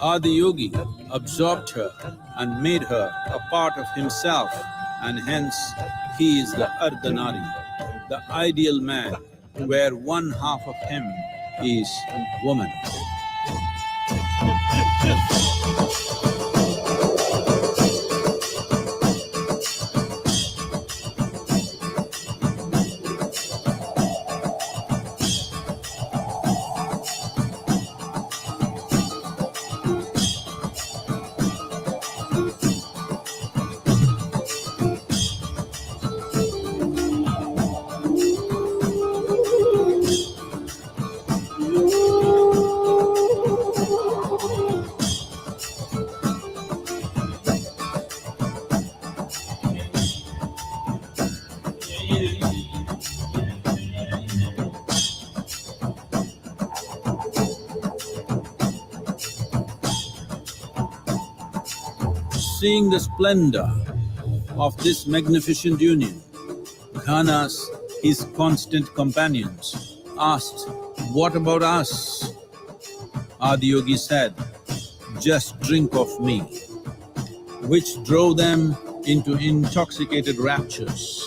Adiyogi absorbed her and made her a part of himself, and hence he is the Ardhanari, the ideal man, where one half of him is woman. Seeing the splendor of this magnificent union, Ghanas, his constant companions, asked, "What about us?" Adiyogi said, "Just drink of me," which drove them into intoxicated raptures.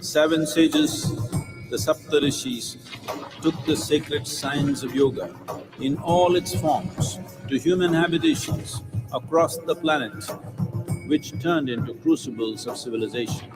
Seven sages, the Saptarishis, took the sacred science of yoga in all its forms to human habitations across the planet, which turned into crucibles of civilization.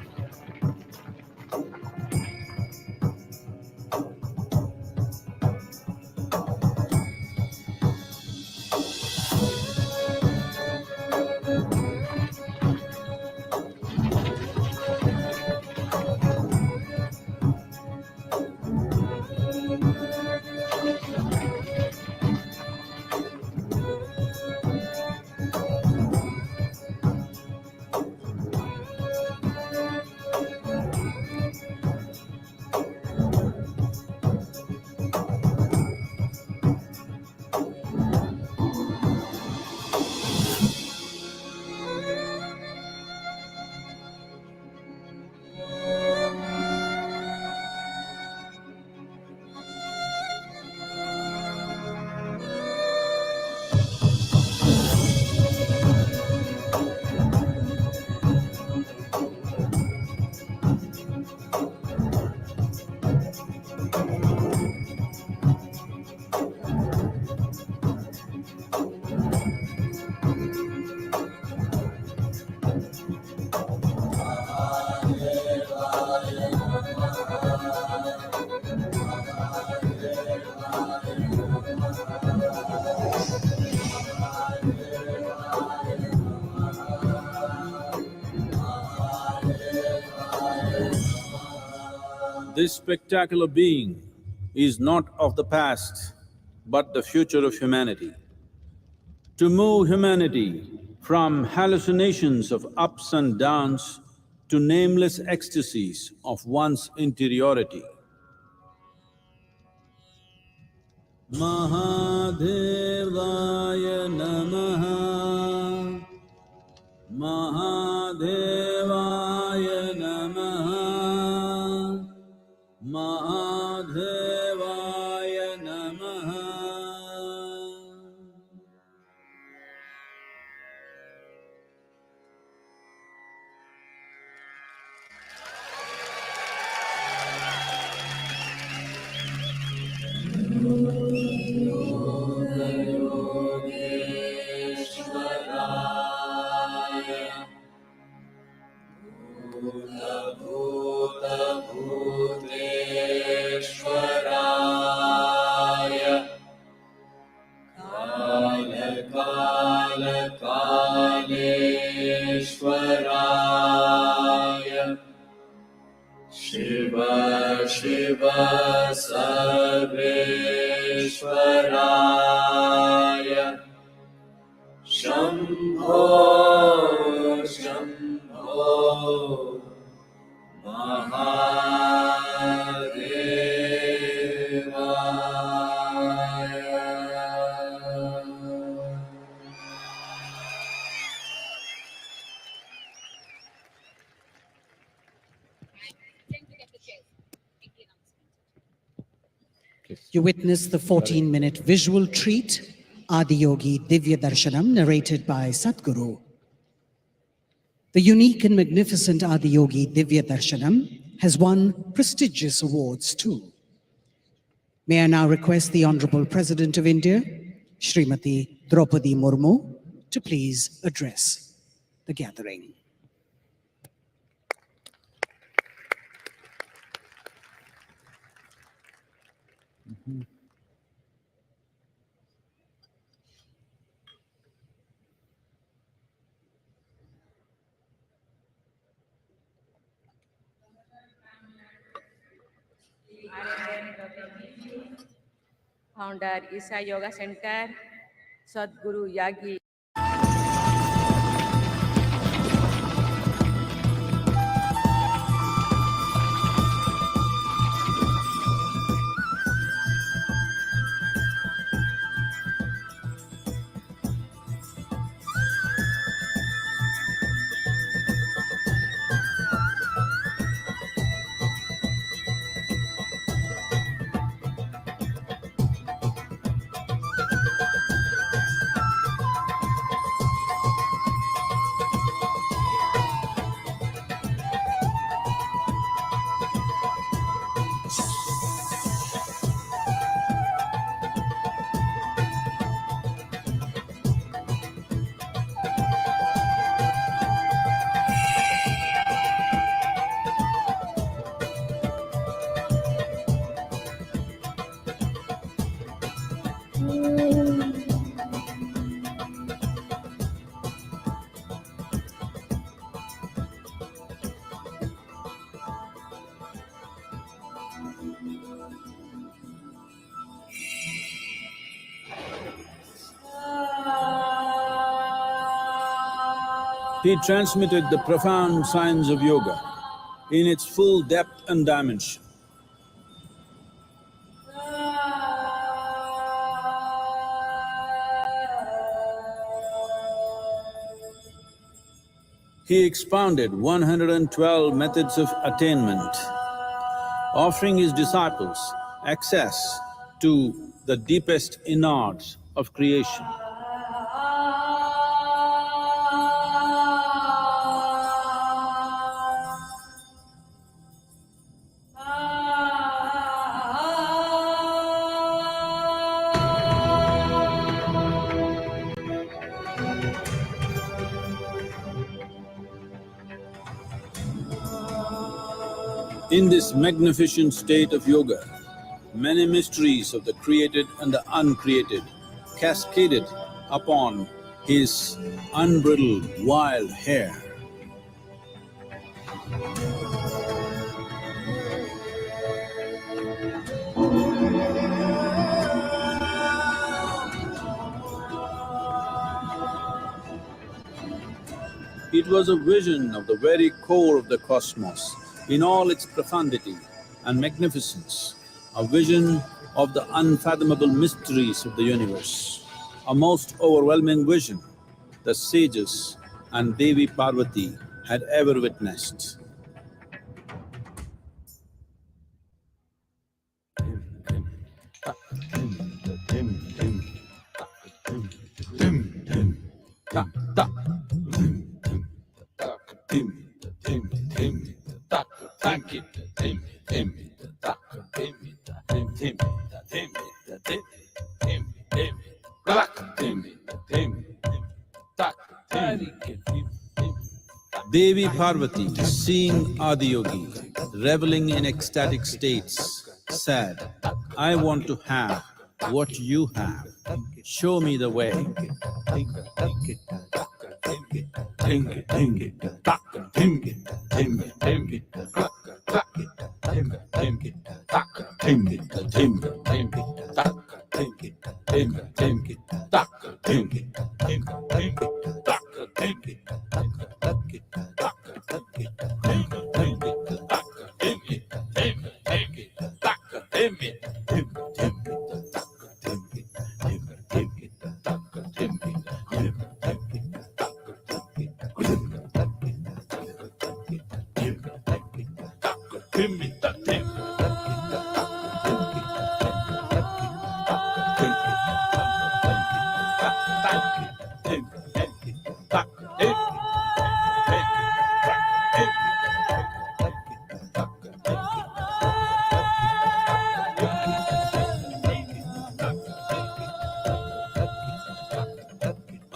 This spectacular being is not of the past, but the future of humanity. To move humanity from hallucinations of ups and downs to nameless ecstasies of one's interiority. Mahadevaya Namaha, Mahadevaya Namaha, Mahadevaya Namaha. Shambho Shambho Mahadevaya. You witnessed the 14-minute visual treat, Adiyogi Divya Darshanam, narrated by Sadhguru. The unique and magnificent Adiyogi Divya Darshanam has won prestigious awards too. May I now request the Honorable President of India, Srimati Draupadi Murmu, to please address the gathering. Founder Isha Yoga Center, Sadhguru Yagi. He transmitted the profound science of yoga in its full depth and dimension. He expounded 112 methods of attainment, offering his disciples access to the deepest innards of creation. In this magnificent state of yoga, many mysteries of the created and the uncreated cascaded upon his unbridled wild hair. It was a vision of the very core of the cosmos in all its profundity and magnificence, a vision of the unfathomable mysteries of the universe, a most overwhelming vision the sages and Devi Parvati had ever witnessed. Devi Parvati, seeing Adiyogi reveling in ecstatic states, said, "I want to have what you have. Show me the way."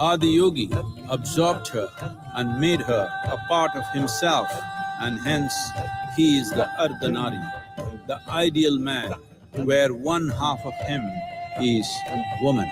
Adiyogi absorbed her and made her a part of himself, and hence he is the Ardhanari, the ideal man, where one half of him is woman.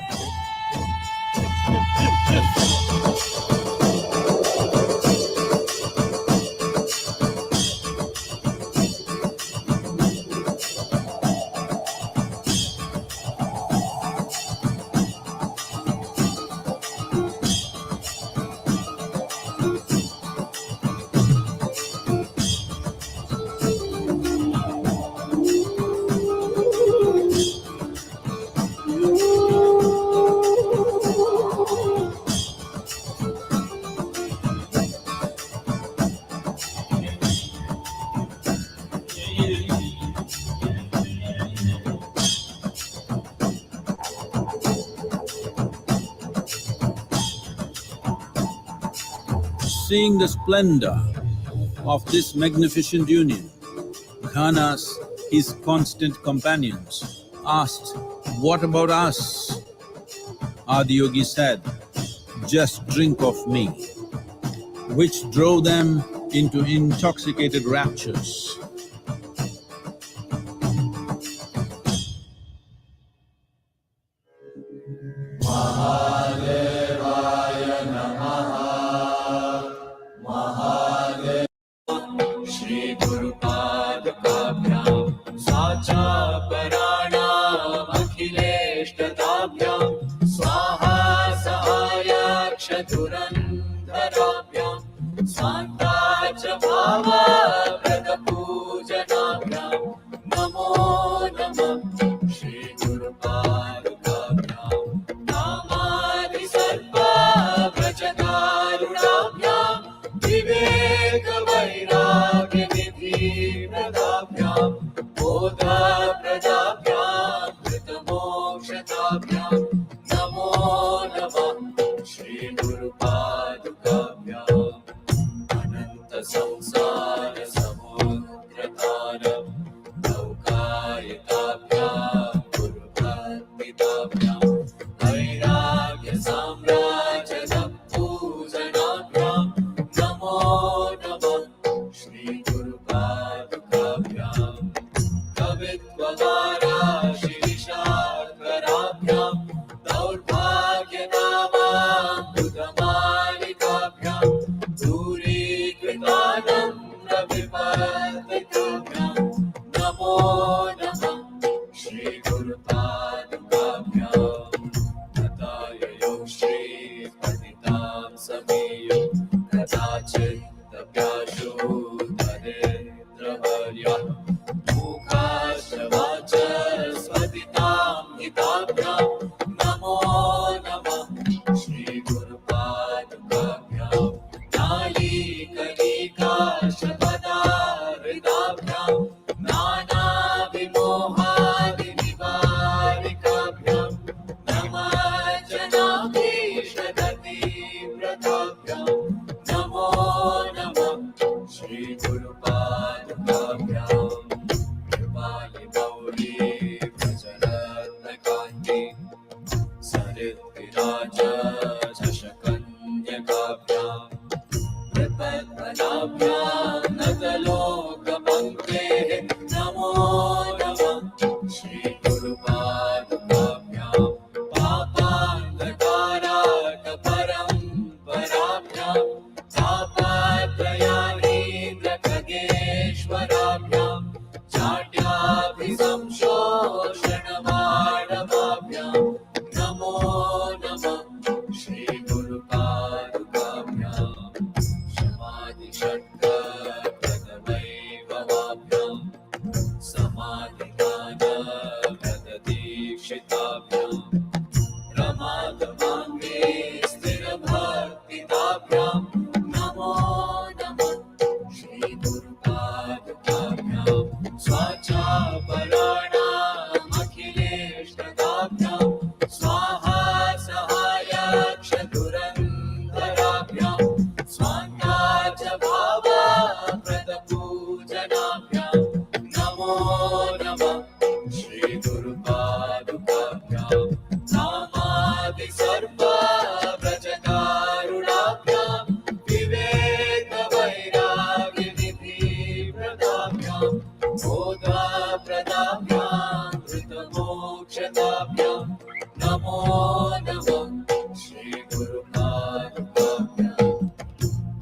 Seeing the splendor of this magnificent union, Ghanas, his constant companions, asked, "What about us?" Adiyogi said, "Just drink of me," which drove them into intoxicated raptures. Shri गुरुपादुकाभ्यां साचापराणाम् अखिलेष्टदाभ्यां स्वाहा सहायाक्षधुरन्धराभ्यां स्वान्ता च भावाप्रदपूजनाभ्यां नमो नमः श्री गुरुपादुकाभ्यां नामादिसर्पा व्रजदारुणाभ्यां विवेकवैराग्यनिधिप्रदाभ्यां बोधप्रदाभ्यां कृतमोक्षदाभ्यां नमो नमः श्री गुरुपादुकाभ्यां अनन्तसंसारसमुद्रतारं नौकायिताभ्यां गुरुभक्तिदाभ्यां वैराग्यसाम्राज्यपूजनाभ्यां नमो नमः श्री गुरुपादुकाभ्यां कवित्ववाराशिरीशाकराभ्यां दौर्भाग्यनामामृतमालिकाभ्यां दूरीकृतानम्रविवर्तिताभ्यां नमो नमः श्री गुरुपादुकाभ्यां तथाययो श्रीपतितां समेयो कदाचिदप्याशु दरिद्रवर्यः मूकाश्रवाचस्वदितां हिताभ्यां नमो नमः श्री गुरुपादुकाभ्यां नालीकलिकाशपदाहृदाभ्यां नानाविमोहादिनिवारिकाभ्यां नमः जनाभीष्टगतिव्रताभ्यां नमो नमः श्री गुरुपादुकाभ्यां कृपालिगौरी व्रजरत्नकान्ति सरिद्विराज शशकन्यकाभ्यां कृपद्वनाभ्यां नतलोकपङ्क्तेः नमो नमः श्री गुरुपादुकाभ्यां पापान्धकाराकपरम्पराभ्यां तापत्रयानीन्द्रखगेश्वराभ्यां चाट्याभिसंशोषणमाणवाभ्यां रमादमाङ्गे स्थिरभक्तिदाभ्यां नमो नमः श्रीगुरुपादुकाभ्यां स्वाचापराणामखिलेष्टदाभ्यां स्वाहा सहायाक्षधुरन्धराभ्यां स्वान्ताच भावाप्रदपूजनाभ्यां नमो नमः श्रीगुरुपादुकाभ्यां नामादिसर्वाव्रजकारुणाभ्यां विवेकवैराग्यनिधिप्रदाभ्यां बोधाप्रदाभ्यां धृतमोक्षदाभ्यां नमो नमः श्रीगुरुपादुकाभ्याम्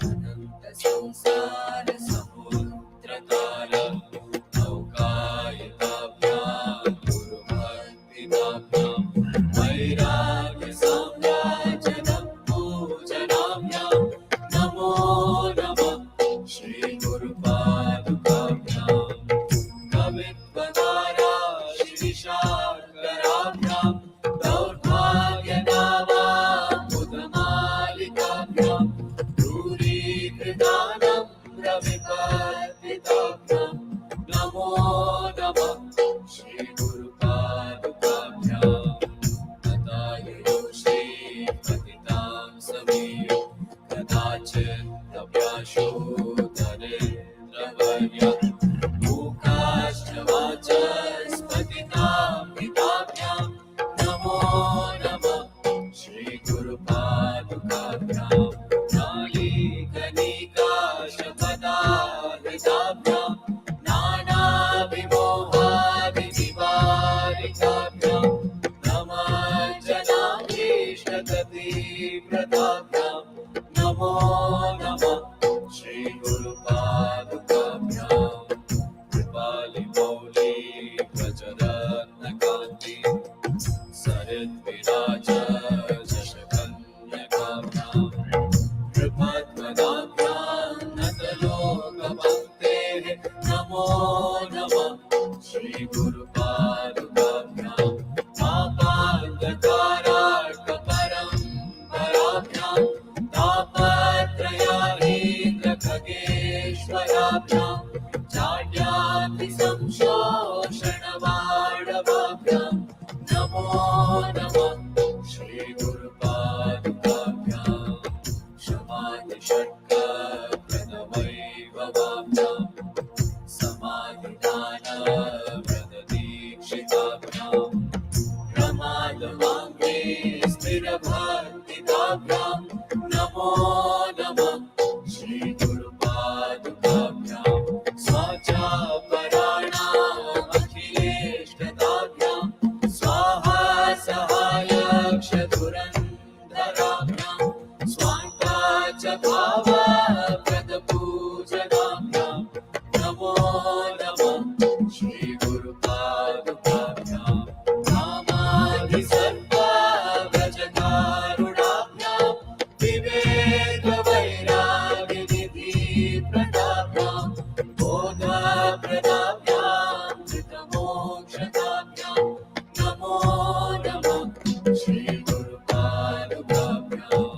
अनन्तसंसारसमुद्रतारा नौकायिताभ्यां गुरुभक्तिदाभ्यां वैराग्यसाम्राजनं पूजनाभ्यां नमो नमः श्रीगुरुपादुकाभ्यां कवित्वदाराशिशाकराभ्यां दौर्भाग्यनावाम्बुधमालिकाभ्यां दूरीकृतानं रविपतिताभ्यां नमो नमः श्रीगुरुपादुकाभ्यां तथायुः श्रीपतितां समीयो कदाचिदभ्याशो दरिद्रवर्यः मूकाश्च वाचस्पतितां पिताभ्यां नमो नमः श्रीगुरुपादुकाभ्यां नालीकनिकाशपदाहृताभ्यां नानाविमोहादिनिवारिकाभ्यां नमज्जनाभीष्टगतिप्रदाभ्यां नमो नमः श्रीगुरुपादुकाभ्यां कृपालिमौली प्रचरत्नकान्ति सरिद्विराज जशकन्यकाभ्यां कृपद्वदाभ्यां नतलोकभक्तेः नमो नमः श्रीगुरुपादुकाभ्यां पापान्धकारार्कपरम्पराभ्यां तापत्रयाहीन्द्रखगेश्वराभ्यां चाड्यातिसंशोषणमाणवाभ्यां नमो नमः श्रीगुरुपादुकाभ्यां शमादिषट्कप्रदवैभवाभ्यां समाधिदानव्रतदीक्षिताभ्यां प्रमादमाङ्गे स्थिरभक्तिदाभ्यां नमो नमः श्रीगुरुपादुकाभ्यां स्वाचापराणामखिलेष्टदाभ्यां स्वाहा सहायाक्षधुरन्धराभ्यां स्वान्ताच भावाप्रदपूजनाभ्यां नमो नमः श्रीगुरुपादुकाभ्यां नामादिसर्वाव्रजकारुणाभ्यां विवेकवैराग्यनिधिप्रदाभ्यां बोधप्रदाभ्यां धृतमोक्षदाभ्यां नमो नमः श्रीगुरुपादुकाभ्याम्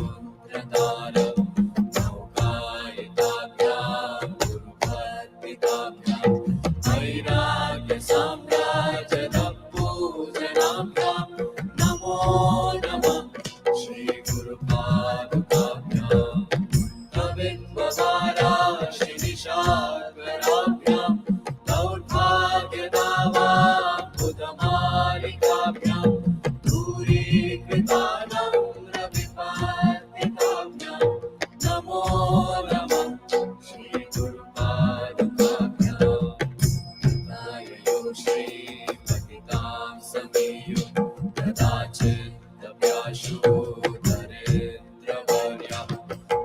अनन्तसंसारसमुद्रतारं नौकायिताभ्यां गुरुभक्तिदाभ्यां वैराग्यसाम्राजनं पूजनाभ्यां नमो नमः श्रीगुरुपादुकाभ्यां कवित्वदाराशिनिशाकराभ्यां दौर्भाग्यदावाम्बुधमालिकाभ्यां दूरीकृतानं रविपतिताभ्यां नमो नमः श्रीगुरुपादुकाभ्यां तथायुः श्रीपतितां समीयो कदाचिदभ्याशो दरिद्रवर्यः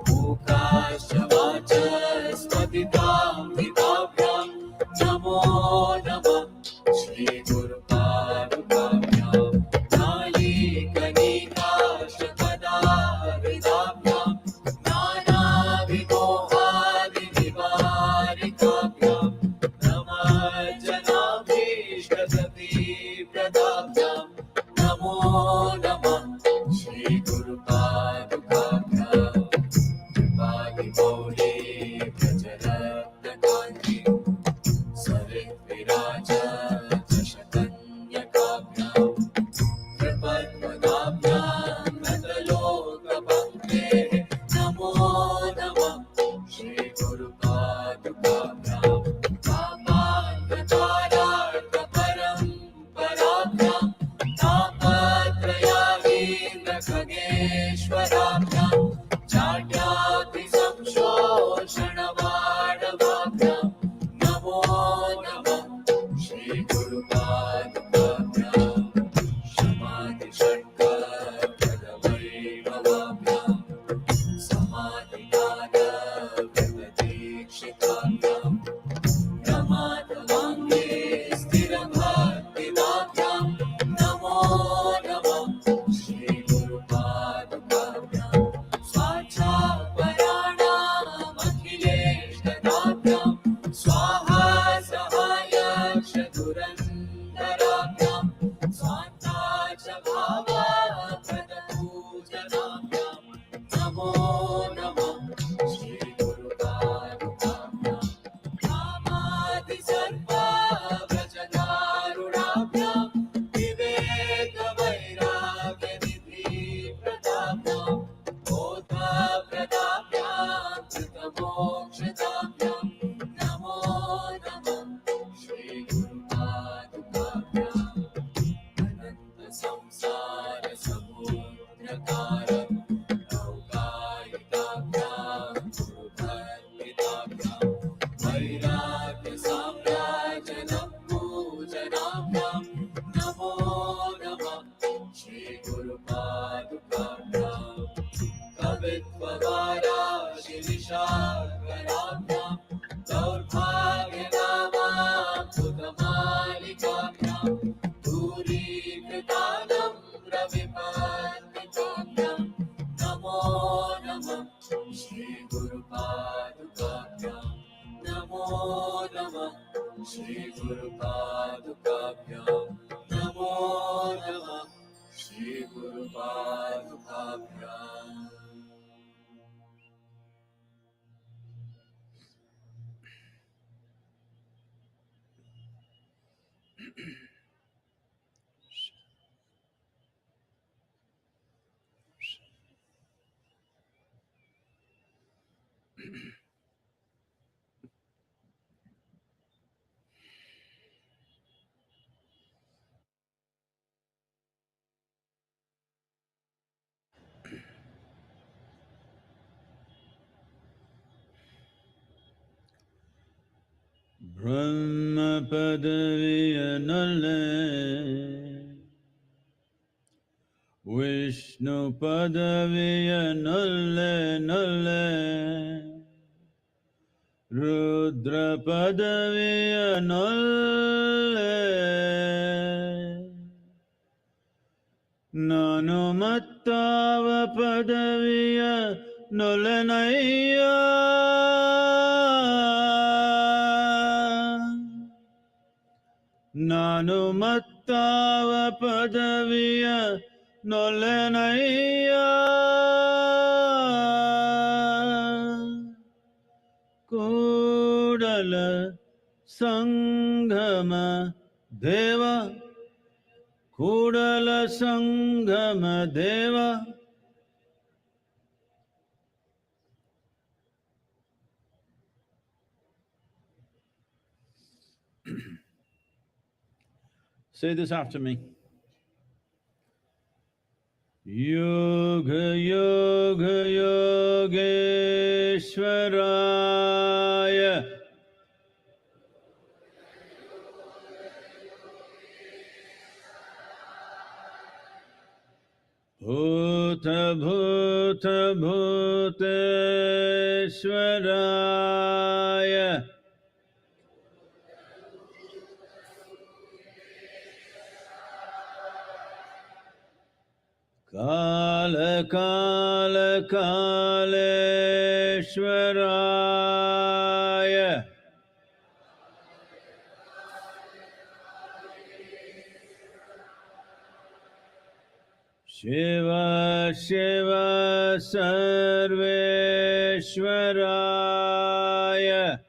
मूकाश्च वाचस्पतितां पिताभ्यां नमो नमः श्रीगुरुपादुकाभ्यां नालीकनिकाशपदाहृताभ्यां नानाविमोहादिनिवारिकाभ्यां नमज्जनाभीष्टगतिप्रदाभ्यां जगदीप्रदाभ्यां नमो नमः श्री गुरुपादुकाभ्यां कृपादिमौली प्रचरत्नकान्ति सरिद्विराज शतन्यकाभ्यां कृपद्वदाभ्यां नतलोकभक्तेः नमो नमः श्री गुरुपादुकाभ्यां कामान्धकारार्थपरम्पराभ्यां तापत्रयागीन्द्रखगेश्वराभ्यां चाट्याभिसंशोषणवाडवाभ्यां नमो नमः श्री गुरुपादुकाभ्यां शमाधिषट्कपदवैभवाभ्यां समाधिनादव्रतदीक्षिताभ्यां प्रमादवाङ्गे स्थिरभक्तिदाभ्यां नमो नमः श्री गुरुपादुकाभ्यां स्वाच्छापराणामखिलेष्टदाभ्यां स्वाहा सहाय चतुरन्दराभ्यां स्वान्ता च भावाप्रदपूजनाभ्यां नमो नमः श्री गुरुपादुकाभ्यां कामादिसर्वाव्रजदारुणाभ्यां विवेकवैराग्यनिधिप्रदाभ्यां बोधप्रदाभ्यां कृतमोक्षदाभ्यां नमो नमः श्री गुरुपादुकाभ्यां अनन्तसंसारसमुद्रकारं नौकायिताभ्यां गुरुभक्तिदाभ्यां वैराग्यसाम्राजनं पूजनाभ्यां नमो नमः श्री गुरुपादुकाभ्यां कवित्ववाराशिनिशाकराभ्यां दौर्भाग्यनामाभुतमालिकाभ्यां दूरीकृतानं रविपर्णिकाभ्यां नमो नमः श्री गुरुपादुकाभ्यां नमो नमः श्री गुरुपादुकाभ्यां नमो नमः Shri गुरुपादुकाभ्यां Brahma Padaviyanale Vishnu Padaviyanale Nale Rudra Padaviyanale Nanumattava Padaviya Nolanaya Nanumattava Padaviya Nolanaya Kudala Sanghama Deva Kudala Sanghama Deva Say this after me. Yoga Yoga Yogeshwaraya Bhuta Bhuta Bhuteshwaraya Kala Kala Kaleshwaraya Shiva Shiva Sarveshwaraya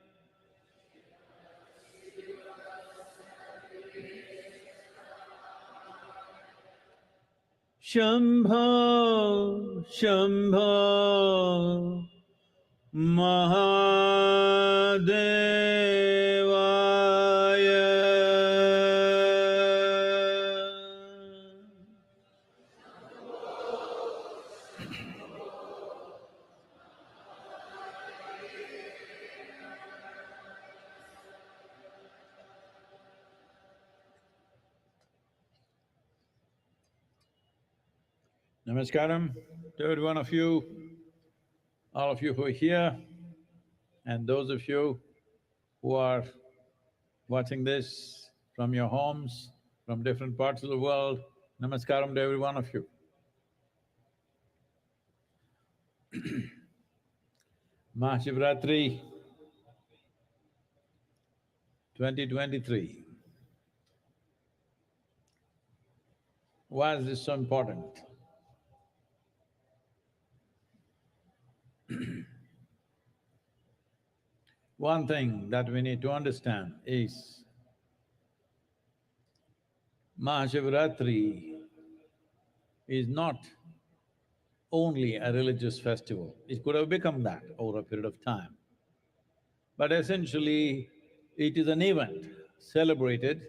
Shambho Shambho Mahadevaya. Namaskaram to every one of you, all of you who are here, and those of you who are watching this from your homes, from different parts of the world. Namaskaram to every one of you. MahaShivRatri 2023. Why is this so important? One thing that we need to understand is MahaShivRatri is not only a religious festival. It could have become that over a period of time. But essentially, it is an event celebrated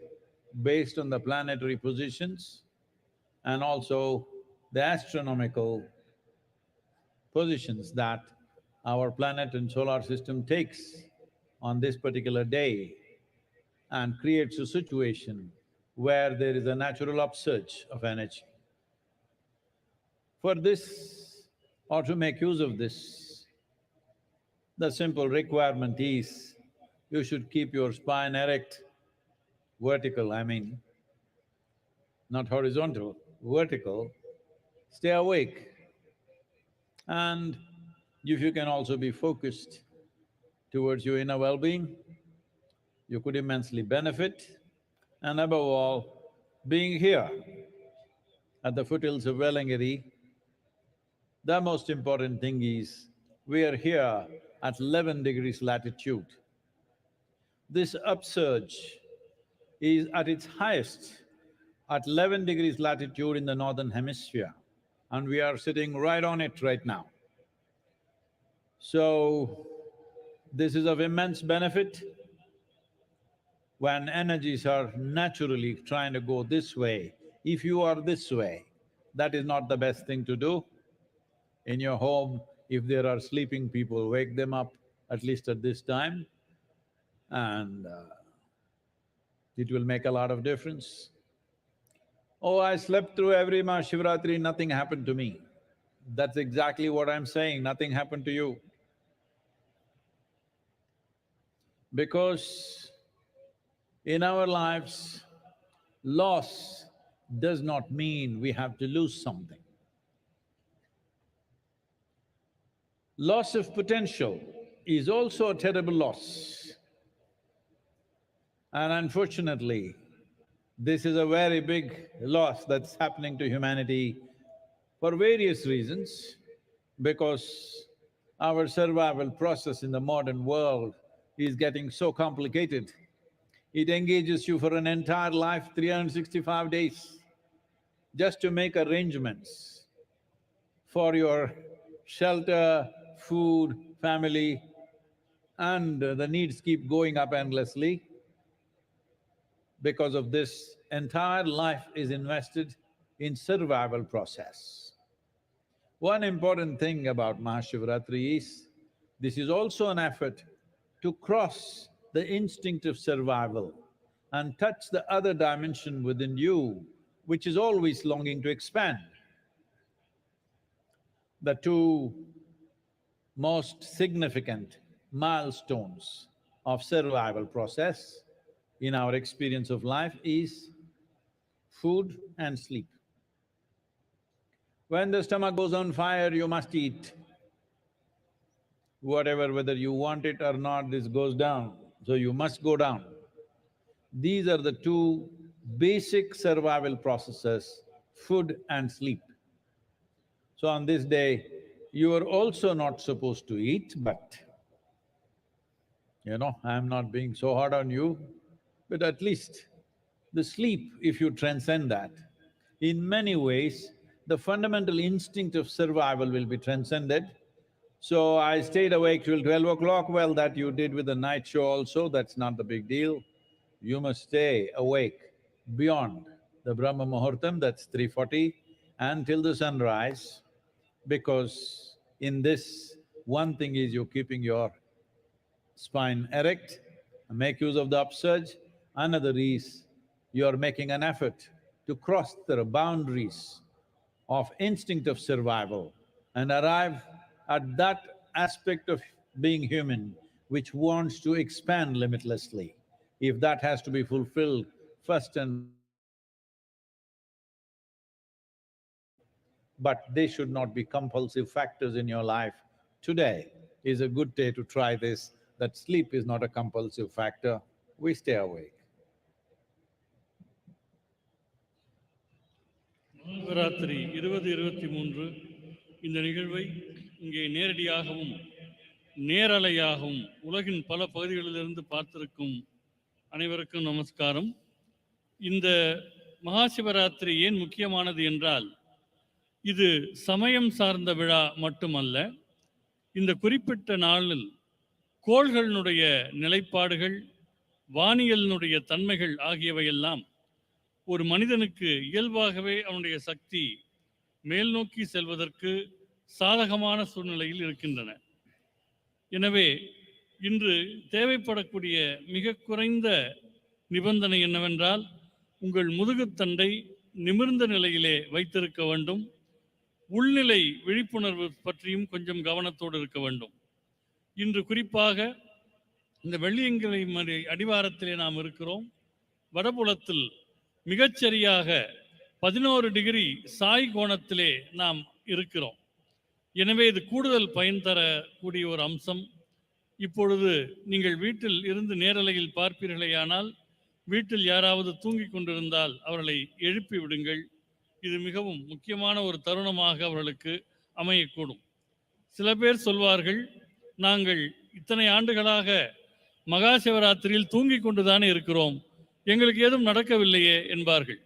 based on the planetary positions and also the astronomical positions that our planet and solar system takes on this particular day and creates a situation where there is a natural upsurge of energy. For this, or to make use of this, the simple requirement is you should keep your spine erect, vertical, I mean, not horizontal, vertical, stay awake. And if you can also be focused towards your inner well-being, you could immensely benefit. And above all, being here at the foothills of Velangiri, the most important thing is we are here at 11 degrees latitude. This upsurge is at its highest at 11 degrees latitude in the northern hemisphere, and we are sitting right on it right now. So, this is of immense benefit. When energies are naturally trying to go this way, if you are this way, that is not the best thing to do. In your home, if there are sleeping people, wake them up at least at this time, and it will make a lot of difference. Oh, I slept through every MahaShivratri, nothing happened to me. That's exactly what I'm saying, nothing happened to you. Because in our lives, loss does not mean we have to lose something. Loss of potential is also a terrible loss. And unfortunately, this is a very big loss that's happening to humanity for various reasons, because our survival process in the modern world is getting so complicated. It engages you for an entire life, 365 days, just to make arrangements for your shelter, food, family, and the needs keep going up endlessly. Because of this, entire life is invested in survival process. One important thing about MahaShivratri is, this is also an effort to cross the instinct of survival and touch the other dimension within you, which is always longing to expand. The two most significant milestones of survival process in our experience of life is food and sleep. When the stomach goes on fire, you must eat. Whatever, whether you want it or not, this goes down, so you must go down. These are the two basic survival processes, food and sleep. So on this day, you are also not supposed to eat, but I'm not being so hard on you, but at least the sleep, if you transcend that, in many ways, the fundamental instinct of survival will be transcended. So I stayed awake till 12 o'clock, well, that you did with the night show also, that's not the big deal. You must stay awake beyond the Brahma Muhurtam, that's 3:40, until the sunrise, because in this, one thing is you're keeping your spine erect, make use of the upsurge. Another is you're making an effort to cross the boundaries of instinct of survival and arrive at that aspect of being human which wants to expand limitlessly. If that has to be fulfilled, first and but they should not be compulsive factors in your life. Today is a good day to try this, that sleep is not a compulsive factor, we stay awake. Mahashivratri 2023 இந்த நிகழ்வை இங்கே நேரடியாகவும் நேரலையாகவும் உலகின் பல பகுதிகளிலிருந்து பார்த்திருக்கும் அனைவருக்கும் நமஸ்காரம். இந்த மகாசிவராத்திரி ஏன் முக்கியமானது என்றால், இது சமயம் சார்ந்த விழா மட்டுமல்ல. இந்த குறிப்பிட்ட நாளில் கோள்களினுடைய நிலைப்பாடுகள், வானியலினுடைய தன்மைகள் ஆகியவையெல்லாம் ஒரு மனிதனுக்கு இயல்பாகவே அவனுடைய சக்தி மேல் நோக்கி செல்வதற்கு சாதகமான சூழ்நிலையில் இருக்கின்றன. எனவே இன்று தேவைப்படக்கூடிய மிக குறைந்த நிபந்தனை என்னவென்றால், உங்கள் முதுகுத்தண்டை நிமிர்ந்த நிலையிலே வைத்திருக்க வேண்டும். உள்நிலை விழிப்புணர்வு பற்றியும் கொஞ்சம் கவனத்தோடு இருக்க வேண்டும். இன்று குறிப்பாக இந்த வெள்ளியங்கிரி மலை அடிவாரத்திலே நாம் இருக்கிறோம். வடபுலத்தில் மிகச்சரியாக 11 டிகிரி சாய் கோணத்திலே நாம் இருக்கிறோம். எனவே இது கூடுதல் பயன் தரக்கூடிய ஒரு அம்சம். இப்பொழுது நீங்கள் வீட்டில் இருந்து நேரலையில் பார்ப்பீர்களேயானால், வீட்டில் யாராவது தூங்கிக் கொண்டிருந்தால் அவர்களை எழுப்பி விடுங்கள். இது மிகவும் முக்கியமான ஒரு தருணமாக அவர்களுக்கு அமையக்கூடும். சில பேர் சொல்வார்கள், நாங்கள் இத்தனை ஆண்டுகளாக மகாசிவராத்திரியில் தூங்கிக் கொண்டுதானே இருக்கிறோம், எங்களுக்கு எதுவும் நடக்கவில்லையே என்பார்கள்.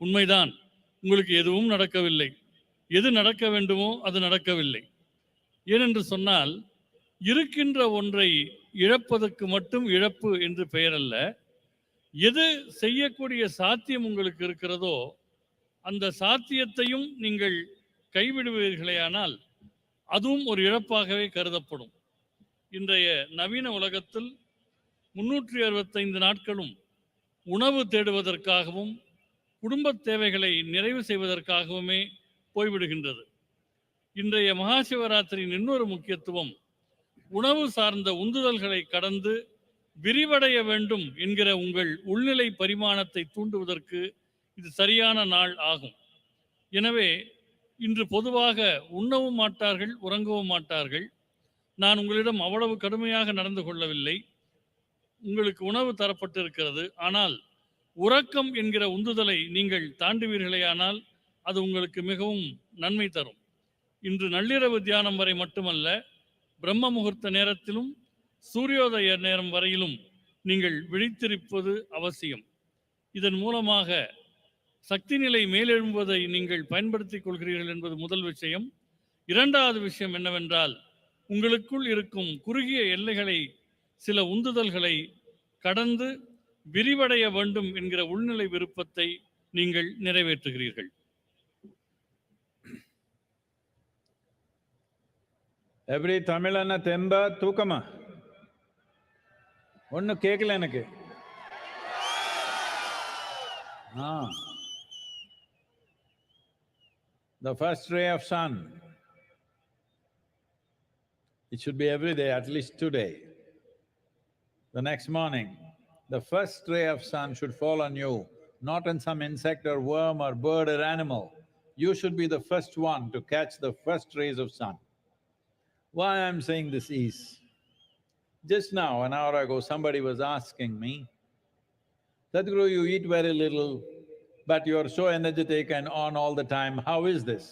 உண்மைதான், உங்களுக்கு எதுவும் நடக்கவில்லை. எது நடக்க வேண்டுமோ அது நடக்கவில்லை. ஏனென்று சொன்னால், இருக்கின்ற ஒன்றை இழப்பதற்கு மட்டும் இழப்பு என்று பெயர் அல்ல. எது செய்யக்கூடிய சாத்தியம் உங்களுக்கு இருக்கிறதோ அந்த சாத்தியத்தையும் நீங்கள் கைவிடுவீர்களேயானால் அதுவும் ஒரு இழப்பாகவே கருதப்படும். இன்றைய நவீன உலகத்தில் 365 நாட்களும் உணவு தேடுவதற்காகவும் குடும்ப தேவைகளை நிறைவு செய்வதற்காகவுமே போய்விடுகின்றது. இன்றைய மகாசிவராத்திரியின் இன்னொரு முக்கியத்துவம், உணவு சார்ந்த உந்துதல்களை கடந்து விரிவடைய வேண்டும் என்கிற உங்கள் உள்நிலை பரிமாணத்தை தூண்டுவதற்கு இது சரியான நாள் ஆகும். எனவே இன்று பொதுவாக உண்ணவும் மாட்டார்கள், உறங்கவும் மாட்டார்கள். நான் உங்களிடம் அவ்வளவு கடுமையாக நடந்து கொள்ளவில்லை. உங்களுக்கு உணவு தரப்பட்டிருக்கிறது, ஆனால் உறக்கம் என்கிற உந்துதலை நீங்கள் தாண்டுவீர்களேயானால் அது உங்களுக்கு மிகவும் நன்மை தரும். இன்று நள்ளிரவு தியானம் வரை மட்டுமல்ல, பிரம்ம முகூர்த்த நேரத்திலும் சூரியோதய நேரம் வரையிலும் நீங்கள் விழித்திருப்பது அவசியம். இதன் மூலமாக சக்தி நிலை மேலெழும்புவதை நீங்கள் பயன்படுத்திக் கொள்கிறீர்கள் என்பது முதல் விஷயம். இரண்டாவது விஷயம் என்னவென்றால், உங்களுக்குள் இருக்கும் குறுகிய எல்லைகளை, சில உந்துதல்களை கடந்து விரிவடைய வேண்டும் என்கிற உள்நிலை விருப்பத்தை நீங்கள் நிறைவேற்றுகிறீர்கள். எப்படி தமிழன தெம்பா தூக்கமா? ஒண்ணு கேட்கல எனக்கு. The first ray of sun, it should be every day, at least today. The next morning, the first ray of sun should fall on you, not on some insect or worm or bird or animal. You should be the first one to catch the first rays of sun. Why I'm saying this is, just now, an hour ago, somebody was asking me, Sadhguru, you eat very little, but you're so energetic and on all the time, how is this?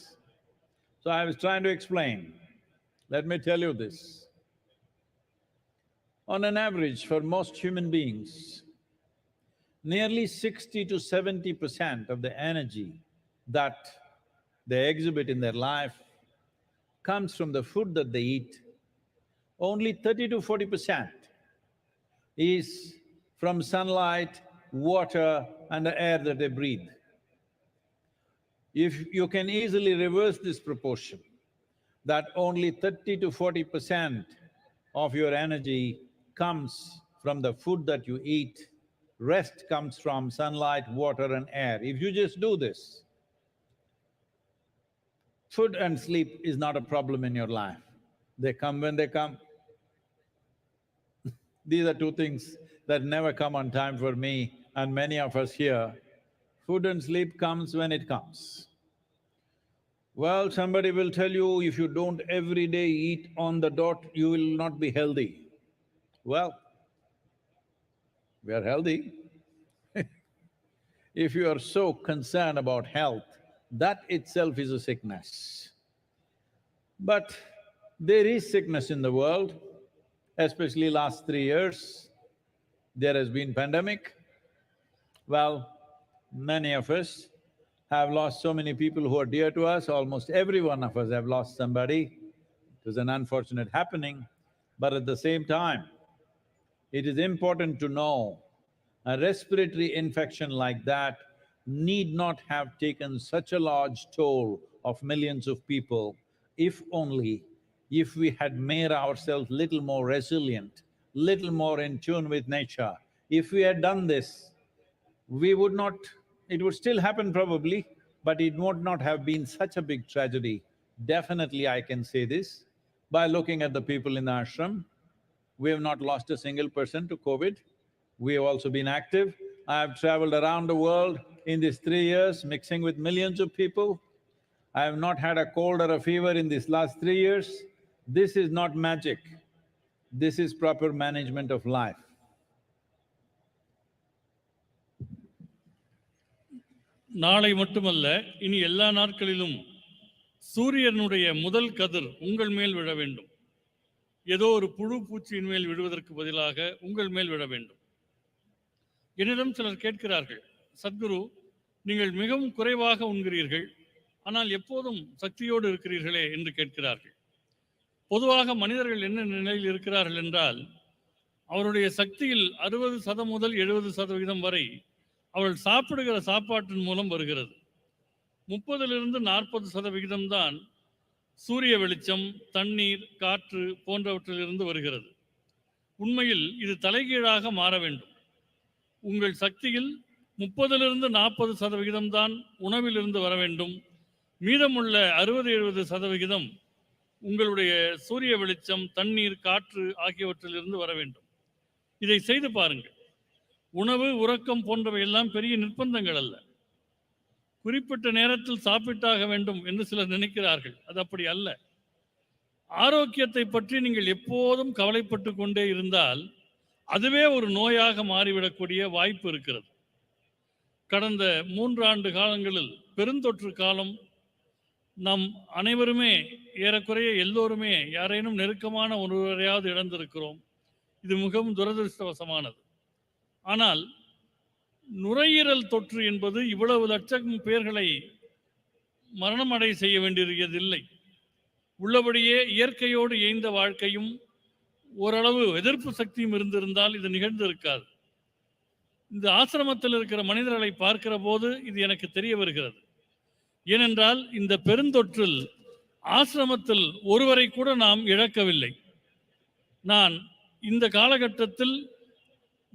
So I was trying to explain. Let me tell you this. On an average, for most human beings, nearly 60 to 70% of the energy that they exhibit in their life comes from the food that they eat. Only 30 to 40% is from sunlight, water and the air that they breathe. If you can easily reverse this proportion, that only 30 to 40% of your energy comes from the food that you eat, rest comes from sunlight, water and air. If you just do this, food and sleep is not a problem in your life. They come when they come. These are two things that never come on time for me and many of us here. Food and sleep comes when it comes. Well, somebody will tell you, if you don't every day eat on the dot, you will not be healthy. Well, we are healthy. If you are so concerned about health, that itself is a sickness. But there is sickness in the world, especially last 3 years. There has been pandemic. Well, many of us have lost so many people who are dear to us, almost every one of us have lost somebody. It was an unfortunate happening, but at the same time, it is important to know a respiratory infection like that need not have taken such a large toll of millions of people if we had made ourselves little more resilient, little more in tune with nature. If we had done this, we would not… it would still happen probably, but it would not have been such a big tragedy. Definitely I can say this, by looking at the people in the ashram, we have not lost a single person to COVID. We have also been active. I have traveled around the world in these 3 years, mixing with millions of people. I have not had a cold or a fever in these last 3 years. This is not magic. This is proper management of life. நாளை மட்டுமல்ல, இனி எல்லா நாட்களிலும் சூரியனுடைய முதல் கதிர் உங்கள் மேல் விழ வேண்டும். ஏதோ ஒரு புழு பூச்சியின் மேல் விழுவதற்கு பதிலாக உங்கள் மேல் விழ வேண்டும். என்னிடம் சிலர் கேட்கிறார்கள், சத்குரு, நீங்கள் மிகவும் குறைவாக உண்கிறீர்கள், ஆனால் எப்போதும் சக்தியோடு இருக்கிறீர்களே என்று கேட்கிறார்கள். பொதுவாக மனிதர்கள் என்ன நிலையில் இருக்கிறார்கள் என்றால், அவருடைய சக்தியில் 60% முதல் 70% வரை அவர்கள் சாப்பிடுகிற சாப்பாட்டின் மூலம் வருகிறது. 30லிருந்து 40% தான் சூரிய வெளிச்சம், தண்ணீர், காற்று போன்றவற்றிலிருந்து வருகிறது. உண்மையில் இது தலைகீழாக மாற வேண்டும். உங்கள் சக்தியில் 30லிருந்து 40% தான் உணவிலிருந்து வர வேண்டும். மீதமுள்ள 60-70% உங்களுடைய சூரிய வெளிச்சம், தண்ணீர், காற்று ஆகியவற்றிலிருந்து வர வேண்டும். இதை செய்து பாருங்கள். உணவு, உறக்கம் போன்றவை எல்லாம் பெரிய நிர்பந்தங்கள் அல்ல. குறிப்பிட்ட நேரத்தில் சாப்பிட்டாக வேண்டும் என்று சிலர் நினைக்கிறார்கள். அது அப்படி அல்ல. ஆரோக்கியத்தை பற்றி நீங்கள் எப்போதும் கவலைப்பட்டு கொண்டே இருந்தால் அதுவே ஒரு நோயாக மாறிவிடக்கூடிய வாய்ப்பு இருக்கிறது. கடந்த 3 ஆண்டு காலங்களில் பெருந்தொற்று காலம், நாம் அனைவருமே ஏறக்குறைய எல்லோருமே யாரேனும் நெருக்கமான ஒருவரையாவது இழந்திருக்கிறோம். இது மிகவும் துரதிருஷ்டவசமானது. ஆனால் நுரையீரல் தொற்று என்பது இவ்வளவு லட்சம் பேர்களை மரணமடை செய்ய வேண்டியதில்லை. உள்ளபடியே இயற்கையோடு இயைந்த வாழ்க்கையும் ஓரளவு எதிர்ப்பு சக்தியும் இருந்திருந்தால் இது நிகழ்ந்திருக்காது. இந்த ஆசிரமத்தில் இருக்கிற மனிதர்களை பார்க்கிற போது இது எனக்கு தெரிய வருகிறது. ஏனென்றால் இந்த பெருந்தொற்றில் ஆசிரமத்தில் ஒருவரை கூட நாம் இழக்கவில்லை. நான் இந்த காலகட்டத்தில்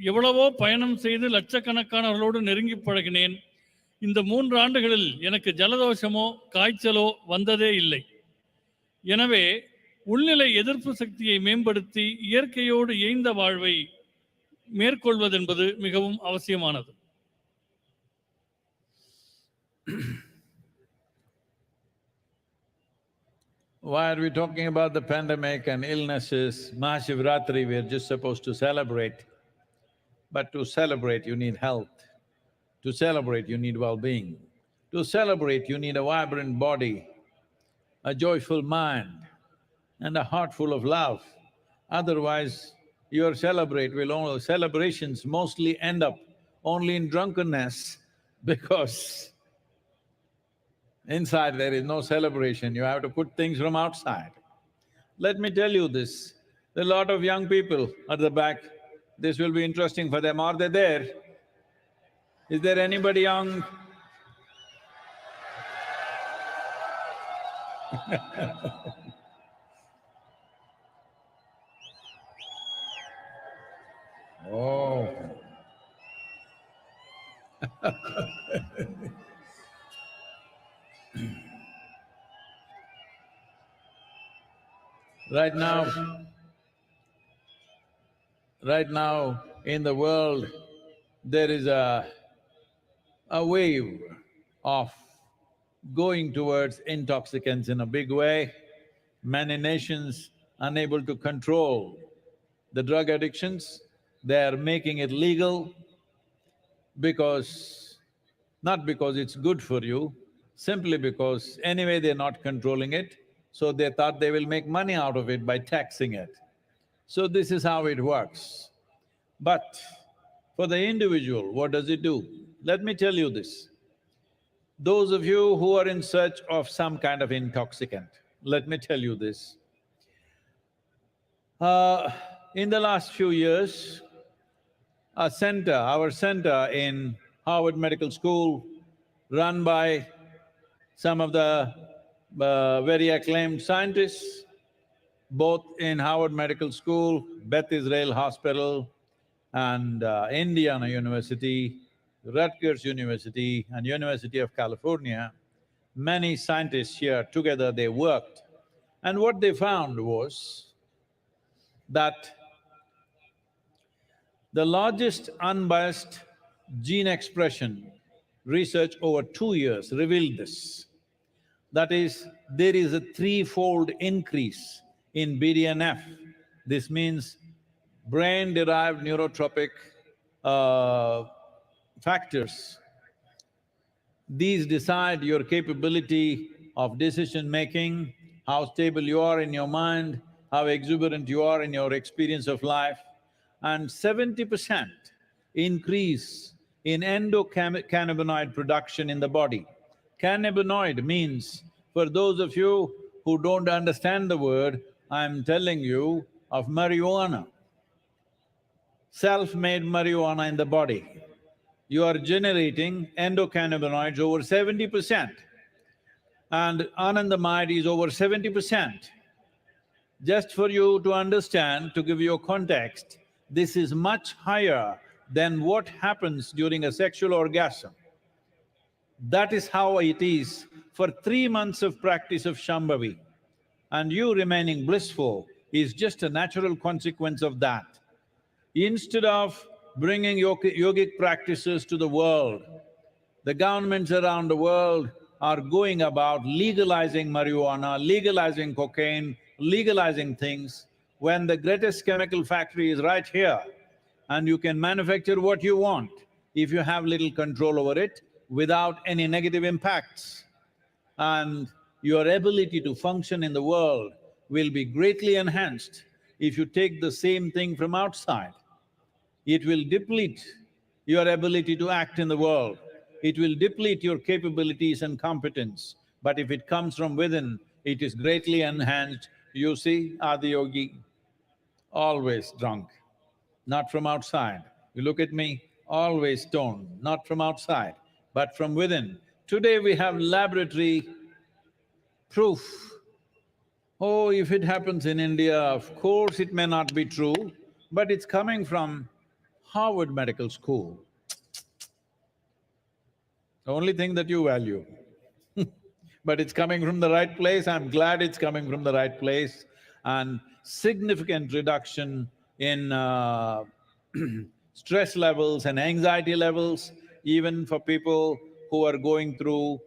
எவ்வளவோ பயணம் செய்து லட்சக்கணக்கானவர்களோடு நெருங்கி பழகினேன். இந்த 3 ஆண்டுகளில் எனக்கு ஜலதோஷமோ காய்ச்சலோ வந்ததே இல்லை. எனவே உள்நிலை எதிர்ப்பு சக்தியை மேம்படுத்தி இயற்கையோடு இயைந்த வாழ்வை மேற்கொள்வதென்பது மிகவும் அவசியமானது. Why are we talking about the pandemic and illnesses? MahaShivRatri, we are just supposed to celebrate. But to celebrate, you need health. To celebrate, you need well-being. To celebrate, you need a vibrant body. a joyful mind, and a heart full of love. Otherwise, your celebrations mostly end up only in drunkenness because inside there is no celebration, you have to put things from outside. Let me tell you this, there are a lot of young people at the back, this will be interesting for them. Are they there? Is there anybody young? Oh. Right now in the world, there is a wave of going towards intoxicants in a big way. Many nations unable to control the drug addictions, they are making it legal because… not because it's good for you, simply because anyway they're not controlling it, so they thought they will make money out of it by taxing it. So this is how it works. But for the individual, what does it do? Let me tell you this. Those of you who are in search of some kind of intoxicant, let me tell you this. In the last few years, our center in Harvard Medical School, run by some of the very acclaimed scientists, both in Harvard Medical School, Beth Israel Hospital, and Indiana University, Rutgers University, and University of California. Many scientists here together, they worked. And what they found was that the largest unbiased gene expression research over 2 years revealed this. That is, there is a threefold increase in BDNF. This means brain-derived neurotropic factors. These decide your capability of decision-making, how stable you are in your mind, how exuberant you are in your experience of life, and 70% increase in endocannabinoid production in the body. Cannabinoid means, for those of you who don't understand the word, I'm telling you of marijuana. Self-made marijuana in the body. You are generating endocannabinoids over 70%, and anandamide is over 70%. Just for you to understand, to give you a context, this is much higher than what happens during a sexual orgasm. That is how it is for 3 months of practice of Shambhavi. And you remaining blissful is just a natural consequence of that. Instead of bringing yogic practices to the world, the governments around the world are going about legalizing marijuana, legalizing cocaine, legalizing things, when the greatest chemical factory is right here and you can manufacture what you want if you have little control over it without any negative impacts. And your ability to function in the world will be greatly enhanced if you take the same thing from outside. It will deplete your ability to act in the world. It will deplete your capabilities and competence. But if it comes from within, it is greatly enhanced. You see, Adiyogi, always drunk, not from outside. You look at me, always stoned, not from outside, but from within. Today we have laboratory proof. Oh, if it happens in India, of course it may not be true, but it's coming from Harvard Medical School. The only thing that you value. But it's coming from the right place, I'm glad it's coming from the right place, and significant reduction in stress levels and anxiety levels, even for people who are going through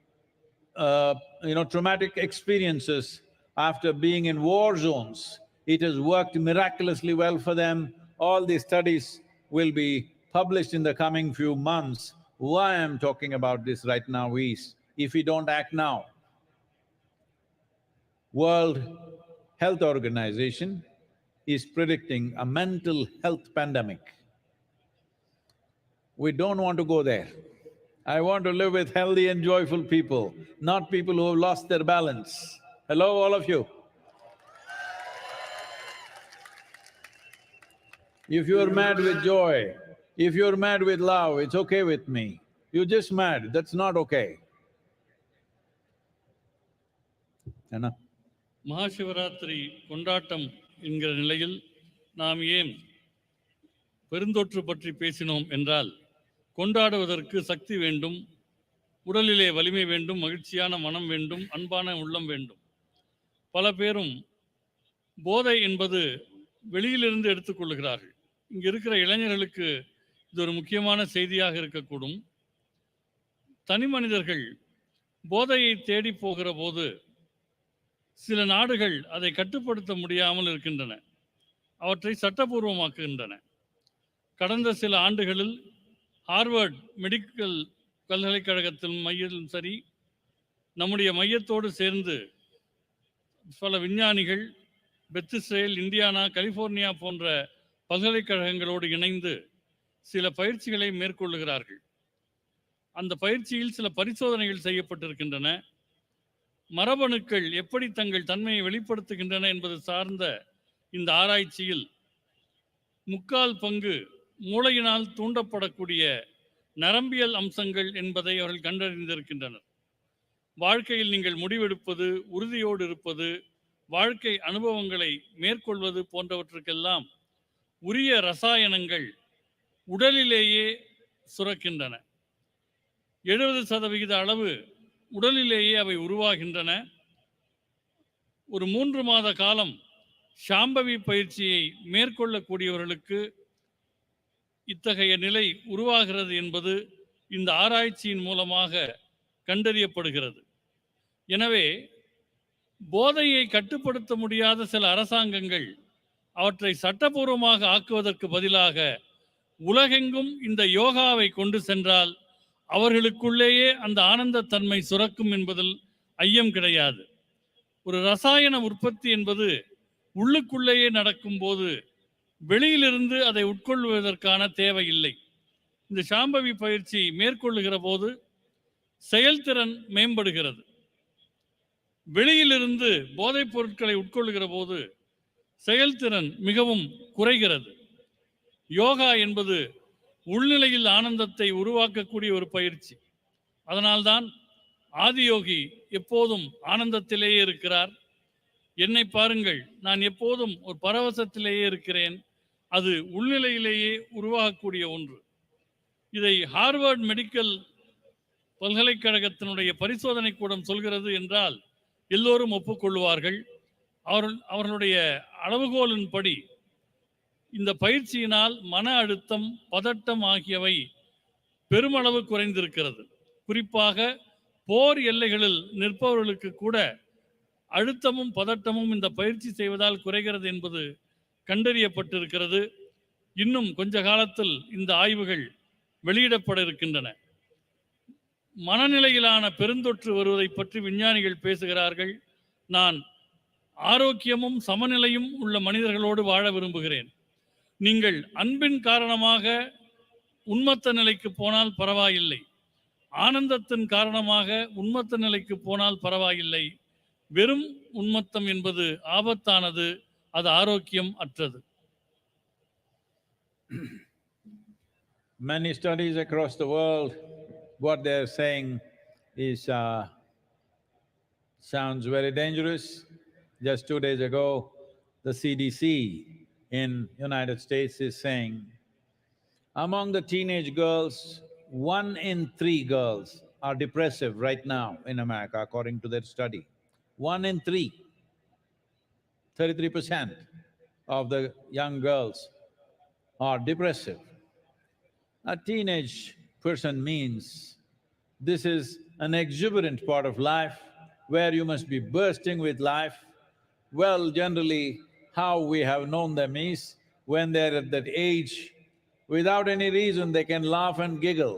traumatic experiences after being in war zones. It has worked miraculously well for them. All these studies will be published in the coming few months. Why I'm talking about this right now is, if we don't act now, World Health Organization is predicting a mental health pandemic. We don't want to go there. I want to live with healthy and joyful people, not people who have lost their balance. Hello, all of you. If you're mad with joy, if you're mad with love, it's okay with me. You're just mad, that's not okay. Anna? Mahashivratri கொண்டாட்டம் என்கிற நிலையில் நாம் ஏன் பெருந்தொற்று பற்றி பேசினோம் என்றால், கொண்டாடுவதற்கு சக்தி வேண்டும், உடலிலே வலிமை வேண்டும், மகிழ்ச்சியான மனம் வேண்டும், அன்பான உள்ளம் வேண்டும். பல பேரும் போதை என்பது வெளியிலிருந்து எடுத்துக்கொள்ளுகிறார்கள். இங்கு இருக்கிற இளைஞர்களுக்கு இது ஒரு முக்கியமான செய்தியாக இருக்கக்கூடும். தனி மனிதர்கள் போதையை தேடி போகிற போது சில நாடுகள் அதை கட்டுப்படுத்த முடியாமல் இருக்கின்றன, அவற்றை சட்டபூர்வமாக்குகின்றன. கடந்த சில ஆண்டுகளில் ஹார்வர்ட் மெடிக்கல் பல்கலைக்கழகத்தின் மையத்திலும் சரி, நம்முடைய மையத்தோடு சேர்ந்து பல விஞ்ஞானிகள் பெத்திஸ்ரேல், இந்தியானா, கலிஃபோர்னியா போன்ற பல்கலைக்கழகங்களோடு இணைந்து சில பயிற்சிகளை மேற்கொள்ளுகிறார்கள். அந்த பயிற்சியில் சில பரிசோதனைகள் செய்யப்பட்டிருக்கின்றன. மரபணுக்கள் எப்படி தங்கள் தன்மையை வெளிப்படுத்துகின்றன என்பது சார்ந்த இந்த ஆராய்ச்சியில் 3/4 பங்கு மூளையினால் தூண்டப்படக்கூடிய நரம்பியல் அம்சங்கள் என்பதை அவர்கள் கண்டறிந்திருக்கின்றனர். வாழ்க்கையில் நீங்கள் முடிவெடுப்பது, உறுதியோடு இருப்பது, வாழ்க்கை அனுபவங்களை மேற்கொள்வது போன்றவற்றுக்கெல்லாம் உரிய ரசாயனங்கள் உடலிலேயே சுரக்கின்றன. 70% அளவு உடலிலேயே அவை உருவாகின்றன. ஒரு 3 மாத காலம் சாம்பவி பயிற்சியை மேற்கொள்ளக்கூடியவர்களுக்கு இத்தகைய நிலை உருவாகிறது என்பது இந்த ஆராய்ச்சியின் மூலமாக கண்டறியப்படுகிறது. எனவே போதையை கட்டுப்படுத்த முடியாத சில அரசாங்கங்கள் அவற்றை சட்டபூர்வமாக ஆக்குவதற்கு பதிலாக உலகெங்கும் இந்த யோகாவை கொண்டு சென்றால் அவர்களுக்குள்ளேயே அந்த ஆனந்தத்தன்மை சுரக்கும் என்பதில் ஐயம் கிடையாது. ஒரு ரசாயன உற்பத்தி என்பது உள்ளுக்குள்ளேயே நடக்கும் போது வெளியிலிருந்து அதை உட்கொள்வதற்கான தேவையில்லை. இந்த சாம்பவி பயிற்சி மேற்கொள்ளுகிற போது செயல்திறன் மேம்படுகிறது. வெளியிலிருந்து போதைப் பொருட்களை உட்கொள்ளுகிற போது செயல்திறன் மிகவும் குறைகிறது. யோகா என்பது உள்நிலையில் ஆனந்தத்தை உருவாக்கக்கூடிய ஒரு பயிற்சி. அதனால்தான் ஆதியோகி எப்போதும் ஆனந்தத்திலேயே இருக்கிறார். என்னை பாருங்கள், நான் எப்போதும் ஒரு பரவசத்திலேயே இருக்கிறேன். அது உள்நிலையிலேயே உருவாகக்கூடிய ஒன்று. இதை ஹார்வர்ட் மெடிக்கல் பல்கலைக்கழகத்தினுடைய பரிசோதனை கூடம் சொல்கிறது என்றால் எல்லோரும் ஒப்புக்கொள்வார்கள். அவர்களுடைய அளவுகோலின்படி இந்த பயிற்சியினால் மன அழுத்தம், பதட்டம் ஆகியவை பெருமளவு குறைந்திருக்கிறது. குறிப்பாக போர் எல்லைகளில் நிற்பவர்களுக்கு கூட அழுத்தமும் பதட்டமும் இந்த பயிற்சி செய்வதால் குறைகிறது என்பது கண்டறியப்பட்டிருக்கிறது. இன்னும் கொஞ்ச காலத்தில் இந்த ஆய்வுகள் வெளியிடப்பட இருக்கின்றன. மனநிலையிலான பெருந்தொற்று வருவதை பற்றி விஞ்ஞானிகள் பேசுகிறார்கள். நான் ஆரோக்கியமும் சமநிலையும் உள்ள மனிதர்களோடு வாழ விரும்புகிறேன். நீங்கள் அன்பின் காரணமாக உன்மத்த நிலைக்கு போனால் பரவாயில்லை, ஆனந்தத்தின் காரணமாக உன்மத்த நிலைக்கு போனால் பரவாயில்லை. வெறும் உன்மத்தம் என்பது ஆபத்தானது, அது ஆரோக்கியம் அற்றது. Many studies across the world, what they're saying is sounds very dangerous. Just 2 days ago, the CDC in United States is saying among the teenage girls, 1 in 3 girls are depressive right now in America, according to their study. 1 in 3, 33% of the young girls are depressive. A teenage person means this is an exuberant part of life where you must be bursting with life. Well, generally, how we have known them is when they're at that age, without any reason, they can laugh and giggle.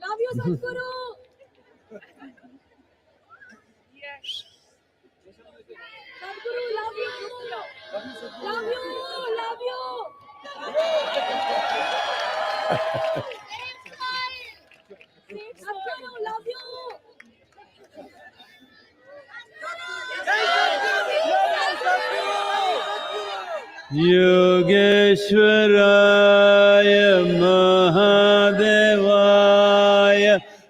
Love you, Sadhguru. Sadhguru, love you. Love you. Love you. Sadhguru, love you. Yogeshwaraya Mahadevaya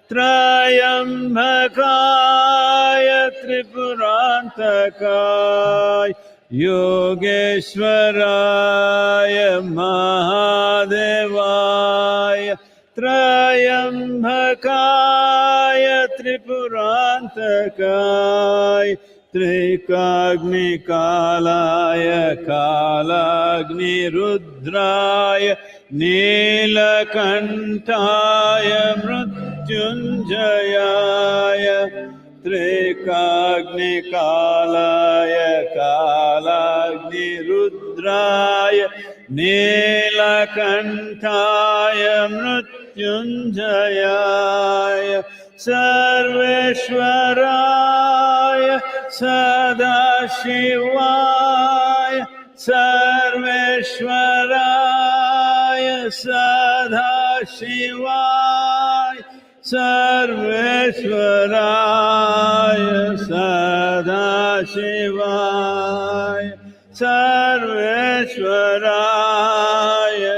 Trayambakaya Tripurantakaya Yogeshwaraya Mahadevaya Trayambakaya Tripurantakaya Trikagni Kalaya Kalagni Rudraya Nilakantaya Mrityunjayaya Trikagni Kalaya Kalagni Rudraya Nilakantaya Mrityunjayaya Sarveshwaraya Sadashivaya Sarveshwaraya Sadashivaya Sarveshwaraya Sadashivaya Sarveshwaraya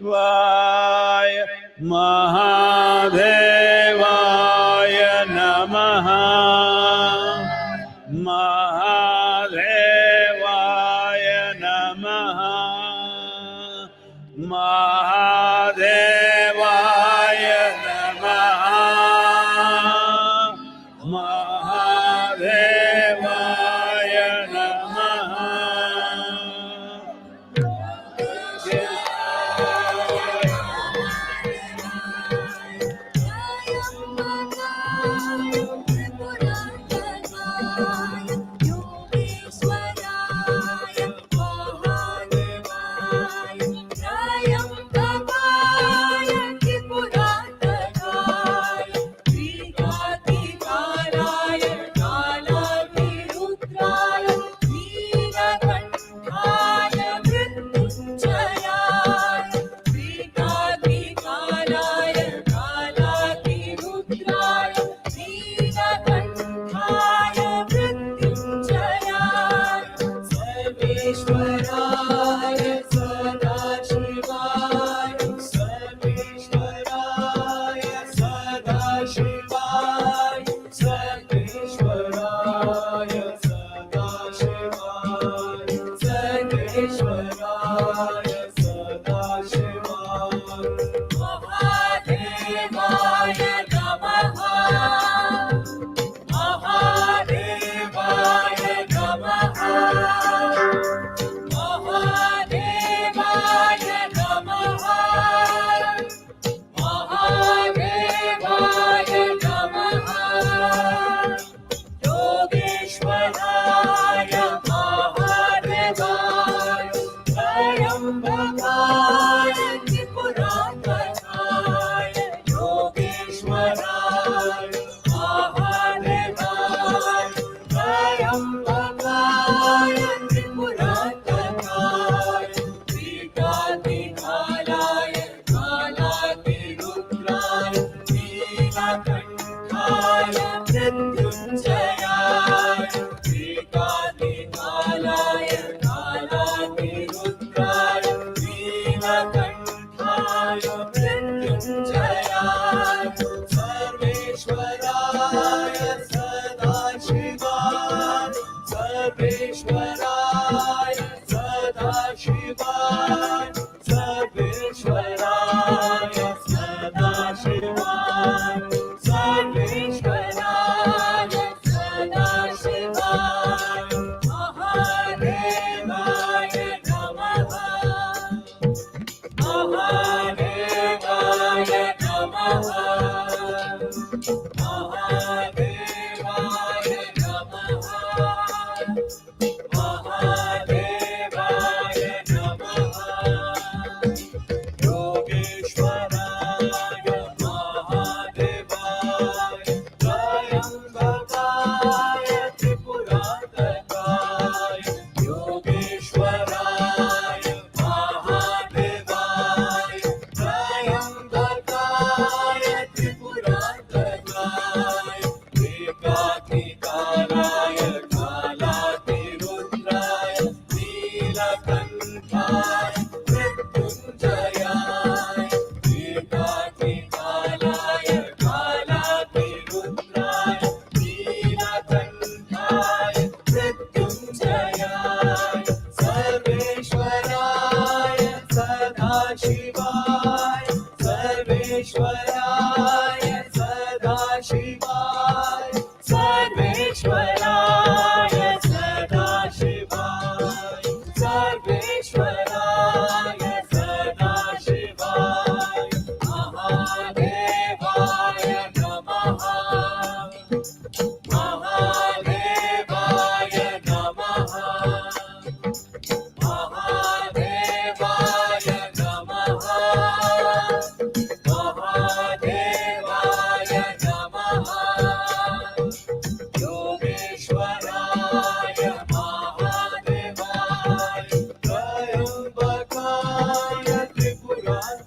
Sadashivaya Mahadevaya Namaha Mahadevaya Namaha Mahadevaya Namaha Mahadevaya Namaha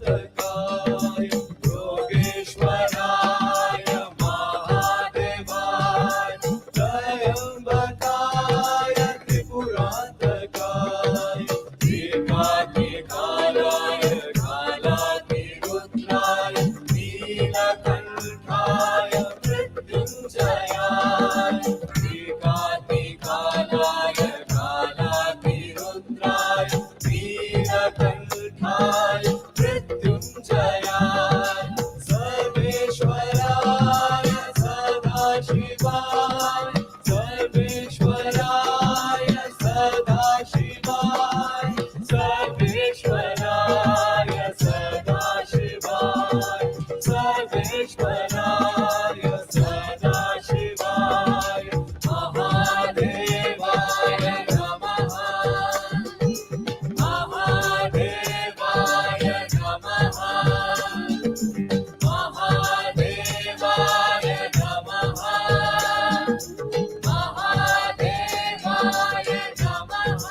त्रिपुरान्तकाय योगेश्वराय महादेवाय त्र्यम्बकाय त्रिपुरान्तकाय एकाकीकालाय कालातिरुद्राय नीलकण्ठाय मृत्युञ्जयाय एकाकीकालाय कालातिरुद्राय नीलकण्ठाय मृत्युञ्जयाय सर्वेश्वराय सदाशिवाय सर्वेश्वराय सदाशिवाय सर्वेश्वराय सदाशिवाय सर्वेश्वराय सदाशिवाय महादेवाय नमः महादेवाय नमः महादेवाय नमः महादेवाय नमः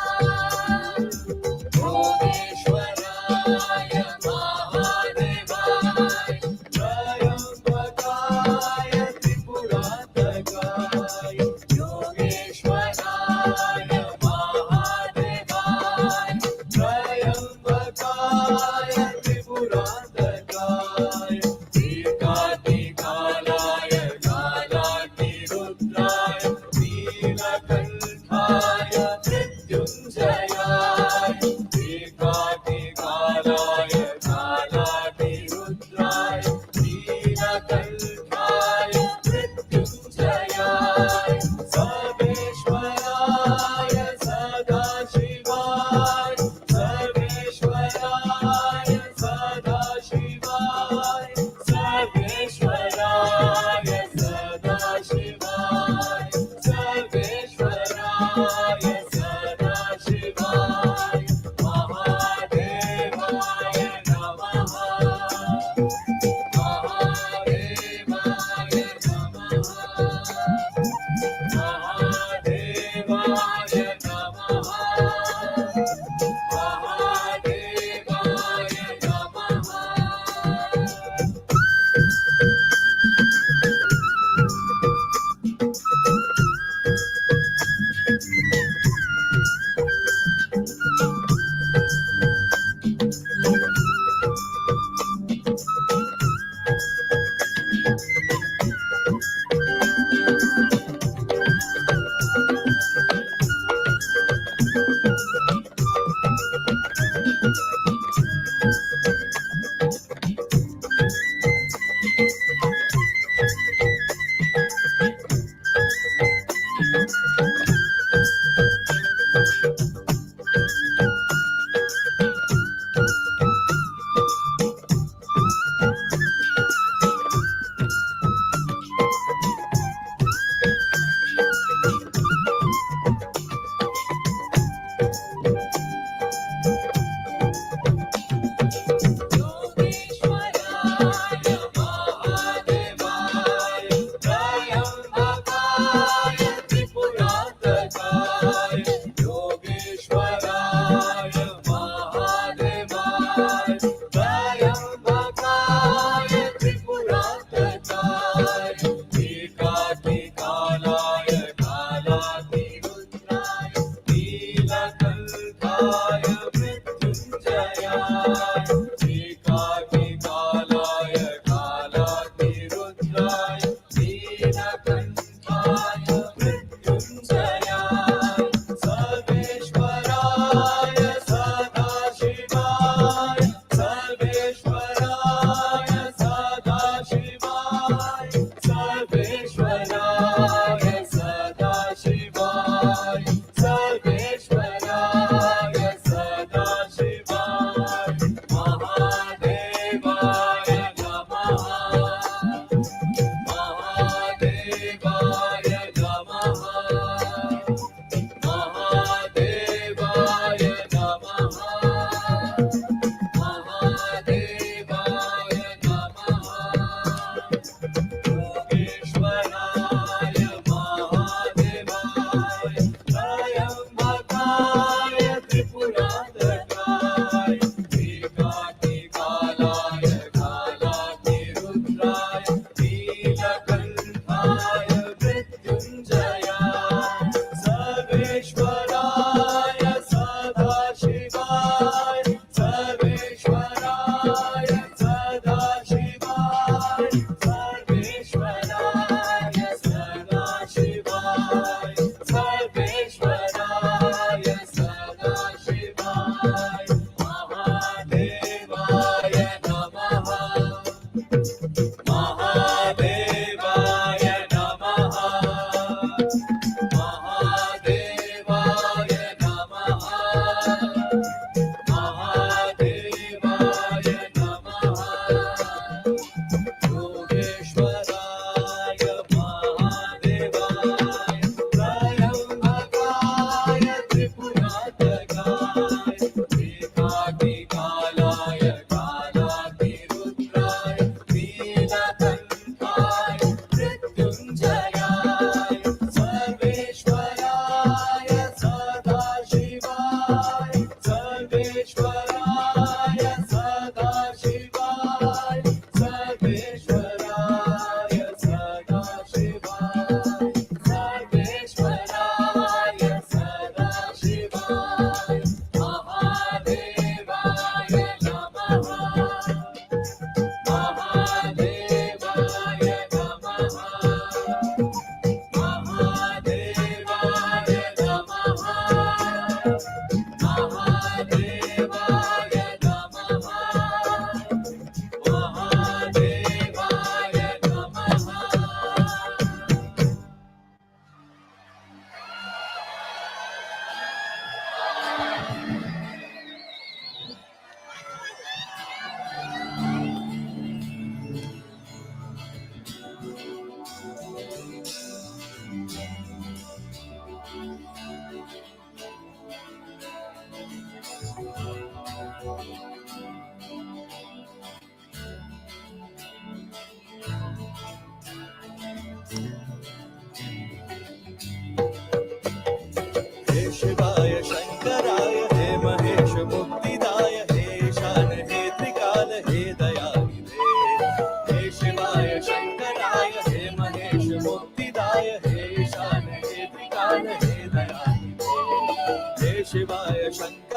योगेश्वराय महादेवाय त्र्यम्बकाय त्रिपुरान्तकाय योगेश्वराय महादेवाय त्र्यम्बकाय त्रिपुरान्तकाय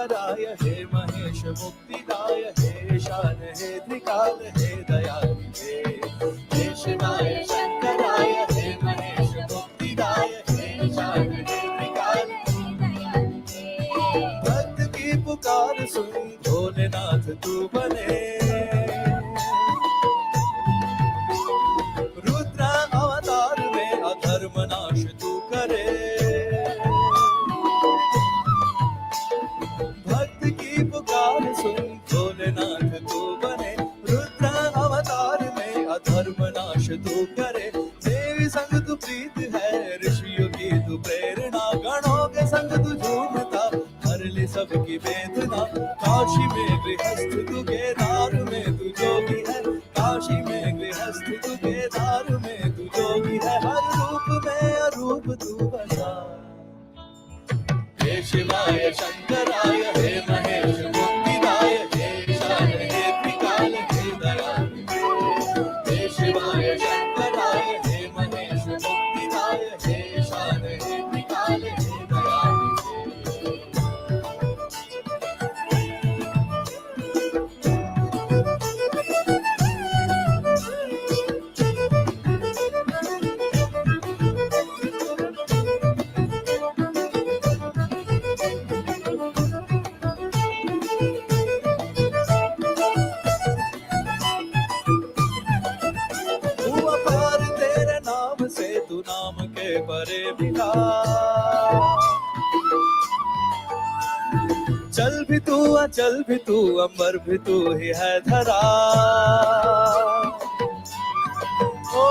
शंकराय हे महेश मुक्तिदाय हे शान हे त्रिकाल हे दयालु हे शिवाय शंकराय हे महेश मुक्तिदाय हे शान हे त्रिकाल भक्त की पुकार सुन भोलेनाथ तू बने रुद्र अवतार में अधर्म नाश तू करे भक्त की पुकार सुन भोलेनाथ तू बने रुद्र अवतार में अधर्म नाश तू करे देवी संग तू प्रीत है ऋषियों की तू प्रेरणा गणों के संग तू झूमता हर ले सबकी वेदना काशी में गृहस्थ तू केदार में तू जोगी है काशी में गृहस्थ तू केदार में तू जोगी है हर रूप में अरूप तू बसा हे शिवाय शंकराय हे महेश मुक्तिदाय हे शान हे त्रिकाल हे दयालु हे शिवाय शंकराय हे महेश मुक्तिदाय हे शान हे त्रिकाल हे दयालु तू अपार तेरे नाम से तू नाम के परे बिका चल भी तू अचल भी तू अंबर भी तू ही है धरा ओ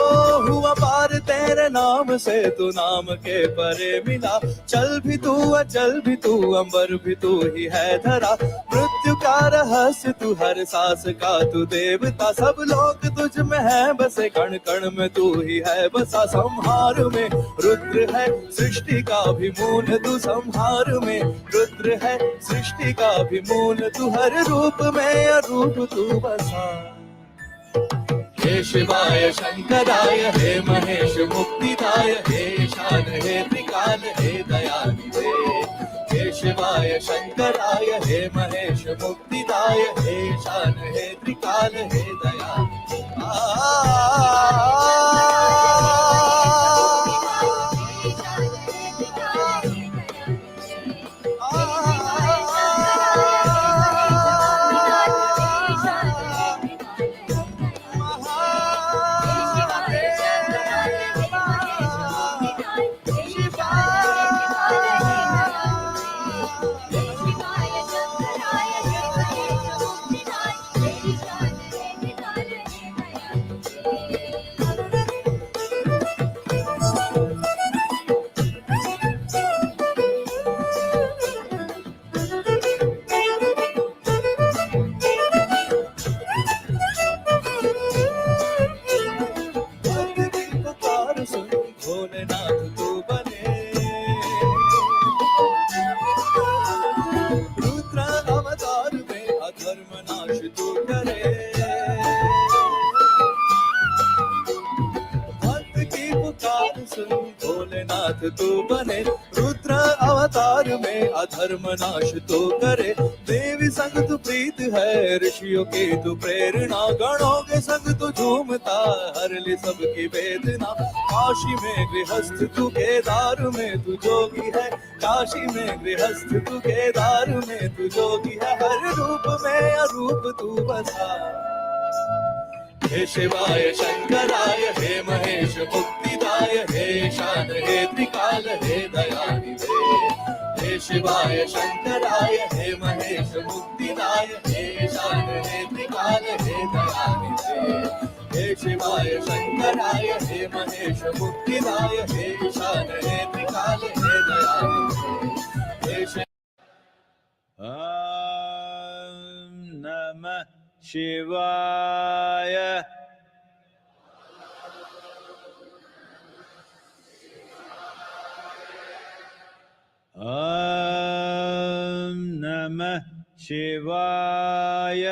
हुआ पार तेरे नाम से तू नाम के परे मिला चल भी तू अचल भी तू अंबर भी तू ही है धरा मृत्यु का रहस्य तू हर सांस का तू देवता सब लोग तुझ में है बसे कण कण में तू ही है बसा संहार में रुद्र है सृष्टि का भी मूल तू संहार में रुद्र है सृष्टि का भी मूल तू हर रूप में अरूप तू बसा हे शिवाय शंकराय हे महेश मुक्तिदाय हे शान हे त्रिकाल हे दयालु हे शिवाय शंकराय हे महेश मुक्तिदाय हे शान हे त्रिकाल हे दयालु भोलेनाथ तू बने रुद्र अवतार में अधर्म नाश तू करे भक्त की पुकार सुन भोलेनाथ तू बने रुद्र अवतार में अधर्म नाश तू करे देवी संग तू प्रीत है ऋषियों की तू प्रेरणा गणों के संग तू झूमता हर ले सबकी वेदना काशी में गृहस्थ तू केदार में तू जोगी है काशी में गृहस्थ तू केदार में तू जोगी है हर रूप में अरूप तू बसा हे शिवाय शंकराय हे महेश मुक्तिदाय हे शान हे त्रिकाल हे दयालु हे शिवाय शंकराय हे महेश मुक्तिदाय हे शान हे त्रिकाल हे दयालु हे शिवाय शंकराय हे महेश मुक्तिदाय हे शान हे त्रिकाल हे दयालु हे नमः शिवाय नमः शिवाय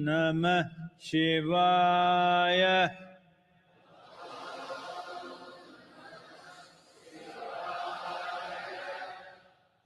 नमः शिवाय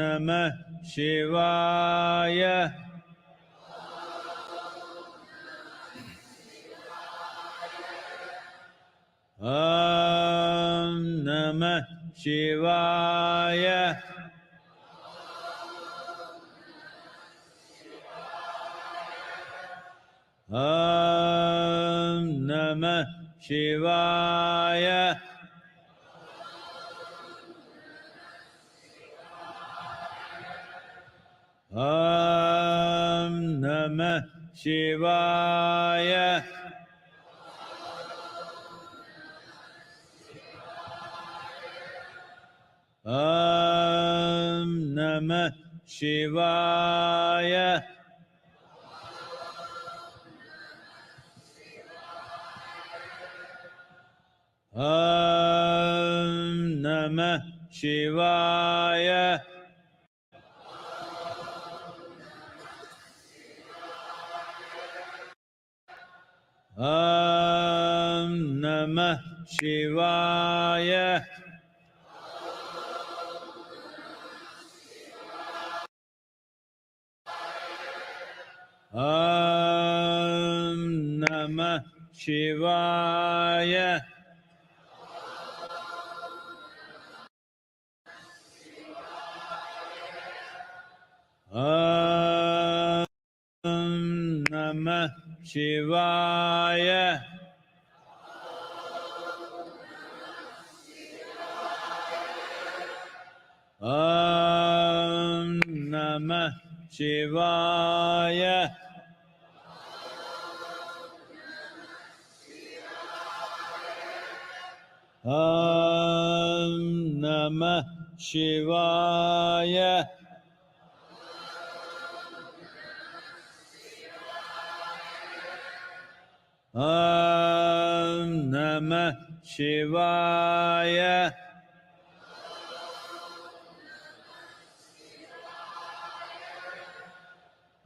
Namah Shivaya. Om Namah Shivaya. Om Namah Shivaya. Om Namah Shivaya. Om Namah Shivaya. Om Namah Shivaya. Om Namah Shivaya. Om Namah Shivaya. Om Namah Shivaya. Om Namah Shivaya. Om Namah Shivaya. Om Namah Shivaya.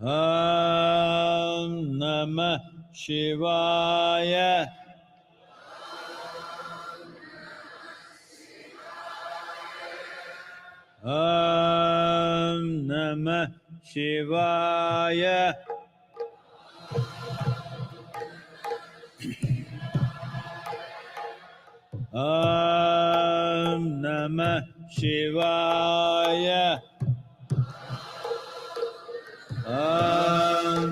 Om Namah Shivaya. Om Namah Shivaya. Om Namah Shivaya. Om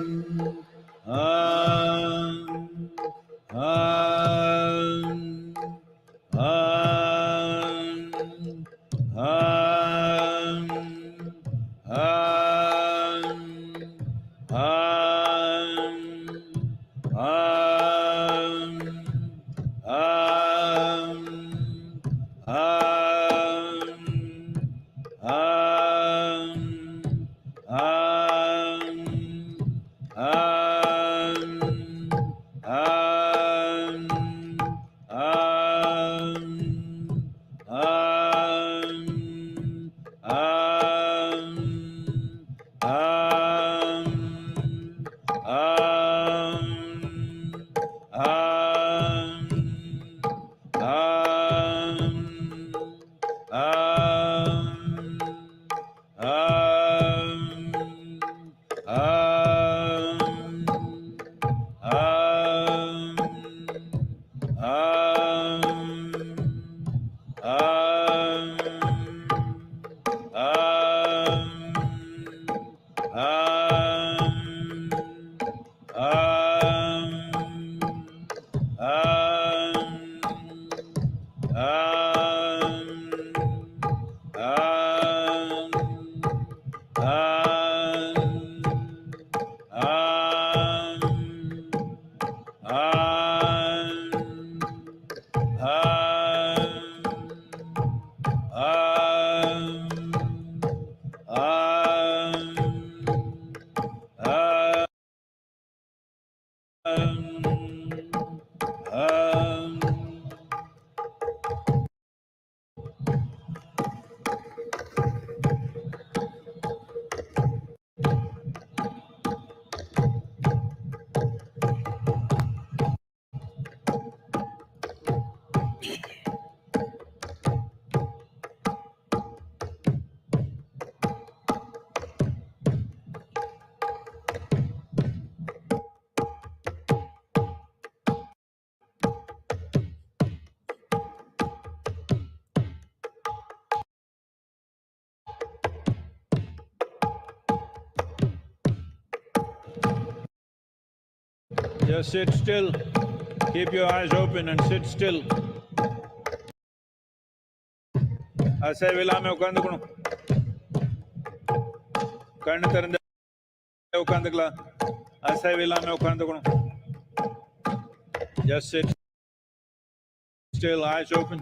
Just sit still. Keep your eyes open and sit still. அசைவில்லாம உட்காந்துக்கணும். கண்ணு திறந்து உட்காந்துக்கலாம். அசைவில்லாம உட்காந்துக்கணும். Just sit still, eyes open.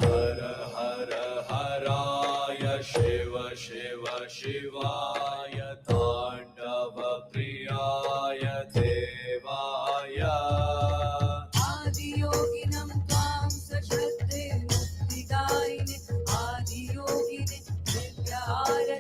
हर हर हराय शिव शिव शिवाय ताण्डव प्रियाय देवाय आदियोगिनं त्वां सश्रद्धे मुक्तिदायिने आदियोगिने दिव्यारतिमर्पयामि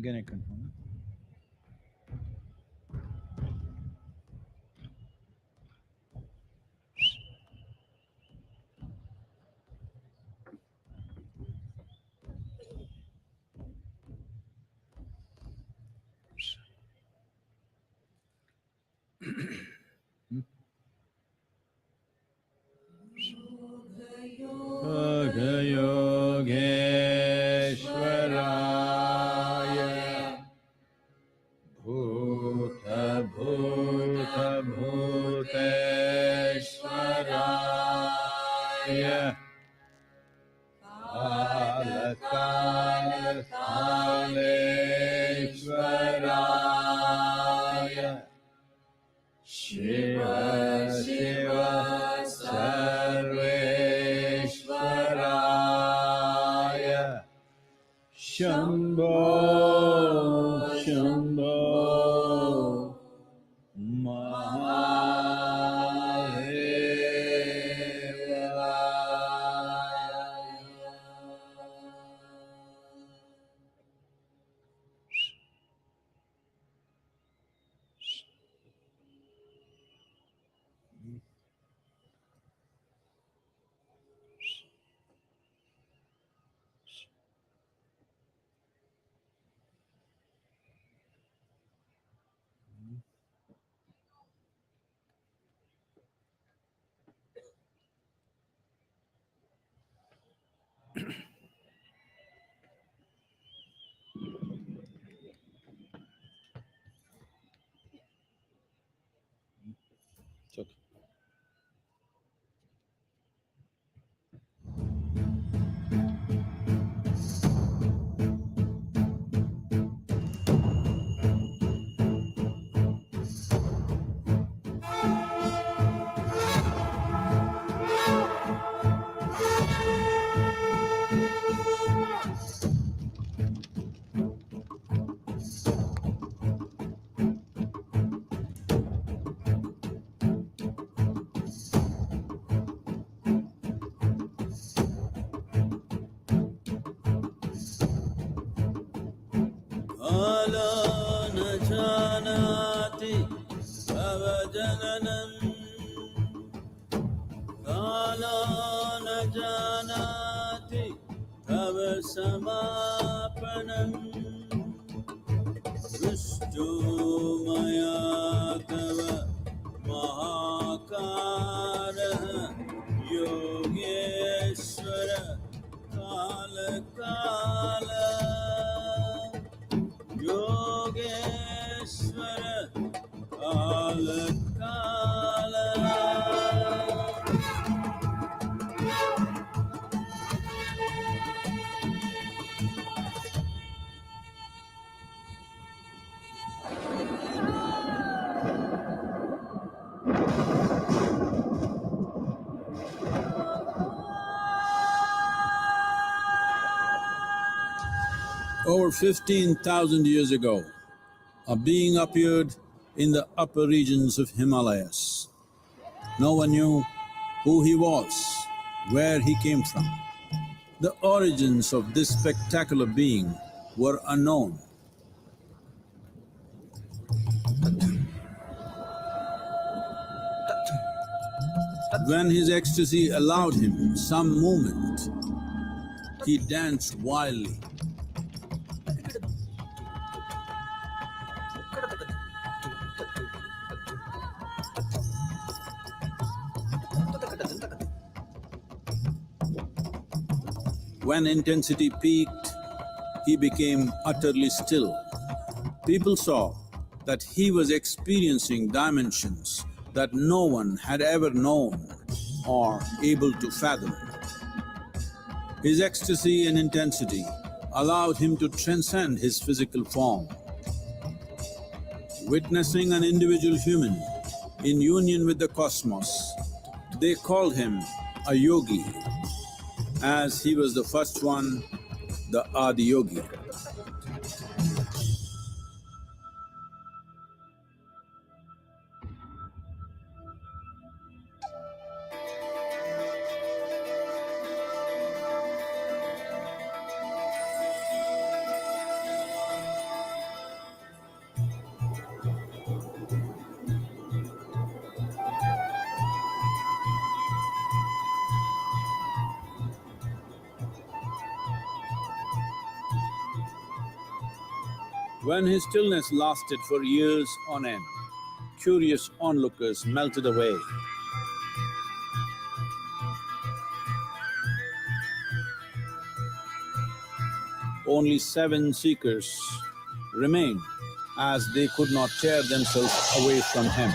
Again I confirm. Yogeshwaraya Bhuta Bhuta Bhuteshwaraya Kala Kala Kaleshwaraya Shiva Shiva Sarveshwaraya Shambho Shambho It's okay. Kala na janati bhavajananam Kala na janati bhavasamapanam Vishtu maya tava mahakaraha Yogeshwara Kala Kala Yogeshwara Kala Kala Over 15,000 years ago, a being appeared in the upper regions of Himalayas. No one knew who he was, where he came from. The origins of this spectacular being were unknown. When his ecstasy allowed him some movement, he danced wildly. When intensity peaked, he became utterly still. People saw that he was experiencing dimensions that no one had ever known or able to fathom. His ecstasy and intensity allowed him to transcend his physical form. Witnessing an individual human in union with the cosmos, they called him a yogi, as he was the first one, the Adiyogi. When his stillness lasted for years on end, curious onlookers melted away. Only 7 seekers remained, as they could not tear themselves away from him.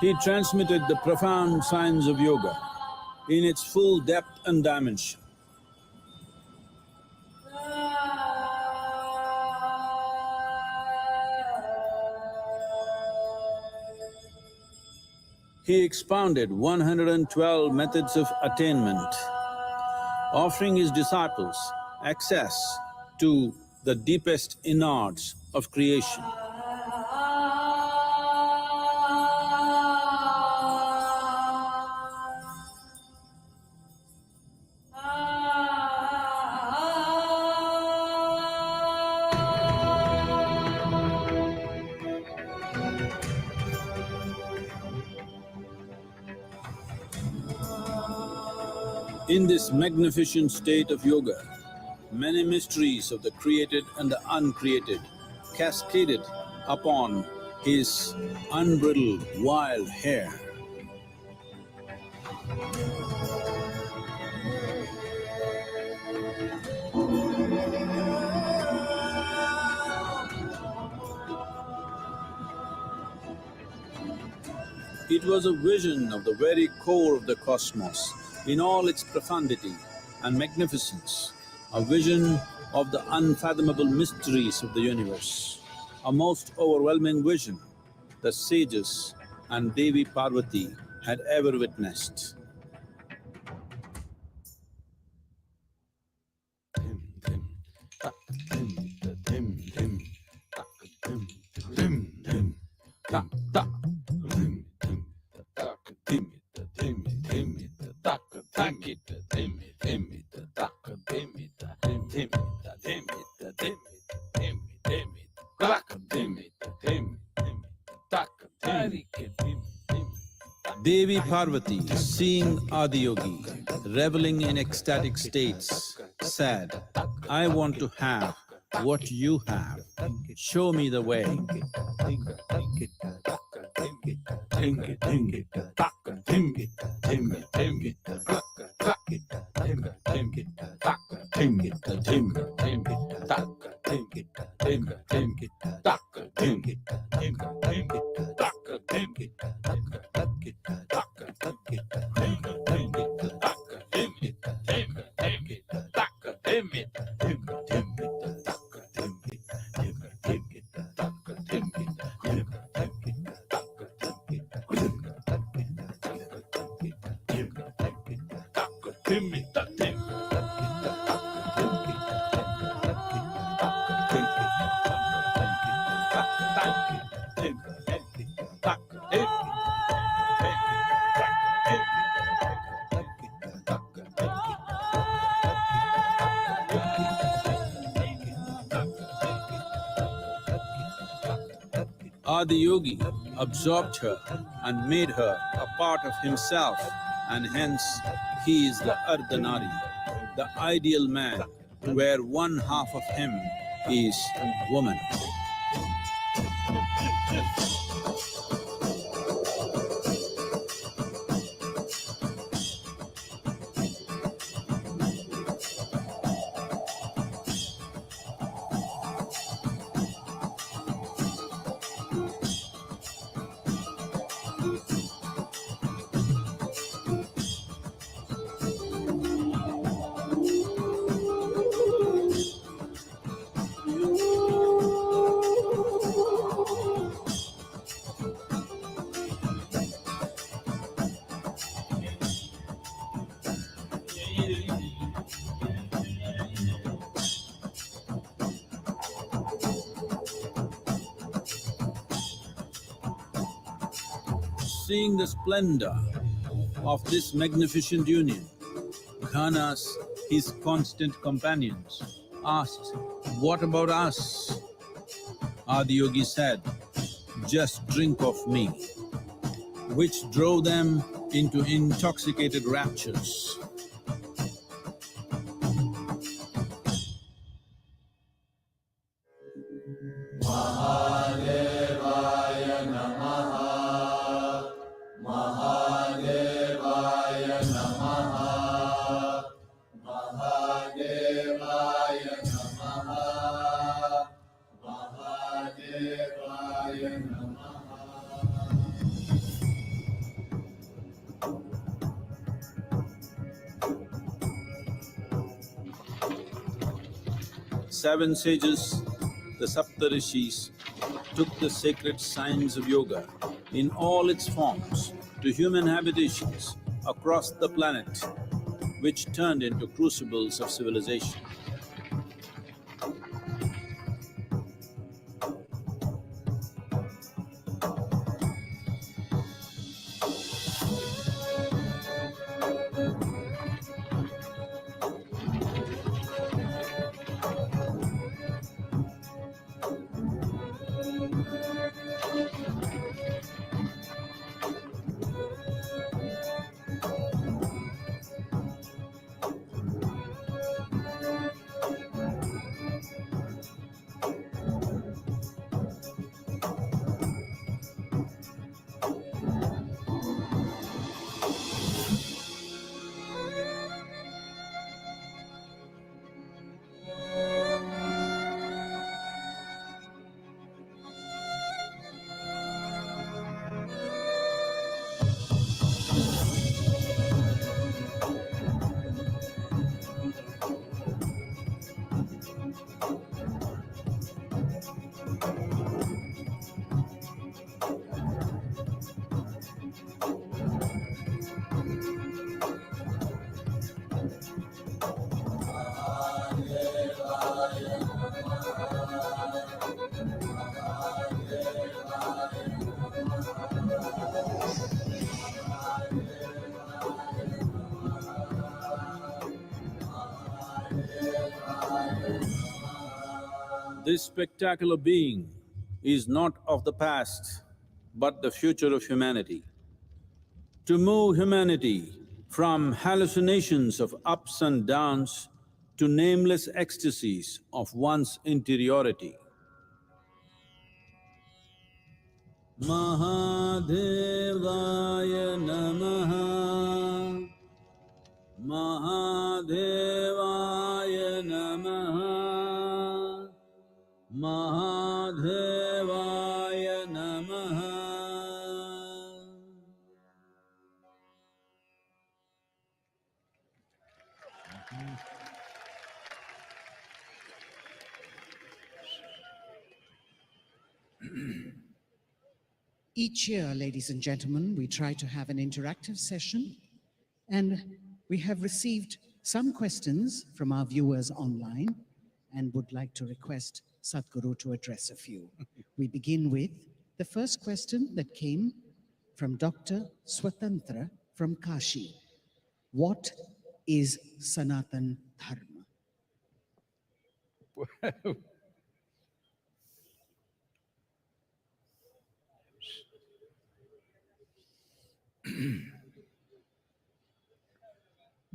He transmitted the profound science of yoga in its full depth and dimension. He expounded 112 methods of attainment, offering his disciples access to the deepest innards of creation. In this magnificent state of yoga, many mysteries of the created and the uncreated cascaded upon his unbridled wild hair. It was a vision of the very core of the cosmos in all its profundity and magnificence, a vision of the unfathomable mysteries of the universe, a most overwhelming vision the sages and Devi Parvati had ever witnessed. Devi Parvati, seeing Adiyogi reveling in ecstatic states, said, "I want to have what you have. Show me the way." Adiyogi absorbed her and made her a part of himself, and hence he is the Ardhanari, the ideal man, where one half of him is woman. Seeing the splendor of this magnificent union, Ghanas, his constant companions, asked, "What about us?" Adiyogi said, "Just drink of me," which drove them into intoxicated raptures. Seven sages, the Saptarishis, took the sacred science of yoga in all its forms to human habitations across the planet, which turned into crucibles of civilization. This spectacular being is not of the past, but the future of humanity. To move humanity from hallucinations of ups and downs to nameless ecstasies of one's interiority. Mahadevaya Namaha, Mahadevaya Namaha, Mahadevaya Each year, ladies and gentlemen, we try to have an interactive session, and we have received some questions from our viewers online and would like to request Sadhguru to address a few. We begin with the first question that came from Dr. Swatantra from Kashi. What is Sanatan Dharma?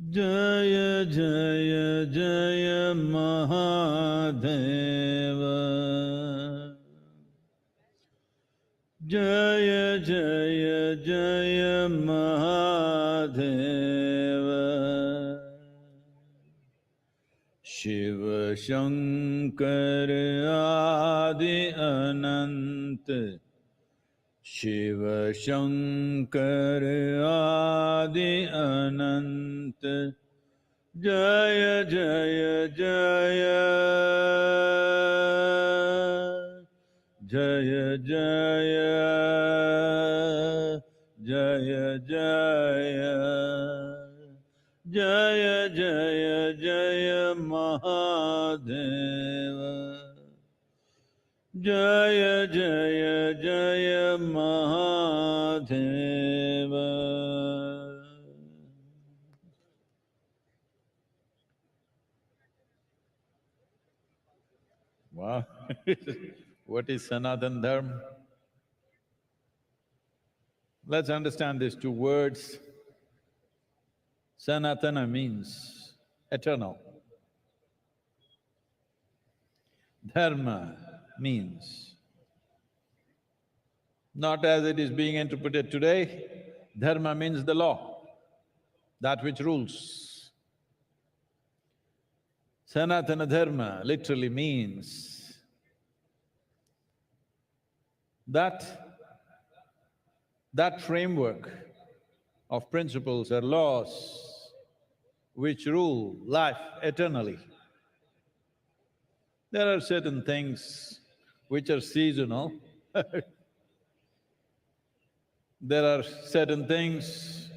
Jaya Jaya Jaya Mahadeva, Jaya Jaya Jaya Mahadeva, Shiva Shankar Adi Anant, Shiva Shankar Adi Anant, Jaya Jaya Jaya, Jaya Jaya, Jaya Jaya, Jaya Jaya Jaya Mahadeva, Jaya Jaya Jaya Mahadeva. Wow. What is Sanatan Dharma? Let's understand these two words. Sanatana means eternal. Dharma means, not as it is being interpreted today, dharma means the law, that which rules. Sanatana Dharma literally means that framework of principles or laws which rule life eternally. There are certain things which are seasonal. There are certain things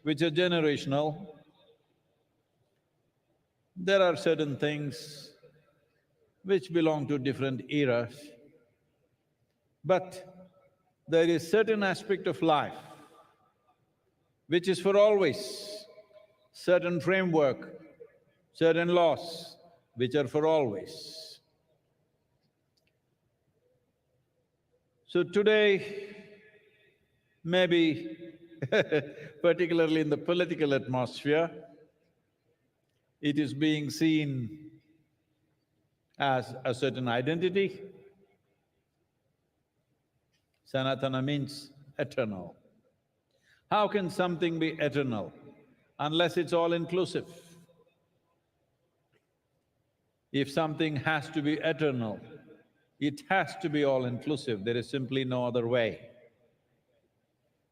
which are generational. There are certain things which belong to different eras. But there is certain aspect of life which is for always, certain framework, certain laws which are for always. So today, maybe particularly in the political atmosphere, it is being seen as a certain identity. Sanatana means eternal. How can something be eternal unless it's all-inclusive? If something has to be eternal, it has to be all-inclusive, there is simply no other way.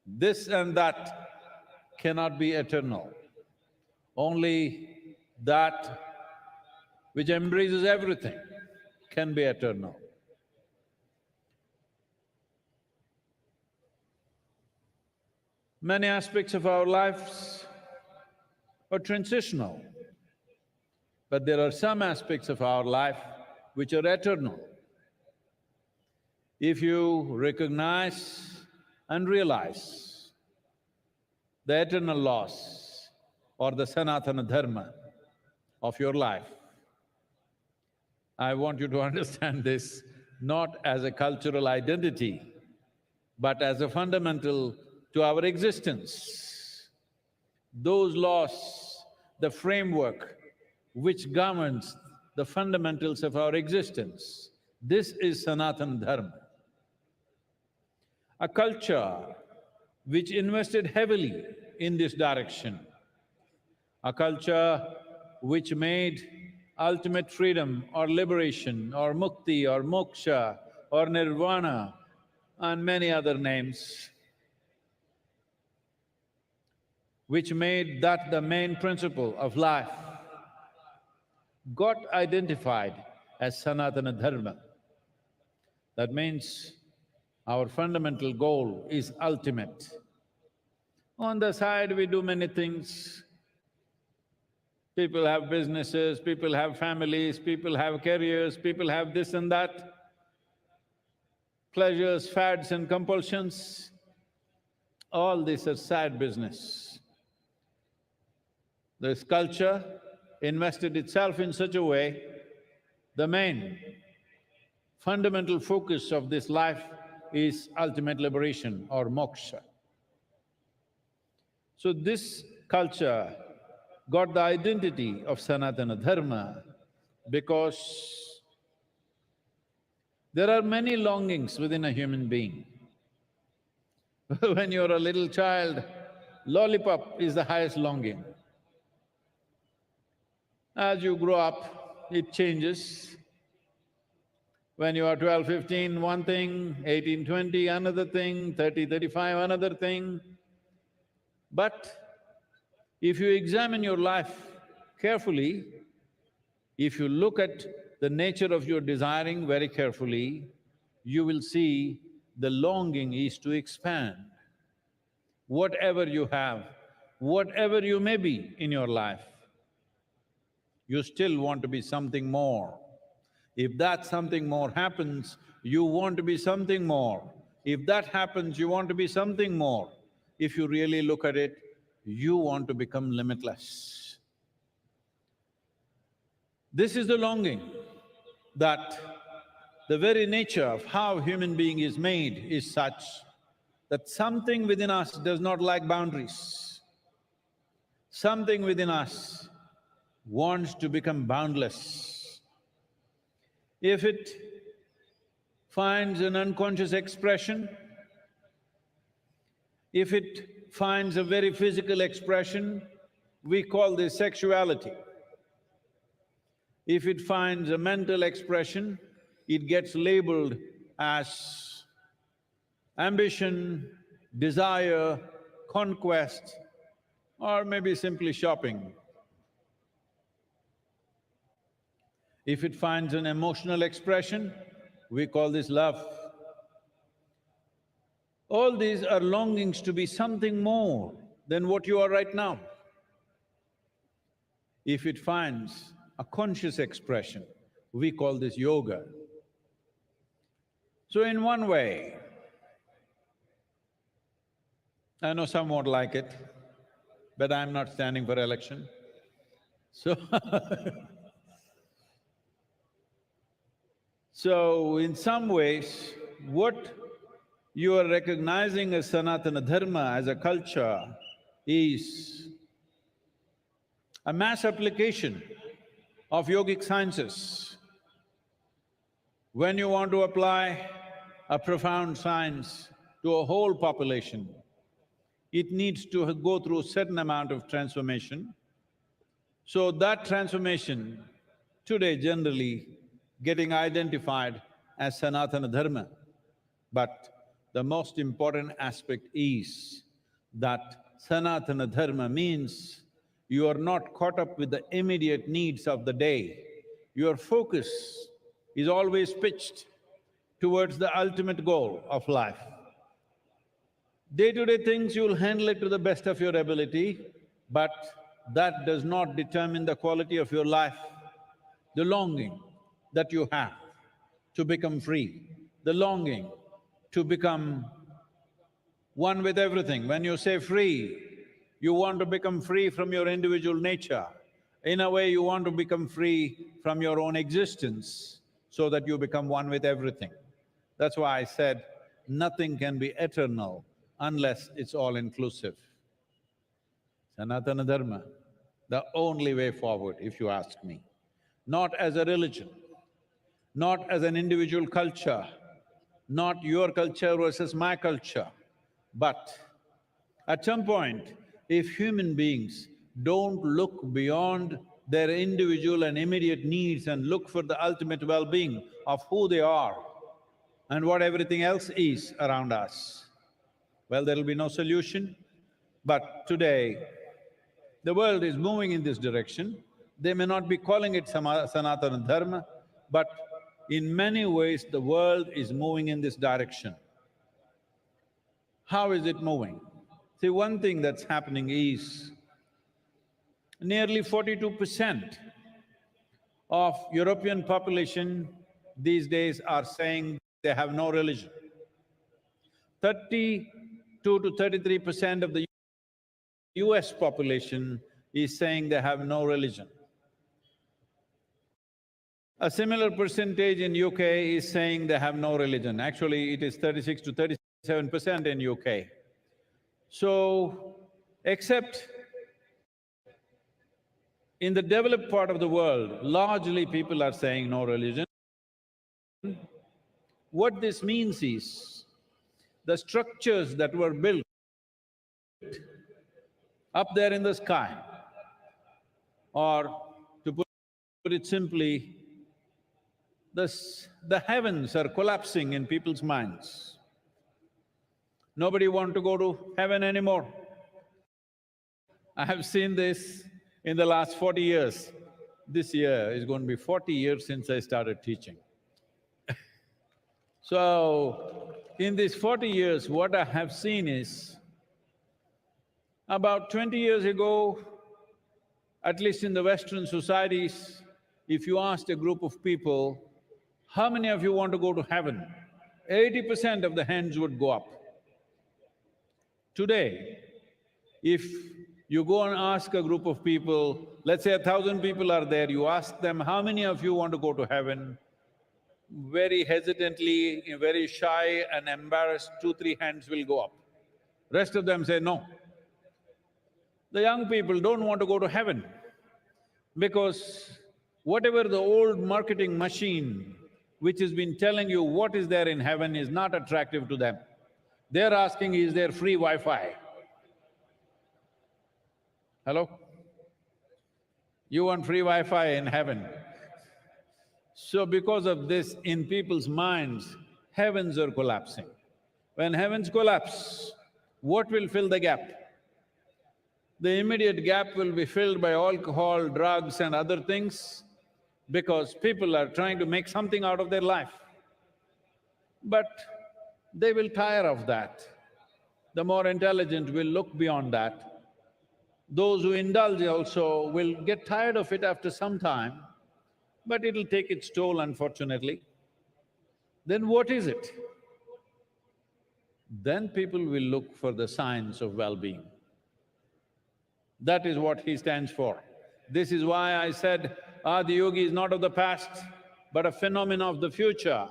This and that cannot be eternal. Only that which embraces everything can be eternal. Many aspects of our lives are transitional, but there are some aspects of our life which are eternal. If you recognize and realize the eternal laws or the Sanatana Dharma of your life, I want you to understand this not as a cultural identity, but as a fundamental to our existence. Those laws, the framework which governs the fundamentals of our existence, this is Sanatana Dharma. A culture which invested heavily in this direction, a culture which made ultimate freedom or liberation or mukti or moksha or nirvana and many other names, which made that the main principle of life, got identified as Sanatana Dharma. That means Our fundamental goal is ultimate. On the side, we do many things. People have businesses, people have families, people have careers, people have this and that, pleasures, fads and compulsions. All this is sad business. This culture invested itself in such a way, the main fundamental focus of this life is ultimate liberation or moksha. So this culture got the identity of Sanatana Dharma because there are many longings within a human being. When you're a little child, lollipop is the highest longing. As you grow up, it changes. When you are 12, 15, one thing, 18, 20, another thing, 30, 35, another thing. But if you examine your life carefully, if you look at the nature of your desiring very carefully, you will see the longing is to expand. Whatever you have, whatever you may be in your life, you still want to be something more. If that something more happens, you want to be something more. If that happens, you want to be something more. If you really look at it, you want to become limitless. This is the longing that the very nature of how human being is made is such that something within us does not like boundaries. Something within us wants to become boundless. If it finds an unconscious expression, if it finds a very physical expression, we call this sexuality. If it finds a mental expression, it gets labeled as ambition, desire, conquest, or maybe simply shopping. If it finds an emotional expression, we call this love. All these are longings to be something more than what you are right now. If it finds a conscious expression, we call this yoga. So in one way, I know some won't like it, but I'm not standing for election. So so in some ways, what you are recognizing as Sanatana Dharma, as a culture, is a mass application of yogic sciences. When you want to apply a profound science to a whole population, it needs to go through a certain amount of transformation. So that transformation today generally getting identified as Sanatana Dharma. But the most important aspect is that Sanatana Dharma means you are not caught up with the immediate needs of the day. Your focus is always pitched towards the ultimate goal of life. Day-to-day things you'll handle it to the best of your ability, but that does not determine the quality of your life. The longing that you have to become free, the longing to become one with everything. When you say free, you want to become free from your individual nature. In a way, you want to become free from your own existence so that you become one with everything. That's why I said, nothing can be eternal unless it's all-inclusive. Sanatana Dharma, the only way forward, if you ask me. Not as a religion, not as an individual culture, not your culture versus my culture, but at some point, if human beings don't look beyond their individual and immediate needs and look for the ultimate well-being of who they are and what everything else is around us, well, there'll be no solution. But today, the world is moving in this direction. They may not be calling it Sanatana Dharma, but in many ways the world is moving in this direction. How is it moving? See, one thing that's happening is nearly 42% of European population these days are saying they have no religion. 32 to 33% of the US population is saying they have no religion. A similar percentage in UK is saying they have no religion. Actually, it is 36 to 37% in UK. So, except in the developed part of the world, largely people are saying no religion. What this means is, the structures that were built up there in the sky, or to put it simply, the heavens are collapsing in people's minds. Nobody want to go to heaven anymore. I have seen this in the last 40 years. This year is going to be 40 years since I started teaching. So, in these 40 years, what I have seen is, about 20 years ago, at least in the Western societies, if you asked a group of people, how many of you want to go to heaven? 80% of the hands would go up. Today, if you go and ask a group of people, let's say 1,000 people are there, you ask them, how many of you want to go to heaven? Very hesitantly, very shy and embarrassed, 2-3 hands will go up. Rest of them say no. The young people don't want to go to heaven because whatever the old marketing machine which has been telling you what is there in heaven is not attractive to them. They're asking, is there free Wi-Fi? Hello? You want free Wi-Fi in heaven? So because of this, in people's minds, heavens are collapsing. When heavens collapse, what will fill the gap? The immediate gap will be filled by alcohol, drugs and other things, because people are trying to make something out of their life. But they will tire of that. The more intelligent will look beyond that. Those who indulge also will get tired of it after some time, but it'll take its toll, unfortunately. Then what is it? Then people will look for the science of well-being. That is what he stands for. This is why I said Adiyogi is not of the past, but a phenomenon of the future.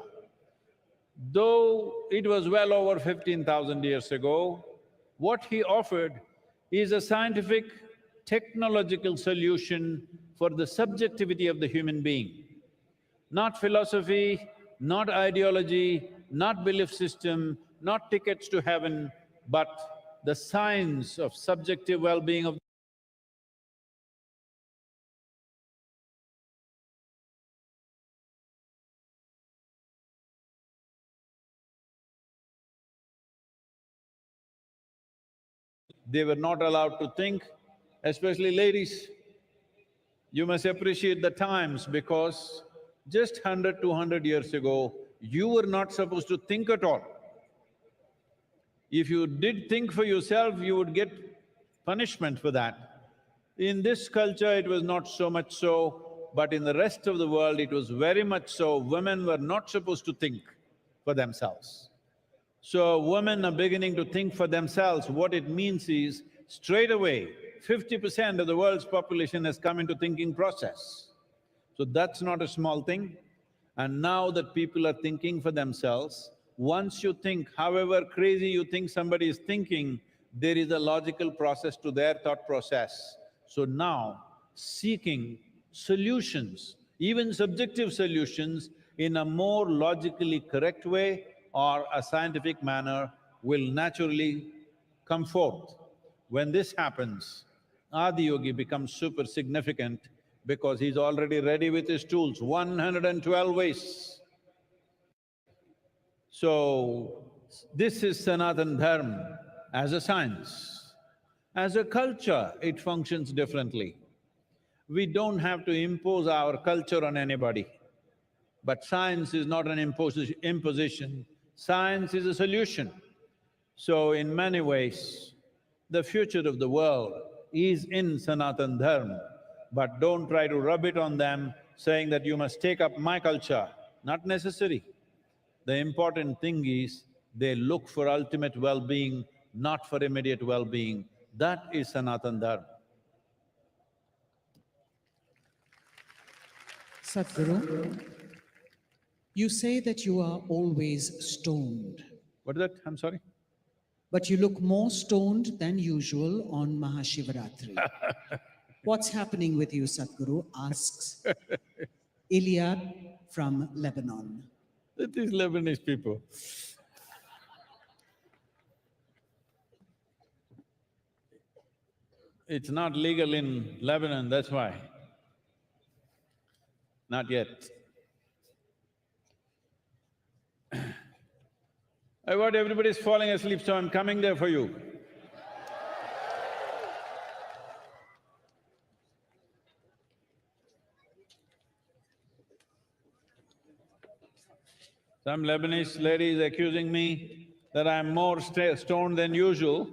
Though it was well over 15,000 years ago, what he offered is a scientific, technological solution for the subjectivity of the human being. Not philosophy, not ideology, not belief system, not tickets to heaven, but the science of subjective well-being of they were not allowed to think, especially ladies. You must appreciate the times because just 100, 200 years ago, you were not supposed to think at all. If you did think for yourself, you would get punishment for that. In this culture, it was not so much so, but in the rest of the world, it was very much so. Women were not supposed to think for themselves. So women are beginning to think for themselves. What it means is, straight away, 50% of the world's population has come into thinking process. So that's not a small thing. And now that people are thinking for themselves, once you think, however crazy you think somebody is thinking, there is a logical process to their thought process. So now, seeking solutions, even subjective solutions, in a more logically correct way or a scientific manner will naturally come forth. When this happens, Adiyogi becomes super significant because he's already ready with his tools, 112 ways. So, this is Sanatan Dharma as a science. As a culture, it functions differently. We don't have to impose our culture on anybody. But science is not an imposition, science is a solution. So in many ways, the future of the world is in Sanatan Dharma, but don't try to rub it on them saying that you must take up my culture. Not necessary. The important thing is they look for ultimate well-being, not for immediate well-being. That is Sanatan Dharma. Sadhguru, you say that you are always stoned, What is that? I'm sorry? but you look more stoned than usual on MahaShivRatri. What's happening with you, Sadhguru? Asks Iliad from Lebanon. These Lebanese people. It's not legal in Lebanon, that's why. Not yet. What, everybody's falling asleep, so I'm coming there for you. Some Lebanese lady is accusing me that I'm more stoned than usual.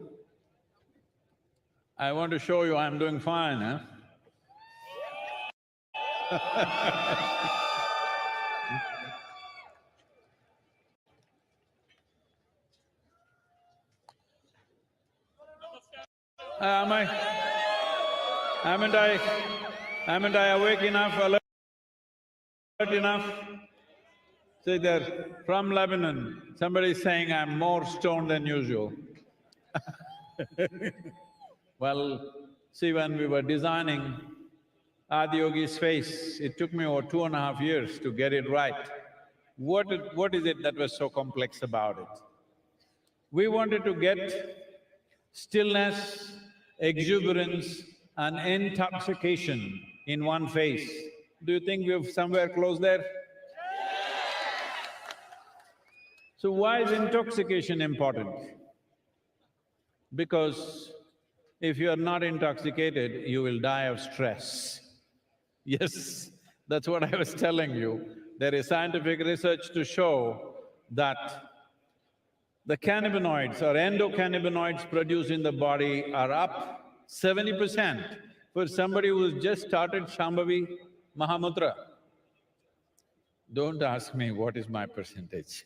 I want to show you I'm doing fine, huh? Haven't I awake enough, alert enough? See, they're from Lebanon, somebody is saying I'm more stoned than usual. Well, see, when we were designing Adiyogi's face, it took me over 2.5 years to get it right. What is it that was so complex about it? We wanted to get stillness, exuberance and intoxication in one face. Do you think we've somewhere close there? So why is intoxication important? Because if you are not intoxicated, you will die of stress. Yes, that's what I was telling you. There is scientific research to show that the cannabinoids or endocannabinoids produced in the body are up 70% for somebody who's just started Shambhavi Mahamudra. Don't ask me what is my percentage.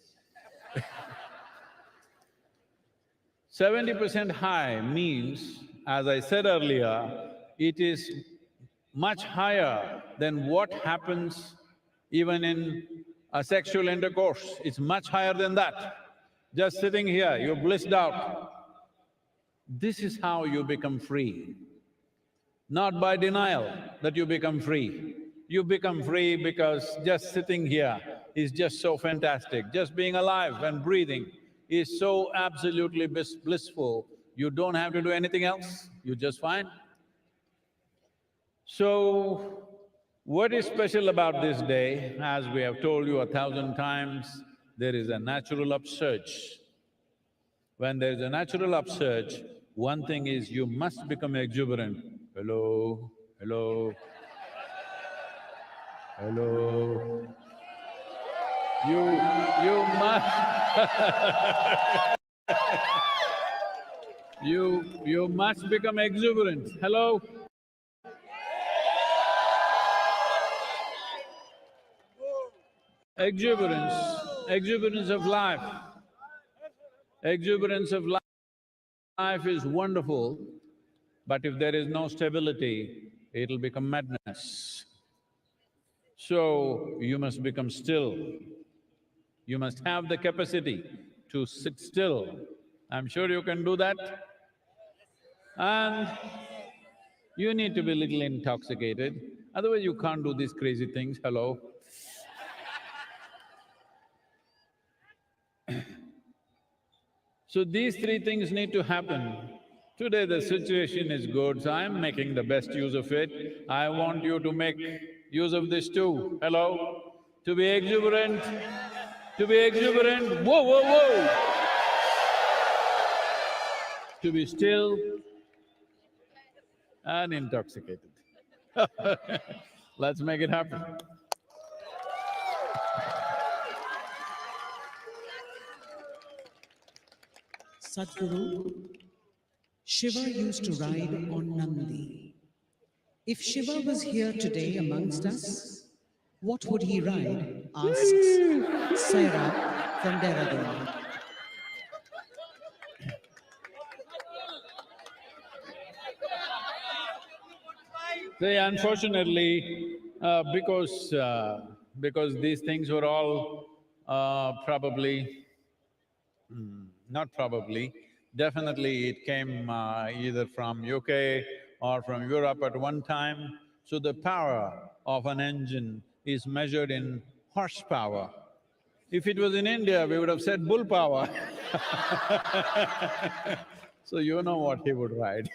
70% high means, as I said earlier, it is much higher than what happens even in a sexual intercourse. It's much higher than that. Just sitting here, you're blissed out. This is how you become free. Not by denial that you become free. You become free because just sitting here is just so fantastic. Just being alive and breathing is so absolutely blissful, you don't have to do anything else, you're just fine. So, what is special about this day? As we have told you 1,000 times, there is a natural upsurge. When there is a natural upsurge, one thing is you must become exuberant. Hello, hello, hello. You must you must become exuberant. Hello? Exuberance of life. Exuberance of life is wonderful, but if there is no stability, it'll become madness. So, you must become still. You must have the capacity to sit still. I'm sure you can do that. And you need to be a little intoxicated, otherwise you can't do these crazy things, hello. So these three things need to happen. Today the situation is good, so I'm making the best use of it. I want you to make use of this too, hello? To be exuberant, whoa, whoa, whoa! To be still and intoxicated. Let's make it happen. Sadhguru, Shiva used to ride on Nandi. If Shiva was here today amongst us, what would he ride? Asks Sarah from Dehradun. See, unfortunately, because these things were all probably, not probably, definitely it came either from UK or from Europe at one time. So the power of an engine is measured in horsepower. If it was in India, we would have said bull power. So you know what he would ride.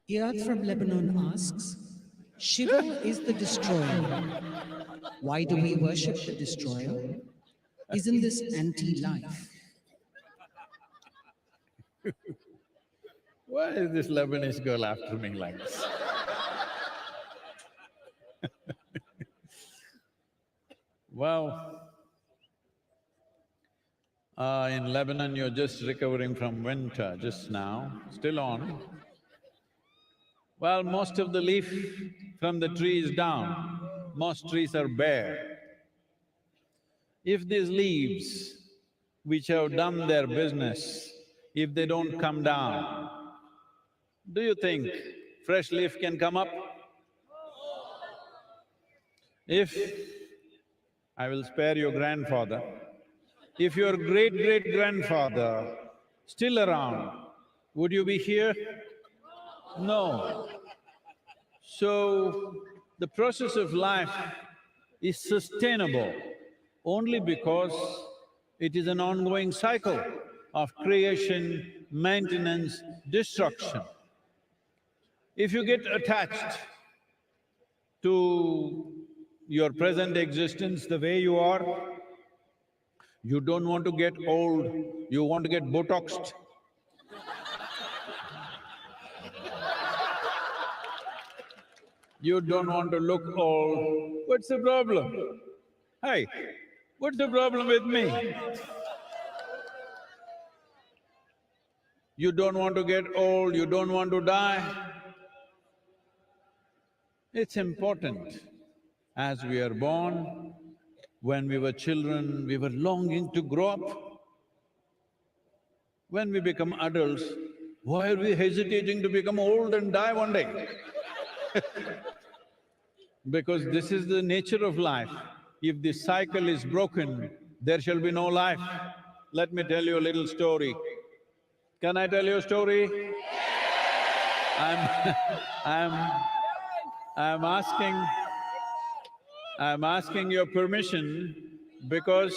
Iyad from Lebanon asks, Shiva is the destroyer. Why do we worship the destroyer? Isn't this anti-life? Why is this Lebanese girl after me like this? Well, in Lebanon you're just recovering from winter just now, still on. Well, most of the leaf from the tree is down, most trees are bare. If these leaves, which have done their business, if they don't come down, do you think fresh leaf can come up? If… I will spare your grandfather. If your great-great-grandfather still around, would you be here? No. So, the process of life is sustainable only because it is an ongoing cycle of creation, maintenance, destruction. If you get attached to your present existence the way you are, you don't want to get old, you want to get Botoxed. You don't want to look old, what's the problem? Hey, what's the problem with me? You don't want to get old, you don't want to die. It's important. As we are born, when we were children, we were longing to grow up. When we become adults, why are we hesitating to become old and die one day? Because this is the nature of life. If this cycle is broken, there shall be no life. Let me tell you a little story. Can I tell you a story? I'm asking your permission because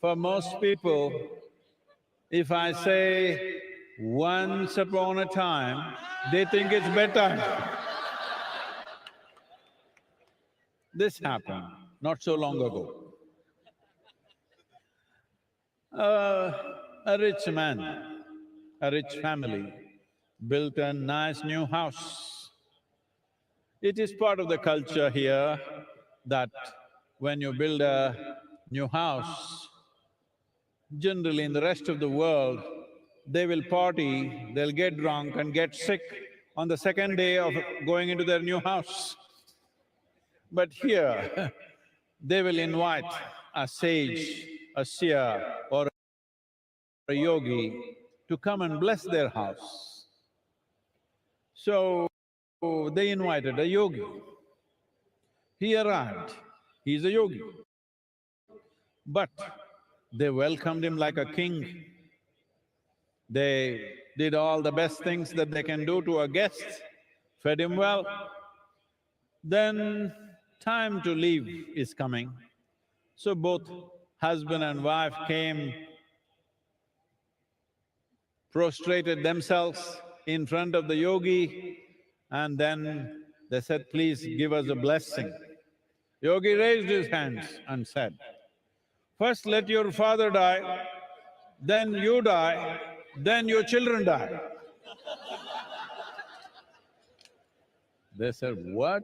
for most people, if I say once upon a time, they think it's bedtime. This happened not so long ago. A rich man, a rich family built a nice new house. It is part of the culture here that when you build a new house, generally in the rest of the world, they will party, they'll get drunk and get sick on the second day of going into their new house. But here, they will invite a sage, a seer or a yogi to come and bless their house. So, they invited a yogi. He arrived, he's a yogi. But they welcomed him like a king. They did all the best things that they can do to a guest, fed him well. Then time to leave is coming. So both husband and wife came, prostrated themselves in front of the yogi, and then they said, please give us a blessing. Yogi raised his hands and said, first let your father die, then you die, then your children die. They said, what?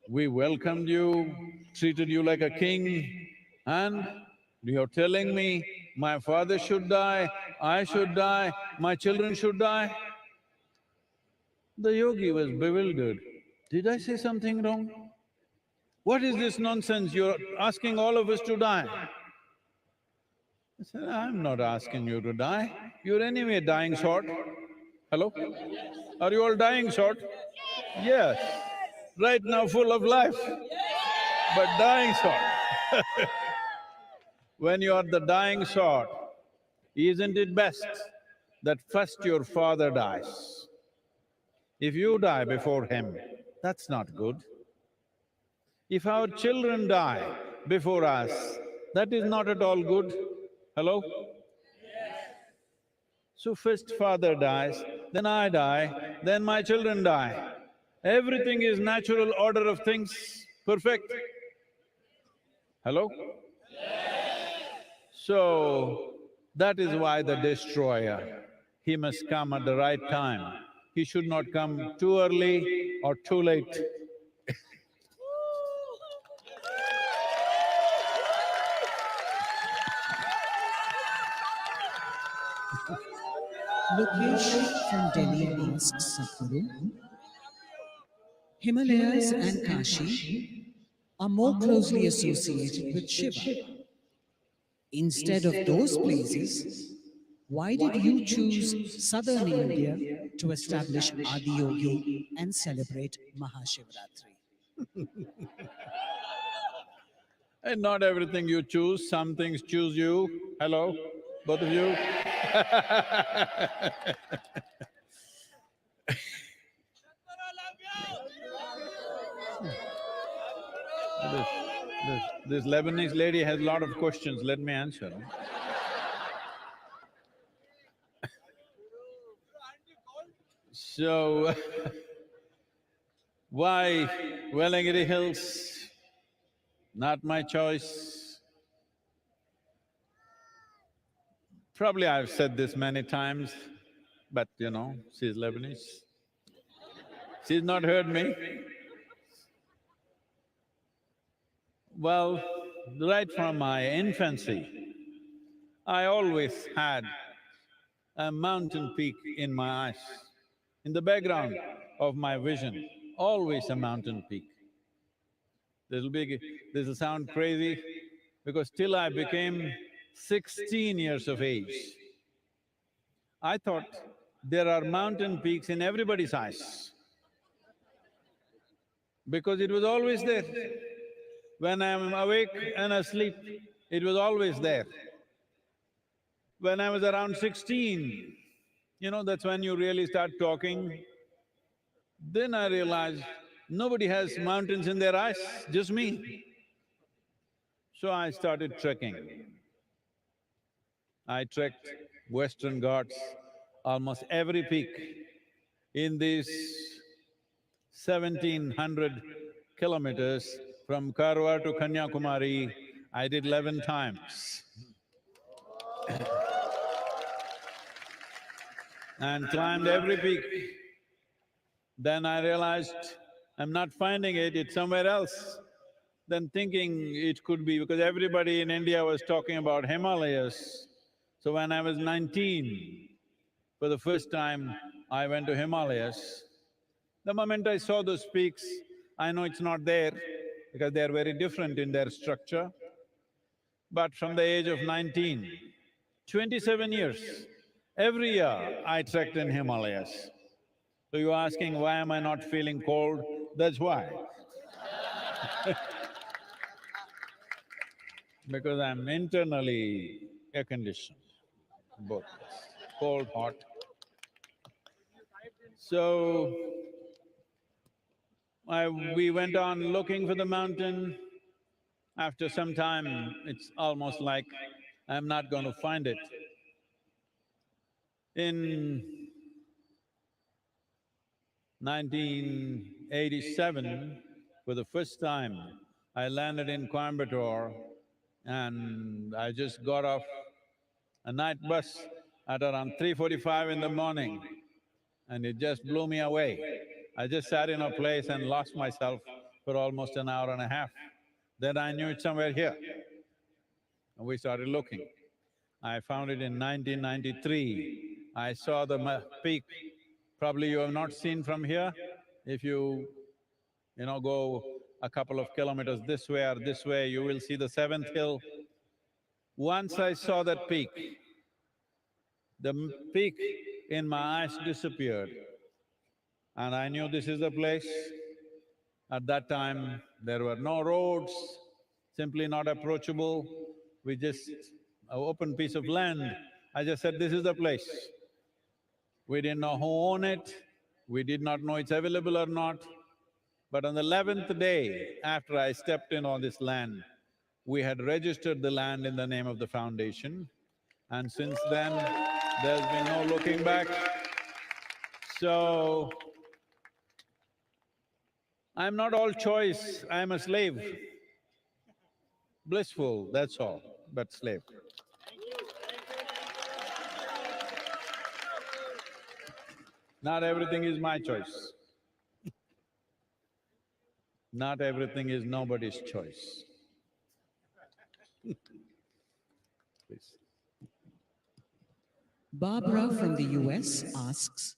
We welcomed you, treated you like a king, and you're telling me my father should die, I should die, my children should die? The yogi was bewildered. Did I say something wrong? What is this nonsense? You're asking all of us to die. I said, I'm not asking you to die. You're anyway dying short. Hello? Are you all dying short? Yes. Right now full of life, but dying short. When you are the dying sort, isn't it best that first your father dies? If you die before him, that's not good. If our children die before us, that is not at all good. Hello? So first father dies, then I die, then my children die. Everything is natural order of things, perfect. Hello? So, that is why the destroyer, he must come at the right time. He should not come too early or too late. Lokesh from Delhi asks Sadhguru, Himalayas and Kashi are more closely associated with Shiva. Instead of those places, why did you choose southern India to establish Adiyogi and celebrate MahaShivRatri? And not everything you choose, some things choose you. Hello, both of you? This Lebanese lady has a lot of questions, let me answer. So, why Velangiri Hills? Not my choice. Probably I've said this many times, but you know, she's Lebanese. She's not heard me. Well, right from my infancy, I always had a mountain peak in my eyes. In the background of my vision, always a mountain peak. This'll sound crazy, because till I became 16 years of age, I thought there are mountain peaks in everybody's eyes, because it was always there. When I'm awake and asleep, it was always there. When I was around 16, you know, that's when you really start talking. Then I realized nobody has mountains in their eyes, just me. So I started trekking. I trekked Western Ghats, almost every peak in these 1700 kilometers from Karwar to Kanyakumari. I did 11 times. And climbed every peak. Then I realized I'm not finding it, it's somewhere else. Then thinking it could be, because everybody in India was talking about Himalayas. So when I was 19, for the first time, I went to Himalayas. The moment I saw those peaks, I know it's not there, because they're very different in their structure. But from the age of 19, 27 years, every year I trekked in Himalayas. So you're asking, why am I not feeling cold? That's why. Because I'm internally air-conditioned, both, cold, hot. So, we went on looking for the mountain. After some time, it's almost like I'm not going to find it. In 1987, for the first time, I landed in Coimbatore and I just got off a night bus at around 3:45 in the morning, and it just blew me away. I just sat in a place and lost myself for almost an hour and a half. Then I knew it's somewhere here. And we started looking. I found it in 1993. I saw the peak. Probably you have not seen from here. If you go a couple of kilometers this way or this way, you will see the seventh hill. Once I saw that peak, the peak in my eyes disappeared and I knew this is the place. At that time, there were no roads, simply not approachable. We just… an open piece of land. I just said, this is the place. We didn't know who owned it, we did not know it's available or not. But on the 11th day after I stepped in on this land, we had registered the land in the name of the foundation, and since then, there's been no looking back. So, I'm not all choice, I'm a slave. Blissful, that's all, but slave. Not everything is my choice. Not everything is nobody's choice. Please. Barbara from the US asks,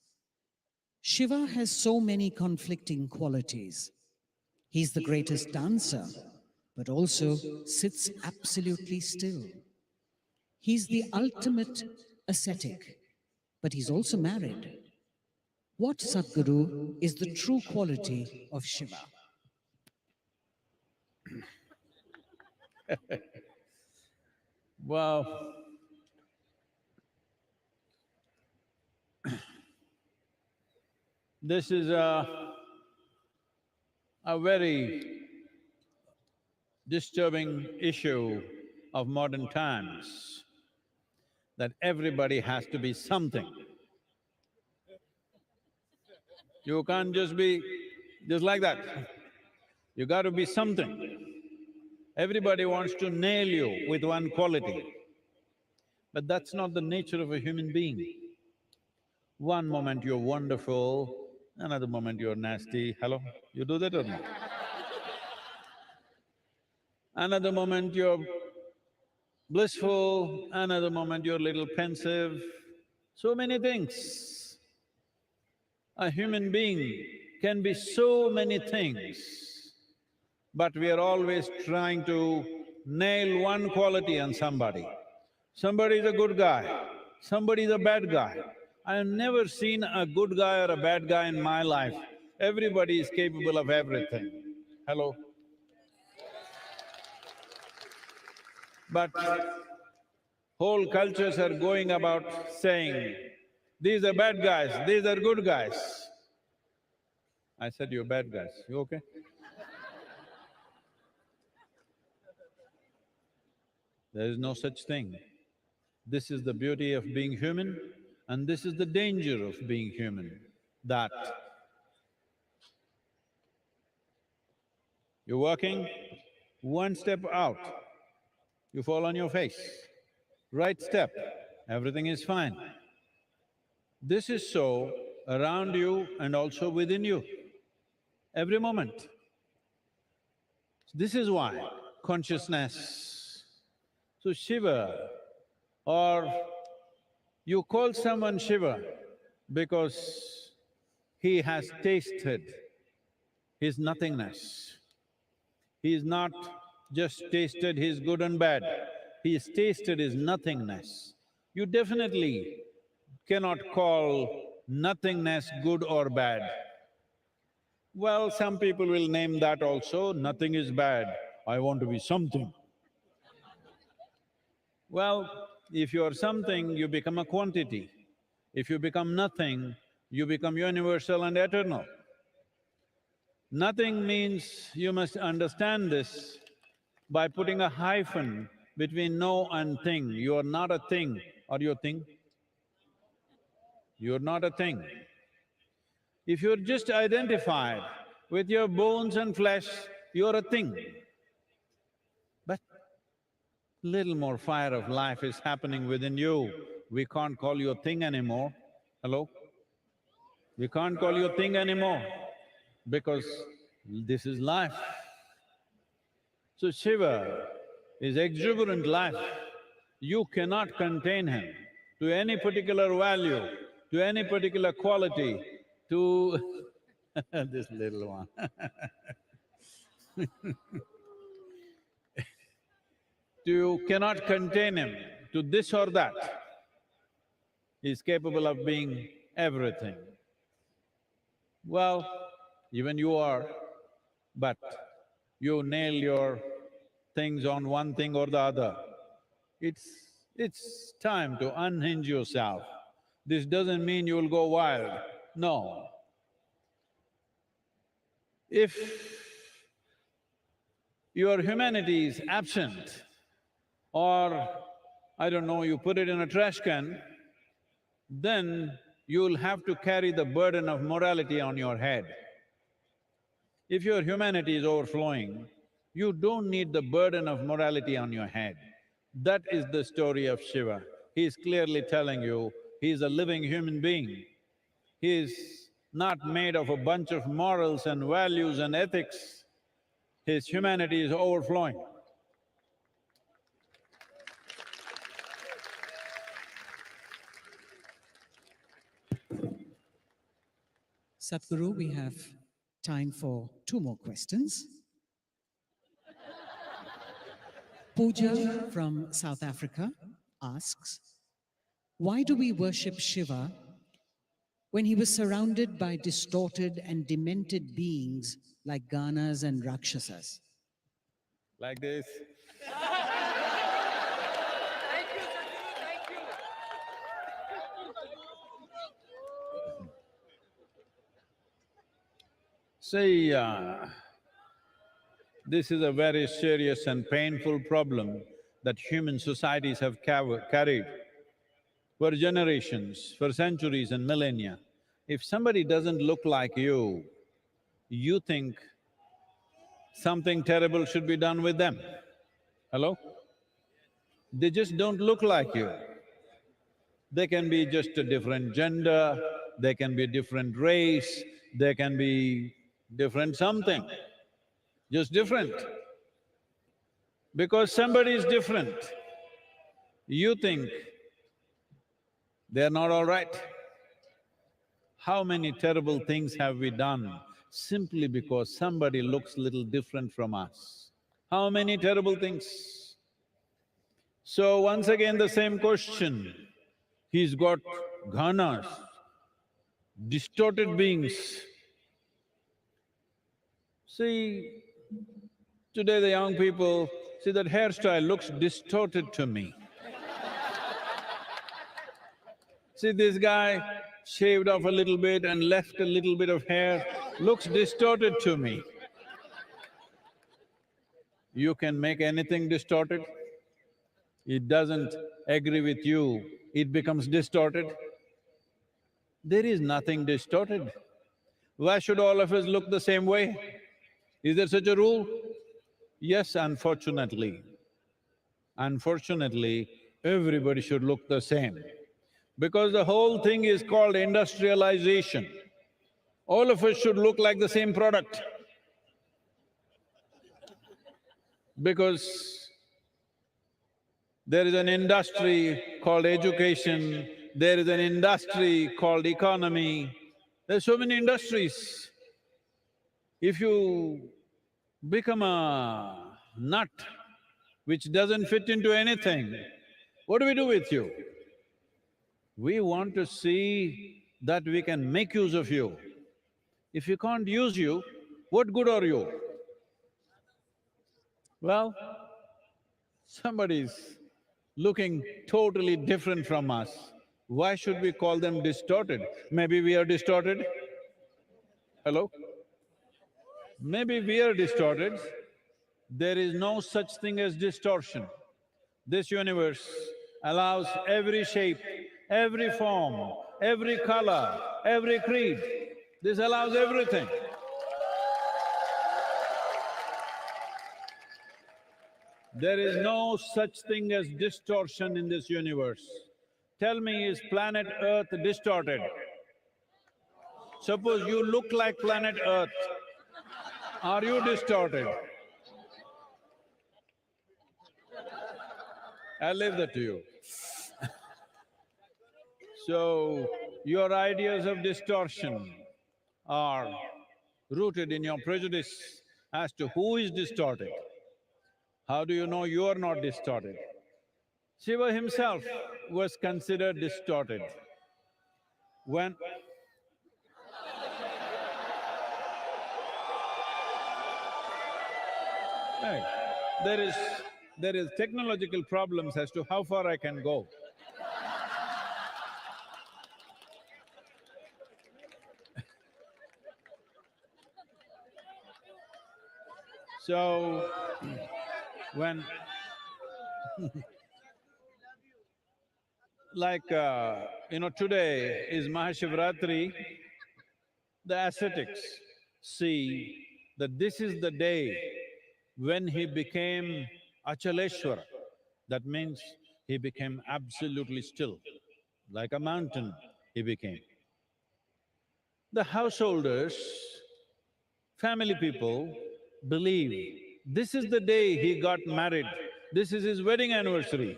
Shiva has so many conflicting qualities. He's the greatest dancer, but also sits absolutely still. He's the ultimate ascetic, but he's also married. What, Sadhguru, is the true quality of Shiva? Well, this is a very disturbing issue of modern times, that everybody has to be something. You can't just be just like that. You got to be something. Everybody wants to nail you with one quality, but that's not the nature of a human being. One moment you're wonderful, another moment you're nasty. Hello? You do that or not? Another moment you're blissful, another moment you're a little pensive. So many things. A human being can be so many things, but we are always trying to nail one quality on somebody. Somebody is a good guy, somebody is a bad guy. I have never seen a good guy or a bad guy in my life. Everybody is capable of everything. Hello? But whole cultures are going about saying, these are bad guys, these are good guys. I said, you're bad guys, you okay? There is no such thing. This is the beauty of being human, and this is the danger of being human, that you're walking, one step out, you fall on your face. Right step, everything is fine. This is so around you and also within you, every moment. This is why consciousness… So Shiva, or you call someone Shiva because he has tasted his nothingness. He is not just tasted his good and bad, he has tasted his nothingness. You definitely cannot call nothingness good or bad. Well, some people will name that also, nothing is bad, I want to be something. Well, if you are something, you become a quantity. If you become nothing, you become universal and eternal. Nothing means, you must understand this, by putting a hyphen between no and thing. You are not a thing. Are you a thing? You're not a thing. If you're just identified with your bones and flesh, you're a thing. But little more fire of life is happening within you. We can't call you a thing anymore. Hello? We can't call you a thing anymore, because This is life. So Shiva is exuberant life. You cannot contain him to any particular value, to any particular quality, to this little one. You cannot contain him to this or that. He is capable of being everything. Well, even you are, but you nail your things on one thing or the other. It's time to unhinge yourself. This doesn't mean you will go wild, no. If your humanity is absent, or I don't know, you put it in a trash can, then you'll have to carry the burden of morality on your head. If your humanity is overflowing, you don't need the burden of morality on your head. That is the story of Shiva. He is clearly telling you, he is a living human being. He is not made of a bunch of morals and values and ethics. His humanity is overflowing. Sadhguru, we have time for 2 more questions. Pooja from South Africa asks, why do we worship Shiva when he was surrounded by distorted and demented beings like Ganas and Rakshasas? Like this. See, this is a very serious and painful problem that human societies have carried for generations, for centuries and millennia. If somebody doesn't look like you think something terrible should be done with them. Hello? They just don't look like you. They can be just a different gender, they can be a different race, they can be different something, just different. Because somebody is different, you think they're not all right. How many terrible things have we done simply because somebody looks little different from us? How many terrible things? So once again the same question, he's got ghanas, distorted beings. See, today the young people, see that hairstyle looks distorted to me. See, this guy shaved off a little bit and left a little bit of hair, looks distorted to me. You can make anything distorted. It doesn't agree with you, it becomes distorted. There is nothing distorted. Why should all of us look the same way? Is there such a rule? Yes, unfortunately. Unfortunately, everybody should look the same. Because the whole thing is called industrialization. All of us should look like the same product. Because there is an industry called education, there is an industry called economy, there's so many industries. If you become a nut which doesn't fit into anything, what do we do with you? We want to see that we can make use of you. If we can't use you, what good are you? Well, somebody's looking totally different from us. Why should we call them distorted? Maybe we are distorted? Hello? Maybe we are distorted. There is no such thing as distortion. This universe allows every shape, every form, every color, every creed. This allows everything. There is no such thing as distortion in this universe. Tell me, is planet Earth distorted? Suppose you look like planet Earth, Are you distorted? I'll leave that to you. So, your ideas of distortion are rooted in your prejudice as to who is distorted. How do you know you are not distorted? Shiva himself was considered distorted. When… Right. There is technological problems as to how far I can go. So, when today is MahaShivRatri, the ascetics see that this is the day when he became Achaleshwara. That means he became absolutely still, like a mountain he became. The householders, family people believe this is the day he got married, this is his wedding anniversary.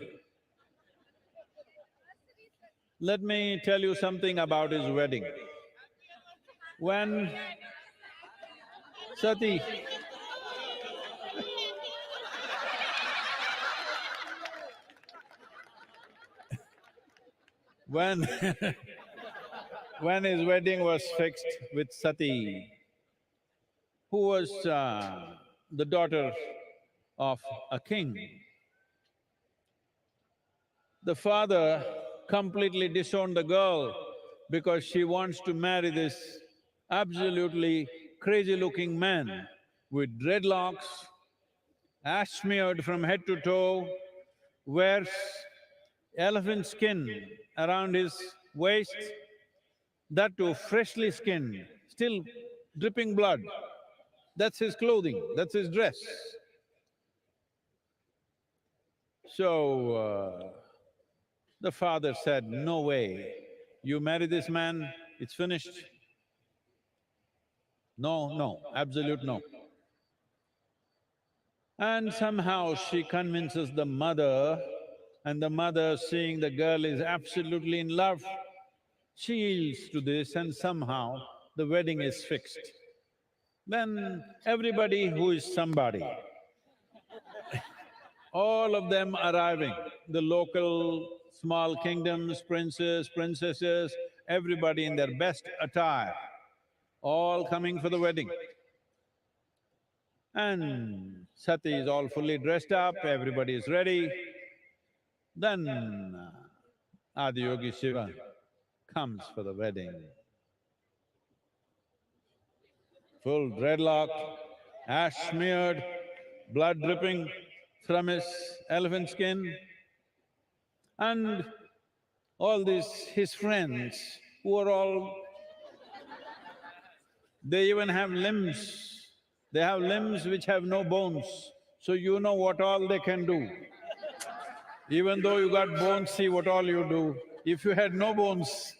Let me tell you something about his wedding. When Sati… when when his wedding was fixed with Sati, who was the daughter of a king, the father completely disowned the girl because she wants to marry this absolutely crazy-looking man with dreadlocks, ash smeared from head to toe, wears elephant skin around his waist, that too freshly skinned, still dripping blood. That's his clothing, that's his dress. So, the father said, no way, you marry this man, it's finished. No, no, absolute no. And somehow she convinces the mother, and the mother, seeing the girl is absolutely in love, she yields to this and somehow the wedding is fixed. Then everybody who is somebody, all of them arriving, the local small kingdoms, princes, princesses, everybody in their best attire, all coming for the wedding. And Sati is all fully dressed up, everybody is ready. Then Adiyogi Shiva comes for the wedding. Full dreadlock, ash smeared, blood dripping from his elephant skin. And all these his friends who are all… they even have limbs. They have limbs which have no bones, so you know what all they can do. Even though you got bones, see what all you do. If you had no bones,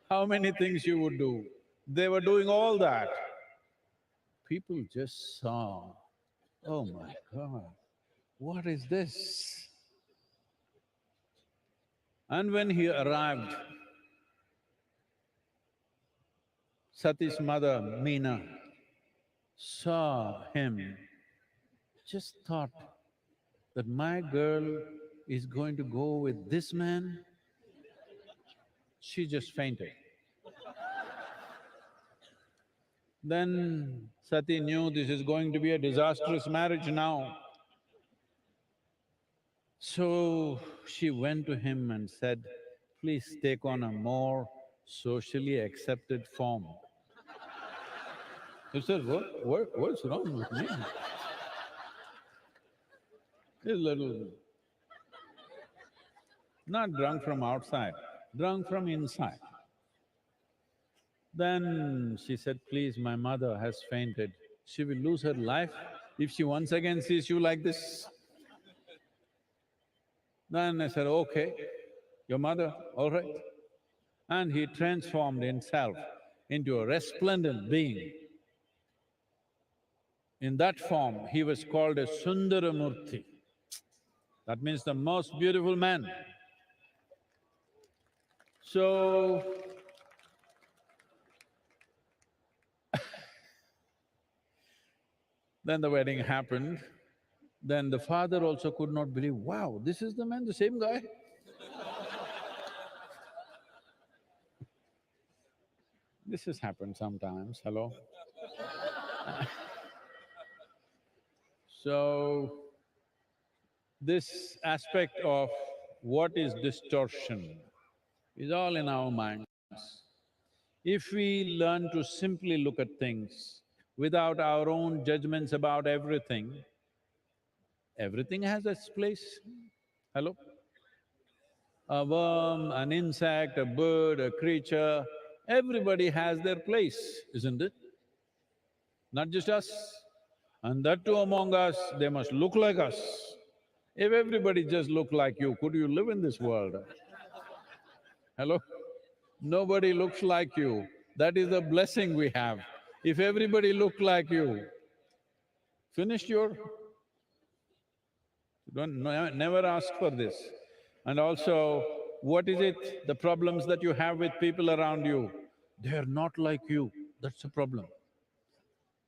how many things you would do? They were doing all that. People just saw, oh my God, what is this? And when he arrived, Sati's mother, Meena, saw him, just thought that my girl is going to go with this man. She just fainted. Then Sati knew this is going to be a disastrous marriage now. So she went to him and said, please take on a more socially accepted form. He said, what's wrong with me? He's little… not drunk from outside, drunk from inside. Then she said, please, my mother has fainted. She will lose her life if she once again sees you like this. Then I said, okay, your mother, all right. And he transformed himself into a resplendent being. In that form, he was called a Sundaramurti. That means the most beautiful man. So, then the wedding happened. Then the father also could not believe, wow, this is the man, the same guy? This has happened sometimes, hello? So, this aspect of what is distortion is all in our minds. If we learn to simply look at things without our own judgments about everything, everything has its place. Hello? A worm, an insect, a bird, a creature, everybody has their place, isn't it? Not just us. And that too among us, they must look like us. If everybody just looked like you, could you live in this world? Hello? Nobody looks like you. That is the blessing we have. If everybody looked like you, finished your… never ask for this. And also, what is it, the problems that you have with people around you? They are not like you, that's the problem.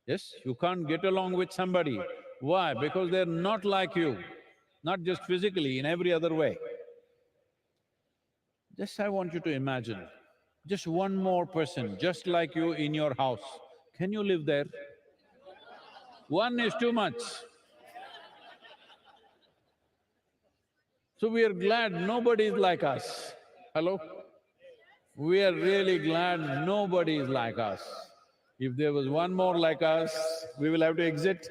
Yes, you can't get along with somebody. Why? Because they're not like you, not just physically, in every other way. Just I want you to imagine, just one more person just like you in your house, can you live there? One is too much. So we are glad nobody is like us. Hello? We are really glad nobody is like us. If there was one more like us, we will have to exit.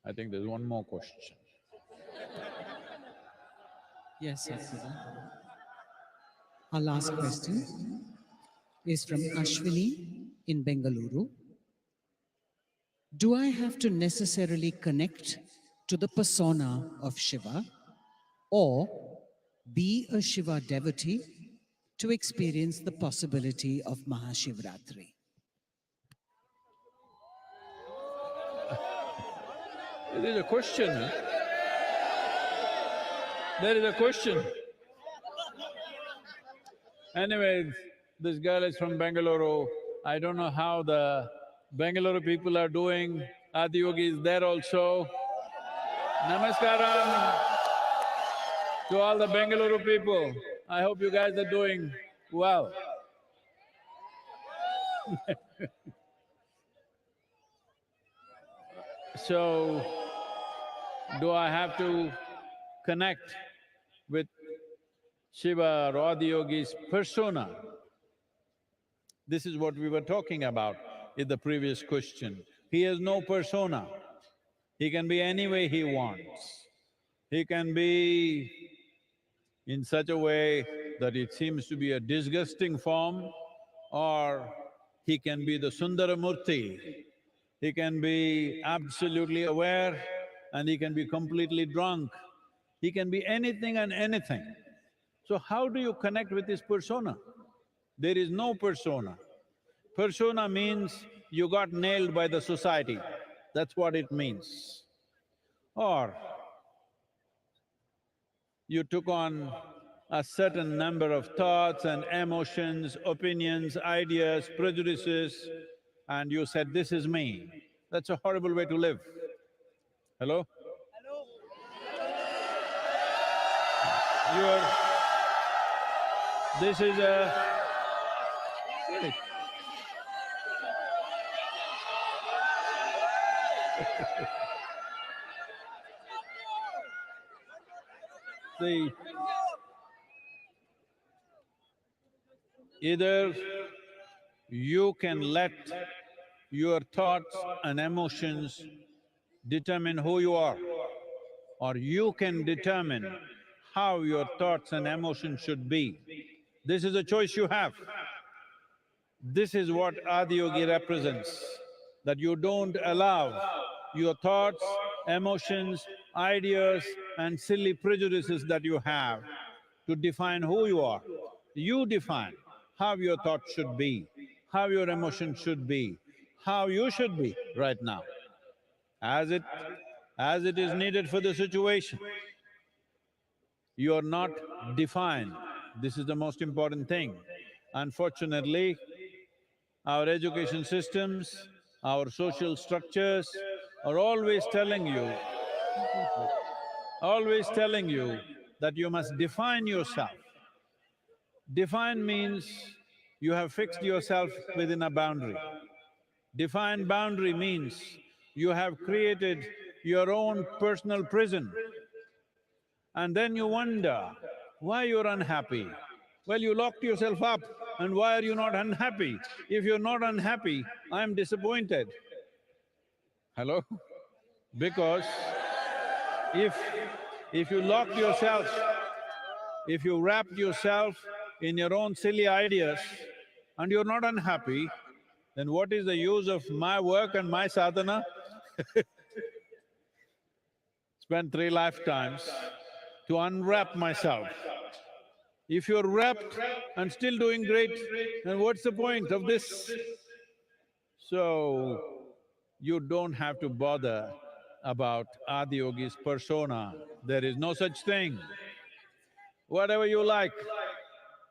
I think there's one more question. Yes, Sadhguru. Our last question is from Ashwini in Bengaluru. Do I have to necessarily connect to the persona of Shiva or be a Shiva devotee to experience the possibility of MahaShivRatri? There is a question, huh? There is a question. Anyway, this girl is from Bengaluru. I don't know how the Bengaluru people are doing. Adiyogi is there also. Namaskaram to all the Bengaluru people. I hope you guys are doing well. So, do I have to connect with Shiva or Adiyogi's persona? This is what we were talking about in the previous question. He has no persona. He can be any way he wants. He can be in such a way that it seems to be a disgusting form, or he can be the Sundaramurti. He can be absolutely aware and he can be completely drunk. He can be anything and anything. So how do you connect with his persona? There is no persona. Persona means you got nailed by the society, that's what it means. Or you took on a certain number of thoughts and emotions, opinions, ideas, prejudices, and you said, this is me. That's a horrible way to live. Hello? You're… this is a… See, either you can let your thoughts and emotions determine who you are, or you can determine how your thoughts and emotions should be. This is a choice you have. This is what Adiyogi represents, that you don't allow your thoughts, emotions, ideas and silly prejudices that you have to define who you are. You define how your thoughts should be, how your emotion should be, how you should be right now, as it is needed for the situation. You are not defined. This is the most important thing. Unfortunately, our education systems, our social structures are always telling you that you must define yourself. Define means you have fixed yourself within a boundary. Defined boundary means you have created your own personal prison. And then you wonder why you're unhappy. Well, you locked yourself up, and why are you not unhappy? If you're not unhappy, I'm disappointed. Hello? Because if… if you locked yourself, if you wrapped yourself in your own silly ideas and you're not unhappy, then what is the use of my work and my sadhana? Spent 3 lifetimes to unwrap myself. If you're wrapped and still doing great, then what's the point of this? So, you don't have to bother about Adiyogi's persona. There is no such thing. Whatever you like,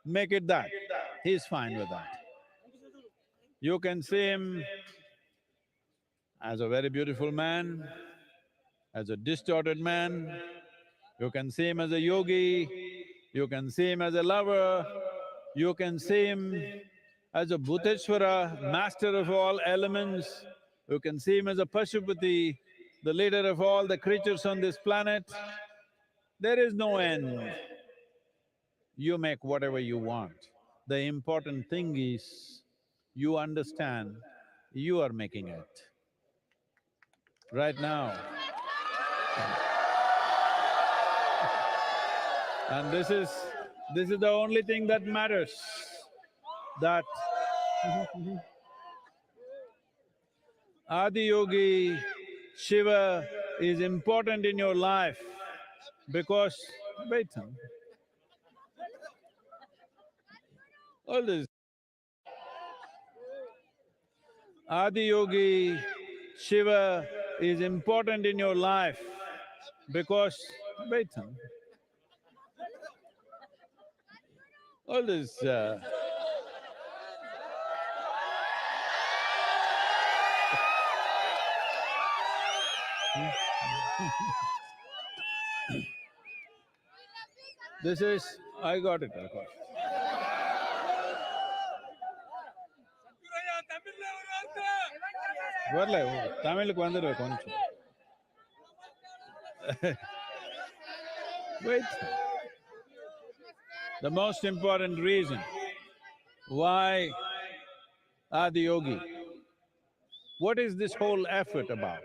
make it that. He's fine with that. You can see him as a very beautiful man, as a distorted man, you can see him as a yogi, you can see him as a lover, you can see him as a Bhuteshwara, master of all elements, you can see him as a Pashupati, the leader of all the creatures on this planet. There is no end. You make whatever you want. The important thing is, you understand you are making it. Right now. And this is the only thing that matters, that Adiyogi, Shiva is important in your life because… wait, all this… Adiyogi, Shiva is important in your life because… wait, all this this is… I got it. வரல, தமிழுக்கு வந்துடுவேன் கொஞ்சம். Wait. The most important reason why Adiyogi, what is this whole effort about?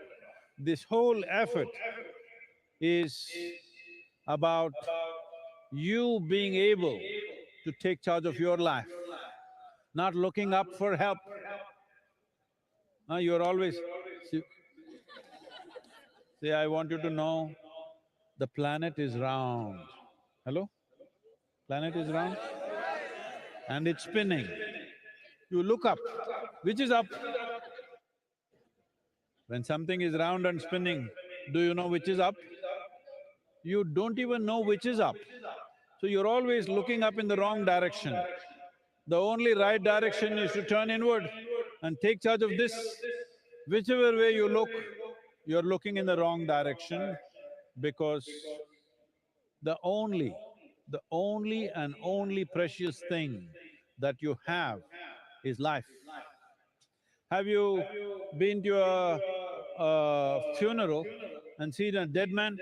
This whole effort is about you being able to take charge of your life, not looking up for help. You're always… see, I want you to know, the planet is round. Hello? Planet is round and it's spinning. You look up, which is up? When something is round and spinning, do you know which is up? You don't even know which is up. So you're always looking up in the wrong direction. The only right direction is to turn inward and take charge of this. Whichever way you look, you're looking in the wrong direction, because the only and only precious thing that you have is life. Have you been to a funeral and seen a dead man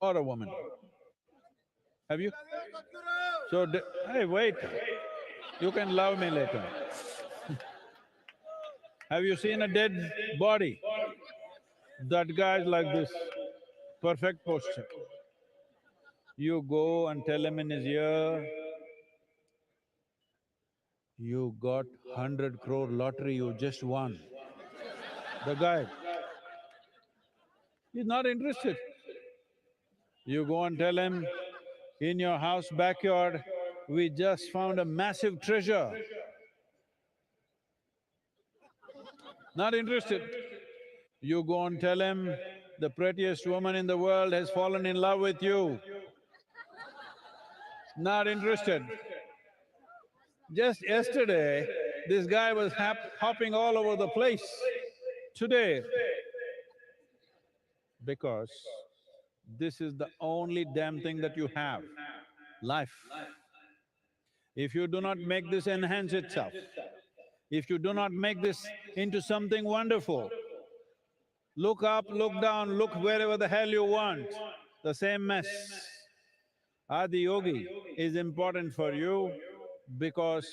or a woman? Have you? So, hey, wait, you can love me later. Have you seen a dead body? That guy's like this, perfect posture. You go and tell him in his ear, you got 100 crore lottery, you just won. The guy, he's not interested. You go and tell him, in your house backyard, we just found a massive treasure. Not interested. You go and tell him the prettiest woman in the world has fallen in love with you. Not interested. Just yesterday, this guy was hopping all over the place. Today, because this is the only damn thing that you have, life. If you do not make this enhance itself, if you do not make this into something wonderful, look up, look down, look wherever the hell you want, the same mess. Adiyogi is important for you because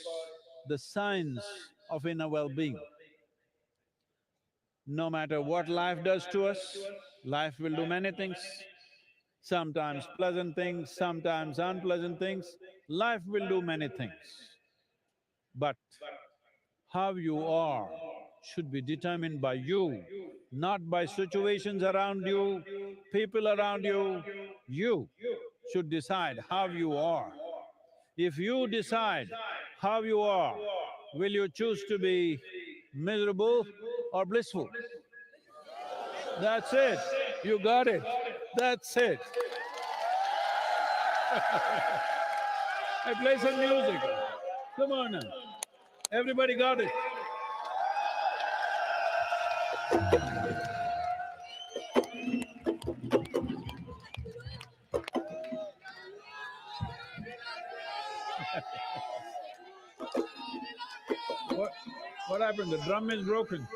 the science of inner well-being. No matter what life does to us, life will do many things, sometimes pleasant things, sometimes unpleasant things, life will do many things. But how you are should be determined by you, not by situations around you, people around you. You should decide how you are. If you decide how you are, will you choose to be miserable or blissful? That's it. You got it. That's it. I play some music. Come on now. Everybody got it. What happened? The drum is broken.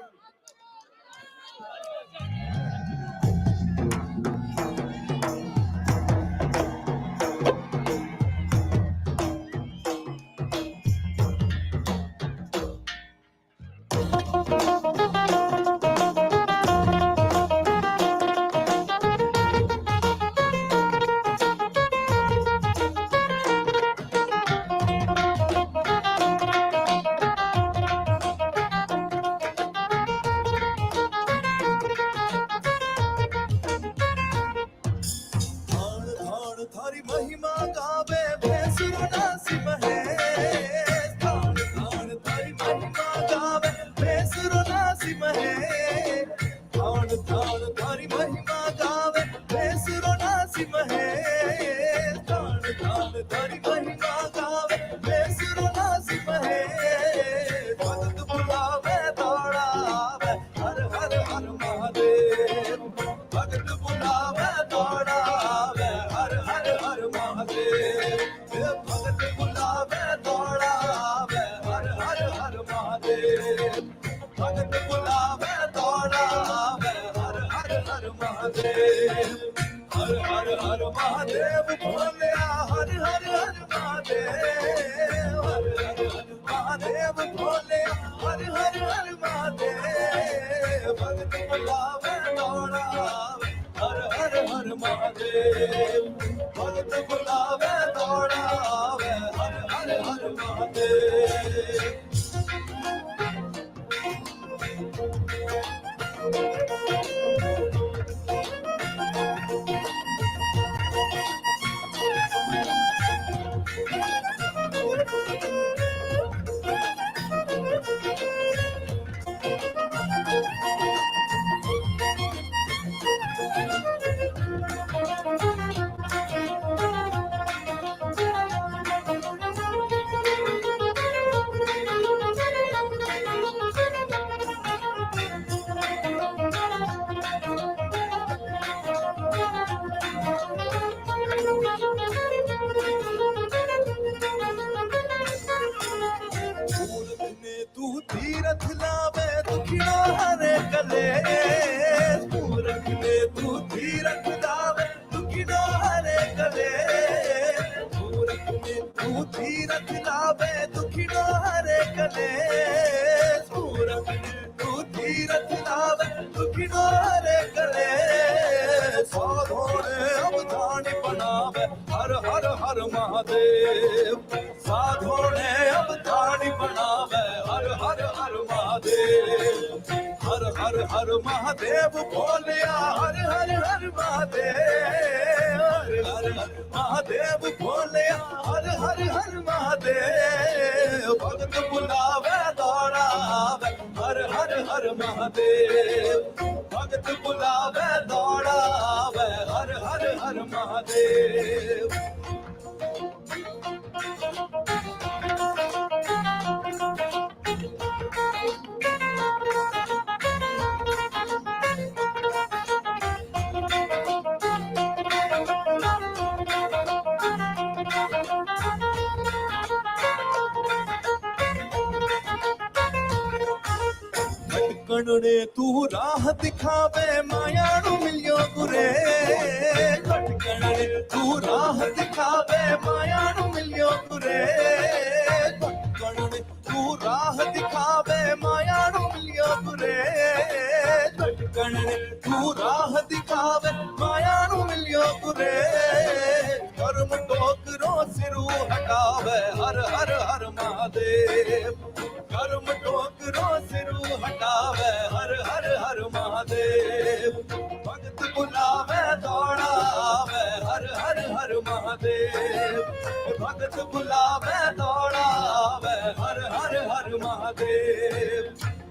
थारी महिमा गावे भैंसुरो नासिम है तान तान थारी महिमा गावे भैंसुरो नासिम है तान तान थारी महिमा गावे भैंसुरो नासिम है तान तान थारी महिमा गावे भैंसुरो नासिम है भगत बुलावे दौड़ावे हर हर हर महादेव भगत बुलावे दौड़ावे हर हर हर महादेव भगत बुलावे दौड़ावे हर हर हर महादेव भगत बुलावे दौड़ावे हर हर हर महादेव हर हर हर महादेव भोलिया हर हर हर महादेव हर हर हर महादेव भोलिया हर हर हर महादेव भगत बुलावे दौड़ावे हर हर हर महादेव भगत बुलावे दौड़ावे हर हर हर महादेव तू तीरथ लावे दुखियो हरे कले पूरख ले तू तीरथ लावे दुखियो हरे कले पूरख ले तू तीरथ लावे दुखियो हरे कले पूरख ले तू तीरथ लावे दुखियो हरे कले साधोने अवधानी बनावे हर हर हर महादेव साधोने अवधानी बनावे हर हर हर महादेव हर हर हर महादेव बोलिया हर हर हर महादेव हर हर हर महादेव बोलिया हर हर हर महादेव भगत बुलावे दौड़ावे हर हर हर हर महादेव। भगत बुलावे दौड़ावे हर हर हर महादेव। भटकण ने तू राह दिखावे मायाणु मिलियो गुरे। भटकण ने तू राह दिखावे मायाणु मिलियो गुरे। भटकण ने तू राह दिखावे मायाणु मिलियो गुरे। भटकण ने तू राह दिखावे मायाणु मिलियो गुरे। कर्म टोकरो सिरू हटावे हर हर हर महादेव। कर्म टोकरो सिरू हटावे हर हर हर महादेव। भगत बुलावे दौड़ावे हर हर हर महादेव। भगत बुलावे दौड़ावे हर हर हर महादेव।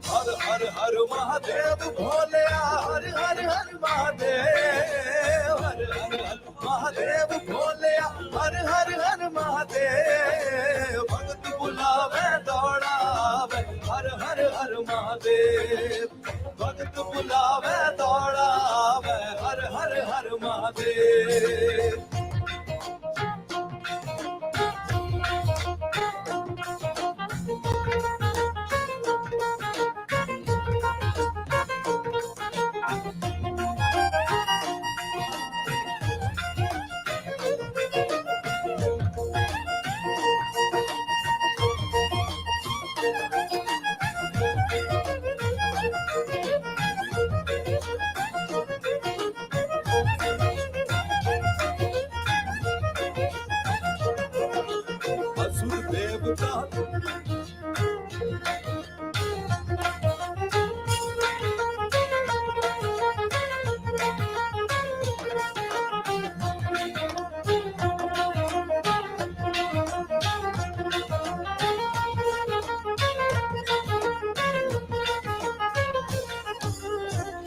हर हर हर महादेव भोलेया हर हर हर महादेव। हर हर हर महादेव भोलेया हर हर हर महादेव। भगत बुलावे दौड़ावे हर हर हर महादेव। भगत बुलावे दौड़ावे हर हर हर महादेव। असुर देवता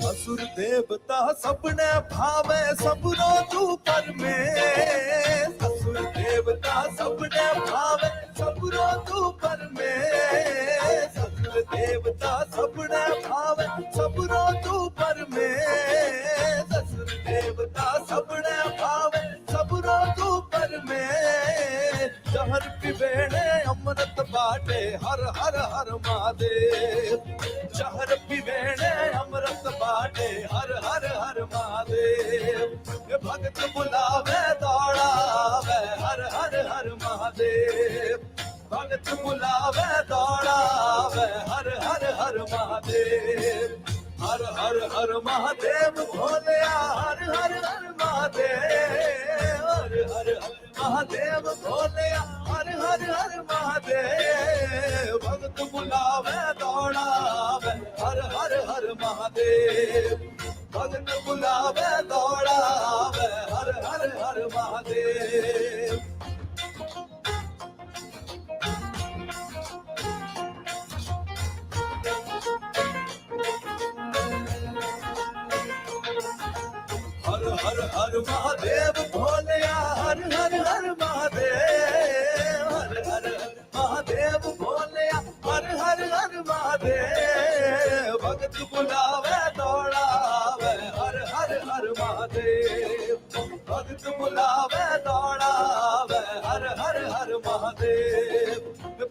असुर देवता सबने भावे सबरो तू पर में। असुर देवता सबने भावे सबरो तू पर में। असुर देवता सबने भावे सबरो तू पर में। असुर देवता सबने भावे सबरो तू पर में। जहर पिवेणे अमृत बाटे हर हर हर महादेव। जहर पिवेणे अमृत बाटे हर हर हर महादेव। भगत बुलावे दौड़ावे हर हर हर महादेव। भगत बुलावे दौड़ावे हर हर हर महादेव। हर हर हर महादेव भोलेया हर हर हर महादेव। हर हर हर महादेव भोलेया हर हर हर महादेव। भगत बुलावे दौड़ावे हर हर हर महादेव। भगत बुलावे दौड़ावे हर हर हर महादेव। हर हर हर महादेव भोलेया हर हर हर महादेव। हर हर हर महादेव भोलेया हर हर हर महादेव। भगत बुलावे दौड़ावे हर हर हर महादेव। भगत बुलावे दौड़ावे हर हर हर महादेव।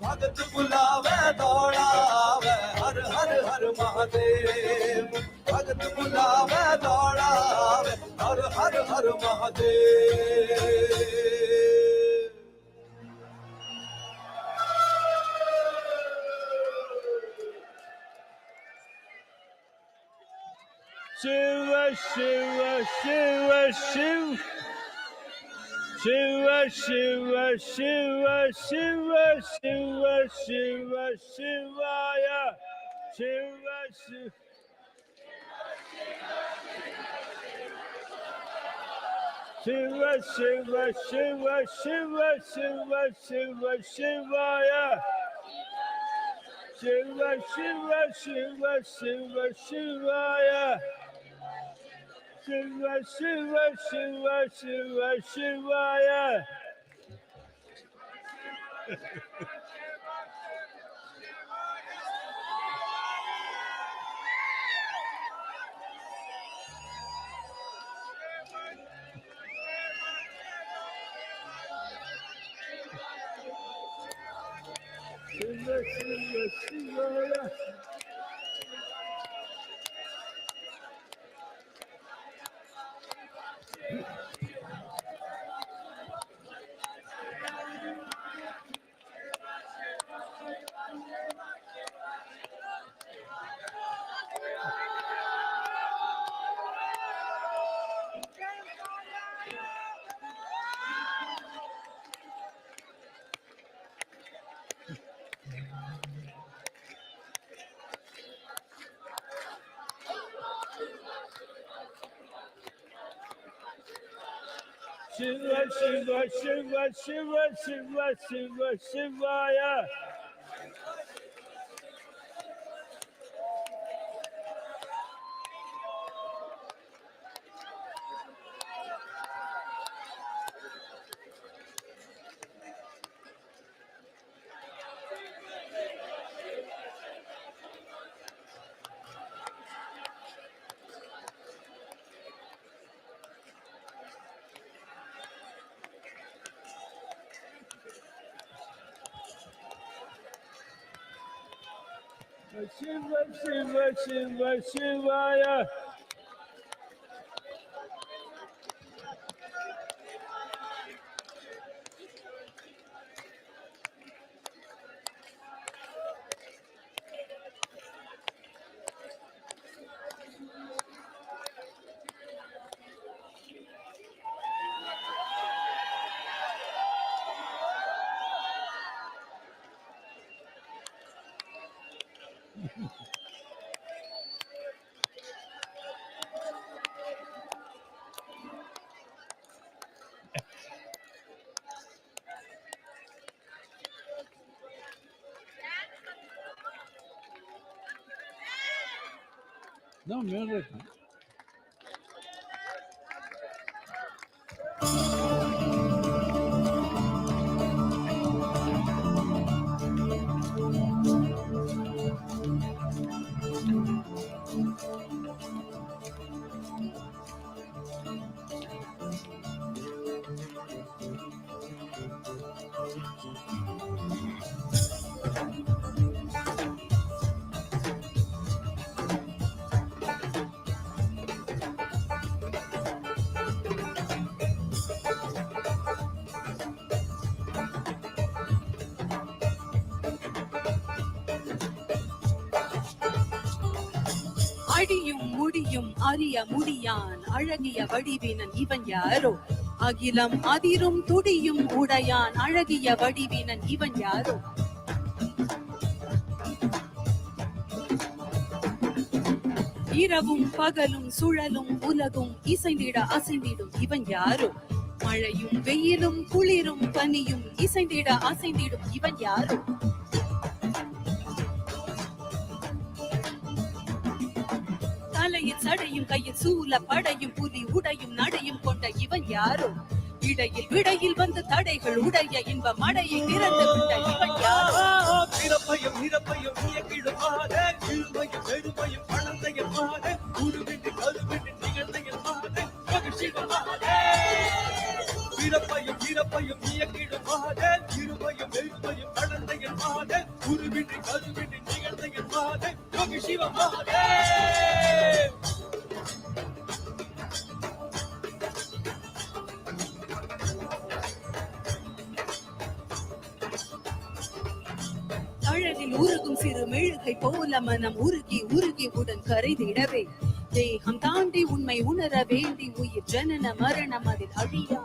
भगत बुलावे दौड़ावे हर हर हर महादेव। भगत बुलावे दौड़ावे हर हर हर महादेव। शिव शिव शिव शिव शिव शिव शिव शिव शिव शिव शिवाय शिव शिव शिव शिव शिव शिव शिव शिव शिवाय Shiva Shiva Shiva Shiva Shivaya. Shiva Shiva Shiva Shiva Shivaya. Shiva Shiva Shivaya. Shiva Shiva Shiva Shiva Shiva Shiva Shivaya. Shiva Shiva Shiva Shivaya. No, music. அடியும் முடியும் அறிய முடியான் அழகிய வடிவினன் இவன் யாரோ அகிலம் அதிரும் துடியும் உடையான் அழகிய வடிவினன் இவன் யாரோ இரவும் பகலும் சுழலும் உலகும் இசைந்திட அசைந்திடும் இவன் யாரோ மழையும் வெயிலும் குளிரும் பனியும் இசைந்திட அசைந்திடும் இவன் யாரோ தலையில் சடையும் கையில் சூல படையும் புலி உடையும் நடையும் கொண்ட இவன் யாரோ இடையில் விடையில் வந்து தடைகள் உடைய இன்ப மடையை திறந்து விட்ட இவன் யாரோ பிறப்பையும் இறப்பையும் இயக்கிடுமாத இருமையும் பெருமையும் பணந்தையமாக உருவிட்டு கருவிட்டு நிகழ்ந்தையமாக மகிழ்ச்சிகமாக பிறப்பையும் இறப்பையும் இயக்கிடுமாத இருமையும் பெருமையும் பணந்தையமாக உருவிட்டு கருவிட்டு நிகழ்ந்தையமாக மகிழ்ச்சிகமாக அழகில் உருகும் சிறு மெழுகை போல மனம் உருகி உருகி உடன் கரைதிடவே தேகம் தாண்டி உண்மை உணர வேண்டி உயிர் ஜனன மரணம் அதில் அழியா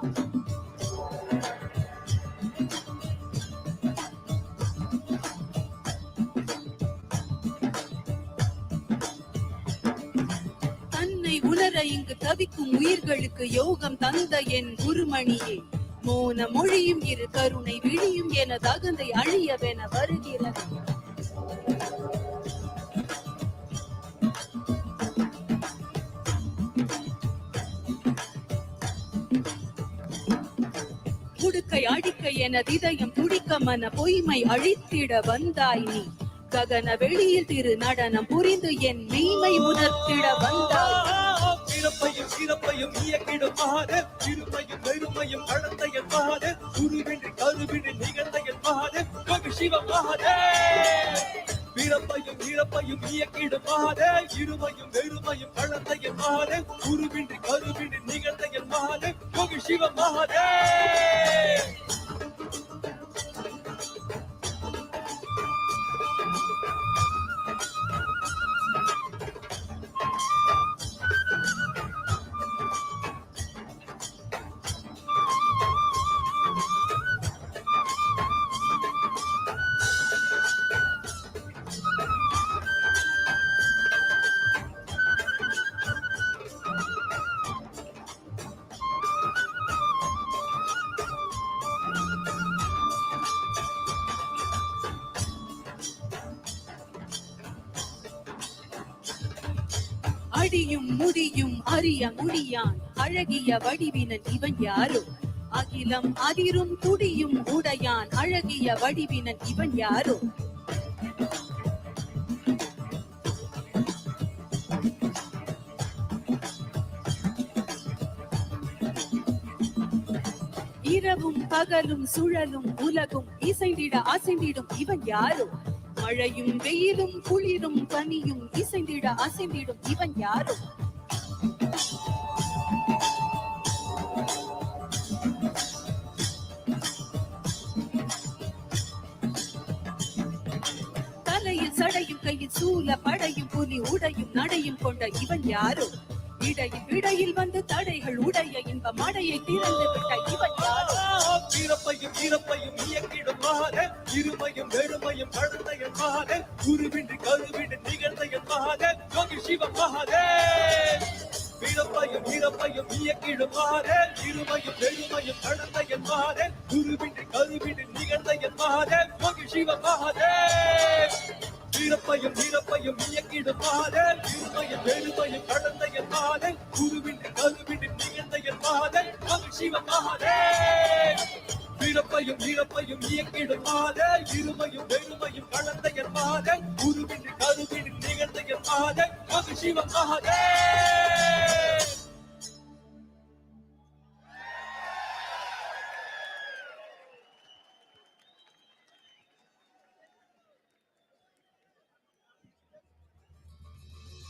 தன்னை உணர இங்கு தவிக்கும் உயிர்களுக்கு யோகம் தந்த என் குருமணியே மோன மொழியும் இரு கருணை விழியும் என தகந்தை அழியவென வருகிறது அடிக்க எனது இதயம் துடிக்க மன பொய்மை அழித்திட வந்தாய் நீ ககன வெளியில் திரு நடனம் புரிந்து என் மெய்மை உணர்த்திட வந்தாய் பிறப்பையும் சிறப்பையும் இயக்கிடும் மகாதேவ் இருமையும் வெறுமையும் கலந்த என் மகாதேவ் குருவின்றி கருவின்றி நிகழ்ந்த என் மகாதேவ் கவி சிவ மகாதேவ் பிறப்பையும் இறப்பையும் இயக்கிடும் மகாதேவ் இருமையும் வெறுமையும் கலந்த என் மகாதேவ் குருவின்றி கருவின்றி நிகழ்ந்த என் மகாதேவ் கவி சிவ மகாதேவ் அடியும் முடியும் அறிய முடியான் அழகிய வடிவினன் இவன் யாரோ அகிலம் அதிரும் துடியும் உடையான் அழகிய வடிவினன் இவன் யாரோ இரவும் பகலும் சுழலும் உலகும் இசைந்திட அசைந்திடும் இவன் யாரோ மழையும் வெயிலும் குளிரும் பனியும் இசைந்திட அசைந்திடும் இவன் யாரோ தலையில் சடையும் கையில் சூல படையும் புலி உடையும் நடையும் கொண்ட இவன் யாரோ இடையில் விடையில் வந்து தடைகள் உடைய இன்ப மடையை திறந்து விட்ட இவன் யாரோ பிறப்பையும் இறப்பையும் இயக்கிடும் மகாதேவ் இருமையும் வெறுமையும் கலந்த என் மகாதேவ் குருவின்றி கருவின்றி நிகழ்ந்த என் மகாதேவ் யோகி சிவ மகாதேவ் பிறப்பையும் இறப்பையும் இயக்கிடும் மகாதேவ் இருமையும் வெறுமையும் கலந்த என் மகாதேவ் குருவின்றி கருவின்றி நிகழ்ந்த என் மகாதேவ் யோகி சிவ மகாதேவ் பிறப்பையும் இறப்பையும் இயக்கிடும் மகாதேவ் இருமையும் வெறுமையும் கலந்த என் மகாதேவ் குருவின்றி கருவின்றி நிகழ்ந்த என் மகாதேவ் யோகி சிவ மகாதேவ் பிறப்பையும் இறப்பையும் இயக்கிடும் மகாதேவ் இருமையும் வெறுமையும் கலந்த என் மகாதேவ் குருவின்றி கருவின்றி நிகழ்ந்த என் மகாதேவ் யோகி சிவ Mahadev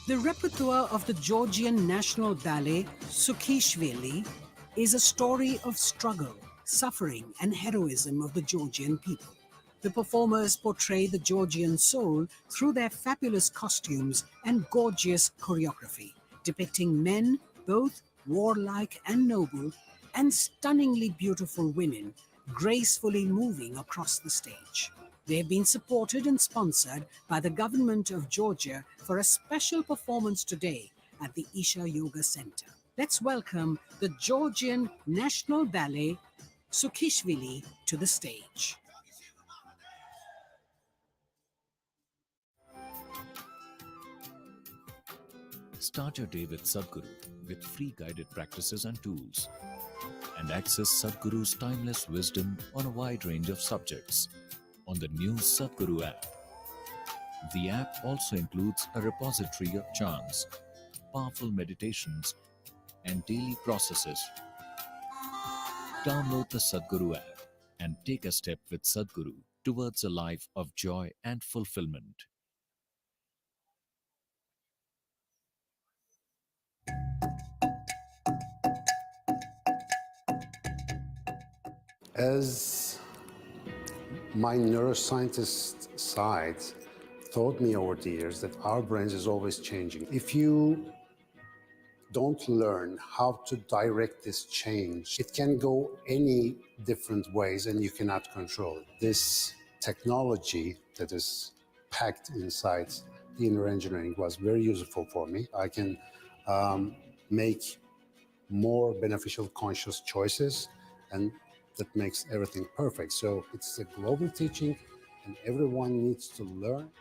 The repertoire of the Georgian National Ballet Sukhishvili is a story of struggle, suffering, and heroism of the Georgian people. The performers portray the Georgian soul through their fabulous costumes and gorgeous choreography, depicting men, both warlike and noble, and stunningly beautiful women, gracefully moving across the stage. They have been supported and sponsored by the government of Georgia for a special performance today at the Isha Yoga Center. Let's welcome the Georgian National Ballet Sukhishvili to the stage. Start your day with Sadhguru with free guided practices and tools, and access Sadhguru's timeless wisdom on a wide range of subjects on the new Sadhguru app. The app also includes a repository of chants, powerful meditations, and daily processes. Download the Sadhguru app and take a step with Sadhguru towards a life of joy and fulfillment. As my neuroscientist side taught me over the years that our brains is always changing. If you don't learn how to direct this change, it can go any different ways and you cannot control it. This technology that is packed inside the inner engineering was very useful for me. I can make more beneficial conscious choices, and that makes everything perfect. So it's a global teaching and everyone needs to learn.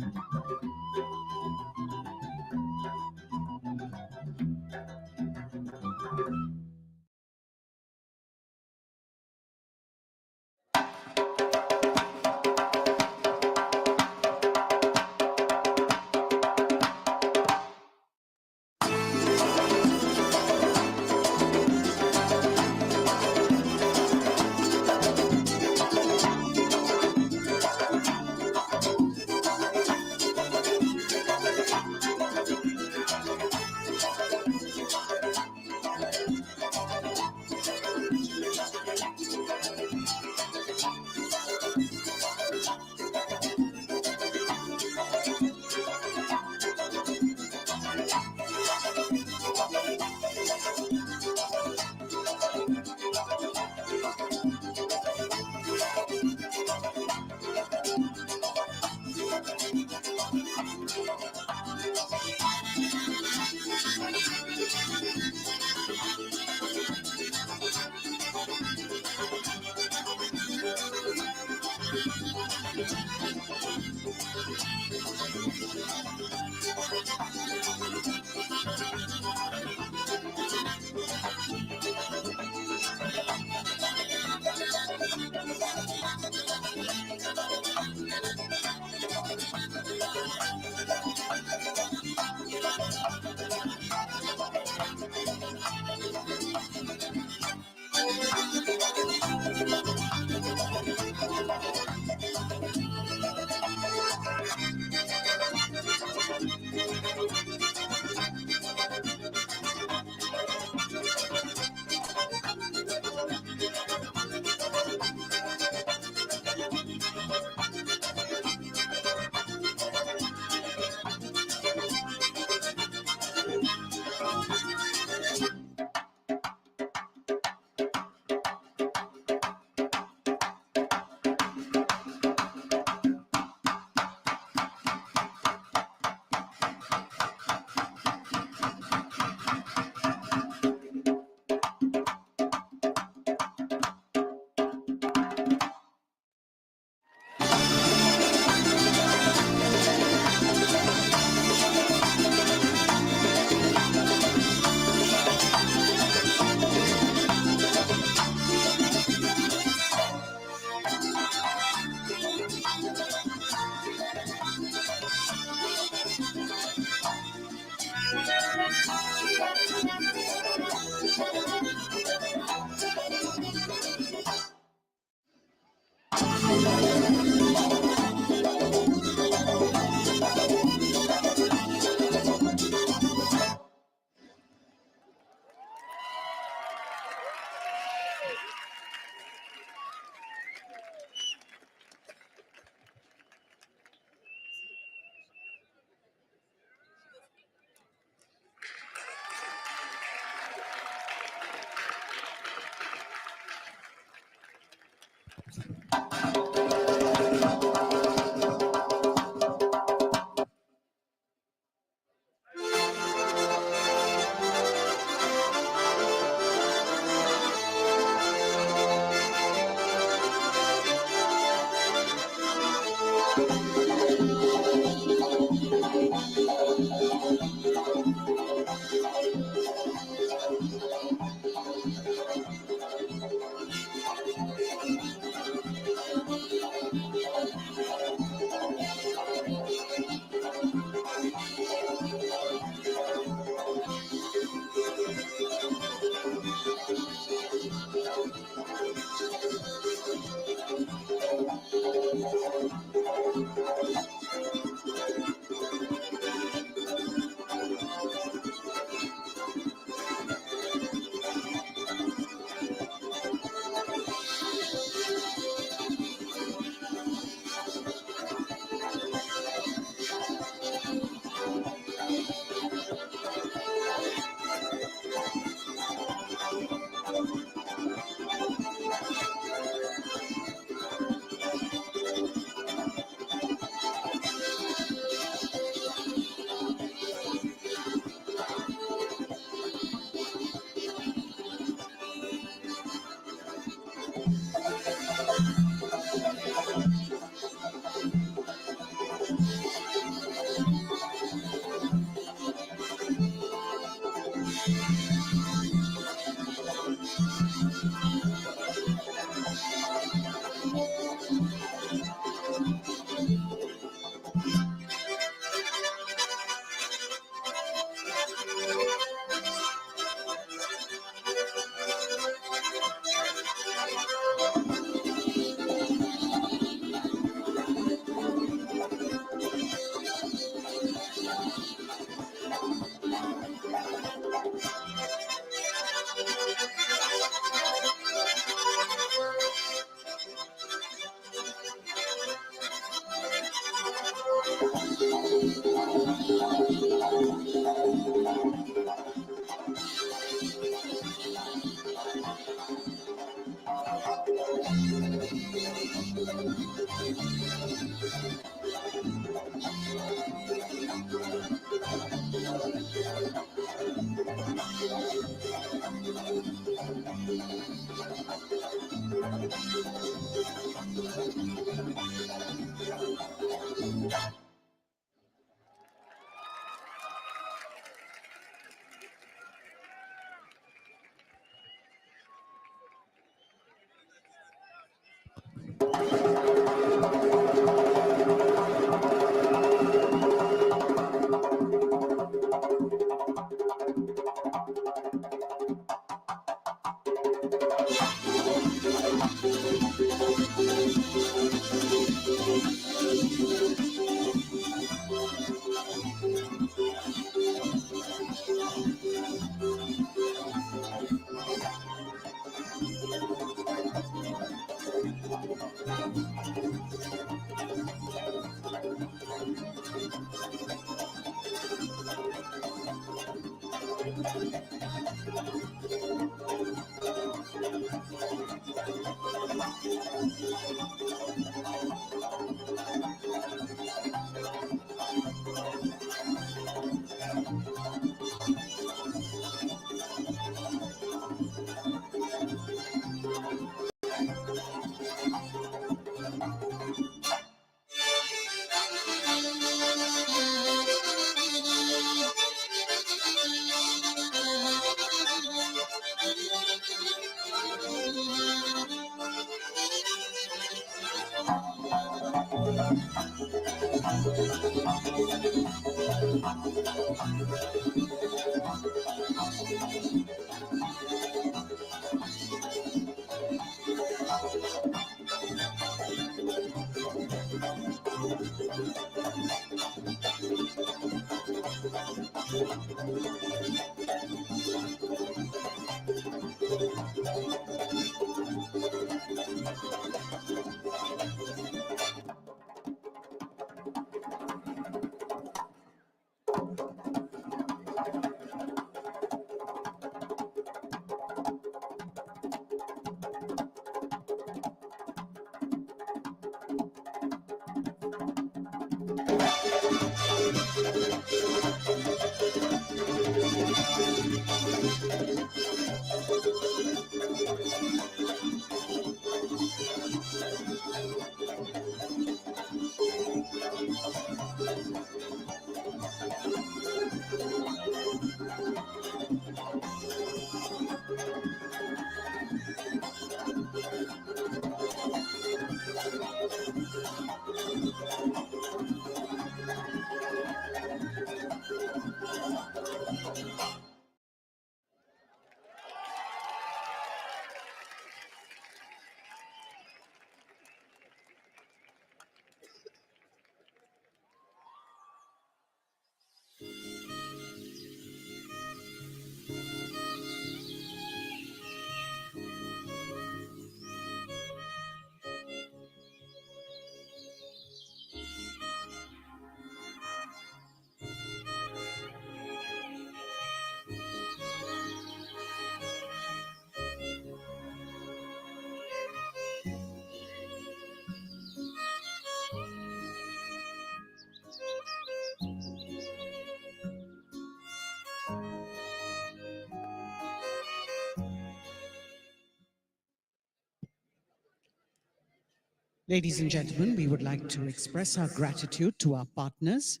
Ladies and gentlemen, we would like to express our gratitude to our partners,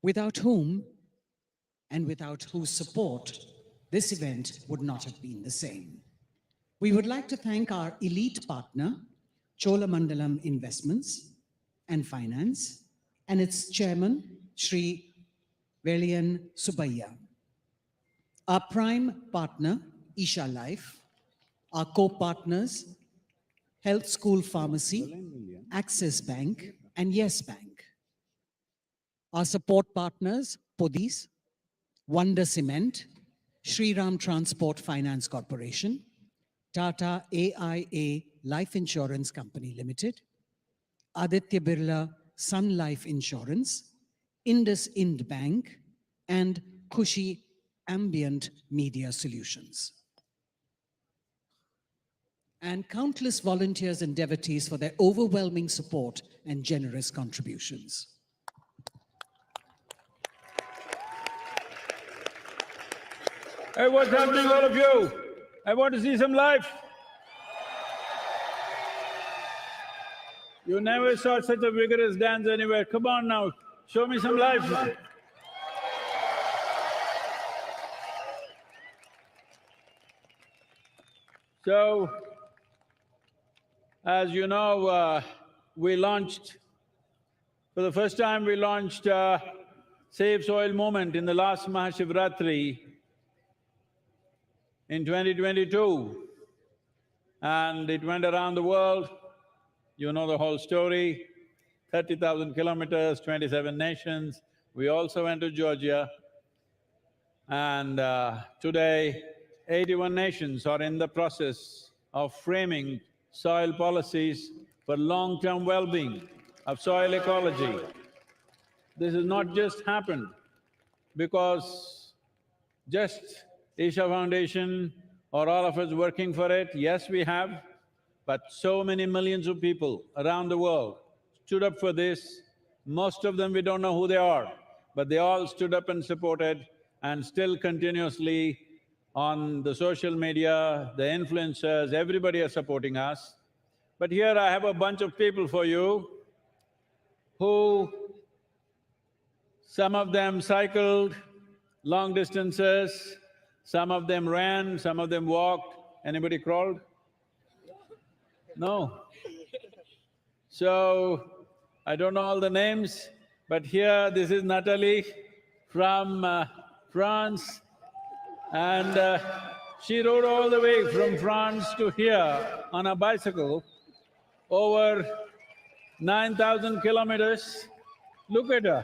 without whom and without whose support this event would not have been the same. We would like to thank our elite partner, Cholamandalam Investments and Finance, and its chairman, Sri Velian Subbiah. Our prime partner, Isha Life, our co-partners, Health School Pharmacy, Axis Bank, and Yes Bank. Our support partners, Podis, Wonder Cement, Shri Ram Transport Finance Corporation, Tata AIA Life Insurance Company Limited, Aditya Birla Sun Life Insurance, Indus Ind Bank, and Khushi Ambient Media Solutions. And countless volunteers and devotees for their overwhelming support and generous contributions. Hey, what's happening, all of you? I want to see some life. You never saw such a vigorous dance anywhere. Come on now, show me some life. So, as you know, we launched, for the first time we launched Save Soil Movement in the last MahaShivRatri in 2022. And it went around the world. You know the whole story, 30,000 kilometers, 27 nations. We also went to Georgia. And today, 81 nations are in the process of framing soil policies for long-term well-being of soil ecology. This has not just happened because just Isha Foundation or all of us working for it. Yes, we have, but so many millions of people around the world stood up for this. Most of them we don't know who they are, but they all stood up and supported, and still continuously on the social media, the influencers, everybody are supporting us. But here I have a bunch of people for you who, some of them cycled long distances, some of them ran, some of them walked. Anybody crawled? No. So, I don't know all the names, but here this is Natalie from France, and she rode all the way from France to here on a bicycle, over 9,000 kilometers. Look at her.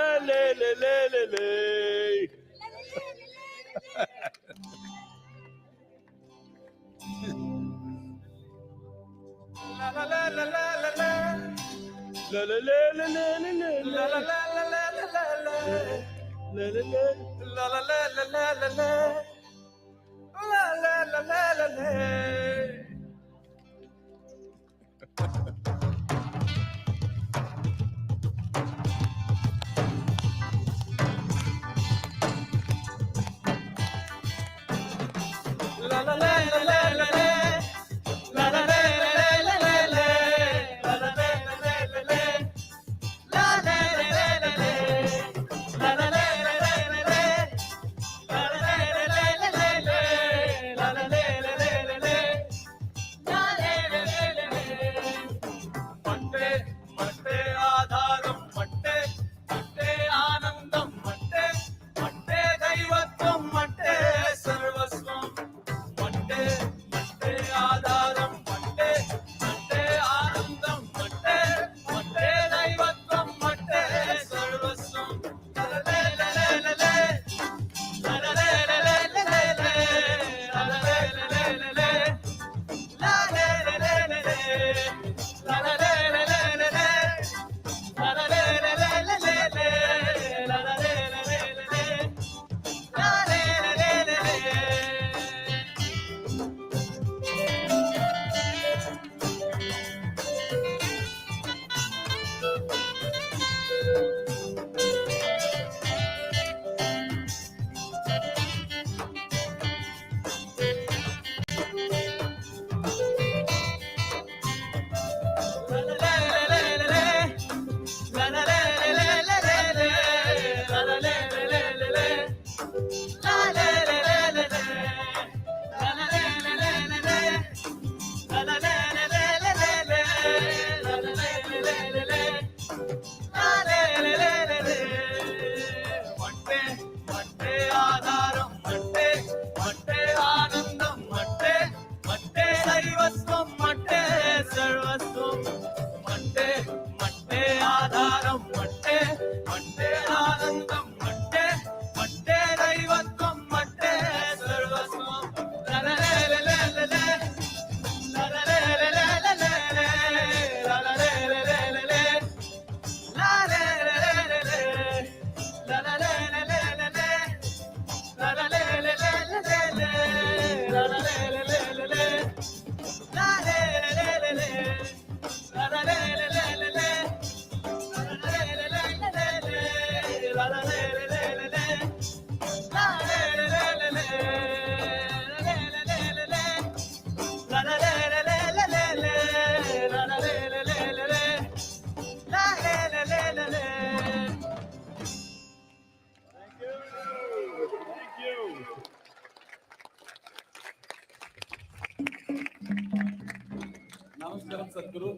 Namaskaram, Sadhguru.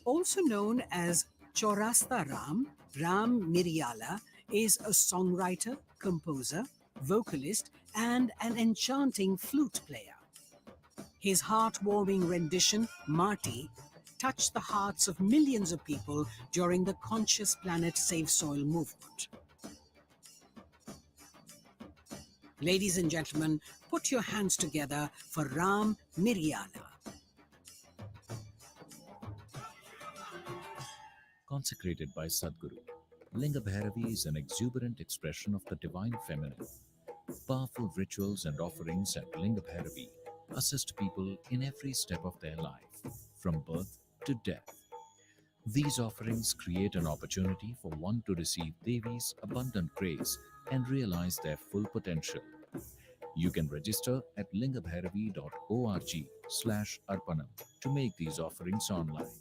Also known as Chaurasta Ram, Ram Miryala is a songwriter, composer, vocalist, and an enchanting flute player. His heartwarming rendition, Marty, touched the hearts of millions of people during the Conscious Planet Save Soil movement. Ladies and gentlemen, put your hands together for Ram Miryala. Consecrated by Sadhguru, Linga Bhairavi is an exuberant expression of the divine feminine. Powerful rituals and offerings at Linga Bhairavi assist people in every step of their life, from birth to death. These offerings create an opportunity for one to receive Devi's abundant grace and realize their full potential. You can register at lingabhairavi.org/arpanam to make these offerings online.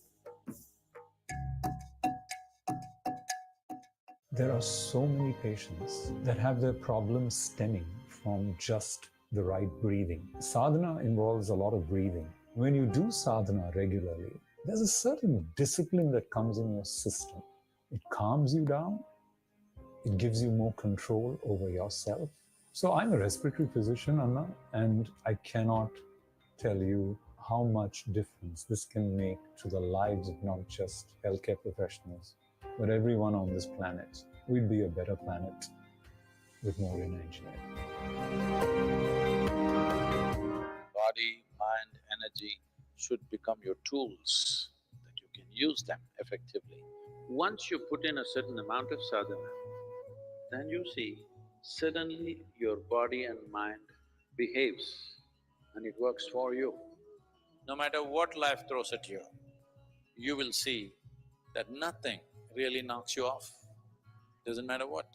There are so many patients that have their problems stemming from just the right breathing. Sadhana involves a lot of breathing. When you do sadhana regularly, there's a certain discipline that comes in your system. It calms you down. It gives you more control over yourself. So I'm a respiratory physician, Anna, and I cannot tell you how much difference this can make to the lives of not just healthcare professionals, but everyone on this planet. We'd be a better planet with more energy. Body, mind, energy should become your tools, that you can use them effectively. Once you put in a certain amount of sadhana, then you see, suddenly your body and mind behaves and it works for you. No matter what life throws at you, you will see that nothing really knocks you off. Doesn't matter what.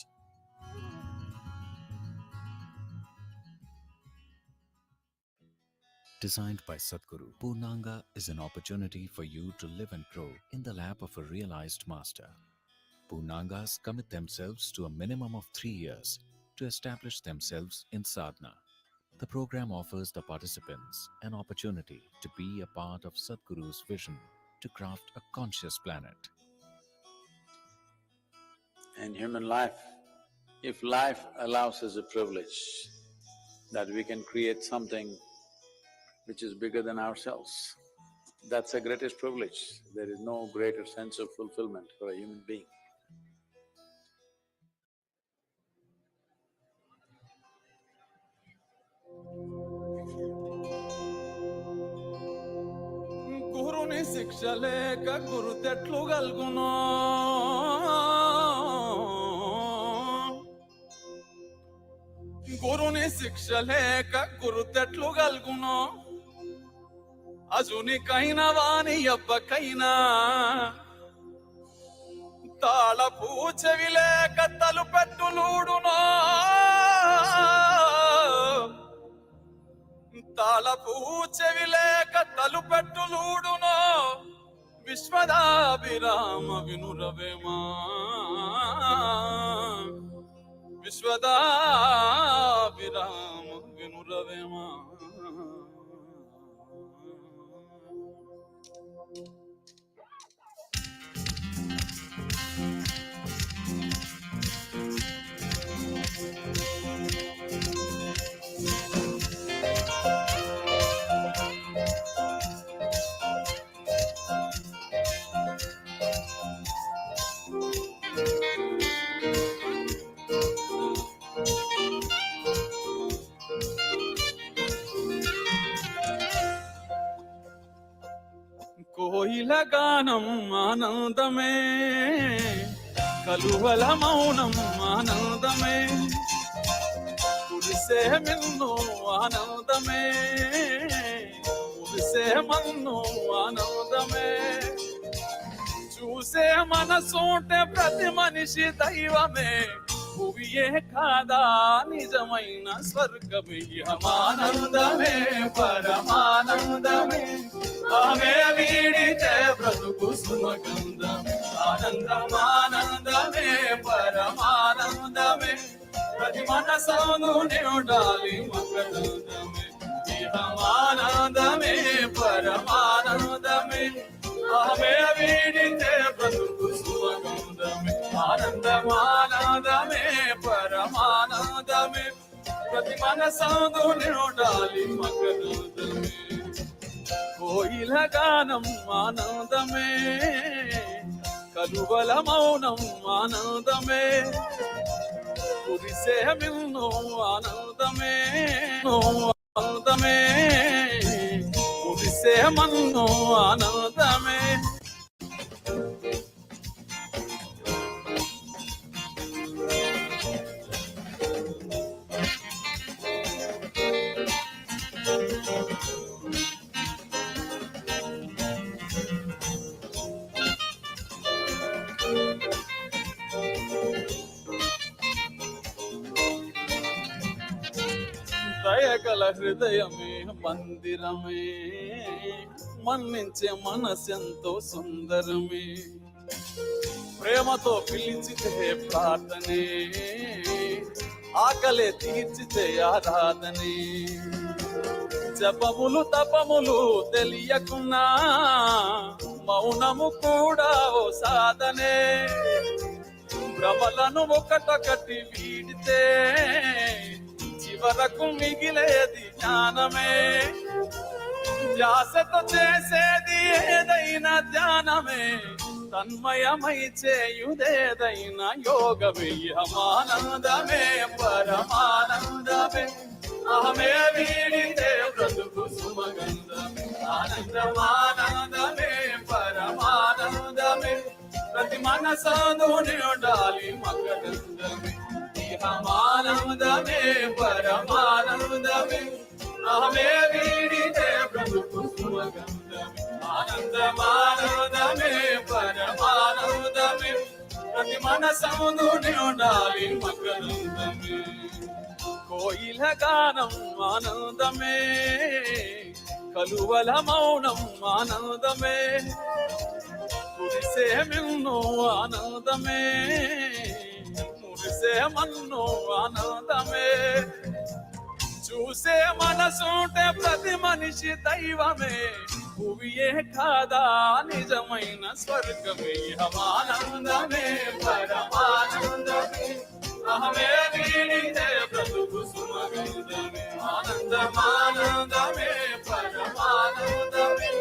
Designed by Sadhguru, Purnanga is an opportunity for you to live and grow in the lap of a realized master. Purnangas commit themselves to a minimum of 3 years to establish themselves in sadhana. The program offers the participants an opportunity to be a part of Sadhguru's vision to craft a conscious planet. In human life, if life allows us a privilege that we can create something which is bigger than ourselves, that's the greatest privilege. There is no greater sense of fulfillment for a human being. గురుని శిక్ష లేక గురుతెట్లు గల్గునో గురుని శిక్ష లేక గురుతెట్లు గల్గునో అజునికైనా వాని ఎవ్వకైనా తాళపు చెవి లేక తలుపెట్టులూడునో తాళపు చెవి లేక తలుపెట్టులూడునో విశ్వదాభిరామ వినురవేమా విశ్వదాభిరామ వినురవేమా కోయిల గానం ఆనందమే కలువల మౌనం ఆనందమే కురిసే మిన్ను ఆనందమే కురిసే మన్ను ఆనందమే చూసే మనసుంటే ప్రతి మనిషి దైవమే భువియే కాదా నిజమైన స్వర్గమే ఆనందమే పరమానందమే ఆమె వీడితే బ్రతుకు సుమగంధమే ఆనందమానందమే పరమానందమే ప్రతి మనసోను నిండాలి మకరందమే ఆనంద వీడితే బ్రతుకు సుమగంధమే ఆనందమానందమే పరమానందమే ప్రతి మనసందు నిండాలి మకరందమే కోయిల గానం ఆనందమే కలువల మౌనం ఆనందమే కురిసే మిల్ను ఆనందమే ఆనందమే కురిసే మన్ను ఆనందమే దయగల హృదయమే మందిరమే మన్నించే మనసెంతో సుందరమే ప్రేమతో పిలిచితే ప్రార్థనే ఆకలే తీర్చితే ఆరాధనే జపములు తపములు తెలియకున్నా మౌనము కూడా ఓ సాధనే భ్రమలను ఒకటొకటి వీడితే చివరకు మిగిలేది జ్ఞానమే ధ్యాసతో చేసేది ఏదైనా ధ్యానమే తన్మయమై చేయుదేదైనా యోగమే అమానందమే పరమానందమే అహమే వీడితే బ్రతుకు సుమగంధమే ఆనందమానందమే పరమానందమే ప్రతి మనసందు నిండాలి మకరందమే ఆనందమే పరమానందమే అహమే వీడితే బ్రతుకు సుమగంధమే ఆనందమానందమే పరమానందమే ప్రతి మనసందు నిండాలి మకరందమే కోయిల గానం ఆనందమే కలువల మౌనం ఆనందమే కురిసే మిల్ను ఆనందమే మురిసే మన్ను ఆనందమే చూసే మనసుంటే ప్రతి మనిషి దైవమే భూమియే కాదా నిజమైన స్వర్గమే ఆనందమే పరమానందమే అహమే వీడితే బ్రతుకు సుమగంధమే ఆనందమానందమే పరమానందమే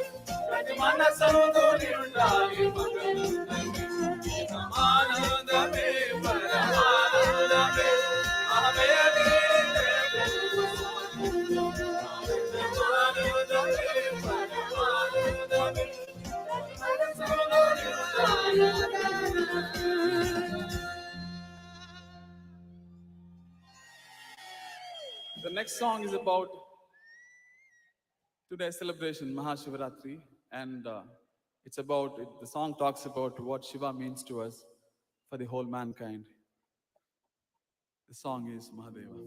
ప్రతి మనసందు నిండాలి మకరందమే ఆనందమే పరమానందమే అహమే వీడితే ఆనందమానందమే పరమానందమే ప్రతి మనసందు నిండాలి. The next song is about today's celebration, MahaShivRatri, and the song talks about what Shiva means to us for the whole mankind. The song is Mahadeva.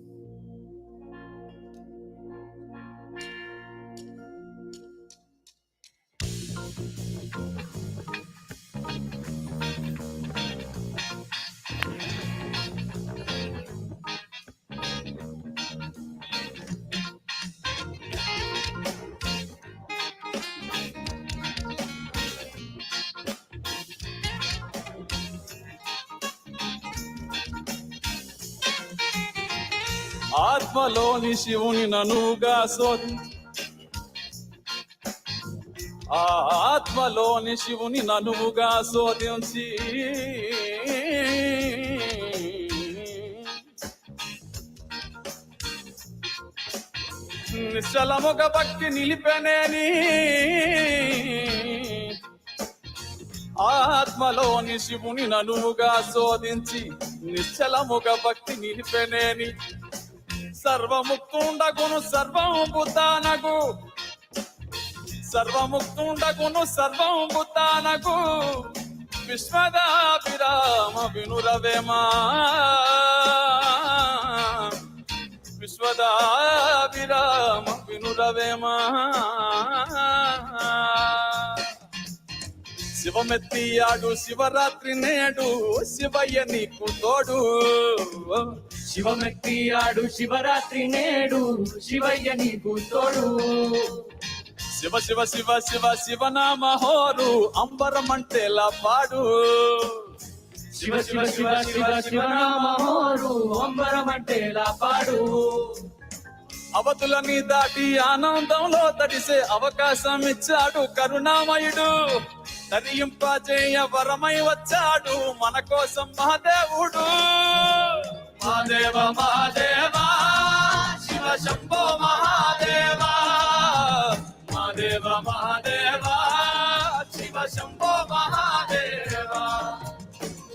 ఆత్మలోని శివుని ననుగా ఆత్మలోని శివుని ననుగా శోధించి నిశ్చలముగ భక్తి నిలిపెనేని ఆత్మలోని శివుని ననుగా శోధించి నిశ్చలముగ భక్తి నిలిపెనేని సర్వముక్తుండగును సర్వంభూతానగు సర్వముక్తుండగును సర్వంభూతానగు విశ్వదాభిరామ వినురవేమా విశ్వదాభిరామ వినురవేమా శివమెత్తియాడు శివరాత్రి నేడు శివయ్య నీకు తోడు శివమెత్తియాడు శివరాత్రి నేడు శివయ్య నీకు తోడు శివ శివ శివ శివ శివనామ హోరు అంబరమంటేలా పాడు. శివ శివ శివ శివ శివనామ హోరు అంబరమంటేలా పాడు. అవతులని దాటి ఆనందంలో తడిసే అవకాశం ఇచ్చాడు కరుణామయుడు. తరింపజేయ వరమై వచ్చాడు మన కోసం మహాదేవుడు. మహాదేవ మహాదేవా శివ శంభో మహాదేవా. మహాదేవ మహాదేవా శివ శంభో మహాదేవా.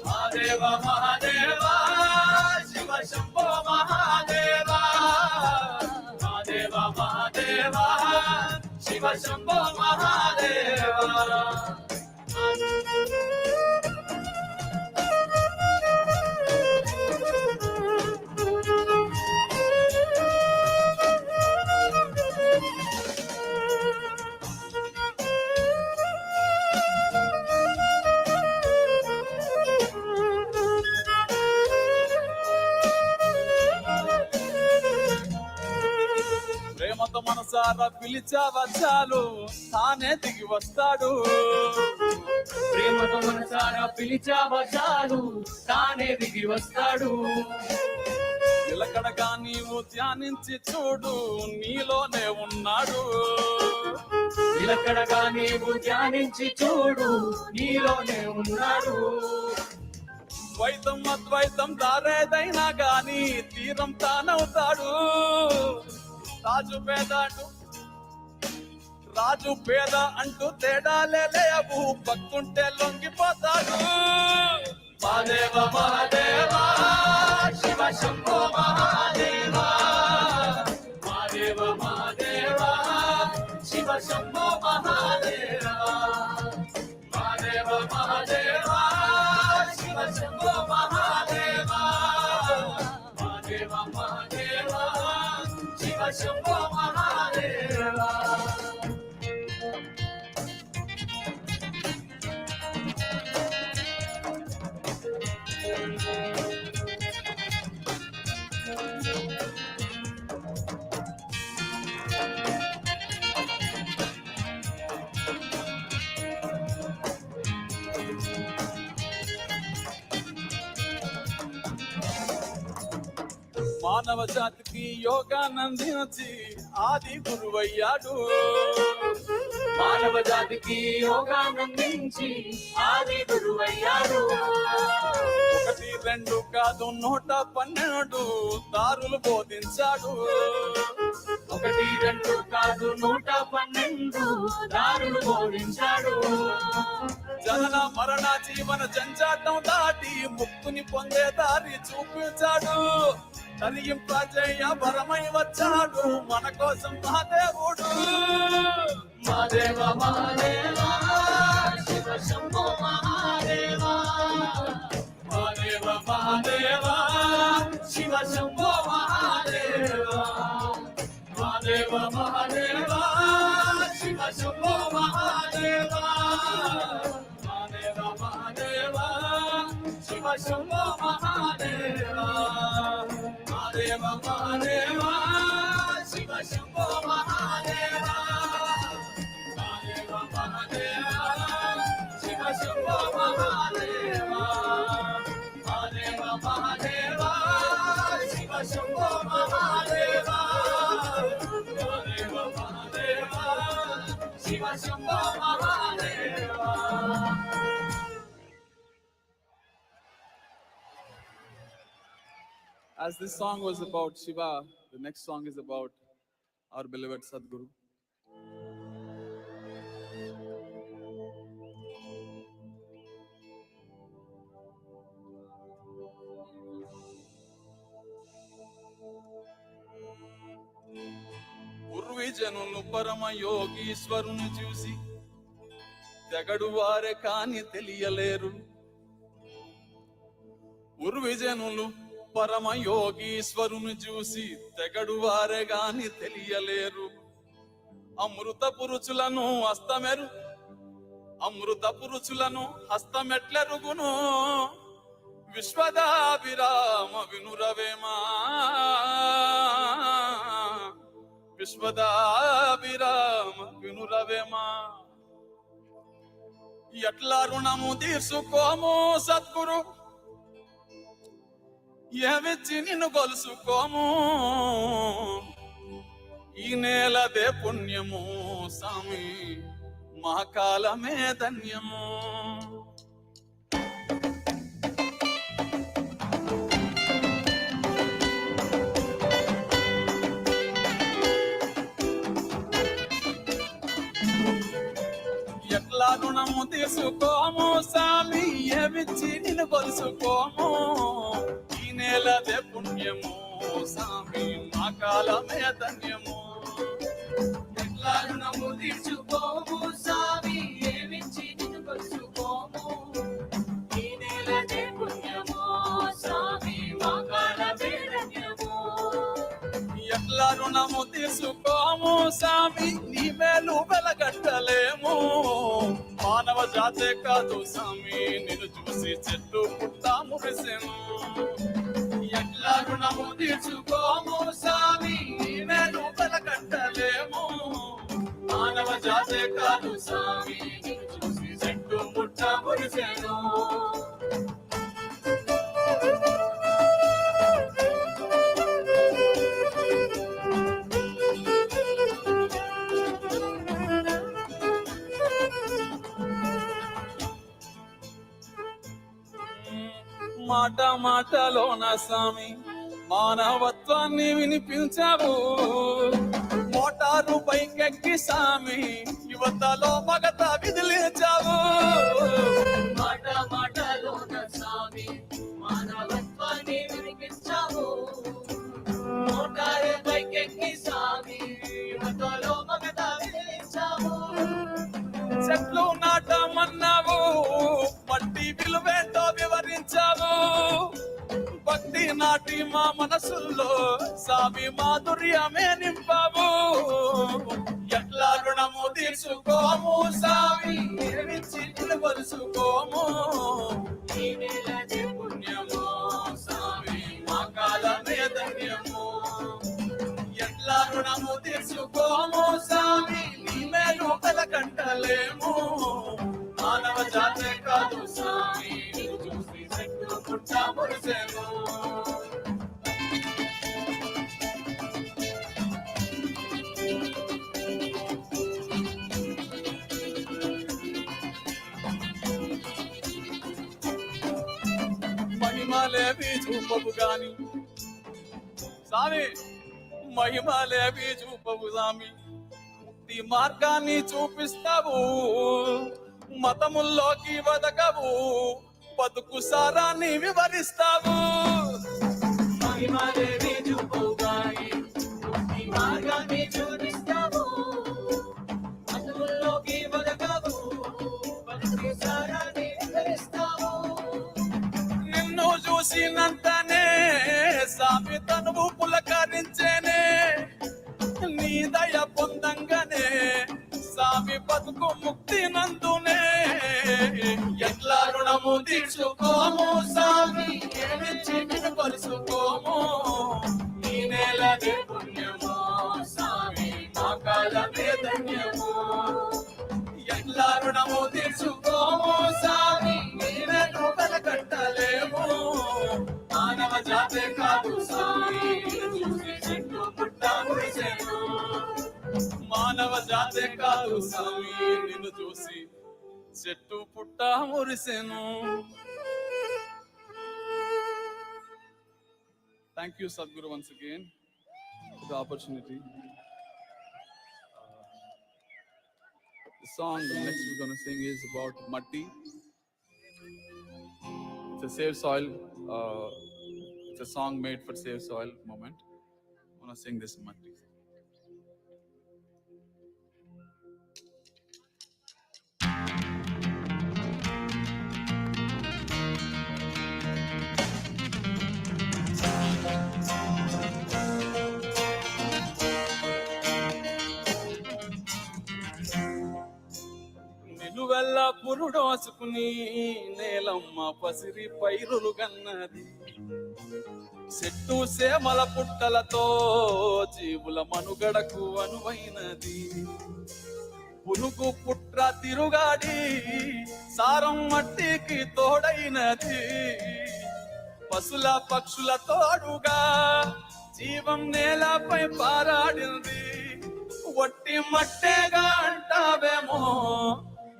మహాదేవ మహాదేవా శివ శంభో మహాదేవా. మహాదేవ మహాదేవా శివ శంభో మహాదేవా. ప్రేమతో మనసారా పిలిచావా చాలు తానే దిగి వస్తాడు. ప్రేమతో మనసారా పిలిచావా చాలు తానే దిగి వస్తాడు. నిలకడగా నీవు ధ్యానించి చూడు నీలోనే ఉన్నాడు. నిలకడగా నీవు ధ్యానించి చూడు నీలోనే ఉన్నాడు. ద్వైతం అద్వైతం దారేదైనా గాని తీరం తానవుతాడు. రాజు పేద అంటూ తేడాలే లేవు పక్కుంటే లొంగిపోతాడు. మహాదేవ మహాదేవా శివ శంభో మహాదేవా. మహాదేవ మహాదేవా శివ శంభో మహాదేవా. మహాదేవ మహాదేవా శివ శంభో మహాదేవా. మహాదేవ మహాదేవా శివ శంభో మహాదేవా. మానవ జాతికి యోగానందించి ఆది గురువయ్యాడు. మానవ జాతికి యోగానందించి ఆది గురువయ్యాడు. 1 2 కాదు 112 దారులు బోధించాడు. 1 2 కాదు 112 దారులు బోధించాడు. జనన మరణ జీవన జంజాటం దాటి ముక్తుని పొందే దారి చూపించాడు. తరింపజేయ వరమై వచ్చాడు మన కోసం మహాదేవుడు. Mahadeva Mahadeva Shiva Shambho Mahadeva. Mahadeva Mahadeva Shiva Shambho Mahadeva. Mahadeva Mahadeva Shiva Shambho Mahadeva. Mahadeva Mahadeva Shiva Shambho Mahadeva. Mahadeva Mahadeva Shiva Shambho Mahadeva. Mahadeva Mahadeva Shiva Shambho Mahadeva. Mahadeva Mahadeva Shiva Shambho Mahadeva. Mahadeva Mahadeva Shiva Shambho Mahadeva. As this song was about Shiva, the next song is about our beloved Sadhguru. పూర్వీజనులు పరమ యోగీశ్వరుని చూసి తెగడు వారే కాని తెలియలేరు. పూర్వీజనులు పరమ యోగీశ్వరుని చూసి తెగడు వారే గాని తెలియలేరు. అమృత పురుషులను హస్తమెట్లెరుగును విశ్వదాభిరామ వినురవేమా. విశ్వదాభిరామ వినురవేమా. కావవేమా ఎట్లా రుణము తీర్చుకోము సద్గురు ఏమిచ్చి నిన్ను కొలుసుకోము ఈ నేలదే పుణ్యము స్వామి మా కాలమే ధన్యము ఎట్లా రుణము తీసుకోము స్వామి ఏమిచ్చి నిన్ను కొలుసుకోము ఈ నేలదే పుణ్యము స్వామి మా కాలమే ధన్యము ఎట్లా రుణము తీర్చుకోము స్వామి ఏమిచ్చి నిన్ను కొలుసుకోము ఈ నేలదే పుణ్యము స్వామి మా కాలమే ధన్యము ఎట్లా రుణము తీసుకోము స్వామి నీ మేలు వెలగట్టలేము మానవ జాతే కాదు స్వామి నిన్ను చూసి చెట్టు పుట్ట మురిసెను ఎట్లా రుణము తీర్చుకోము స్వామి నీ మేలు వెలగట్టలేము మానవ జాతే కాదు స్వామి నిన్ను చూసి చెట్టు పుట్ట మురిసెను మాట మాటలోన స్వామి మానవత్వాన్ని వినిపించావు మోటారు పైకెక్కి స్వామి యువతలో మగత విదిలించావు మాట మాటలోన స్వామి మానవత్వాన్ని వినిపించావు మోటారు పైకెక్కి స్వామి యువతలో మగత విదిలించావు చెట్లు నాటమన్నావు మట్టి విలువేంటో వివరించావు భక్తి నాటి మా మనసుల్లో సామి మాధుర్యమే నింపావు ఎట్లా రుణము తీర్చుకోము సామి ఏమిచ్చి నిలవలుసుకోము ఈ నేలదే పుణ్యము సామి మా కాలమే ధన్యము ఎట్లా రుణము తీర్చుకోము సామి నీ మేలు వెలకంటలేము మానవ జాతే కాదు స్వామి చూసి చెట్టు పుట్ట మురిసెను మహిమలేవి చూపవు గాని స్వామి మహిమలేవి చూపవు స్వామి ముక్తి మార్గాన్ని చూపిస్తావు మతముల్లోకి వదకవు బతుకు సారాన్ని వివరిస్తావు మహిమలేవి చూపవు గాని ముక్తి మార్గాన్ని చూపిస్తావు మతముల్లోకి వదకవు బతుకు సారాన్ని వివరిస్తావు నిన్ను చూసినంతనే సామి తనువు పులకరించేనే నీ దయ పొందంగానే సామి బతుకు ముక్తి నందునే ఎట్లా రుణము తీర్చుకోము సామి ఏమిచ్చి నిన్ను కొలుసుకోము ఈ నేలదే పుణ్యము సామి మా కాలమే ధన్యము ఎట్లా రుణము తీర్చుకోము సామి నీవేను వెలకట్టలేము మానవ జాతే కాదు సామి చూసి చెట్టు పుట్ట మురిసెను మానవ జాతే కాదు స్వామి నిన్ను చూసి చెట్టు పుట్ట మురిసెను thank you Sadhguru once again for the opportunity. The song next we're going to sing is about Matti. It's a Save Soil. It's a song made for Save Soil moment. I want to sing this Matti. నిలువెల్ల పురుడోసుకుని నేలమ్మ పసిరి పైరులు గన్నది చెట్టు సేమల పుట్టలతో జీవుల మనుగడకు అనువైనది పురుగు పుట్ర తిరుగాడి సారం మట్టికి తోడైనది పశుల పక్షుల తోడుగా జీవం నేలపై పారాడింది వట్టి మట్టేగా అంటావేమో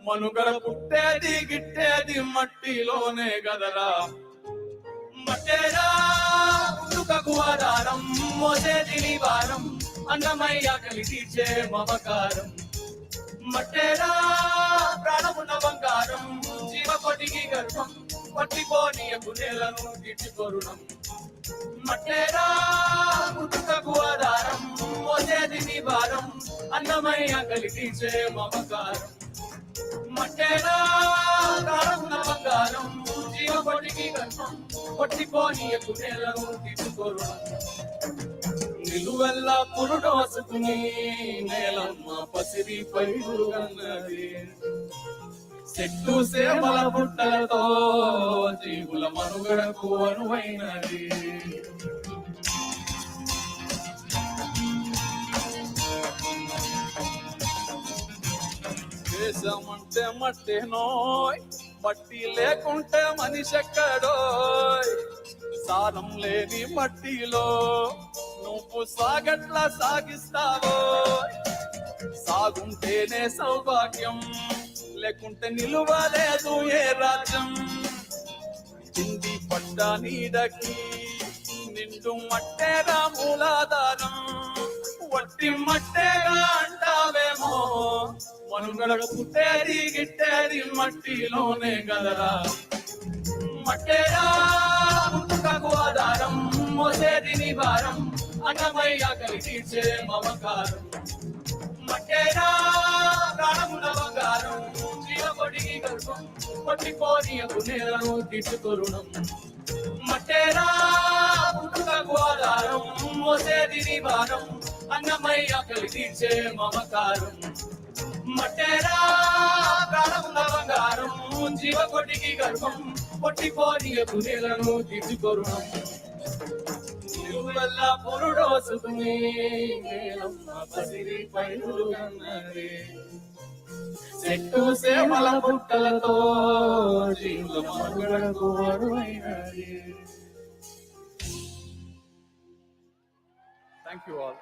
మనుగడ పుట్టేది గిట్టేది మట్టిలోనే గదరా మట్టేరా పుట్టుకకు ఆధారం మోసేది నివారం అన్నమయ్య కలి తీర్చే మమకారం మట్టేరా ప్రాణమున్న బంగారం జీవకొటికి గర్భం పట్టిపోనీయకు నేలను తీర్చుకొరుణం మట్టేరా పుట్టుకకు ఆధారం మోసేది నివారం అన్నమయ్య కలి తీర్చే మమకారం మట్టేరా ప్రాణమున్న బంగారం జీవకొటికి గర్భం పట్టిపోనీయకు నేలను తీర్చుకొరుణం నిలువెల్లా పురుడోసుకుని నేలమ్మ పసిరి పైరుగన్నది చెట్టు సేమల బుట్టలతో జీవుల మనుగడకు అనువైనది దేశమంటే మట్టి నోయ్ మట్టి లేకుంటే మనిషి ఎక్కడోయ్ సారం లేని మట్టిలో నువ్వు సాగట్లా సాగిస్తావో సాగుంటేనే సౌభాగ్యం లేకుంటే నిలువలేదు ఏ రాజ్యం చింది పడ్డ నీడకి నిండు మట్టేరా మూలాధారం వట్టి మట్టేగా అంటావేమో మనుగడ పుట్టేది గిట్టేది మట్టిలోనే గదరా మట్టేరా పుట్టుకకు ఆధారం మోసేది నివారం అన్నమయ్య కలి తీర్చే మమకారం మట్టేరా ప్రాణమున బంగారం జీవకొడికి గర్భం పట్టిపోనీయకు నేలను తీర్చుకొరుణం మట్టేరా పుట్టుకకు ఆధారం మోసేది నివారం అన్నమయ్య కలి తీర్చే మమకారం మట్టేరా ప్రాణమున బంగారం జీవకొడికి గర్భం పట్టిపోనీయకు నేలను తీర్చుకొరుణం నిలువెల్లా పురుడోసుకుని నేలమ్మ పసిరి పైరుగన్నది చెట్టు సేమల బుట్టలతో జీవుల మనుగడకు అనువైనది thank you all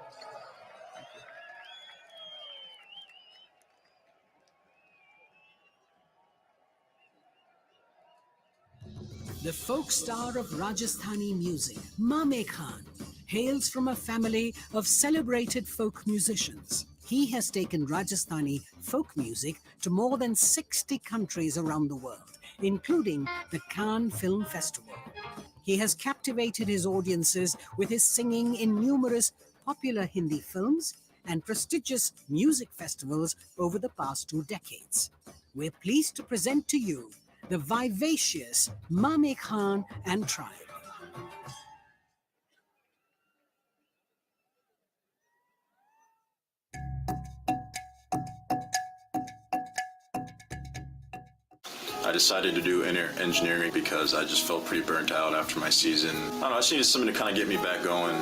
The folk star of Rajasthani music, Mame Khan, hails from a family of celebrated folk musicians. He has taken Rajasthani folk music to more than 60 countries around the world, including the Cannes Film Festival. He has captivated his audiences with his singing in numerous popular Hindi films and prestigious music festivals over the past 2 decades. We're pleased to present to you the vivacious Mame Khan and tribe. I decided to do engineering because I just felt pretty burnt out after my season. I don't know, I just needed something to kind of get me back going.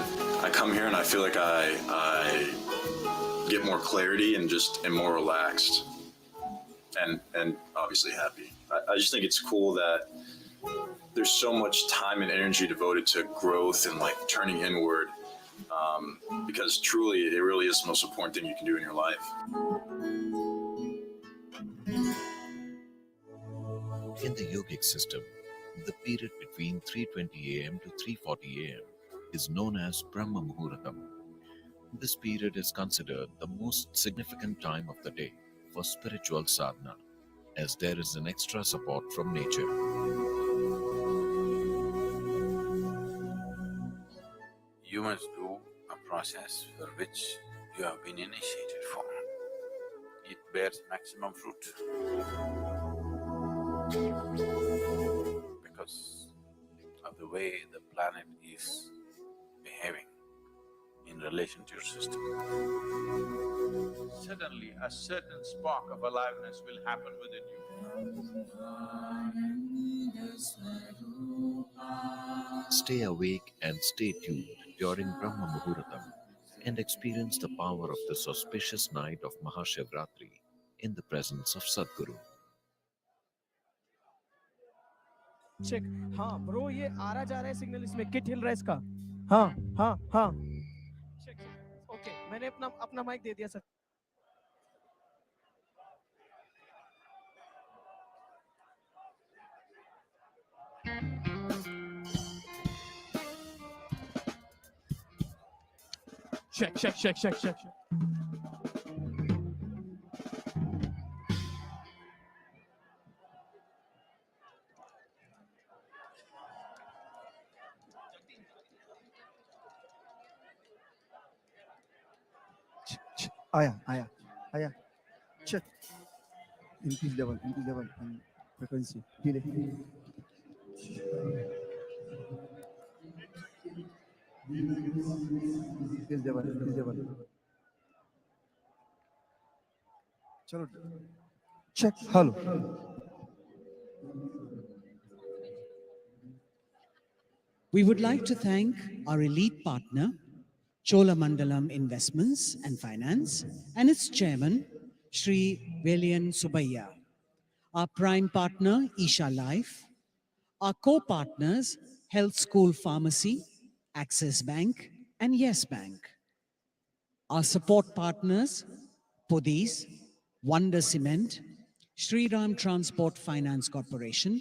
I come here and I feel like I get more clarity and just am more relaxed and obviously happy. I just think it's cool that there's so much time and energy devoted to growth and like turning inward, because truly it really is the most important thing you can do in your life. In the yogic system, the period between 3:20 a.m. to 3:40 a.m. is known as Brahma Muhuratam. This period is considered the most significant time of the day for spiritual sadhana, as there is an extra support from nature. You must do a process for which you have been initiated for. It bears maximum fruit. Because of the way the planet is behaving in relation to your system. Suddenly, a certain spark of aliveness will happen within you. Stay awake and stay tuned during Brahma Muhuratam and experience the power of this auspicious night of MahaShivRatri in the presence of Sadhguru. Check हाँ bro ये आ रहा जा रहा है signal इसमें kit हिल रहा है इसका हाँ हाँ हाँ चेक ओके मैंने अपना अपना माइक दे दिया सर check. आया check increase level and frequency delay increase level चलो check hello We would like to thank our elite partner, Cholamandalam Investments and Finance, and its chairman, Sri Velian Subbiah, our prime partner, Isha Life, our co-partners, Health School Pharmacy, Axis Bank, and Yes Bank. Our support partners, Podis, Wonder Cement, Sri Ram Transport Finance Corporation,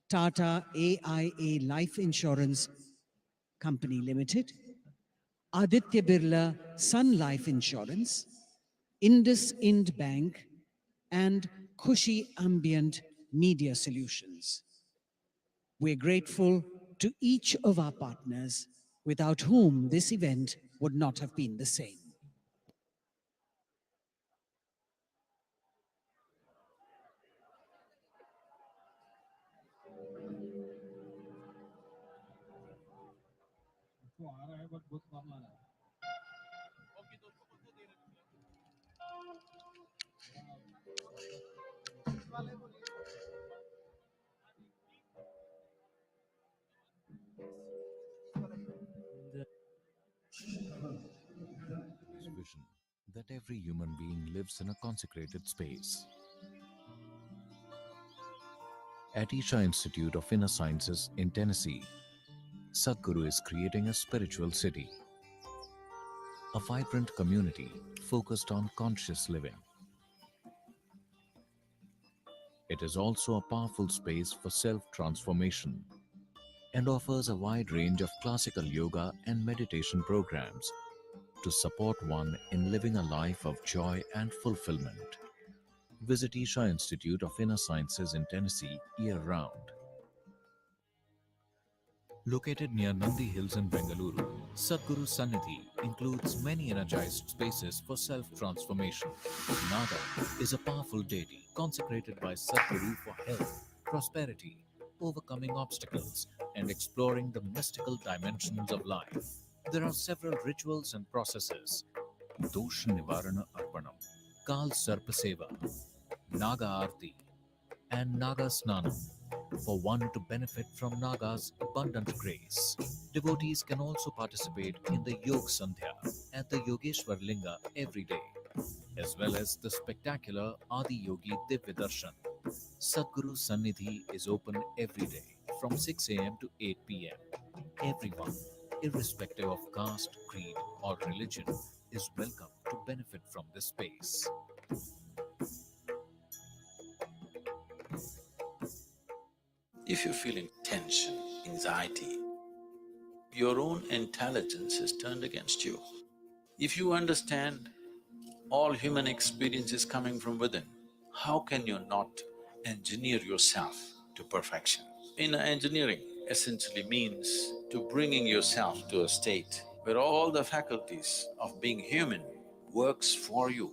Tata AIA Life Insurance Company Limited, Aditya Birla Sun Life Insurance, Indus Ind Bank, and Khushi Ambient Media Solutions. We're grateful to each of our partners, without whom this event would not have been the same. His vision that every human being lives in a consecrated space. At Isha Institute of Inner Sciences in Tennessee, Sadhguru is creating a spiritual city, a vibrant community focused on conscious living. It is also a powerful space for self-transformation and offers a wide range of classical yoga and meditation programs to support one in living a life of joy and fulfillment. Visit Isha Institute of Inner Sciences in Tennessee year-round. Located near Nandi Hills in Bengaluru, Sadhguru Sannidhi includes many energized spaces for self-transformation. Naga is a powerful deity consecrated by Sadhguru for health, prosperity, overcoming obstacles, and exploring the mystical dimensions of life. There are several rituals and processes: Dosh Nivarana Arpanam, Kal Sarpa Seva, Naga Aarti, and Naga Snanam for one to benefit from Naga's abundant grace. Devotees can also participate in the Yog Sandhya at the Yogeshwar Linga every day, as well as the spectacular Adiyogi Divya Darshan. Sadhguru Sannidhi is open every day from 6 a.m. to 8 p.m. Everyone, irrespective of caste, creed, or religion, is welcome to benefit from this space. If you're feeling tension, anxiety, your own intelligence is turned against you. If you understand all human experience is coming from within, how can you not engineer yourself to perfection? Inner engineering essentially means to bringing yourself to a state where all the faculties of being human works for you.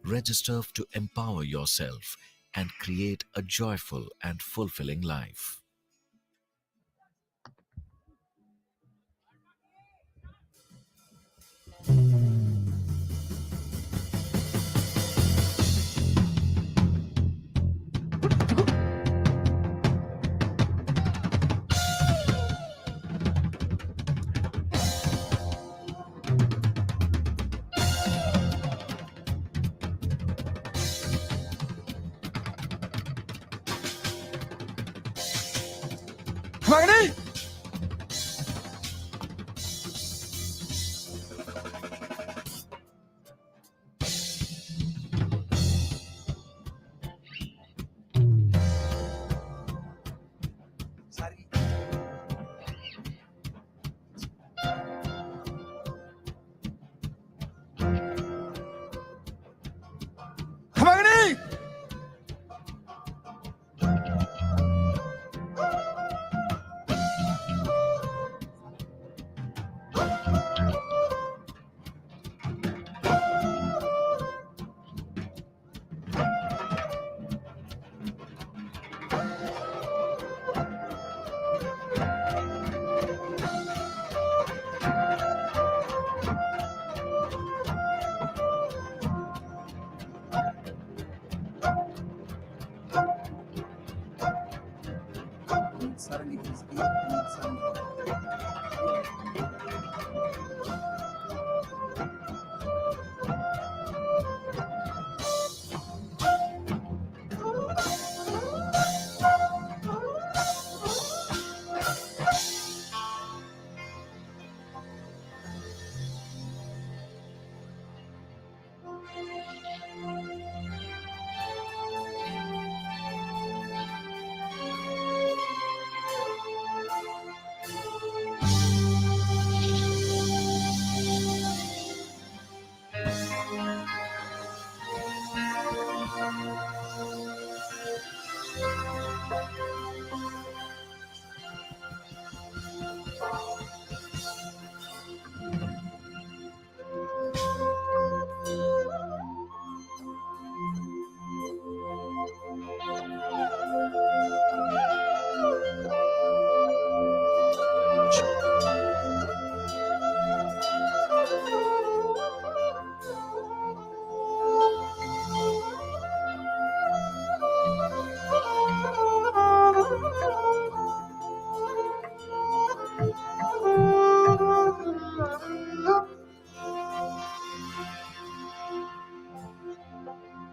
Register to empower yourself and create a joyful and fulfilling life.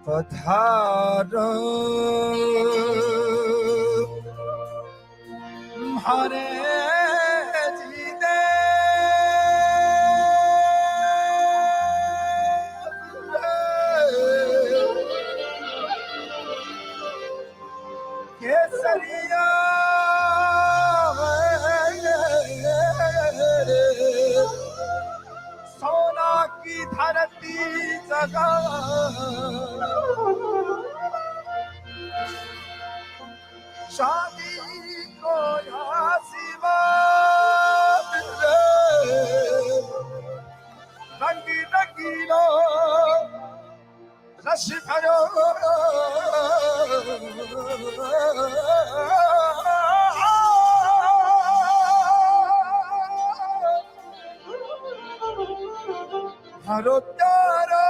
पधारो हरे जी दे केसरिया सोना की धरती जगा शादी को रंगी रंगीलो rush भरो हरो प्यारो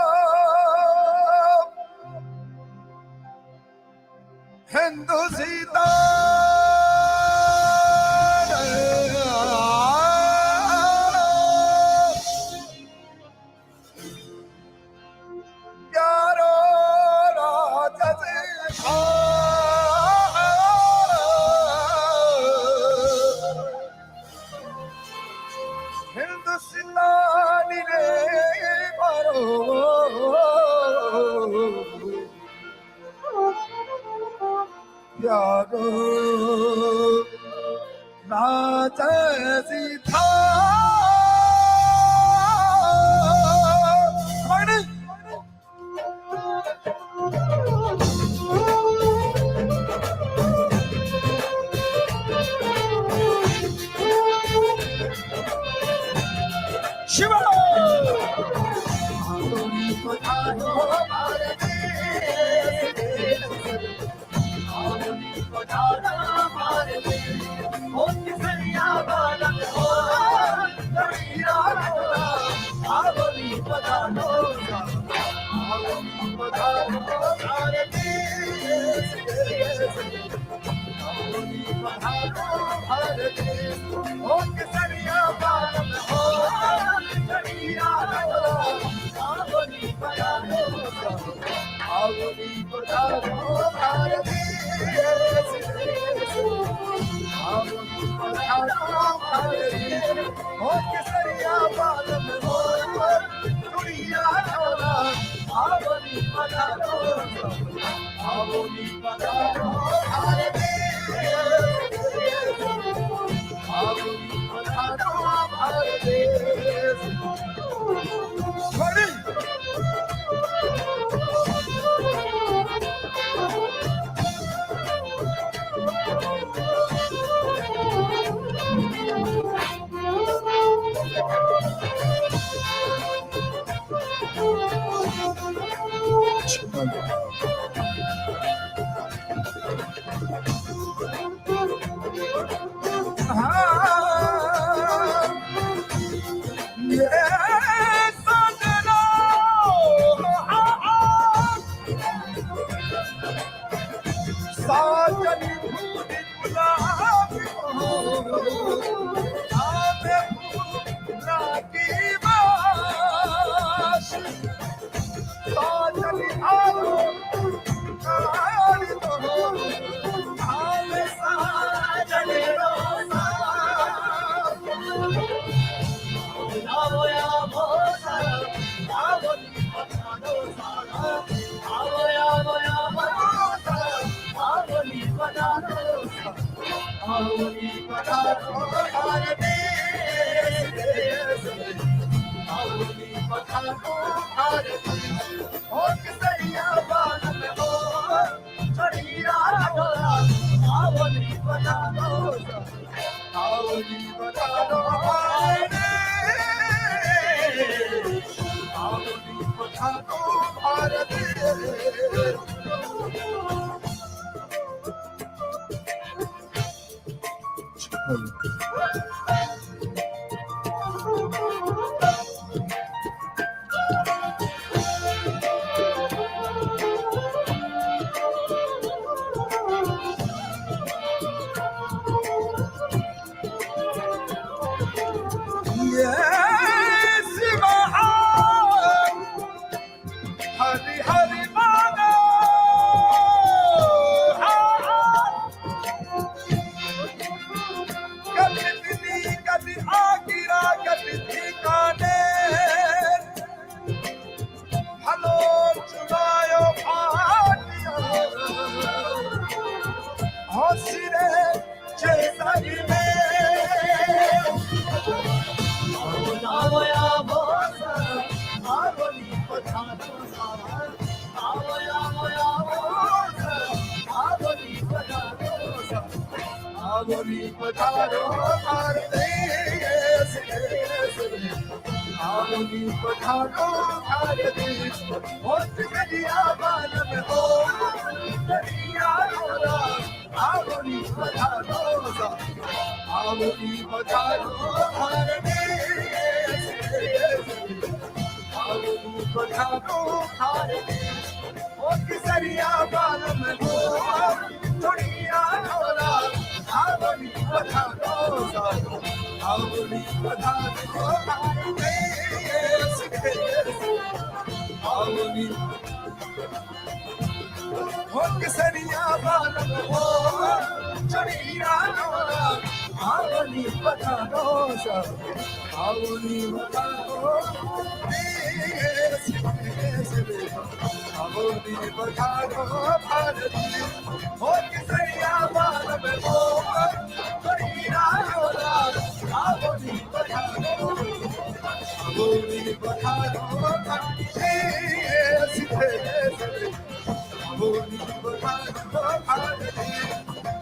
हिंदू सीता प्यारो राजा से हिंदुस्तानी रे मारो प्यारो राजा सीता शिवा पधारो भारती ओ किसरिया बाल में हो चढ़िया डोला आवली पधारो आवली पधारो भारती आवली पधारो Bharti Yes, Hari Hari Mana Kati Dili Kati Agira Kati Thikane Hello Chunayo Bhatiya Hasire Chesari Me Avaya Bosa Avali Padhano Avaya Bosa Avali Padhano Avali Padhano Bharati Avali Padhano Bharati Hot Gadiya Bal mein ho Dariya Hola Avali Padhano Avali Padhano Bharati Avali Padhano Bharati O Kisariya Bal mein ho Dariya Hola Avali Padhano Avali Padhano Bharati Avali O Kisariya Bal mein ho Dariya Hola Avali Padhano Avali Padhano Avali Padhano Bharati O Kisariya Bal mein ho Dariya Hola Avali Padhano Avali Padhano Bharati Avali Padhano Bharati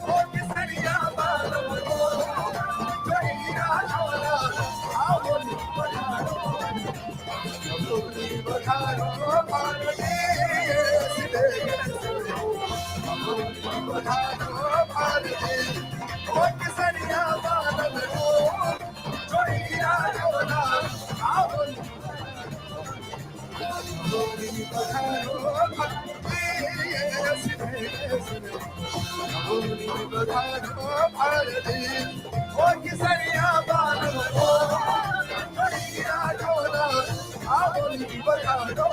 O Kisariya Bal mein ho Dariya Hola Avali Padhano Avali Padhano Bharati Avali Padhano Bharati O Kisariya Bal mein ho Dariya Hola Avali Padhano Bharati Avali Padhano Bharati O Kisariya Bal mein ho Dariya Hola Avali Padhano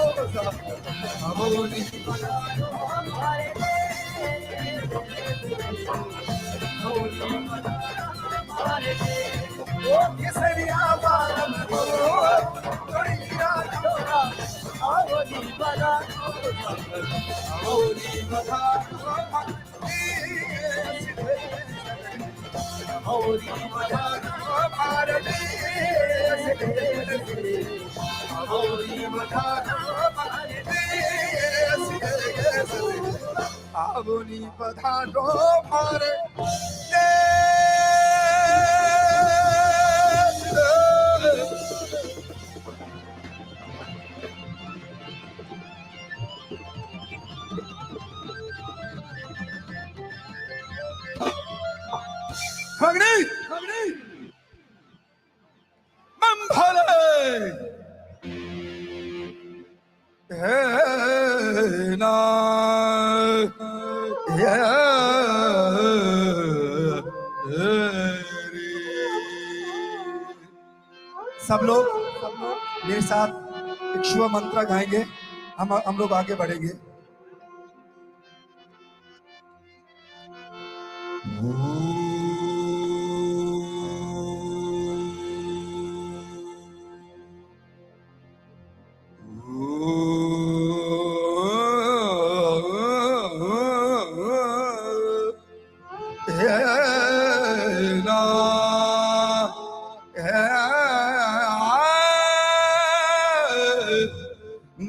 Avali Padhano Bharati O Kisariya Bal mein ho Dariya Hola Avali Padhano Avali Padhano Bharati Avali Padhano Bharati Avali Padhano Bharati Avali Padhano Bharati Agni! Mambhale! Hey, na! सब लोग मेरे साथ एक शिव मंत्र गाएंगे हम लोग आगे बढ़ेंगे Om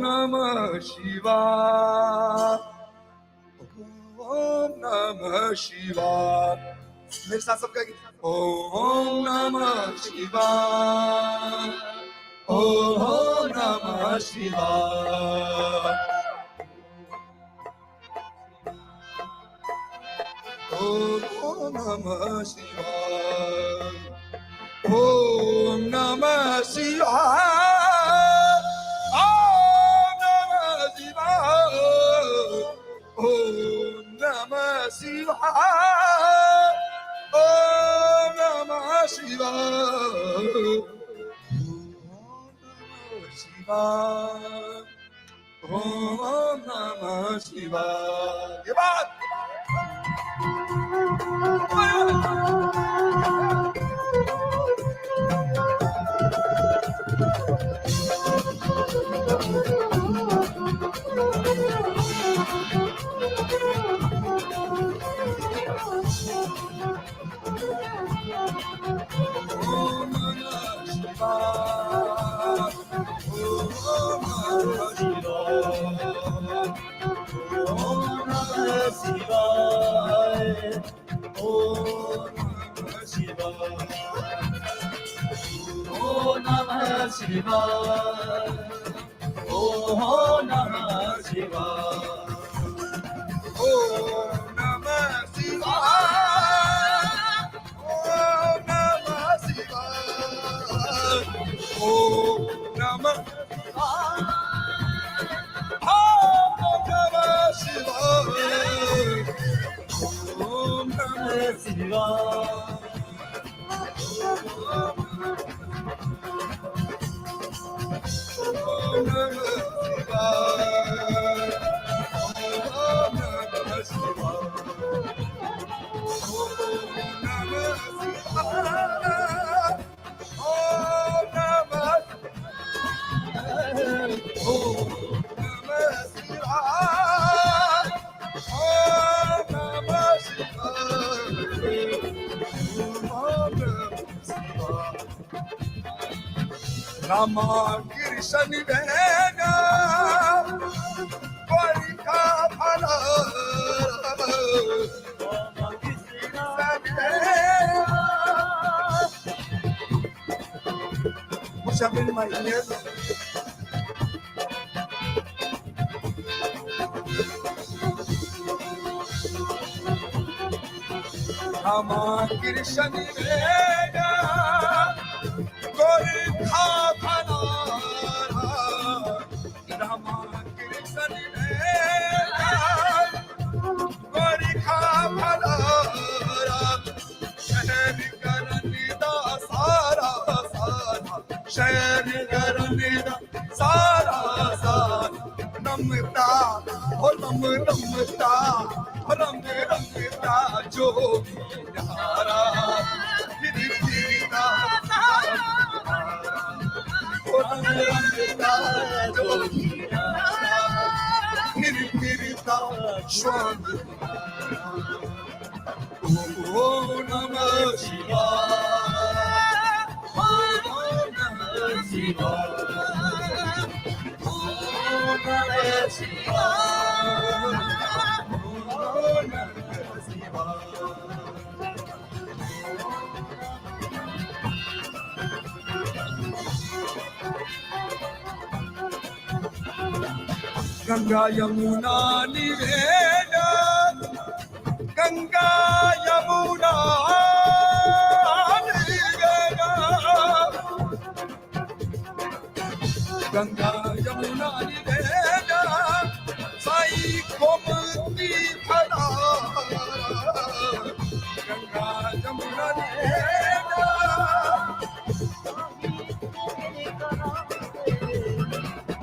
Namah Shivaya. Om Namah Shivaya. मेरे साथ सब कहेंगे Om Namah Shivaya. Om Namah Shivaya. Om Namah Shivaya. Om Namah Shivaya. Om Namah Shivaya. Om Namah Shivaya. Om Namah Shivaya. ये बात Om Namah Shivaya. Om Namah Shivaya. Om Namah Shivaya. Om Namah Shivaya. Om Namah Shivaya. Om Namah Shivaya. Om Namah Shivaya. Om Namah Shivaya. Om Namah Shivaya. Om Namah Shivaya. Om Namah Rama Krishna Vena Varika Phala Rama Krishna Vena. Push up in my ear. Rama Krishna Vena Varika Phala Rama Krishna Vena Varika Phala Shahri Karanida Sara Sara Shahri Karanida Sara Sara Namta Oh Namta Oh Namta Jogi Nara Hirita Oh Namta Jogi Nara Hirita Shwami Oh Namah Shivaya. Oh Namah Shivaya. Oh Namah Shivaya. Oh Namah Shivaya. Ganga Yamuna Niveda. Ganga Yamuna Niveda. Ganga Yamuna Niveda. Sai Gomati Phala. Ganga Yamuna Niveda.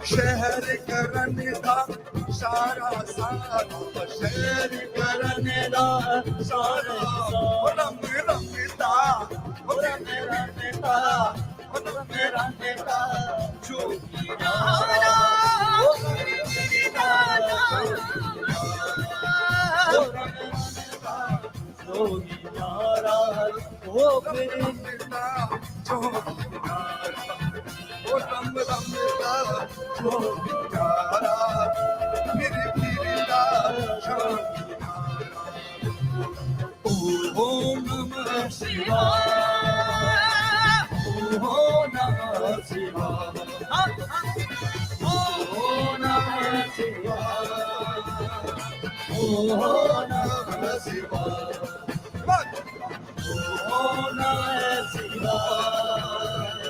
शहर करने दा सारा सारा शहर करने दा सारा रंग रंगता रंग रंगता रंग रंगता जो वो फिर मिलता जो प्यारा, वो दम मिलता जो प्यारा, फिर मिलता जो प्यारा। ओम नमः शिवाय, ओम नमः शिवाय, ओम नमः शिवाय, ओम नमः शिवाय, ओम नमः शिवाय,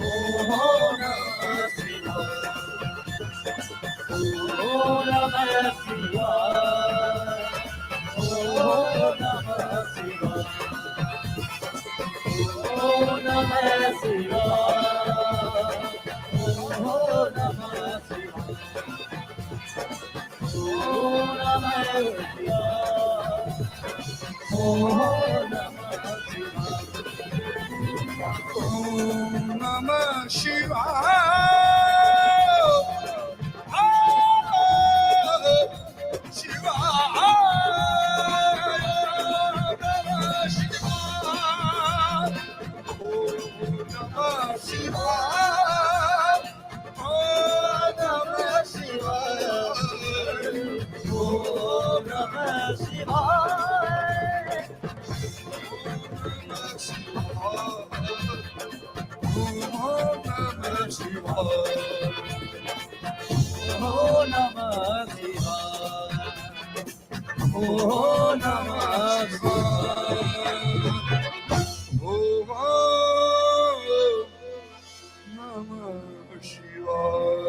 ओम नमः शिवाय, ओम नमः शिवाय, ओम नमः शिवाय, ओम नमः शिवाय, ओम नमः शिवाय, ओम नमः शिवाय, ओम नमः शिवाय,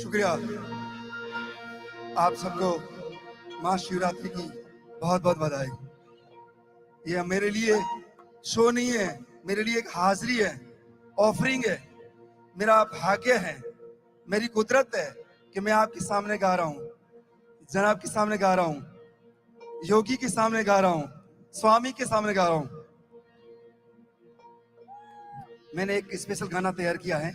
शुक्रिया आप सबको महाशिवरात्रि की बहुत बहुत बधाई। ये मेरे लिए शो नहीं है, मेरे लिए एक हाजिरी है, ऑफरिंग है, मेरा भाग्य है, मेरी कुदरत है कि मैं आपके सामने गा रहा हूँ, जनाब के सामने गा रहा हूँ, योगी के सामने गा रहा हूँ, स्वामी के सामने गा रहा हूँ। मैंने एक स्पेशल गाना तैयार किया है।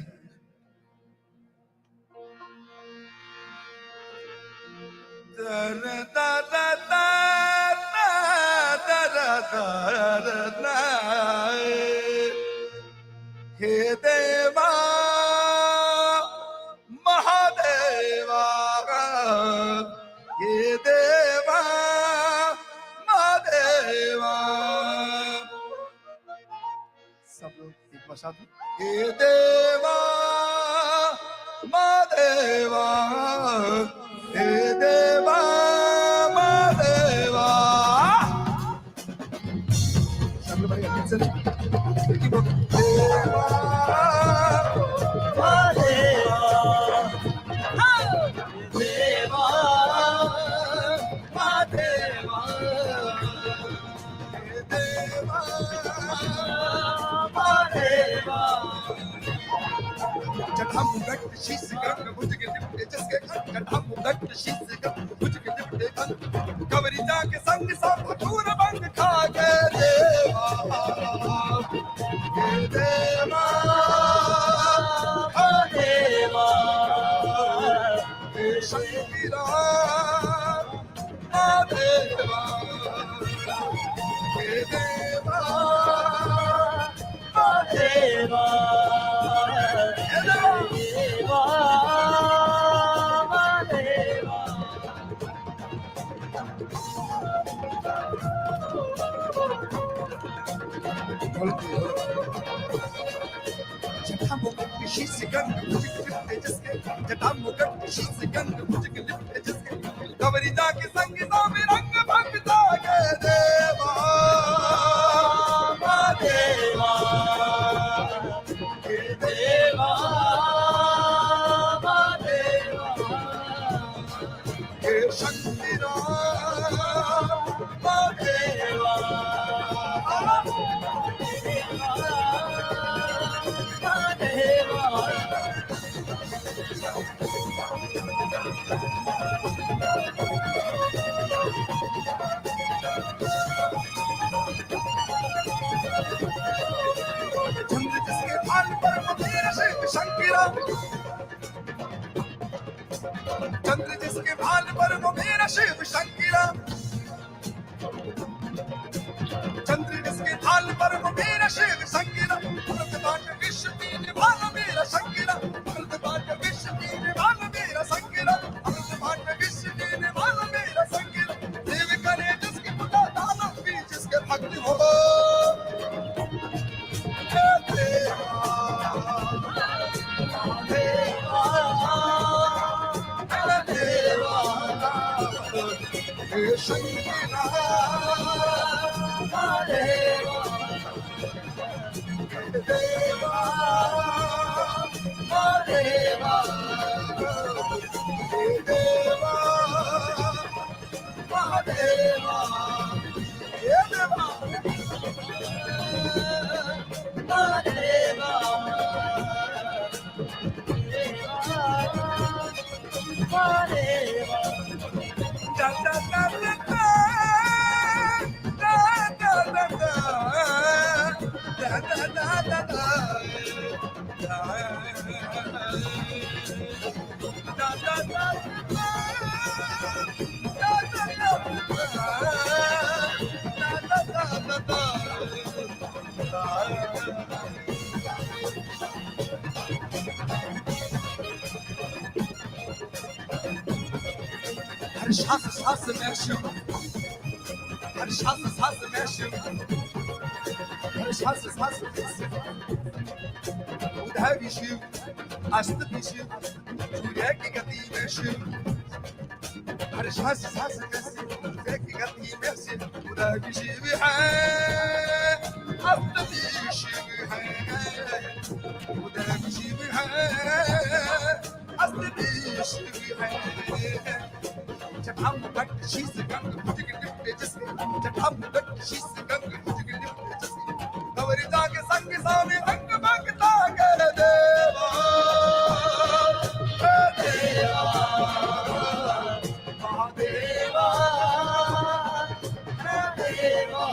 हे देवा महादेवा, हे देवा महादेवा, सब लोग एक बार साथ में, हे देवा महादेवा, हे देवा महादेवा। सब लोग भाई अच्छे से देवा महादेवा, देवा महादेवा, देवा महादेवा। जटाम मुगट शीश गंग भुज के लिपटे जिसके खंड, जटाम मुगट शीश गंग भुज के लिपटे खंड, कवरी जाके संग सब धूर बंग खा के देवा, हे देवा देवा, हे शक्तिरा देवा, हे देवा देवा, कवरी जाके संग में रंग भंगता के देवा देवा, हे देवा देवा, हे शक्ति देवा, शंकरा चंद्र जिसके भाल पर वो मेरा शिव शंकरा चंद्र जिसके भाल पर वो मेरा शिव शंकरा अमृत बाट विश्व की निभाना मेरा शंकरा अमृत बाट विश्व की निभाना मेरा शंकरा अमृत बाट विश्व की निभाना मेरा शंकरा देव करे जिसकी पूजा दानव भी जिसके भक्त हो Has meşhur, has meşhur, has meşhur. उधर विशु, अस्त विशु, सूर्य की गति meşhur. has meşhur, सूर्य की गति meşhur. उधर विशु है, अस्त विशु है. उधर विशु है, अस्त विशु है. जब हम बट शीश गंग मुझे लिपटे जैसे जब हम बट शीश गंग मुझे लिपटे जैसे गौरी जाके संग सामे अंग भगता कर देवा देवा महादेवा देवा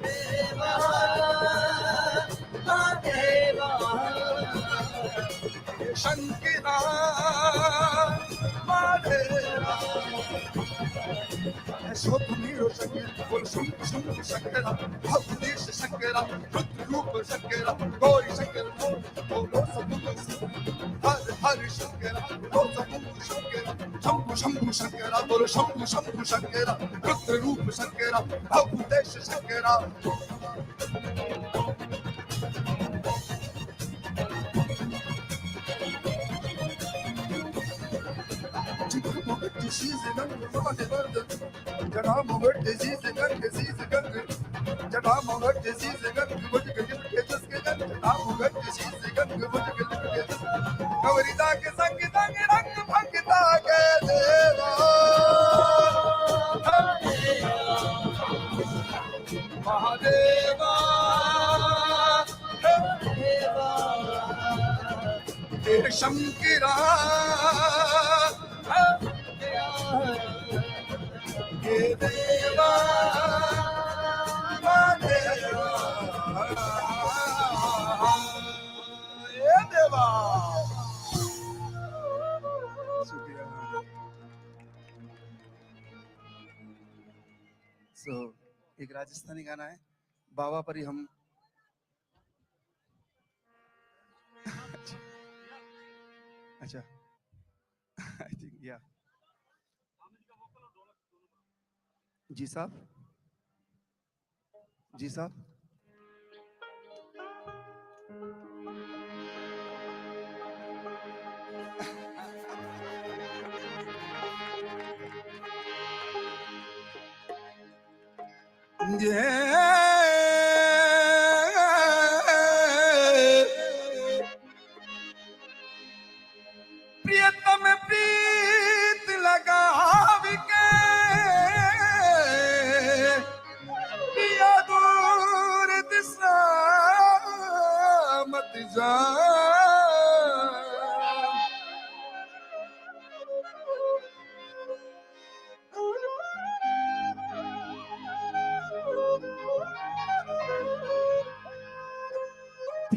देवा देवा शंकरा शोभनीरो शंकर बोल शंकर शंकर शंकरा भवदेश शंकरा रुद्र रूप शंकरा गौरी शंकर बोलो सबुग हर हर शंकरा बोलो सबुग शंकरा शंभु शंभु शंकरा बोलो शंभु शंभु शंकरा रुद्र रूप Shankara भवदेश Shankara disease gang mama de jana mogar disease gang jana mogar disease gang mujhe ke jiske gang jana mogar disease gang mujhe ke jiske gauri da ke sang rang bhagta ke deva mahadeva deva shankara देवा देवा सो एक राजस्थानी गाना है बाबा पर ही हम अच्छा I think या जी साहब जी साहब प्रियतम प्रीत लगाव के पिया दूर दिशा मत जा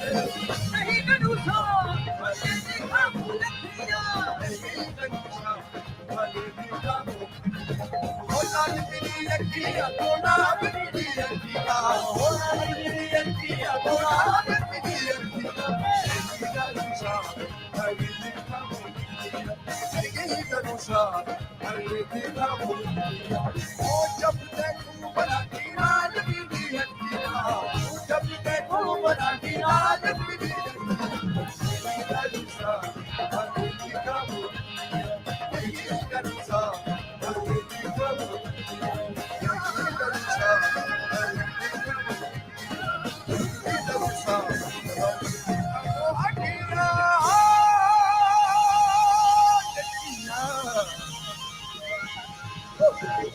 नहीं करूँगा भले दिखा मुलकिया नहीं करूँगा भले दिखा ओ लाल मेरी अखियाँ थोड़ा मेरी अखियाँ ओ लाल मेरी अखियाँ थोड़ा मेरी अखियाँ नहीं करूँगा भले दिखा नहीं करूँगा भले दिखा ओ जब देखूँ बना की लाल मेरी अखियाँ जब देखूँ बना की लाल मेरी Okay.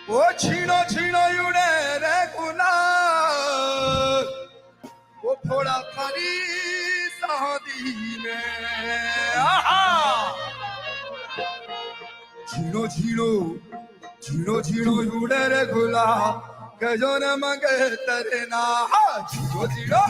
ओ छीनो छीनो उड़े रे गुलाल वो थोड़ा खरी शादी में आहा छीनो छीनो छीनो छीनो उड़े रे गुलाल के जो न मंगे तेरे ना छीनो छीनो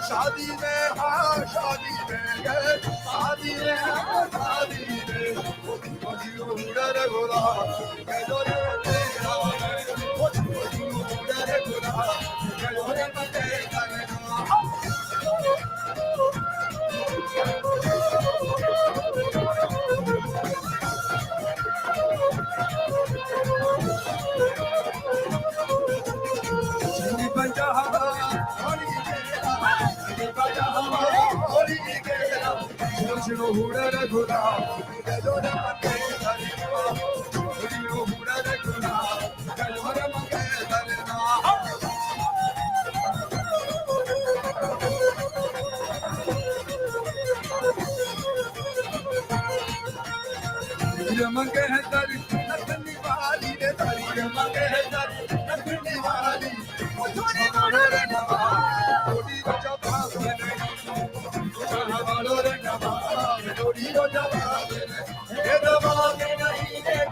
शादी में हाँ शादी में शादी में हाँ शादी में उड़े गोला मंगे है तारी नथनी वाली रे तारी मंगे है तारी नथनी वाली थोड़ी मोड़ो रे नवा थोड़ी बचा भाग नहीं वालो रे नवा थोड़ी बचा भाग नहीं ये दबाव नहीं ये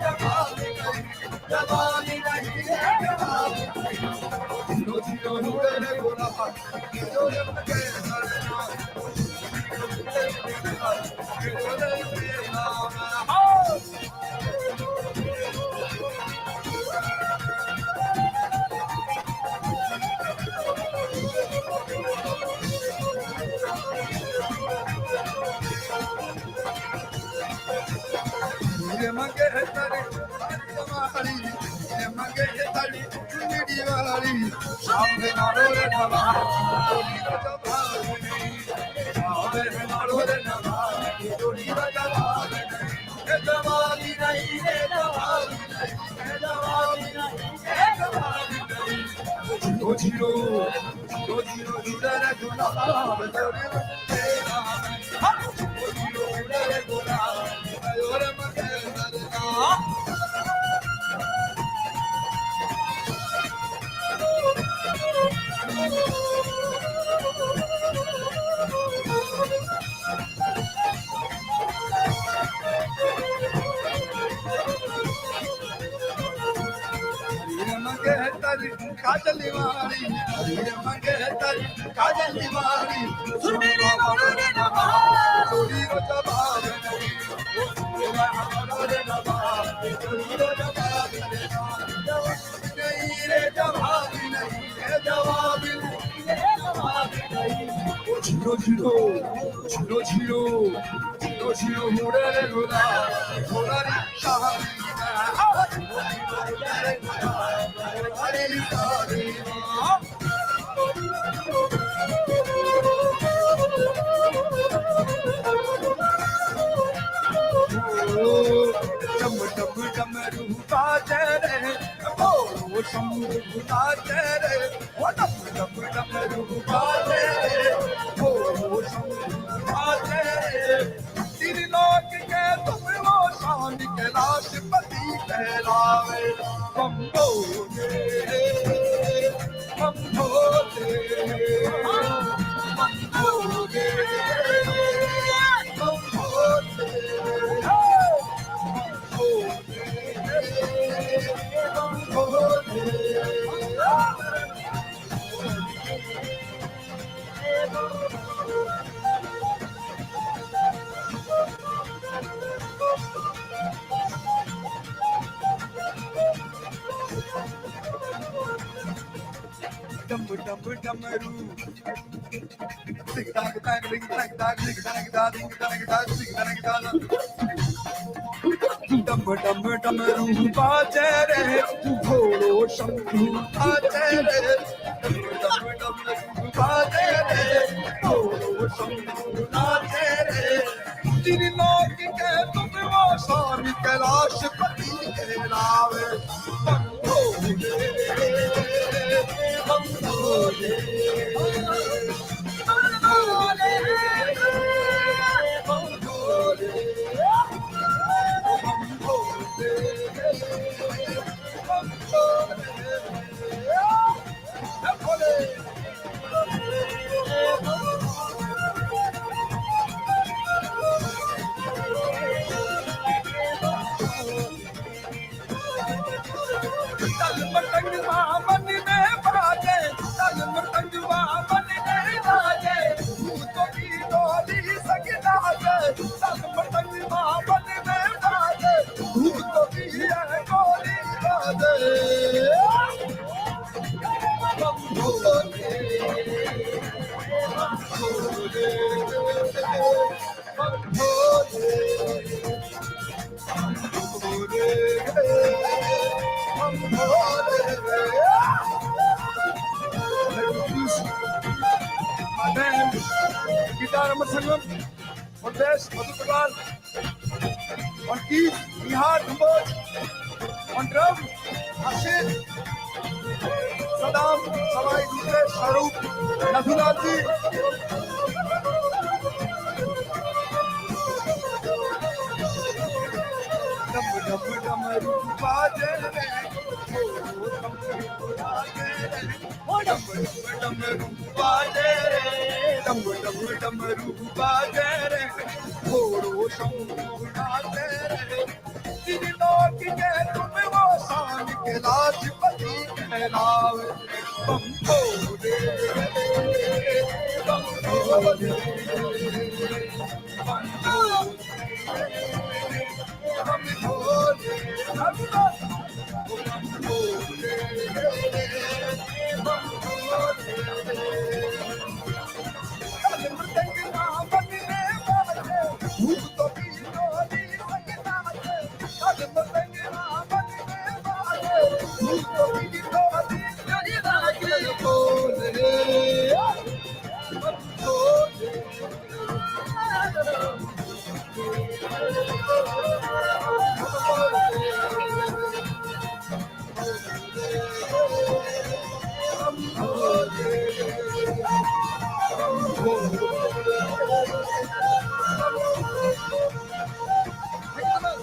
दबाव नहीं ये दबाव नो जीरो हुए रे गोला जो रे मंगे तारे ना मंगे है तारी तुम्हारी ये मंगे है तारी चुंडी वाली सामने मारो रे नवा थोड़ी बचा भाग नहीं सामने मारो रे नवा थोड़ी बचा भाग नहीं ये दवाली नहीं ये दवाली नहीं ये दवाली नहीं ये दवाली नहीं दो जीरो जुड़ा रे जुड़ा बदले तेरा दो जीरो जुड़ा रे गोला और मंगे मंगे तरी काजली वाली हरिया मंगे तरी काजली वाली सुनीली मोरे नवा चोरी रो जवाब नहीं मेरा मोरे नवा चोरी रो जवाब नहीं रे जवाब नहीं रे जवाब नहीं रे जवाब नहीं झिरो झिरो झिरो झिरो झिरो झिरो मोरे रे रोदा मोरा शाही डम डम डम रूपा तेरे ओ शंभु तेरे ओ डम डम डम रूपा तेरे ओ शंभु तेरे तीन लोक के तुम वो शान कैलाश पति कहलावे बम भोले बम भोले बम भोले बम भोले डम डम डमरू दिख दाग दाग दिख दाग दाग दिख दाग दाग दिख दाग दाग दिख दाग दाग डम डम डमरू बाजे रे घोड़ो शंभु बाजे रे डम डम डमरू बाजे रे घोड़ो शंभु बाजे रे तीन लोक के तुम वो स्वामी कैलाश पति कहलावे बम भोले बम भोले बम भोले बम भोले तल मटंगवा मन में बाजे तल मटंगवा मन में बाजे तो की डोली सगना जे तल मटंगवा मन में बाजे तो की डोली बाजे बम भोले बम भोले बम भोले Guitar Amar Sangam, on bass, Madhu Prabal, on keys, Nihar Dhamboj, on drum, Ashir, Saddam, Salai Dusre, Shahrukh, Nathulal ji. Dum dum dum rupa jere, oh dum dum rupa jere, dum dum rupa jere, oh shambhu jere. तीन लोक के तुम वो शान कैलाश पति कहलावे बम भोले बम भोले बम भोले बम भोले बम भोले मृदंग मन में बाजे भूत तो की डोली सगना जे मृदंग मन में बाजे भूत तो की डोली सगना जे बोले बम भोले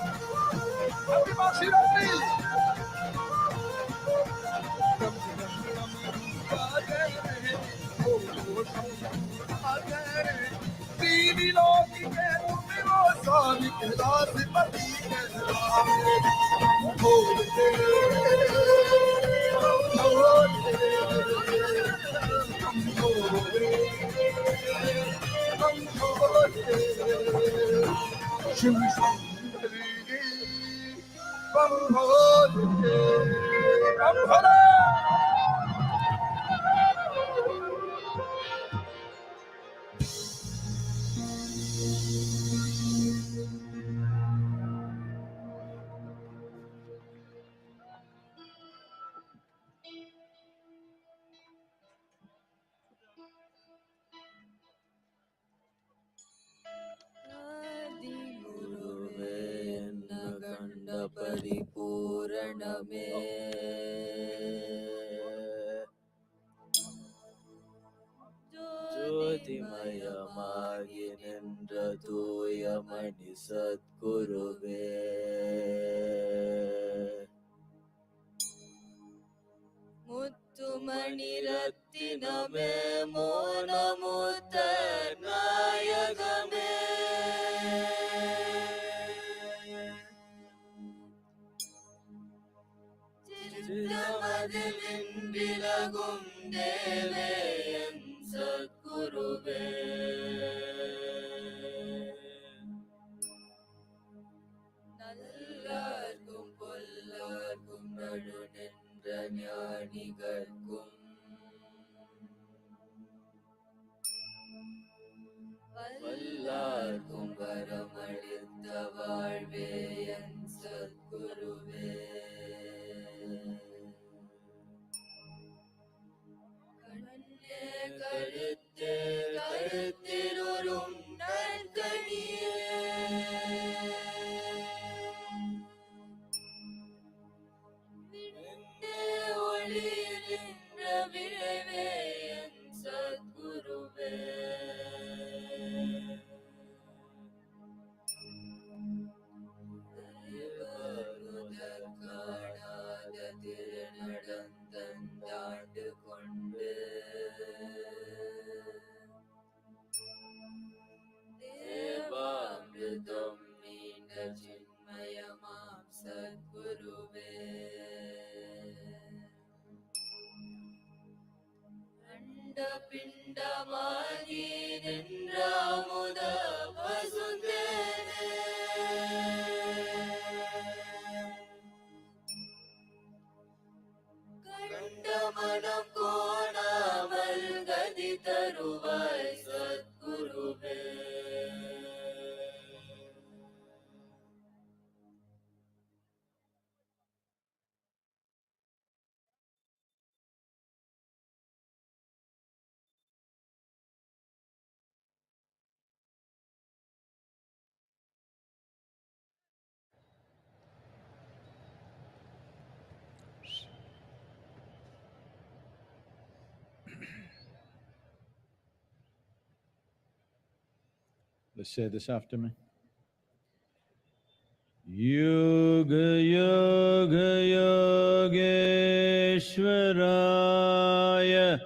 Happy MahaShivRatri! तीन लोग के तुम वो स्वामी कैलाश पति कहलावे बोले शिव सुंदरी बम भोले बम भोले। ಪರಿಪೂರಣಮೇ ಜ್ಯೋತಿಮಯಮಾಗಿ ನಿன்ற ತೂಯಮಣಿ ಸದ್ಗುರುವೇ ಮುತ್ತುಮಣಿ ರತ್ತಿನಮೇ ಮೋನ ಮುತ್ತ ನಾಯಕಮೇ ചിത്രമതിലിൻവിലകും ദേവേ എൻ സദ്ഗുരുവേ നല്ലാർക്കും പൊല്ലാർക്കും നടുനിன்ற ஞானிகൾக்கும் வல்லார்க்கும் வரமளித்த வாழ்வே என் சத்குருவே கண்ணே கருத்தே கருத்திலொரும் நற்கணியே விண்ணே ஒளியில் நின்ற விரைவே என் சத்குருவே காணாத திருநடந்தாண்டு கொண்டு தேவாமிர்தம் நீண்ட சின்மயமாம் சத்குருவே அண்ட பிண்டமாகி நின்ற அமுத பசுந்தேனே கண்ட மனம் கோணாமல் கதி தருவாய் சத்குருவே Let's say this after me. Yoga Yoga Yogeshwaraya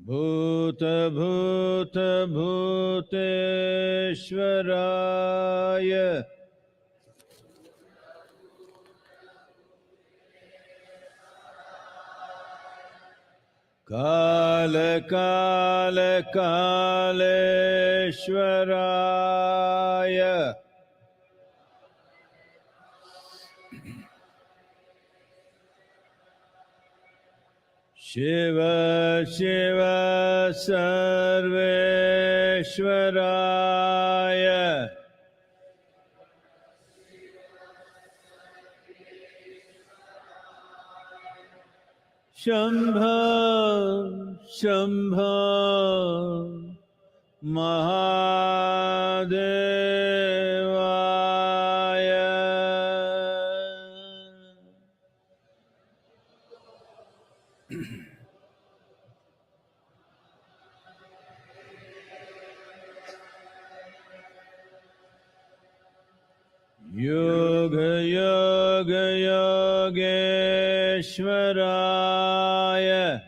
Bhuta Bhuta Bhuteshwaraya Kala Kala Kaleshwaraya Shiva Shiva Sarveshwaraya Shambha Shambha Mahadevaya Yoga Yoga Yogeshwaraya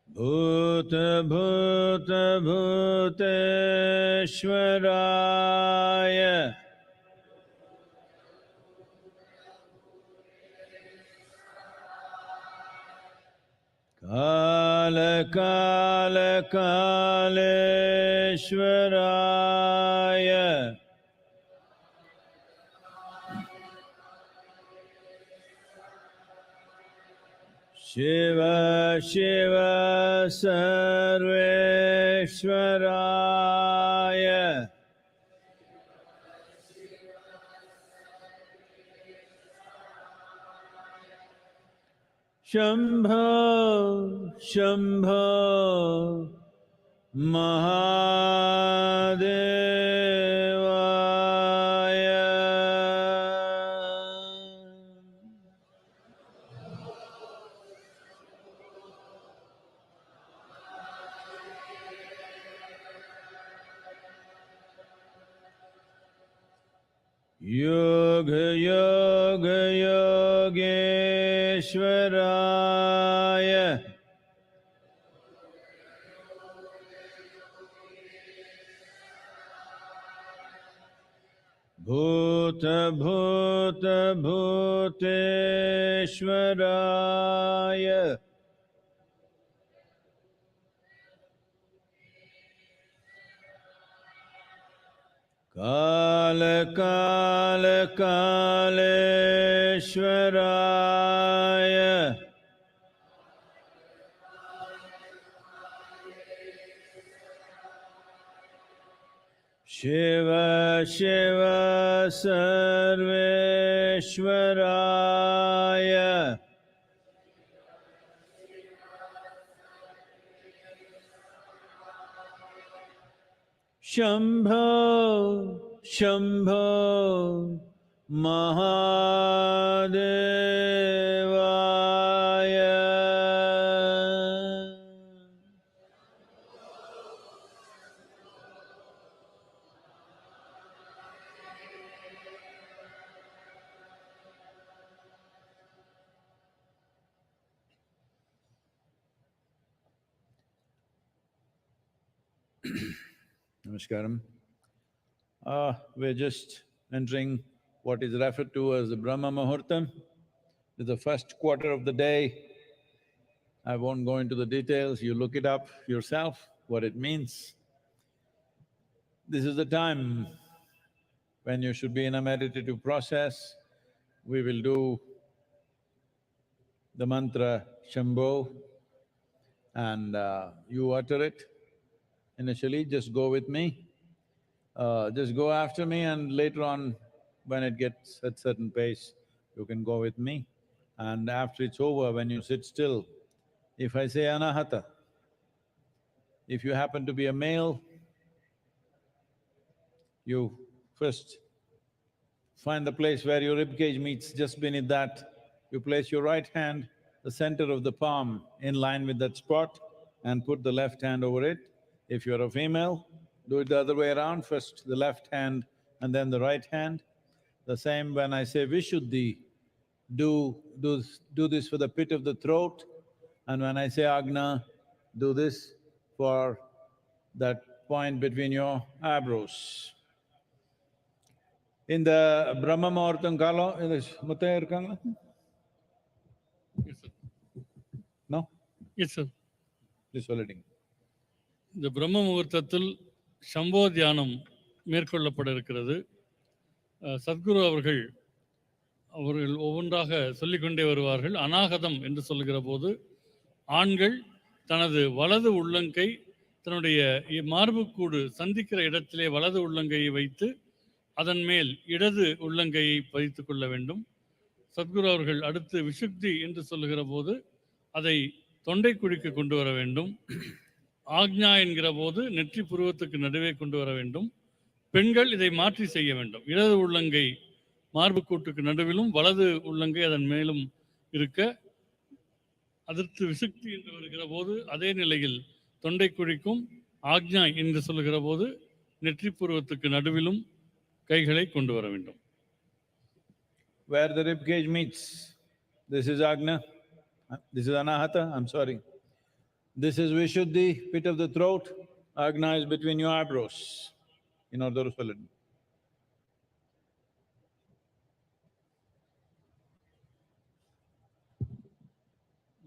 Bhuta Bhuta Bhuteshwaraya Kala Kala Kaleshwaraya Shiva Shiva Sarveshwaraya Shambho Shambho Mahadevaya Yoga Yoga Yogeshwaraya Bhuta Bhuta Bhuteshwaraya Kala Kala Kaleshwaraya Shiva Shiva Sarveshwaraya Shambho Shambho Mahadevaya Namaskaram. We're just entering what is referred to as the Brahma Muhurtam. It's the first quarter of the day. I won't go into the details, you look it up yourself, what it means. This is the time when you should be in a meditative process. We will do the mantra Shambho and you utter it. Initially, just go with me. Just go after me and later on, when it gets at certain pace, you can go with me. And after it's over, when you sit still, if I say Anahata, if you happen to be a male, you first find the place where your ribcage meets, just beneath that, you place your right hand, the center of the palm in line with that spot and put the left hand over it. If you're a female, do it the other way around, first the left hand and then the right hand. The same when I say Vishuddhi, do this for the pit of the throat, and when I say Agna, do this for that point between your eyebrows. In the Brahma Muhurtam Kalam, Muttai irukanga? Yes, sir. No? Yes, sir. Please சொல்லிடுங்க. இந்த பிரம்ம முகூர்த்தத்தில் சம்போ தியானம் மேற்கொள்ளப்பட இருக்கிறது. சத்குரு அவர்கள் ஒவ்வொன்றாக சொல்லிக்கொண்டே வருவார்கள். அநாகதம் என்று சொல்லுகிற போது ஆண்கள் தனது வலது உள்ளங்கை தன்னுடைய மார்புக்கூடு சந்திக்கிற இடத்திலே வலது உள்ளங்கையை வைத்து அதன் மேல் இடது உள்ளங்கையை பதித்துக் கொள்ள வேண்டும். சத்குரு அவர்கள் அடுத்து விஷுக்தி என்று சொல்லுகிற போது அதை தொண்டை குழிக்கு கொண்டு வர வேண்டும். ஆக்ஞா என்கிற போது நெற்றி புருவத்துக்கு நடுவே கொண்டு வர வேண்டும். பெண்கள் இதை மாற்றி செய்ய வேண்டும். இடது உள்ளங்கை மார்புக்கூட்டுக்கு நடுவிலும் வலது உள்ளங்கை அதன் மேலும் இருக்க, அதற்கு விசுக்தி என்று வருகிற போது அதே நிலையில் தொண்டை குழிக்கும், ஆக்ஞா என்று சொல்லுகிற போது நெற்றி புருவத்துக்கு நடுவிலும் கைகளை கொண்டு வர வேண்டும். Where the rib cage meets, this is Agna, this is Anahata, I'm sorry. This is Vishuddhi, pit of the throat, Agna is between your eyebrows. இன்னொரு சொல்லுங்க.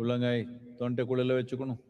உள்ளங்கை தொண்டைக்குள்ள வச்சுக்கணும்.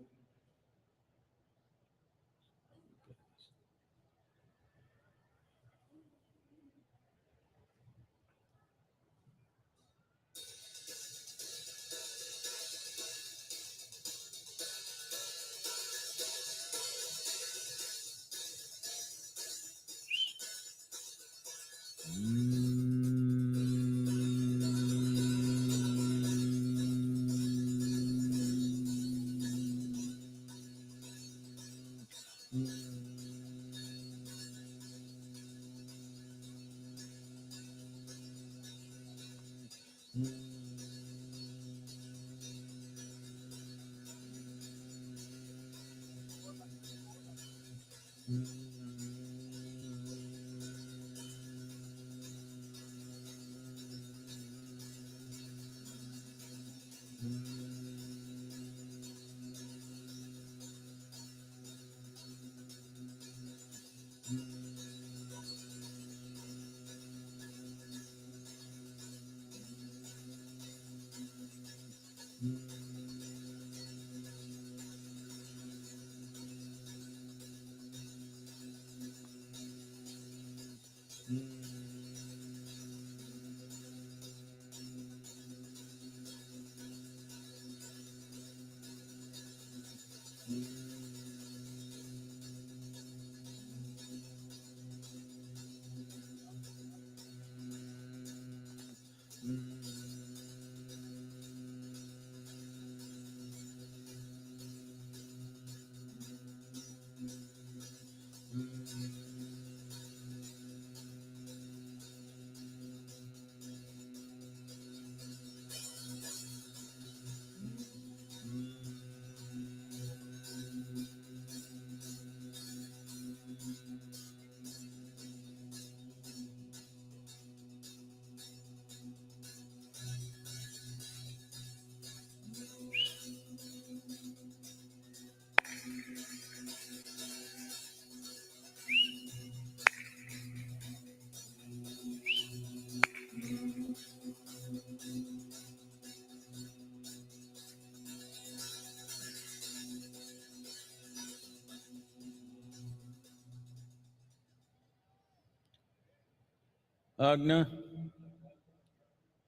Agna,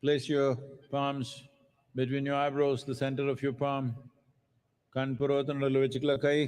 place your palms between your eyebrows, the center of your palm. Kanpurotanadallu vechikla kai.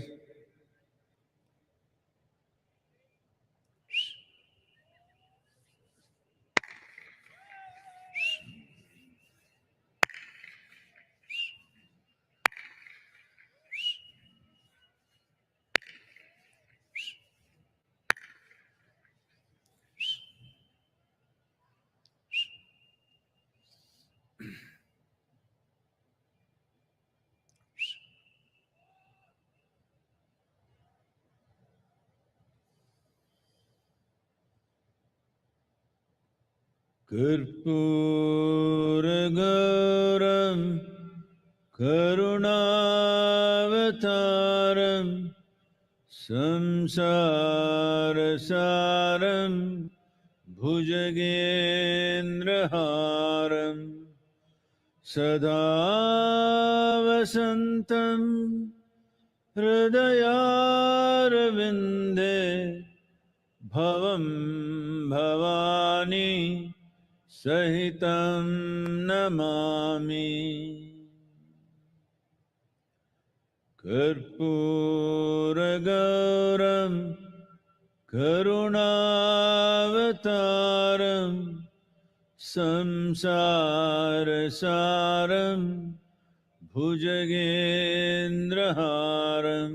Karpuragaram Karunavataram Samsarasaram Bhujagendraharam Sada Vasantam Hridayarvinde Bhavam Bhavani Sahitam Namami. Karpuragauram Karunavataram Samsarasaram Bhujagendraharam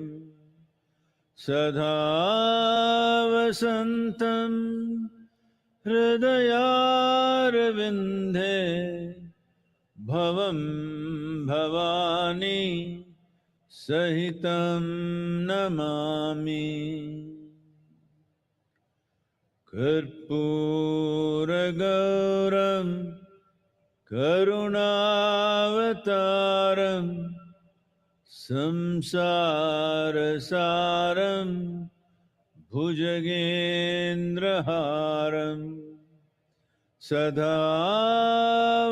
Sada Vasantam Hridayarvinde Bhavam Bhavani Sahitam Namami. Karpuragauram Karunavataram Samsarasaram Bhujagendraharam Sada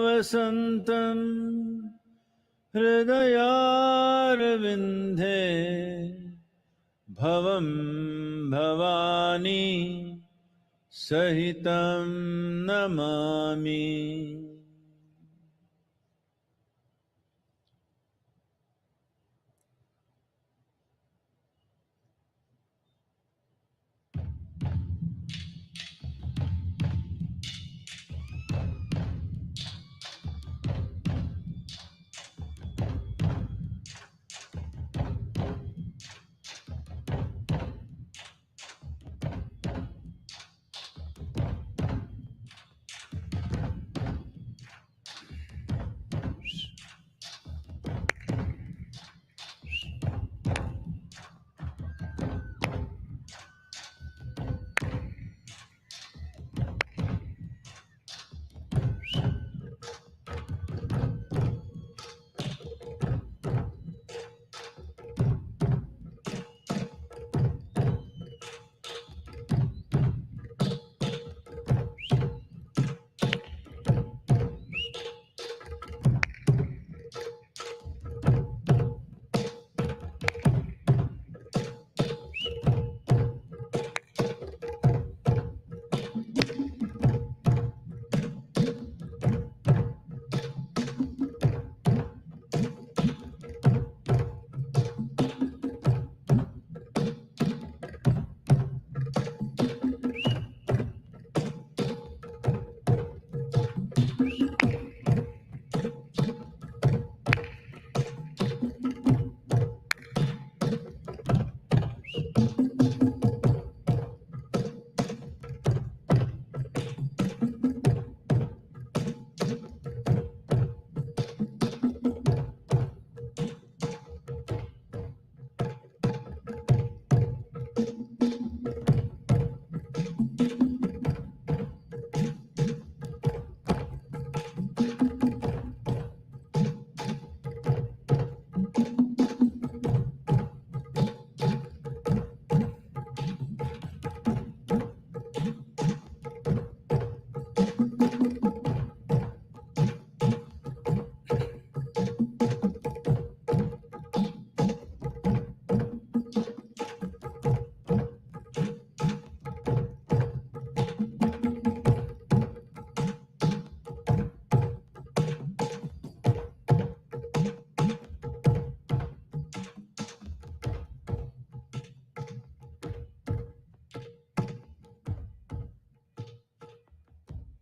Vasantam हृदयारविन्दे भवं भवानी सहितं Namami.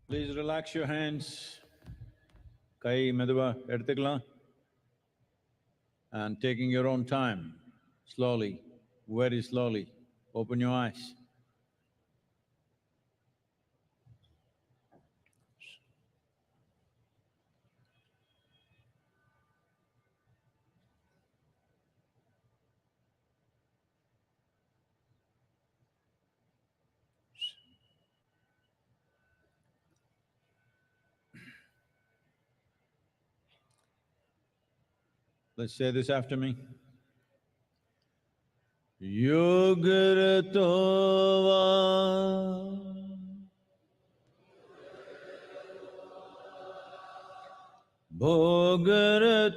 Please relax your hands. Kai meduva eduthukalam. And taking your own time, slowly, very slowly, open your eyes. Let's say this after me. Yogaratova Bhogaratova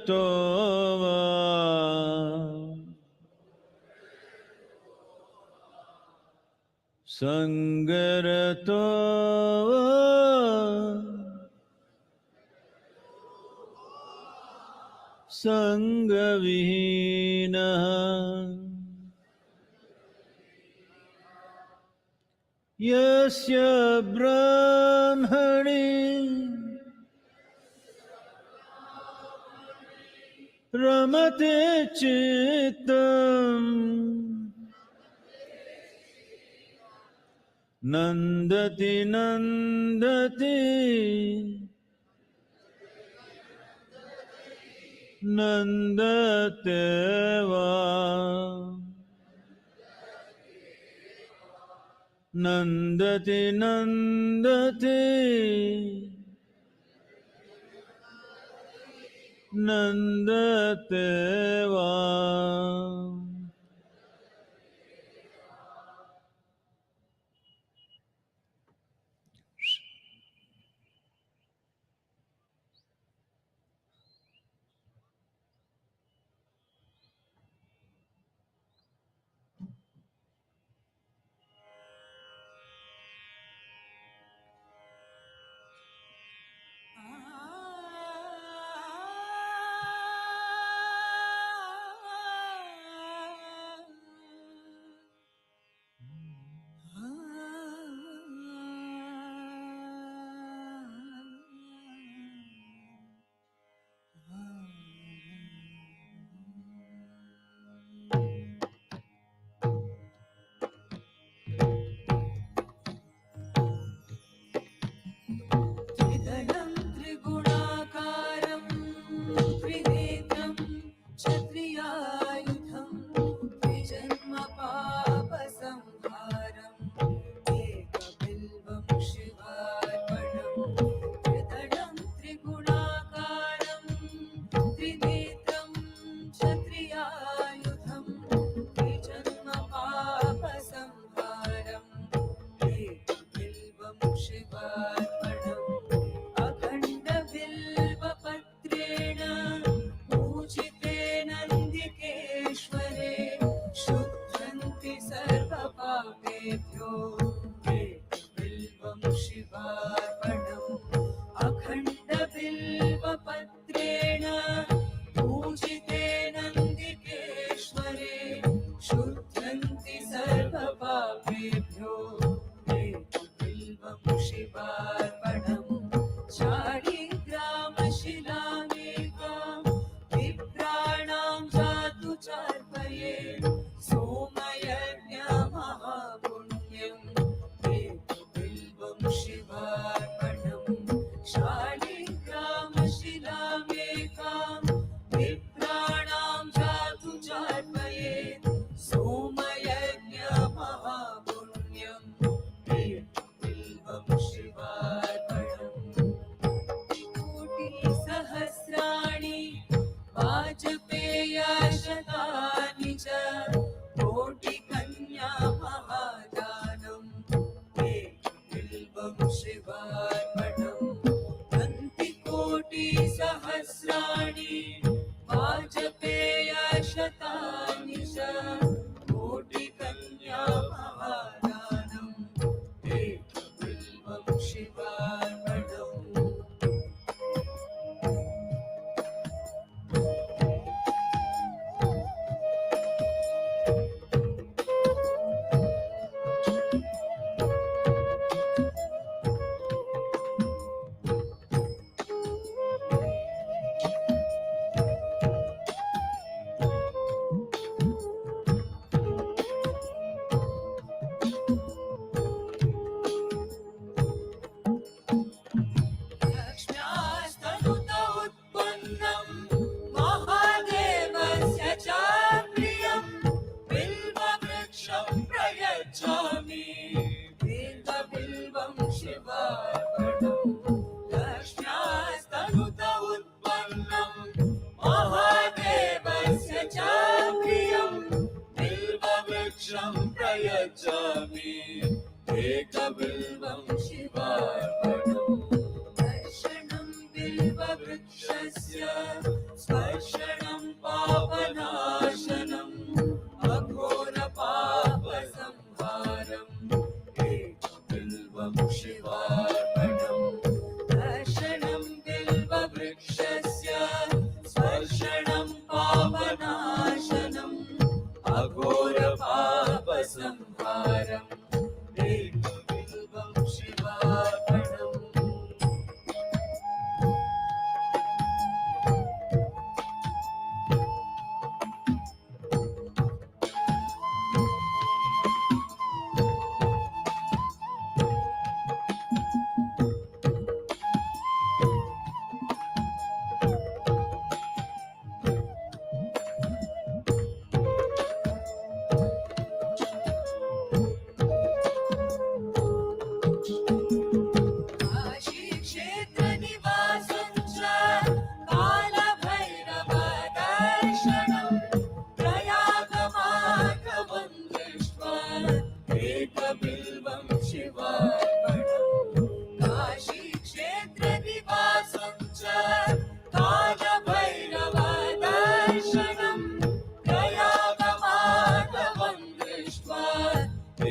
Sangaratova Sangavihina Yasya Brahmani Ramate Chittam Nandati Nandati Nandateva Nandati Nandati Nandateva. बिल्ववृक्षं प्रयच्छामि एकबिल्वं शिवार्पणम् लक्ष्म्यास्तनुत उत्पन्नं महादेवस्य च प्रियं बिल्ववृक्षं प्रयच्छामि एकबिल्वं शिवार्पणम् दर्शनं बिल्ववृक्षस्य स्पर्शनं पापनाशनम् अघोरपापसंहारम् एकबिल्वं शिवार्पणम् दर्शनं बिल्ववृक्षस्य स्पर्शनं पापनाशनम् अघोरपापसंहारम् एकबिल्वं शिवार्पणम्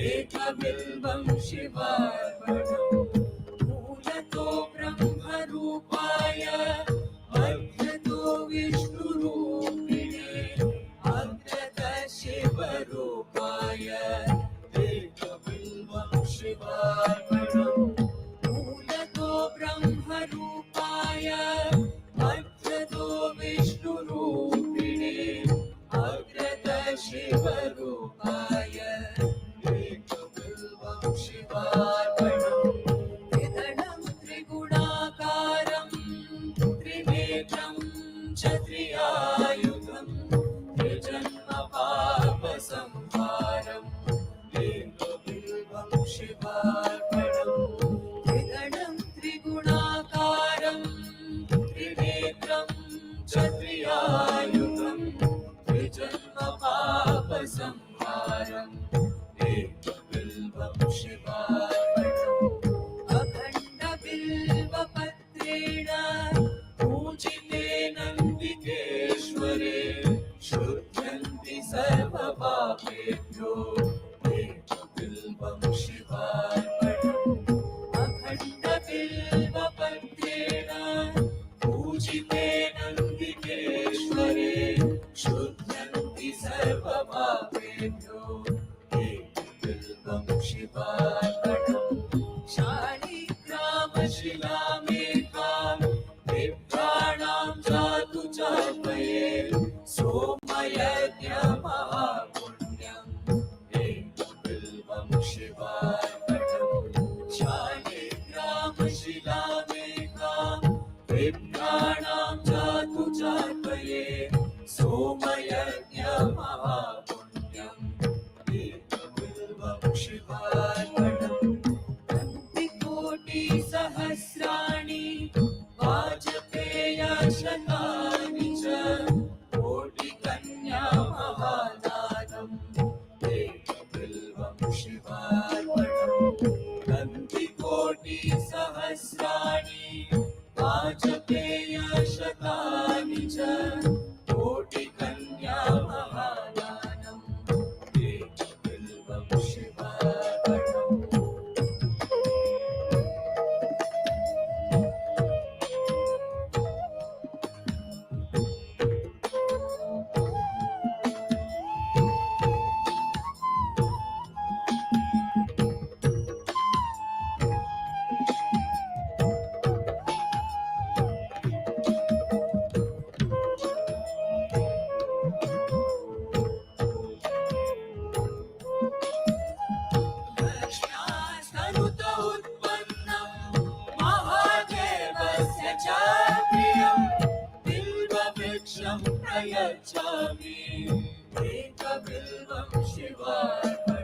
एकबिल्वं शिवार्पणम् मूलतो ब्रह्मरूपाय मध्यतो विष्णुरूपिणे अग्रतः शिवरूपाय एकबिल्वं शिवार्पणम् मूलतो ब्रह्मरूपाय मध्यतो विष्णुरूपिणे अग्रतः शिवरूपाय एकबिल्वं शिवार्पणम् त्रिदलं त्रिगुणाकारं त्रिनेत्रं च त्रियायुधं त्रिजन्म पापसंहारम् एकबिल्वं शिवार्पणम् त्रिदलं त्रिगुणाकारं त्रिनेत्रं च त्रियायुधं त्रिजन्म पापसंहारम् एकबिल्वं शिवार्पणम् अखण्डबिल्वपत्रेण पूजिते नन्दिकेश्वरे शुध्यन्ति सर्वपापेभ्यो एकबिल्वं शिवार्पणम् अखण्डबिल्वपत्रेण पूजिते नन्दिकेश्वरे शुध्यन्ति सर्वपापेभ्यो एकबिल्वं शिवार्पणम् शालिग्रामशिलामेकां विप्राणां जातु चार्पये सोमयज्ञमहापुण्यम् एकबिल्वं शिवार्पणम् शालिग्रामशिलामेकां विप्राणां जातु चार्पये सोमयज्ञमहापुण्यम् एकबिल्वं शिवार्पणम् कोटिसहस्राणि वाजपेयशतानि च कोटिकन्या महादानम् एकबिल्वं शिवार्पणम् कोटिसहस्राणि वाजपेयशतानि च कोटिकन्या महादानम् एकबिल्वं शिवार्पणम् प्रयच्छामि एकबिल्वं शिवार्पणम्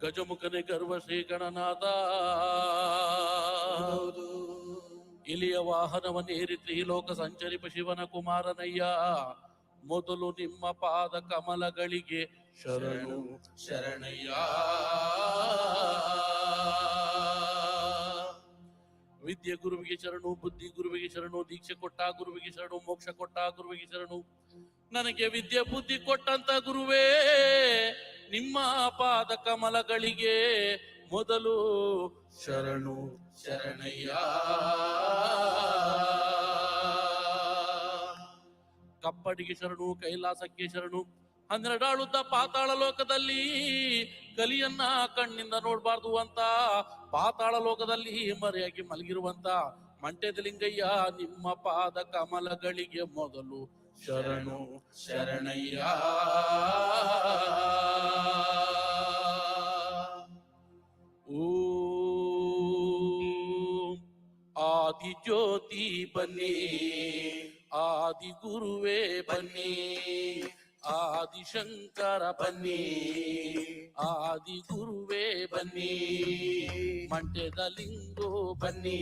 ಗಜಮುಖನೆ ಗರ್ವ ಶ್ರೀ ಗಣನಾಥ. ಇಲಿಯ ವಾಹನವನ್ನೇರಿ ತ್ರಿಲೋಕ ಸಂಚರಿಪ ಶಿವನ ಕುಮಾರನಯ್ಯ. ಮೊದಲು ನಿಮ್ಮ ಪಾದ ಕಮಲಗಳಿಗೆ ಶರಣು ಶರಣಯ್ಯ. ವಿದ್ಯೆ ಗುರುವಿಗೆ ಶರಣು, ಬುದ್ಧಿ ಗುರುವಿಗೆ ಶರಣು, ದೀಕ್ಷೆ ಕೊಟ್ಟ ಗುರುವಿಗೆ ಶರಣು, ಮೋಕ್ಷ ಕೊಟ್ಟ ಗುರುವಿಗೆ ಶರಣು. ನನಗೆ ವಿದ್ಯೆ ಬುದ್ಧಿ ಕೊಟ್ಟಂತ ಗುರುವೇ, ನಿಮ್ಮ ಪಾದ ಕಮಲಗಳಿಗೆ ಮೊದಲು ಶರಣು ಶರಣಯ್ಯ. ಕಪ್ಪಡಿಗೆ ಶರಣು, ಕೈಲಾಸಕ್ಕೆ ಶರಣು. 12 ಆಳುದ್ದ ಪಾತಾಳ ಲೋಕದಲ್ಲಿ ಕಲಿಯನ್ನ ಕಣ್ಣಿಂದ ನೋಡ್ಬಾರ್ದು ಅಂತ ಪಾತಾಳ ಲೋಕದಲ್ಲಿ ಮರೆಯಾಗಿ ಮಲಗಿರುವಂತ ಮಂಟೆದ ಲಿಂಗಯ್ಯ, ನಿಮ್ಮ ಪಾದ ಕಮಲಗಳಿಗೆ ಮೊದಲು ಶರಣು ಶರಣಯ್ಯ. ಓಂ ಆದಿ ಜ್ಯೋತಿ ಬನ್ನಿ, ಆದಿ ಗುರುವೇ ಬನ್ನಿ, ಆದಿಶಂಕರ ಬನ್ನಿ, ಆದಿ ಗುರುವೇ ಬನ್ನಿ. ಮಂಟೆದ ಲಿಂಗೋ ಬನ್ನಿ,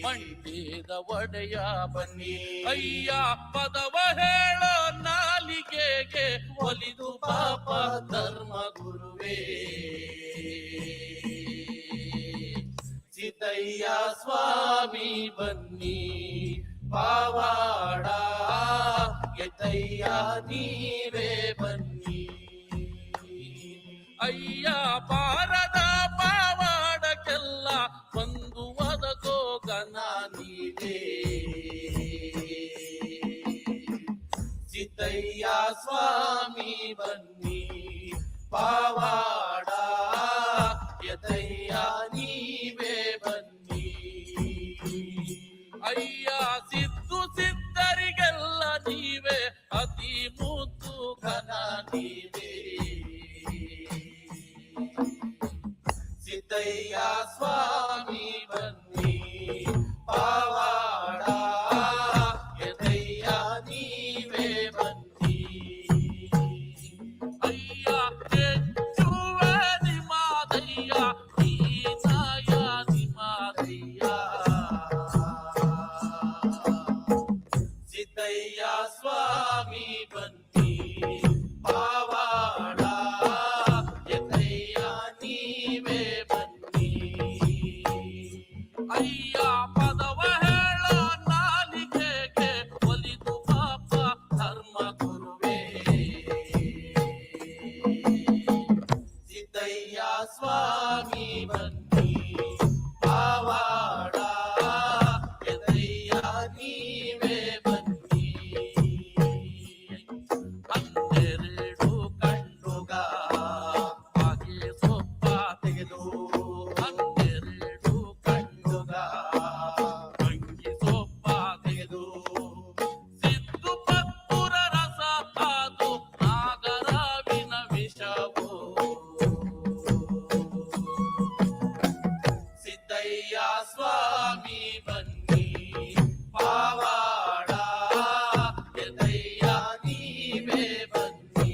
ಮಂಟೆದ ಒಡೆಯ ಬನ್ನಿ. ಅಯ್ಯ ಪದವ ಹೇಳೋ ನಾಲಿಗೆಗೆ ಒಲಿದು ಪಾಪ ಧರ್ಮ ಗುರುವೇ. ಸಿದ್ದಯ್ಯ ಸ್ವಾಮಿ ಬನ್ನಿ, ಪಾವಾಡ ಎತ್ತಯ್ಯ ನೀವೇ ಬನ್ನಿ. ಅಯ್ಯ ಪಾರದ ಪಾವಾಡಕ್ಕೆಲ್ಲ ಒಂದು ಒದಗೋ ಗನ ನೀವೇ. ಸಿದ್ದಯ್ಯ ಸ್ವಾಮಿ ಬನ್ನಿ, ಪಾವಾಡ ಎತ್ತಯ್ಯ ನೀವೇ ಬನ್ನಿ. ಅಯ್ಯ ಸಿದ್ದು ಸಿದ್ದರಿಗೆಲ್ಲ ನೀವೇ, ಅತಿ ಮುದ್ದು ಘನ ನೀವೇ. ಸಿದ್ದಯ್ಯ ಸ್ವಾಮಿ ಬನ್ನಿ, ಪಾವಾಡ ಎದಯ್ಯ ನೀವೇ ಬನ್ನಿ. ಅಯ್ಯ ಹೆಚ್ಚುವ ನಿಮಾದಯ್ಯ, ನೀನಾಯ ನಿಮಾದಯ್ಯ. ಸಿದ್ದಯ್ಯ ಸ್ವಾಮಿ ಬನ್ನಿ, ಪಾವಾಡ ಎದಯ್ಯ ನೀವೇ ಬನ್ನಿ. ಅಯ್ಯ ಪದವ ಹೇಳೋ ನಾಲಿಗೆಗೆ ಒಲಿದು ಪಾಪ ಧರ್ಮ ಗುರುವೇ. ಸಿದ್ದಯ್ಯ ಸ್ವಾಮಿ ಬನ್ನಿ, ಪಾವಾಡ ಎದಯ್ಯ ನೀವೇ ಬನ್ನಿ. 12 ಕಣ್ಣುಗ ಹಾಗೆ ಸೊಪ್ಪ ತೆಗೆದು, 12 ಕಣ್ಣುಗ ಅಂಗಿ ಸೊಪ್ಪ ತೆಗೆದು, ಸಿದ್ದು ಪತ್ತುರ ರಸ ತಾದು ನಾಗರಾವಿನ ವಿಷವು. ಸಿದ್ದಯ್ಯ ಸ್ವಾಮಿ ಬನ್ನಿ, ಪಾವಾಡ ಎದಯ್ಯ ನೀವೇ ಬನ್ನಿ.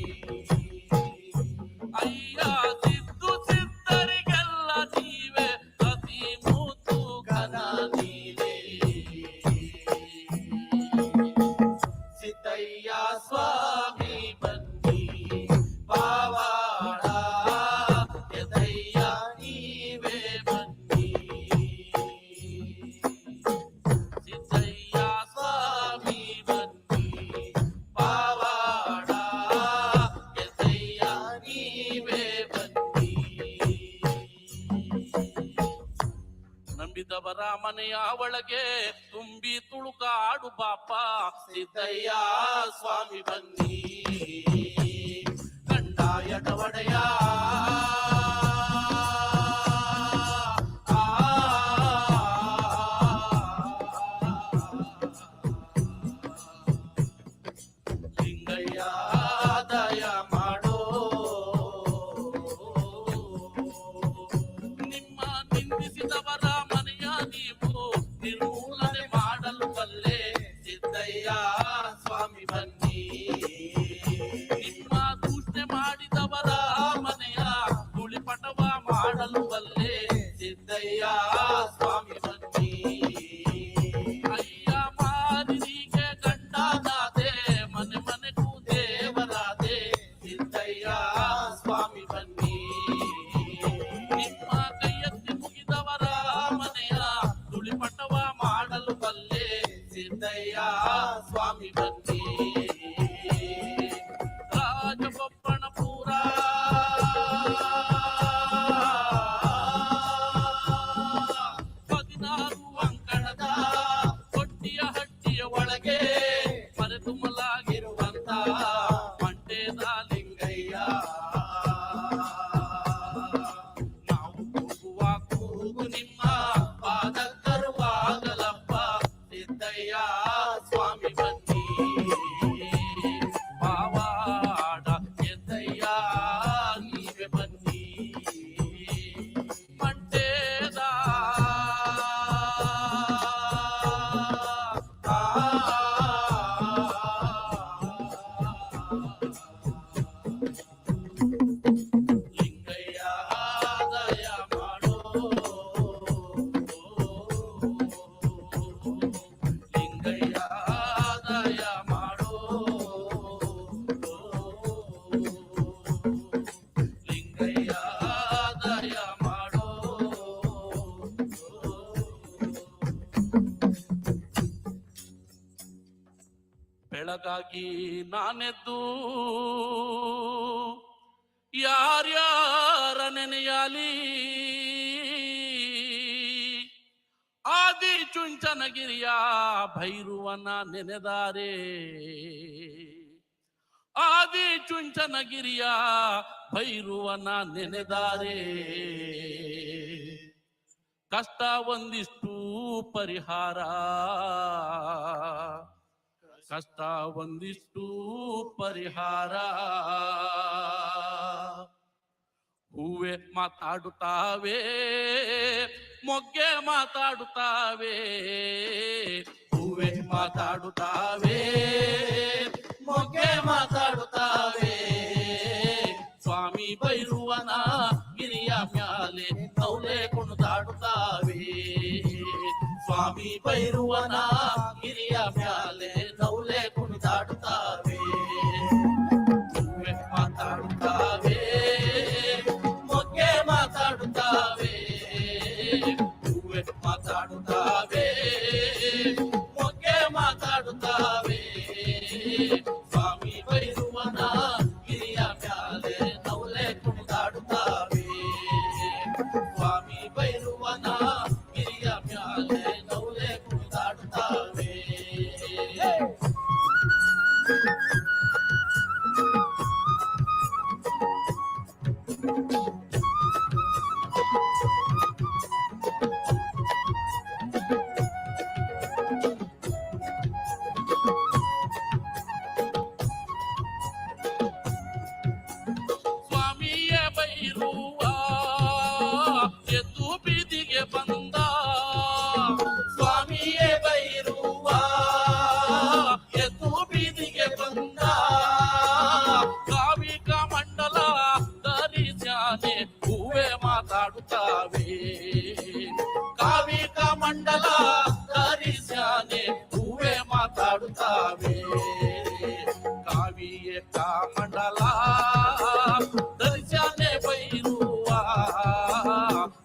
ಅಯ್ಯ ಸಿದ್ದು ಸಿದ್ದರಿಗೆಲ್ಲ ನೀವೇ, ಅತಿ ಮುದ್ದು ಘನ ನೀವೇ. ಸಿದ್ದಯ್ಯ ಸ್ವಾಮಿ ಬನ್ನಿ, ಪಾವಾಡ ಎದಯ್ಯ ನೀವೇ ಬನ್ನಿ. ಸಿದ್ದಯ್ಯ ಸ್ವಾಮಿ ಬನ್ನಿ, ಪಾವಾಡ ಎದಯ್ಯ ನೀವೇ ಬನ್ನಿ. ನಂಬಿದವರ ಮನೆಯ ಒಳಗೆ ತುಂಬಿ ತುಳುಕಾಡು ಬಾಪ. ಸಿದ್ದಯ್ಯ ಸ್ವಾಮಿ ಬನ್ನಿ, ಕಂಡಾಯದ ಒಡೆಯ. ಲಿಂಗಯ್ಯ ದಯ ಮಾಡೋ, ನಿಮ್ಮ ನಿಂದಿಸಿದವರ ಮನೆಯ ನೀವು ನಿರ್ಮೂಲನೆ ಮಾಡಲು ಬಲ್ಲೆ. ಸಿದ್ದಯ್ಯ ಸ್ವಾಮಿ ಬನ್ನಿ, ನಿಮ್ಮ ದೂಷಣೆ ಮಾಡಿದವರ ಮನೆಯ ತುಳಿಪಟವ ಸಿದ್ದಯ್ಯ ಸ್ವಾಮಿ ಬನ್ನಿ ರಾಜಬೊಪ್ಪಣಪುರ ಹದಿನಾರು ಅಂಕಣದ ಕೊಟ್ಟಿಯ ಹಟ್ಟಿಯ ಒಳಗೆ ಮರೆತು ಮಲಾಗಿರುವಂತ ಮಂಟೇದ ಲಿಂಗಯ್ಯ ನಾವು ಹೋಗುವ ಕೂಗು ನಿಮ್ಮ ಪಾದ ತರುವಾಗಲಪ್ಪ ಸಿದ್ದಯ್ಯ ಸ್ವಾಮಿ ಬನ್ನಿ ಪಾವಾಡ ಎದ್ದಯ್ಯ ನೀವೇ ಬನ್ನಿ ಮಂಟೇದ ಲಿಂಗಯ್ಯ ದಯ ಮಾಡೋ ಲಿಂಗಯ್ಯ ದಯ ಮಾಡೋ ಲಿಂಗಯ್ಯ ದಯ ಮಾಡೋ ಬೆಳಗಾಗಿ ನಾನೆದ್ದು ಯಾರ್ಯಾರ ನೆನೆಯಲಿ ಆದಿ ಚುಂಚನಗಿರಿಯ ಭೈರುವನ ನೆನೆದಾರೆ ಆದಿ ಚುಂಚನಗಿರಿಯ ಭೈರುವನ ನೆನೆದಾರೆ ಕಷ್ಟ ಒಂದಿಷ್ಟು ಪರಿಹಾರ ಕಷ್ಟ ಒಂದಿಷ್ಟು ಪರಿಹಾರ ಹೂವೆ ಮಾತಾಡುತ್ತಾವೆ ಮೊಗ್ಗೆ ಮಾತಾಡುತ್ತಾವೆ ಹೂವೆ ಮಾತಾಡುತ್ತಾವೆ ಮೊಗ್ಗೆ ಮಾತಾಡುತ್ತಾವೆ ಸ್ವಾಮಿ ಭೈರುವನ ಗಿರಿಯ ಮ್ಯಾಲೆ ನೌಲೆ ಕುಣಿದಾಡುತ್ತಾವೆ ಸ್ವಾಮಿ ಭೈರುವನ ಗಿರಿಯ ಮ್ಯಾಲೆ ನೌಲೆ ಕುಣಿದಾಡುತ್ತಾವೆ ಹೂವೆ ಮಾತಾಡುತ್ತಾವೆ ಮೊಗ್ಗೆ ಮಾತಾಡುತ್ತಾವೆ ಹೂವೆ ಮಾತಾಡುತ್ತಾವೆ ಮೊಗ್ಗೆ ಮಾತಾಡುತ್ತಾವೆ ಸ್ವಾಮಿ ಭೈರುವನ ಗಿರಿಯ ಮ್ಯಾಲೆ ನೌಲೆ ಕುಣಿದಾಡುತ್ತಾವೆ ಸ್ವಾಮಿ ಭೈರುವನ ಗಿರಿಯ ಮ್ಯಾಲೆ ನೌಲೆ ಕುಣಿದಾಡುತ್ತಾವೆ ಸ್ವಾಮಿಯ ಬೈರುವ ಎದ್ದು ಬೀದಿಗೆ ಬಂದ ಸ್ವಾಮಿಯೇ ಬೈರುವ ಎದ್ದು ಬೀದಿಗೆ ಬಂದ ಕಾವಿಕ ಮಂಡಲ ಧರಿಸ್ಯಾನೆ ಹೂವೆ ಮಾತಾಡುತ್ತಾವೆ ಕಾವಿಕ ಮಂಡಲ ಧರಿಸ್ಯಾನೆ ಹೂವೆ ಮಾತಾಡುತ್ತಾವೆ ಕಾವಿಯ ಕಾಮಂಡಲ ಧರಿಸ್ಯಾನೆ ಬೈರುವ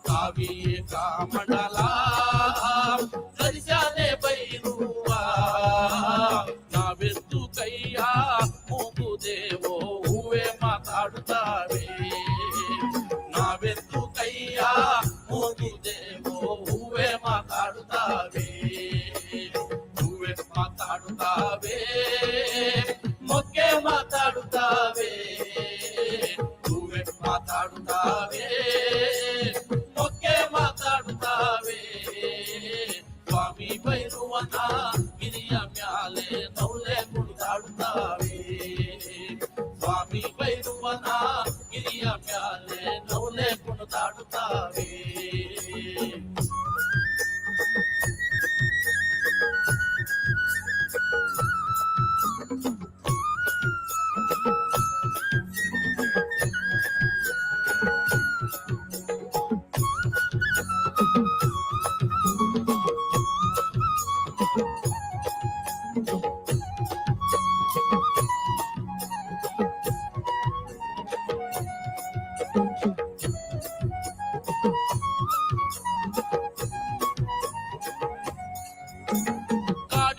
ಕಾವಿಯ ಕಾಮಂಡಲ ಧರಿಸ್ಯಾನೆ ಬೈರುವ ನಾವೆತ್ತು ಕೈಯ ಮುಗುದೇವೋ ಹೂವೆ ಮಾತಾಡುತ್ತಾವೆ ನಾವೆತ್ತು ಕೈಯ ಮುಗುದೇವೋ ಹೂವೆ ಮಾತಾಡುತ್ತಾವೆ ಹೂವೆ ಮಾತಾಡುತ್ತಾವೆ ಮೊಗ್ಗೆ ಮಾತಾಡುತ್ತಾವೆ ಹೂವೆ ಮಾತಾಡುತ್ತಾವೆ ಮೊಗ್ಗೆ ಮಾತಾಡುತ್ತಾವೆ ಸ್ವಾಮಿ ಭೈರುವನ ಗಿರಿಯ ಮ್ಯಾಲೆ ನೌಲೆ ಕುಣಿದಾಡುತ್ತಾವೆ ಸ್ವಾಮಿ ಭೈರುವನ ಗಿರಿಯ ಮ್ಯಾಲೆ ನೌಲೆ ಕುಣಿದಾಡುತ್ತಾವೆ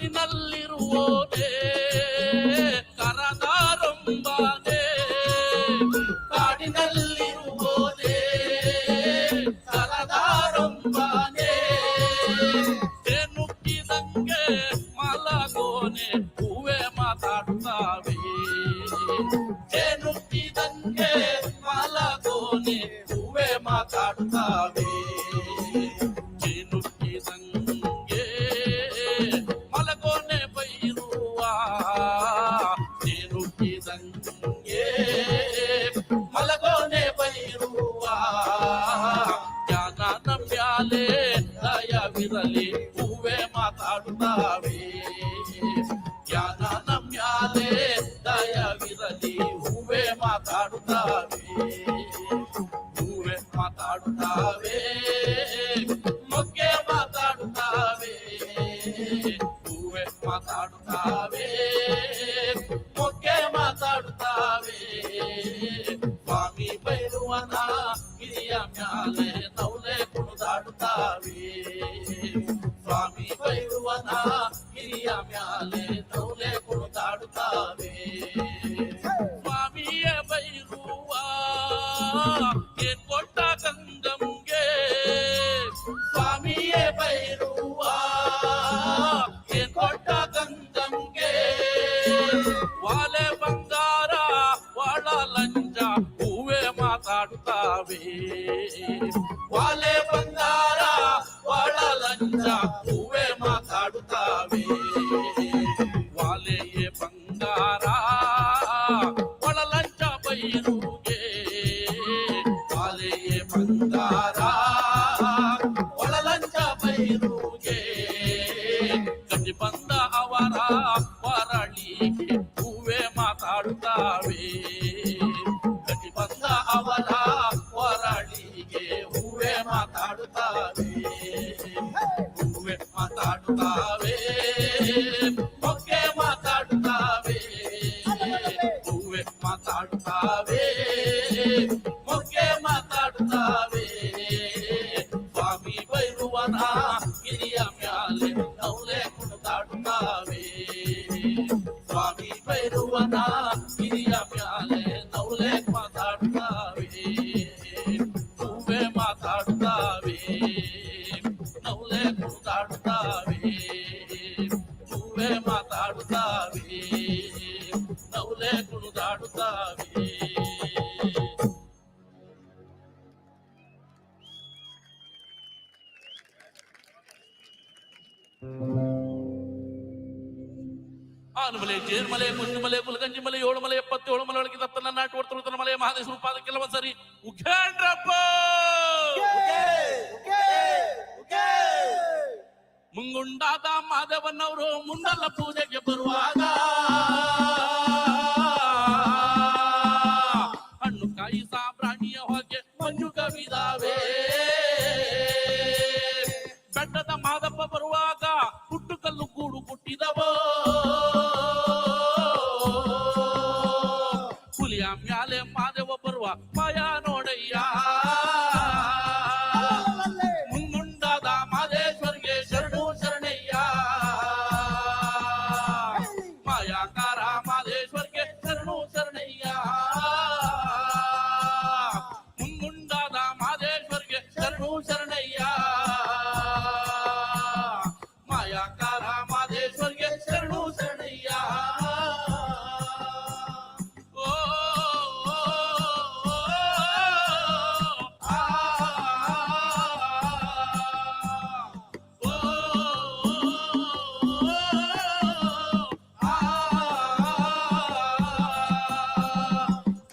ಕಾಡಿನಲ್ಲಿರುವೋದೇ ಕರದಾರಂಬಾನೆ ಕಾಡಿನಲ್ಲಿರುವೋದೇ ಕರದಾರಂಬಾನೆ ನುಗ್ಗಿದಂಗೆ ಮಲಗೋನೆ ಹೂವೆ ಮಾತಾಡುತ್ತಾವೆ ನುಗ್ಗಿದಂಗೆ ಮಲಗೋನೆ ಹೂವೆ ಮಾತಾಡುತ್ತಾವೆ ನುಗ್ಗಿದಂಗೆ ಮಲಗೋನೆ ಬೈರುವ ನುಗ್ಗಿದಂಗೆ ಮಲಗೋನೆ ಬೈರುವ ಜ್ಞಾನ ನಮ್ಯಾಲೆ ದಯವಿರಲಿ ಹೂವೆ ಮಾತಾಡುತ್ತಾವೆ ಜ್ಞಾನ ನಮ್ಯಾಲೆ ದಯವಿರಲಿ ಹೂವೆ ಮಾತಾಡುತ್ತಾವೆ ಹೂವೆ ಮಾತಾಡುತ್ತಾವೆ ಮೊಗ್ಗೆ ಮಾತಾಡುತ್ತಾವೆ ಹೂವೆ ಮಾತಾಡುತ್ತಾವೆ ಮೊಗ್ಗೆ ಮಾತಾಡುತ್ತಾವೆ ಸ್ವಾಮಿ ಬೈರುವನ ಗಿರಿಯ ಮ್ಯಾಲೆ ನೌಲೆ ಕುಣಿದಾಡುತ್ತಾವೆ ಸ್ವಾಮಿ ಬೈರುವನ ಗಿರಿಯ ಮ್ಯಾಲೆ ನೌಲೆ ಕುಣಿದಾಡುತ್ತಾವೆ ಸ್ವಾಮಿಯೇ ಬೈರುವ ಏನ್ ಕೊಟ್ಟ ಗಂಗಂಗೆ ಸ್ವಾಮಿಯೇ ಬೈರುವ ಏನ್ ಕೊಟ್ಟ ಗಂಗಂಗೆ ವಾಲೆ ಬಂಗಾರ ವಾಳ ಲಂಚ ಹೂವೆ ಮಾತಾಡುತ್ತಾವೆ ವಾಲೆ ಬಂಗಾರ ವಾಳ ಲಂಚ ಹೂವೆ ಮಾತಾಡುತ್ತಾವೆ ವಾಲೆಯೇ ಬಂಗಾರ ಒಳ ಲಂಚ ಬೈರುಗೆ ವಾಲೆಯೇ ಬಂಗಾರ ಒಳ ಲಂಚ ಬೈರುಗೆ ಗಂಜಿ ಬಂದ ಅವರ ವರಳಿಗೆ ಹೂವೆ ಮಾತಾಡುತ್ತಾವೆ ಗಂಜಿ ಬಂದ ಅವರ ವರಳಿಗೆ ಹೂವೆ ಮಾತಾಡುತ್ತಾವೆ ಹೂವೆ ಮಾತಾಡುತ್ತಾವೆ ಮೊಗ್ಗೆ ಮಾತಾಡುತ್ತಾವೆ ಹೂವೆ ಮಾತಾಡುತ್ತಾವೆ ಮೊಗ್ಗೆ ಮಾತಾಡುತ್ತಾವೆ ಸ್ವಾಮಿ ಬೈರುವನ ಗಿರಿಯ ಮ್ಯಾಲೆ ನೌಲೆ ಕುಣಿದಾಡುತ್ತಾವೆ ಸ್ವಾಮಿ ಬೈರುವನ ಗಿರಿಯ ಮ್ಯಾಲೆ ನೌಲೆ ಮಾತಾಡುತ್ತಾವೆ ಹೂವೆ ಮಾತಾಡುತ್ತಾವೆ ನೌಲೆ ಕುಣಿದಾಡುತ್ತಾವೆ ಹೂವೆ ಮಾತಾಡುತ್ತಾವೆ ನೌಲೆ ಕುಣಿದಾಡುತ್ತಾವೆ ಆನುಮಲೆ ಜೇರ್ಮಲೆ ಕುಂಜುಮಲೆ ಕುಲಗಂಜಿಮಲೆ ಏಳುಮಲೆ 77 ಮಲೆ ಒಳಗೆ ದತ್ತನ ನಾಟು ಹೊರತುರುತನ ಮಲೆ ಮಹಾದೇಶ್ವರ ಪಾದ ಕೆಲವ ಸರಿ ಉಖೇಂಡ್ರಪ್ಪ ಮುಂಗುಂಡಾದ ಮಾದೇವನವರು ಮುಂದಲ್ಲ ಪೂಜೆಗೆ ಬರುವಾಗ ಹಣ್ಣು ಕಾಯಿ ಸಾಂಬ್ರಾಣಿಯ ಹೊಗೆ ಮಂಜು ಕವಿದಾವೆ ಬೆಟ್ಟದ ಮಾದಪ್ಪ ಬರುವಾಗ ಹುಟ್ಟು ಕಲ್ಲು ಗೂಡು ಹುಟ್ಟಿದವೋ ಹುಲಿಯ ಮ್ಯಾಲೆ ಮಾದೇವ ಬರುವ ಮಾಯ ನೋಡಯ್ಯ ಮುಂಗುಂಡಾದ ಮಾದೇಶ್ವರಿಗೆ ಶರಣು ಶರಣಯ್ಯ ಮಾಯಾಕಾರ ಮಾದೇಶ್ವರಿಗೆ ಶರಣು ಶರಣಯ್ಯ ಮುಂಗುಂಡಾದ ಮಾದೇಶ್ವರಿಗೆ ಶರಣು ಶರಣಯ್ಯ ಮಾಯಾಕಾರ ಮಾದೇಶ್ವರಿಗೆ ಶರಣು ಶರಣಯ್ಯ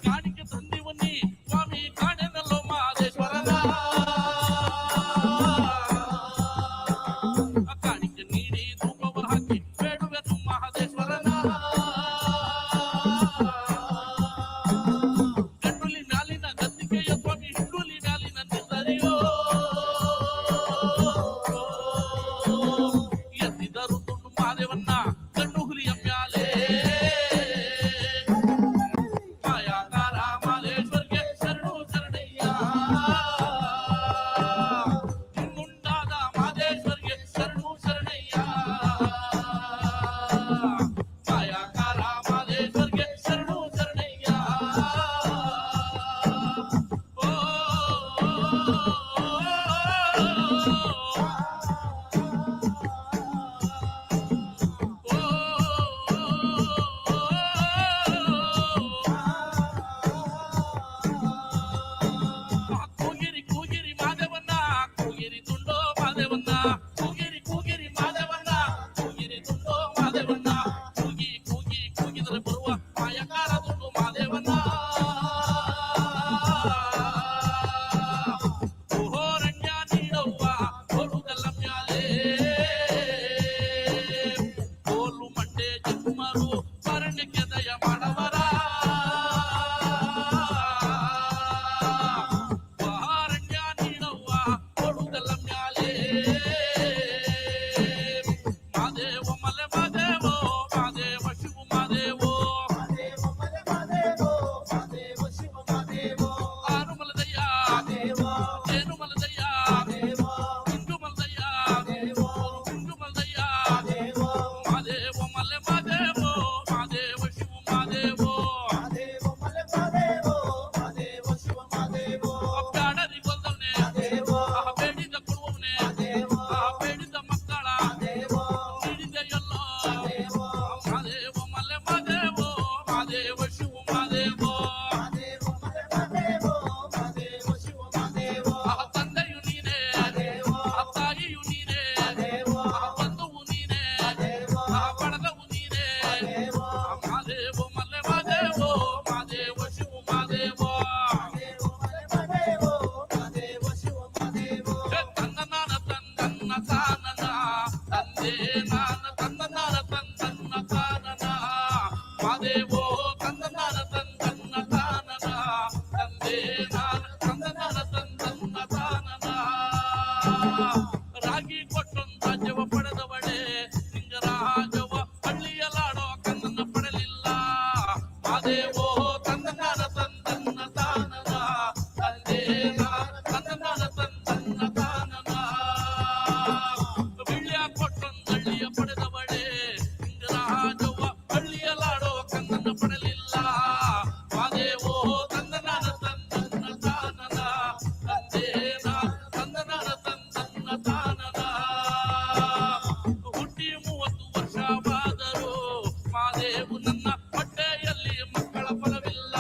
ಕಾಣಿಕೆ ತಂದಿವನ್ನಿ ಸ್ವಾಮಿ ಕಾಣೆನಲ್ಲೋ ಮಾದೇಶ್ವರನ ಕಾಣಿಕೆ ನೀಡಿ ಧೂಪವನ್ನು ಹಾಕಿ ಬೇಡುವೆನು ಮಹದೇಶ್ವರನ ಗಂಡುಲಿ ಮ್ಯಾಲಿನ ಗದ್ದಿಗೆಯ ಸ್ವಾಮಿ ಹಿಂಡುಲಿ ಮ್ಯಾಲಿನ ನಿರ್ಧರಿಯೋ ಎದ್ದಿದರು ತುಂಡು ಮಾದೇವನ್ನ ಗಂಡು ಹುಲಿಯ ಮ್ಯಾಲೆ ಮಾಯಾಕಾರ ಮಾದೇಶ್ವರ್ಗೆ ಶರಣು ಶರಣಯ್ಯ ಮುಂಗುಂಡಾದ ಮಾದೇಶ್ವರ್ಗೆ ಶರಣು ಶರಣಯ್ಯ ತಾನ ತಂದನಾನ ತಂದನ್ನ ತಾನನ ಮಾದೇವೋ ತಂದನಾನ ತಂದನ್ನ ತಾನನ ತಂದೆ ನಾನ ತಂದನಾನ ತಂದನ್ನ ತಾನನ ರಾಗಿ ಕೊಟ್ಟೊಂದು ರಾಜ್ಯವ ಪಡೆದವಳೆ ಸಿಂಗರಾಜವ ಹಳ್ಳಿಯಲಾಡೋ ಕನ್ನನ್ನ ಪಡೆಯಲಿಲ್ಲ ಮಾದೇವೋ ತಂದನಾನ ತಂದನ್ನ ತಾನನ ತಂದೆ ನಾನ ತಂದನಾನ ತಂದನ್ನ ತಾನನ ಬೆಳ್ಳಿಯ ಕೊಟ್ಟೊಂದು ಹಳ್ಳಿಯ ಪಡೆದವಳೆ ಸಿಂಗರಾಜವ ಹಳ್ಳಿಯಲಾಡೋ ಕನ್ನನ್ನ ಪಡೆಯಲಿಲ್ಲ ಮಾದೇವೋ ತಂದನಾನ ತಂದನ್ನ ತಾನನ ತಂದೆ ನಾನ ತಂದನಾನ ತಂದನ್ನ ತಾನನ ಹುಟ್ಟಿ 30 ವರ್ಷವಾದರೂ ಮಾದೇವು ನನ್ನ ಹೊಟ್ಟೆಯಲ್ಲಿ ಮಕ್ಕಳ ಫಲವಿಲ್ಲ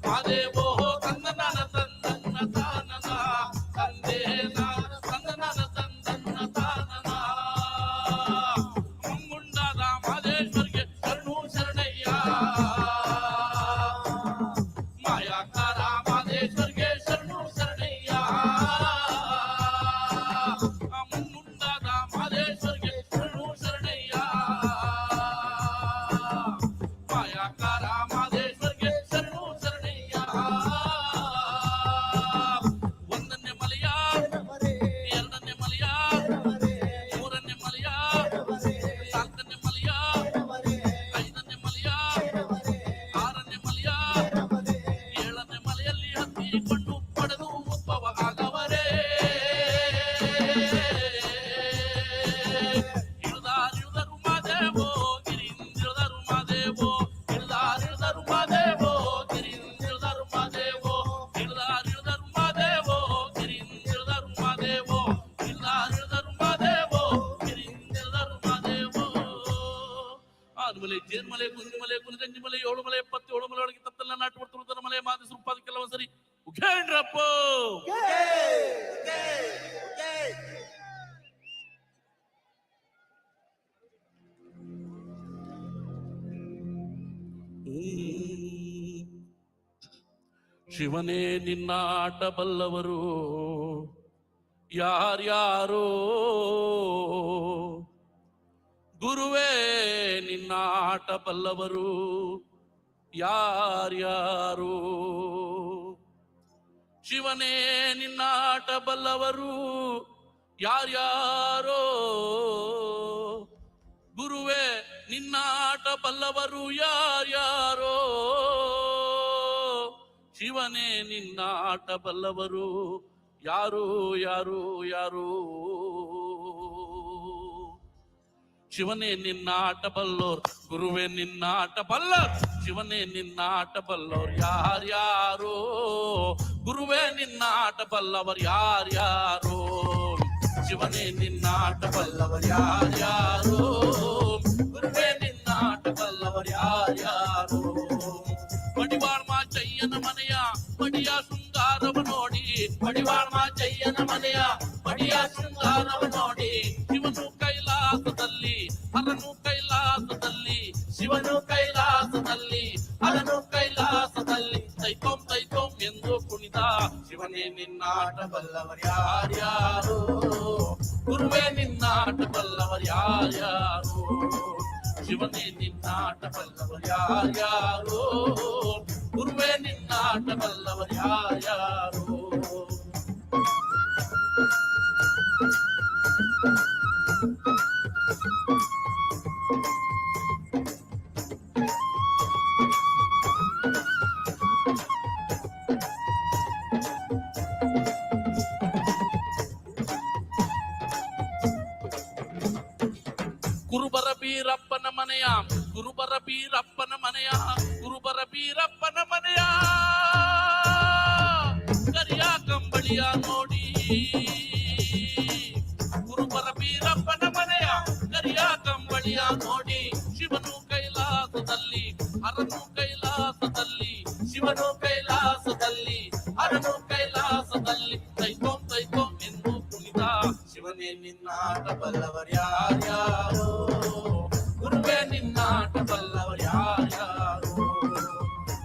ಮಾದೇವೋ ತಂದನಾನ ತಂದನ್ನ ತಾನನ ತಂದೆ ನಾನ ತಂದನಾನ ತಂದನ್ನ ತಾನನ ಮುಂಗುಂಡಾದ ಮಾದೇಶ್ವರಿಗೆ ಶರಣು ಶರಣಯ್ಯ ಮಾಯಾಕಾರ ಮಾದೇಶ್ವರಿಗೆ ಶರಣು ಶರಣಯ್ಯ ಮುಂಗುಂಡಾದ ಮಾದೇಶ್ವರಿಗೆ ಶರಣು ಶರಣಯ್ಯ ಮಾಯಾಕಾರ ಮಾದೇಶ್ವರಿಗೆ ಶರಣು ಶರಣಯ್ಯ ಒಂದನೇ ಮಲೆಯ ಎರಡನೇ ಮಲೆಯ ಮೂರನೇ ಮಲೆಯ ನಾಲ್ಕನೇ ಮಲೆಯ ಐದನೇ ಮಲೆಯ ಆರನೇ ಮಲೆಯ ಏಳನೇ ಮಲೆಯಲ್ಲಿ ಹತ್ತಿಕೊಂಡು ಪಡೆದು ಉದ್ಭವ ಆಗವರೇ ಇಳಿದಾರಿಳಿದರು ಮಾದೇವೋ ಗಿರಿಂದಿಳಿದರು ಮಾದೇವೋ ಇಳಿದಾರಿಳಿದರು ಮಾದೇವೋ ಗಿರಿಂದಿಳಿದರು ಮಾದೇವೋ ಇಳಿದಾರಿಳಿದರು ಮಾದೇವೋ ಗಿರಿಂದಿಳಿದರು ಮಾದೇವೋ ಇಳಿದಾರಿಳಿದರು ಮಾದೇವೋ ಗಿರಿಂದಿಳಿದರು ಮಾದೇವೋ ಆರುಮಲೆ ಜೇನ್ಮಲೆ ಕುಂಜಿಮಲೆ ಕುಲಗಂಜಿಮಲೆ 7 ಮಲೆ 77 ಮಲೆ ಒಳಗೆ ತತ್ತೆಲ್ಲ ನಾಟು ಬರ್ತುವುದರ ಮಲೆ ಮಾದಿಸ ರೂಪಾದ ಕೆಲವು ಸರಿ ಉಘೇಂಡ್ರಪ್ಪ ಶಿವನೇ ನಿನ್ನಾಟ ಬಲ್ಲವರು ಯಾರ್ಯಾರೋ ಗುರುವೇ ನಿನ್ನಾಟ ಬಲ್ಲವರು ಯಾರ್ಯಾರೋ ಶಿವನೇ ನಿನ್ನಾಟ ಬಲ್ಲವರು ಯಾರ್ಯಾರೋ ಗುರುವೇ ನಿನ್ನಾಟ ಬಲ್ಲವರು ಯಾರ್ಯಾರೋ ಶಿವನೇ ನಿನ್ನಾಟ ಬಲ್ಲವರು ಯಾರು ಯಾರು ಯಾರು ಶಿವನೇ ನಿನ್ನಾಟ ಬಲ್ಲೋರ್ ಗುರುವೇ ನಿನ್ನಾಟ ಬಲ್ಲರ್ ಶಿವನೇ ನಿನ್ನಾಟ ಬಲ್ಲೋರ್ ಯಾರ್ಯಾರೋ ಗುರುವೇ ನಿನ್ನಾಟ ಬಲ್ಲವರ್ ಯಾರ್ಯಾರೋ ಶಿವನೇ ನಿನ್ನಾಟ ಬಲ್ಲವರ್ ಯಾರ್ಯಾರೋ ಗುರುವೇ ನಿನ್ನಾಟ ಬಲ್ಲವರ್ ಯಾರ್ಯಾರೋ ಮಡಿವಾಳ್ ಮಾಚಯ್ಯನ ಮನೆಯ ಮಡಿಯ ಶೃಂಗಾರವ ನೋಡಿ ಮಡಿವಾಳ್ ಮಾಚಯ್ಯನ ಮನೆಯ ಮಡಿಯ ಶೃಂಗಾರವ ನೋಡಿ ಶಿವನು ಕೈಲಾಸದಲ್ಲಿ ಹರನು ಕೈಲಾಸದಲ್ಲಿ ಶಿವನು ಕೈಲಾಸದಲ್ಲಿ ಹರನು ಕೈಲಾಸದಲ್ಲಿ ತೈತೋಂ ತೈತೋಂ ಎಂದು ಕುಣಿತ ಶಿವನೇ ನಿನ್ನಾಟ ಬಲ್ಲವರ್ ಯಾರ್ಯಾರೋ ಗುರುವೇ ನಿನ್ನಾಟ ಬಲ್ಲವರ್ ಯಾರ್ಯಾರೋ ಶಿವನೇ ನಿನ್ನಾಟ ಬಲ್ಲವರ್ ಯಾರ್ಯಾರೋ ಗುರುವೇ ನಿನ್ನಾಟ ಬಲ್ಲವರ್ ಯಾರ್ಯಾರೋ ಕುರುಬರ ಬೀರಪ್ಪನ ಮನೆಯ ಕುರುಬರ ಬೀರಪ್ಪನ ಮನೆಯ ಕುರುಬರ ಬೀರಪ್ಪನ ಮನೆಯ ಕರಿಯ ಕಂಬಳಿಯ ನೋಡಿ ಕುರುಬರ ಬೀರಪ್ಪನ ಮನೆಯ ಕರಿಯ ಕಂಬಳಿಯ ನೋಡಿ ಶಿವನು ಕೈಲಾಸದಲ್ಲಿ ಹರನು ಕೈಲಾಸದಲ್ಲಿ ಶಿವನು ಕೈಲಾಸದಲ್ಲಿ ಹರನು ಕೈಲಾಸದಲ್ಲಿ ತೈತೋಂ ತೈತೋಂ ಎಂದು ಕುಣಿತ ಶಿವನೇ ನಿನ್ನಾಟ ಬಲ್ಲವರ್ ಯಾರ್ಯಾರೋ ಗುರುವೇ ನಿನ್ನಾಟ ಬಲ್ಲವರ್ ಯಾರ್ಯಾರೋ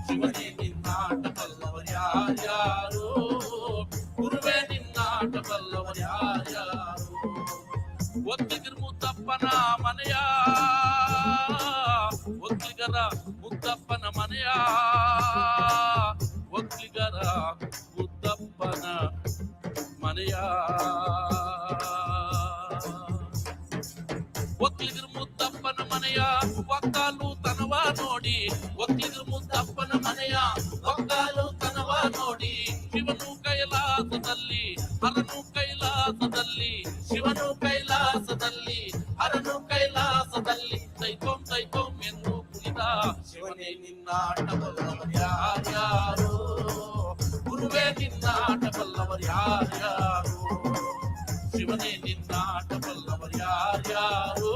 ಶಿವನೇ ನಿನ್ನಾಟ ಬಲ್ಲವರ್ ಯಾರ್ಯಾರೋ ಗುರುವೇ ನಿನ್ನಾಟ ಬಲ್ಲವರ್ ಯಾರ್ಯಾರೋ ಒತ್ತಿದಿರ್ಮುತ್ತಪ್ಪನ ಮನೆಯ ಒಕ್ಕಲಿಗರ ಮುದ್ದಪ್ಪನ ಮನೆಯ ಒಕ್ಕಲಿಗರ ಮುದ್ದಪ್ಪನ ಮನೆಯ ಒಕ್ಕಲಿಗರ ಮುದ್ದಪ್ಪನ ಮನೆಯ ಒಕ್ಕಾಲು ತನವ ನೋಡಿ ಒಕ್ಕಲಿಗರ ಮುದ್ದಪ್ಪನ ಮನೆಯ ಒಕ್ಕಾಲು ತನವ ನೋಡಿ ಶಿವನು ಕೈಲಾಸದಲ್ಲಿ ಹರನು ಕೈಲಾಸದಲ್ಲಿ ಶಿವನು ಕೈಲಾಸದಲ್ಲಿ ಹರನು ಕೈಲಾಸದಲ್ಲಿ ತೈಕೋಂ ಎಂದು ಕುಣಿದ ಶಿವನೇ ನಿನ್ನಾಟ ಬಲ್ಲವರು ಯಾರ್ಯಾರು ಗುರುವೇ ನಿನ್ನಾಟ ಬಲ್ಲವರು ಯಾರ್ಯಾರು ಶಿವನೇ ನಿನ್ನಾಟ ಬಲ್ಲವರು ಯಾರ್ಯಾರು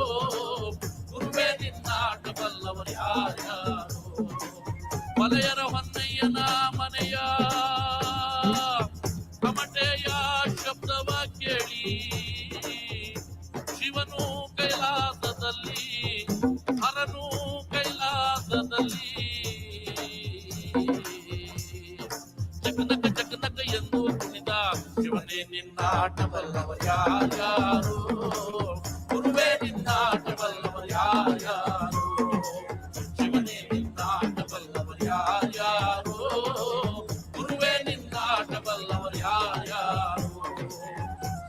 ಗುರುವೇ ನಿನ್ನಾಟ ಬಲ್ಲವರು ಯಾರ್ಯಾರು ಮಲೆಯರ ಹೊನ್ನಯ್ಯನ ಮನೆಯ ಕಮಟೆಯ ಶಬ್ದವ ಕೇಳಿ ಶಿವನು ಕೈಲಾಸದಲ್ಲಿ ಹರನು ಕೈಲಾಸದಲ್ಲಿ ಜಗನಕ ಎಂದು ಕುಣಿದ ಶಿವನೇ ನಿನ್ನಾಟ ಬಲ್ಲವರು ಯಾರ್ಯಾರು ಗುರುವೇ ನಿನ್ನಾಟ ಬಲ್ಲವರು ಯಾರ್ಯಾರು ಶಿವನೇ ನಿನ್ನಾಟ ಬಲ್ಲವರು ಯಾರ್ಯಾರು ಗುರುವೇ ನಿನ್ನಾಟ ಬಲ್ಲವರು ಯಾರ್ಯಾರು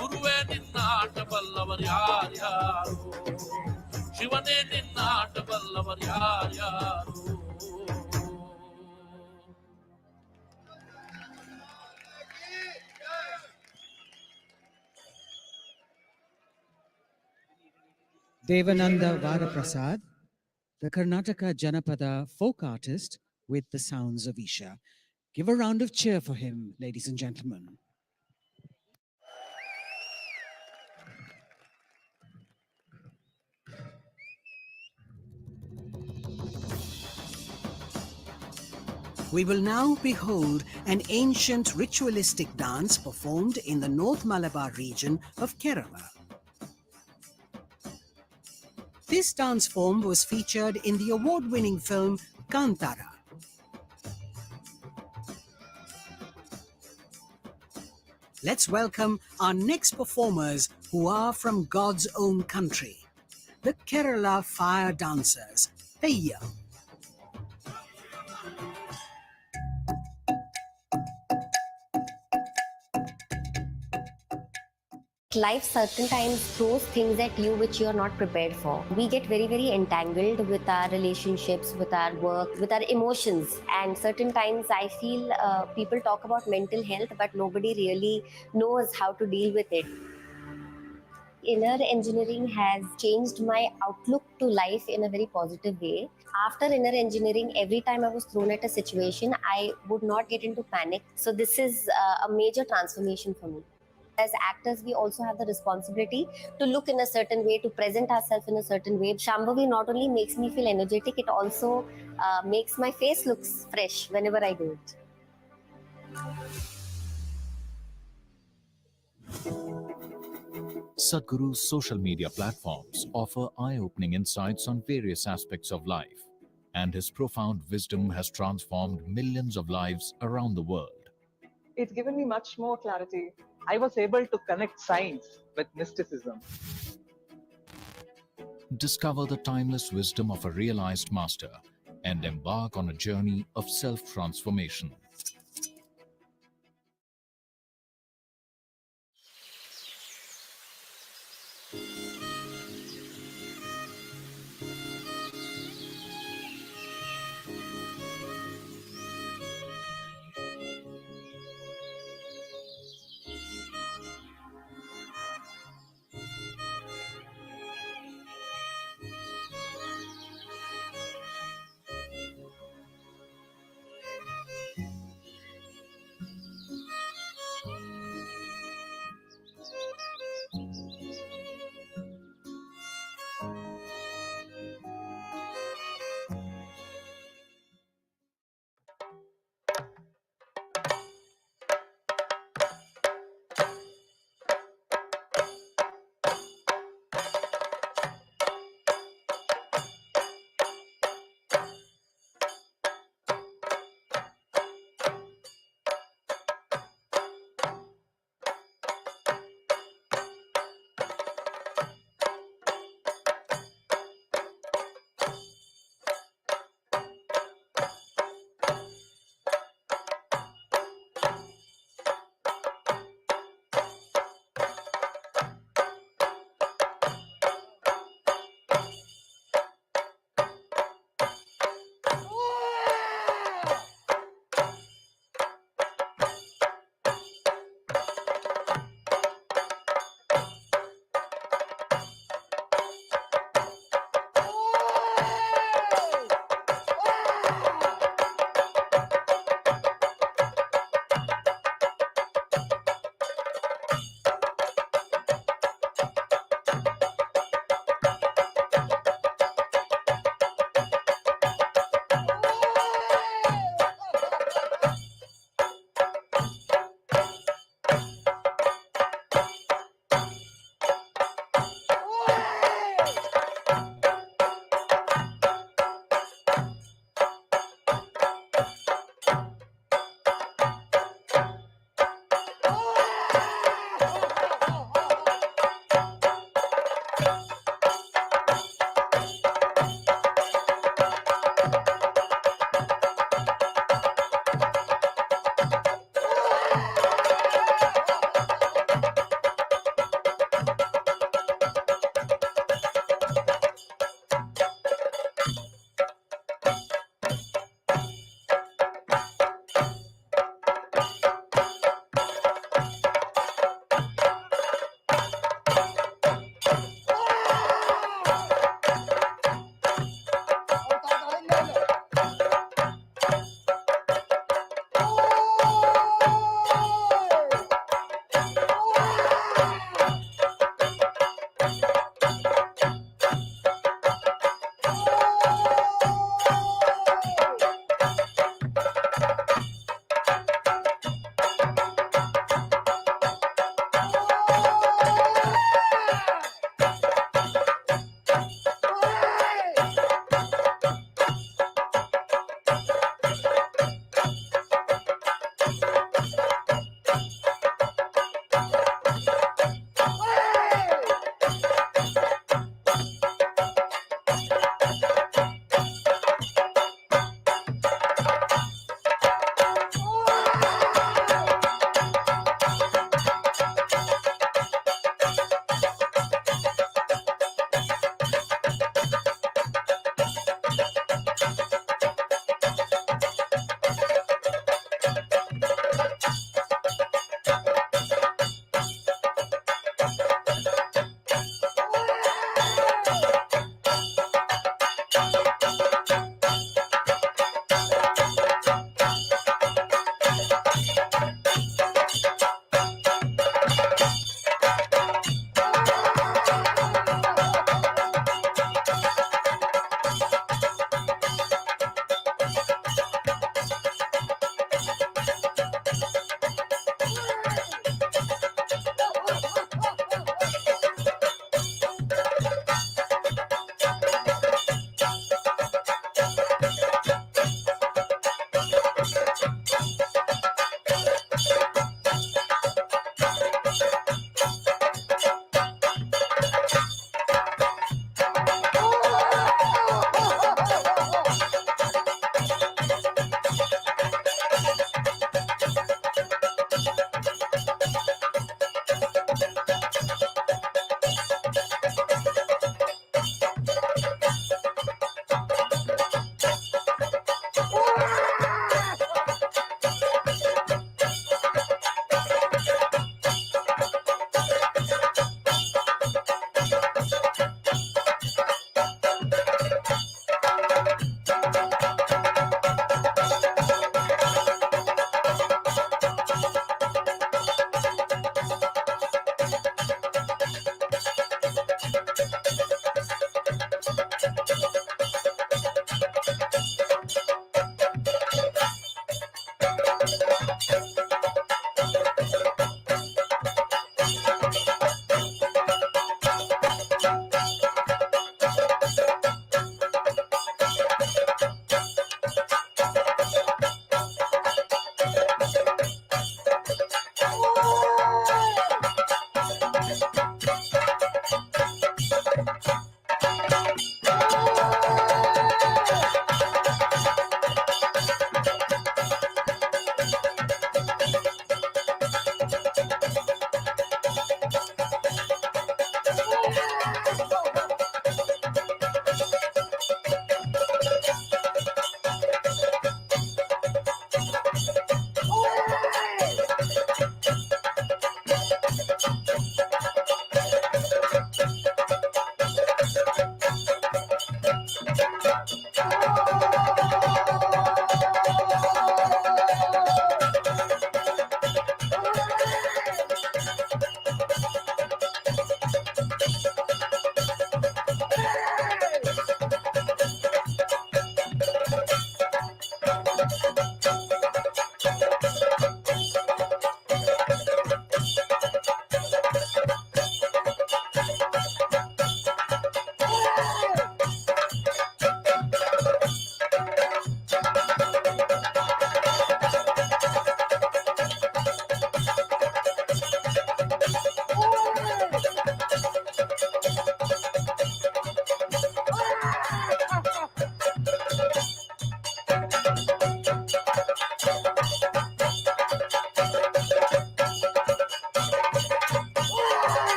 ಗುರುವೇ ನಿನ್ನಾಟ ಬಲ್ಲವರು ಯಾರ್ಯಾರು ಶಿವನೇ ನಿನ್ನಾಟ ಬಲ್ಲವರು ಯಾರ್ಯಾರು. Devananda Varaprasad, the Karnataka Janapada folk artist with the sounds of Isha. Give a round of cheer for him, ladies and gentlemen. We will now behold an ancient ritualistic dance performed in the North Malabar region of Kerala. This dance form was featured in the award-winning film Kantara. Let's welcome our next performers who are from God's own country, the Kerala Fire Dancers, Theyya. Life certain times throws things at you which you are not prepared for. We get very entangled with our relationships, with our work, with our emotions, and certain times I feel people talk about mental health but nobody really knows how to deal with it. Inner engineering has changed my outlook to life in a very positive way. After inner engineering, every time I was thrown at a situation, I would not get into panic. So this is a major transformation for me. As actors, we also have the responsibility to look in a certain way, to present ourselves in a certain way. Shambhavi not only makes me feel energetic, it also makes my face look fresh whenever I do it. Sadhguru's social media platforms offer eye-opening insights on various aspects of life, and his profound wisdom has transformed millions of lives around the world. It's given me much more clarity. I was able to connect science with mysticism. Discover the timeless wisdom of a realized master and embark on a journey of self-transformation.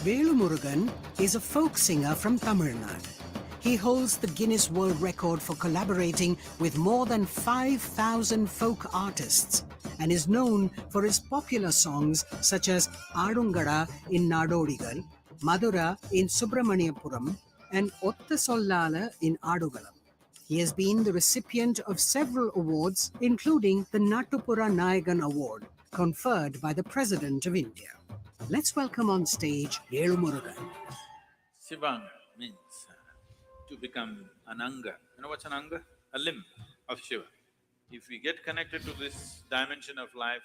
Velumurugan is a folk singer from Tamil Nadu. He holds the Guinness World Record for collaborating with more than 5,000 folk artists and is known for his popular songs such as Adungada in Nadodigal, Madura in Subramaniapuram, and Otta Sollala in Adugalam. He has been the recipient of several awards, including the Nattupura Nayagan Award, conferred by the President of India. Let's welcome on stage Velumurugan. Shivanga means to become an anga. You know what's an anga? A limb of Shiva. If we get connected to this dimension of life,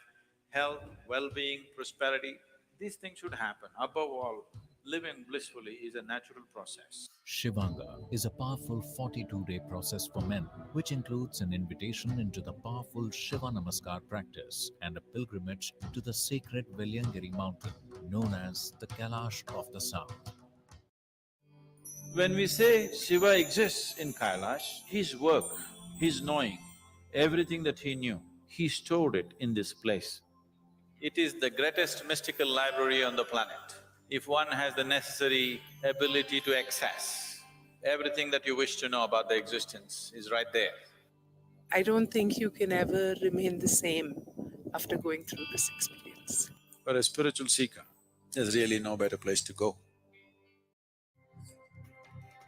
health, well-being, prosperity, these things should happen. Above all, living blissfully is a natural process. Shivanga is a powerful 42-day process for men, which includes an invitation into the powerful Shiva Namaskar practice and a pilgrimage to the sacred Velliyangiri mountain, known as the Kailash of the South. When we say Shiva exists in Kailash, his work, his knowing, everything that he knew, he stored it in this place. It is the greatest mystical library on the planet. If one has the necessary ability to access, everything that you wish to know about the existence is right there. I don't think you can ever remain the same after going through this experience. For a spiritual seeker, there's really no better place to go.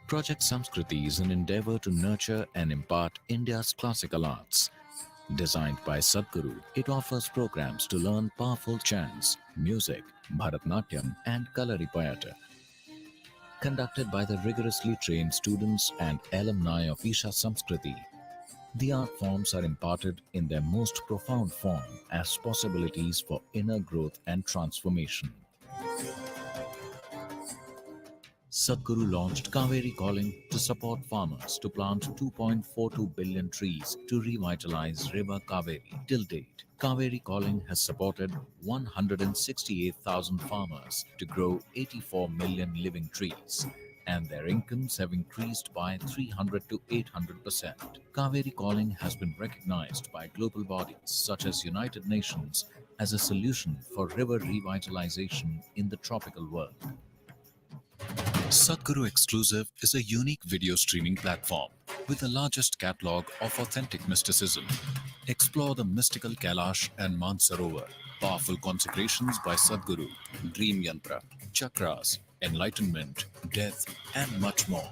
Project Samskriti is an endeavor to nurture and impart India's classical arts. Designed by Sadhguru, it offers programs to learn powerful chants, music, Bharatnatyam and Kalaripayattu. Conducted by the rigorously trained students and alumni of Isha Samskriti, the art forms are imparted in their most profound form as possibilities for inner growth and transformation. Sadhguru launched Kaveri Calling to support farmers to plant 2.42 billion trees to revitalize River Kaveri. Till date, Kaveri Calling has supported 168,000 farmers to grow 84 million living trees, and their incomes have increased by 300 to 800%. Kaveri Calling has been recognized by global bodies such as United Nations as a solution for river revitalization in the tropical world. Sadhguru Exclusive is a unique video streaming platform with the largest catalog of authentic mysticism. Explore the mystical Kailash and Mansarovar, powerful consecrations by Sadhguru, dream yantra, chakras, enlightenment, death, and much more.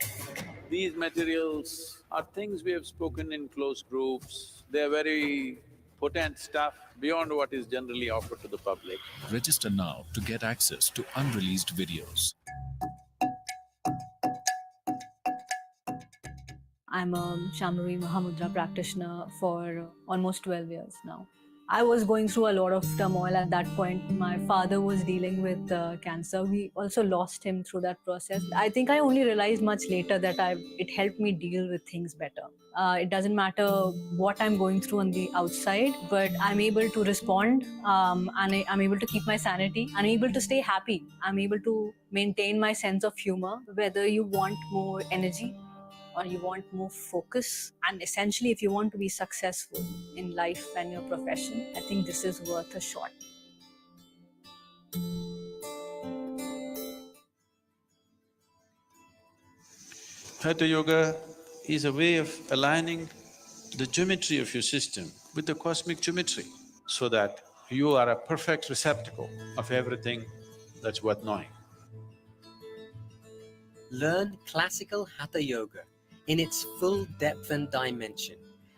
These materials are things we have spoken in close groups. They are very potent stuff beyond what is generally offered to the public. Register now to get access to unreleased videos. I'm a Shambhavi Mahamudra practitioner for almost 12 years now. I was going through a lot of turmoil at that point. My father was dealing with cancer. We also lost him through that process. I think I only realized much later that it helped me deal with things better. It doesn't matter what I'm going through on the outside, but I'm able to respond and I'm able to keep my sanity. I'm able to stay happy. I'm able to maintain my sense of humor. Whether you want more energy or you want more focus, and essentially if you want to be successful in life and your profession, I think this is worth a shot. Hatha Yoga is a way of aligning the geometry of your system with the cosmic geometry so that you are a perfect receptacle of everything that's worth knowing. Learn classical Hatha Yoga in its full depth and dimension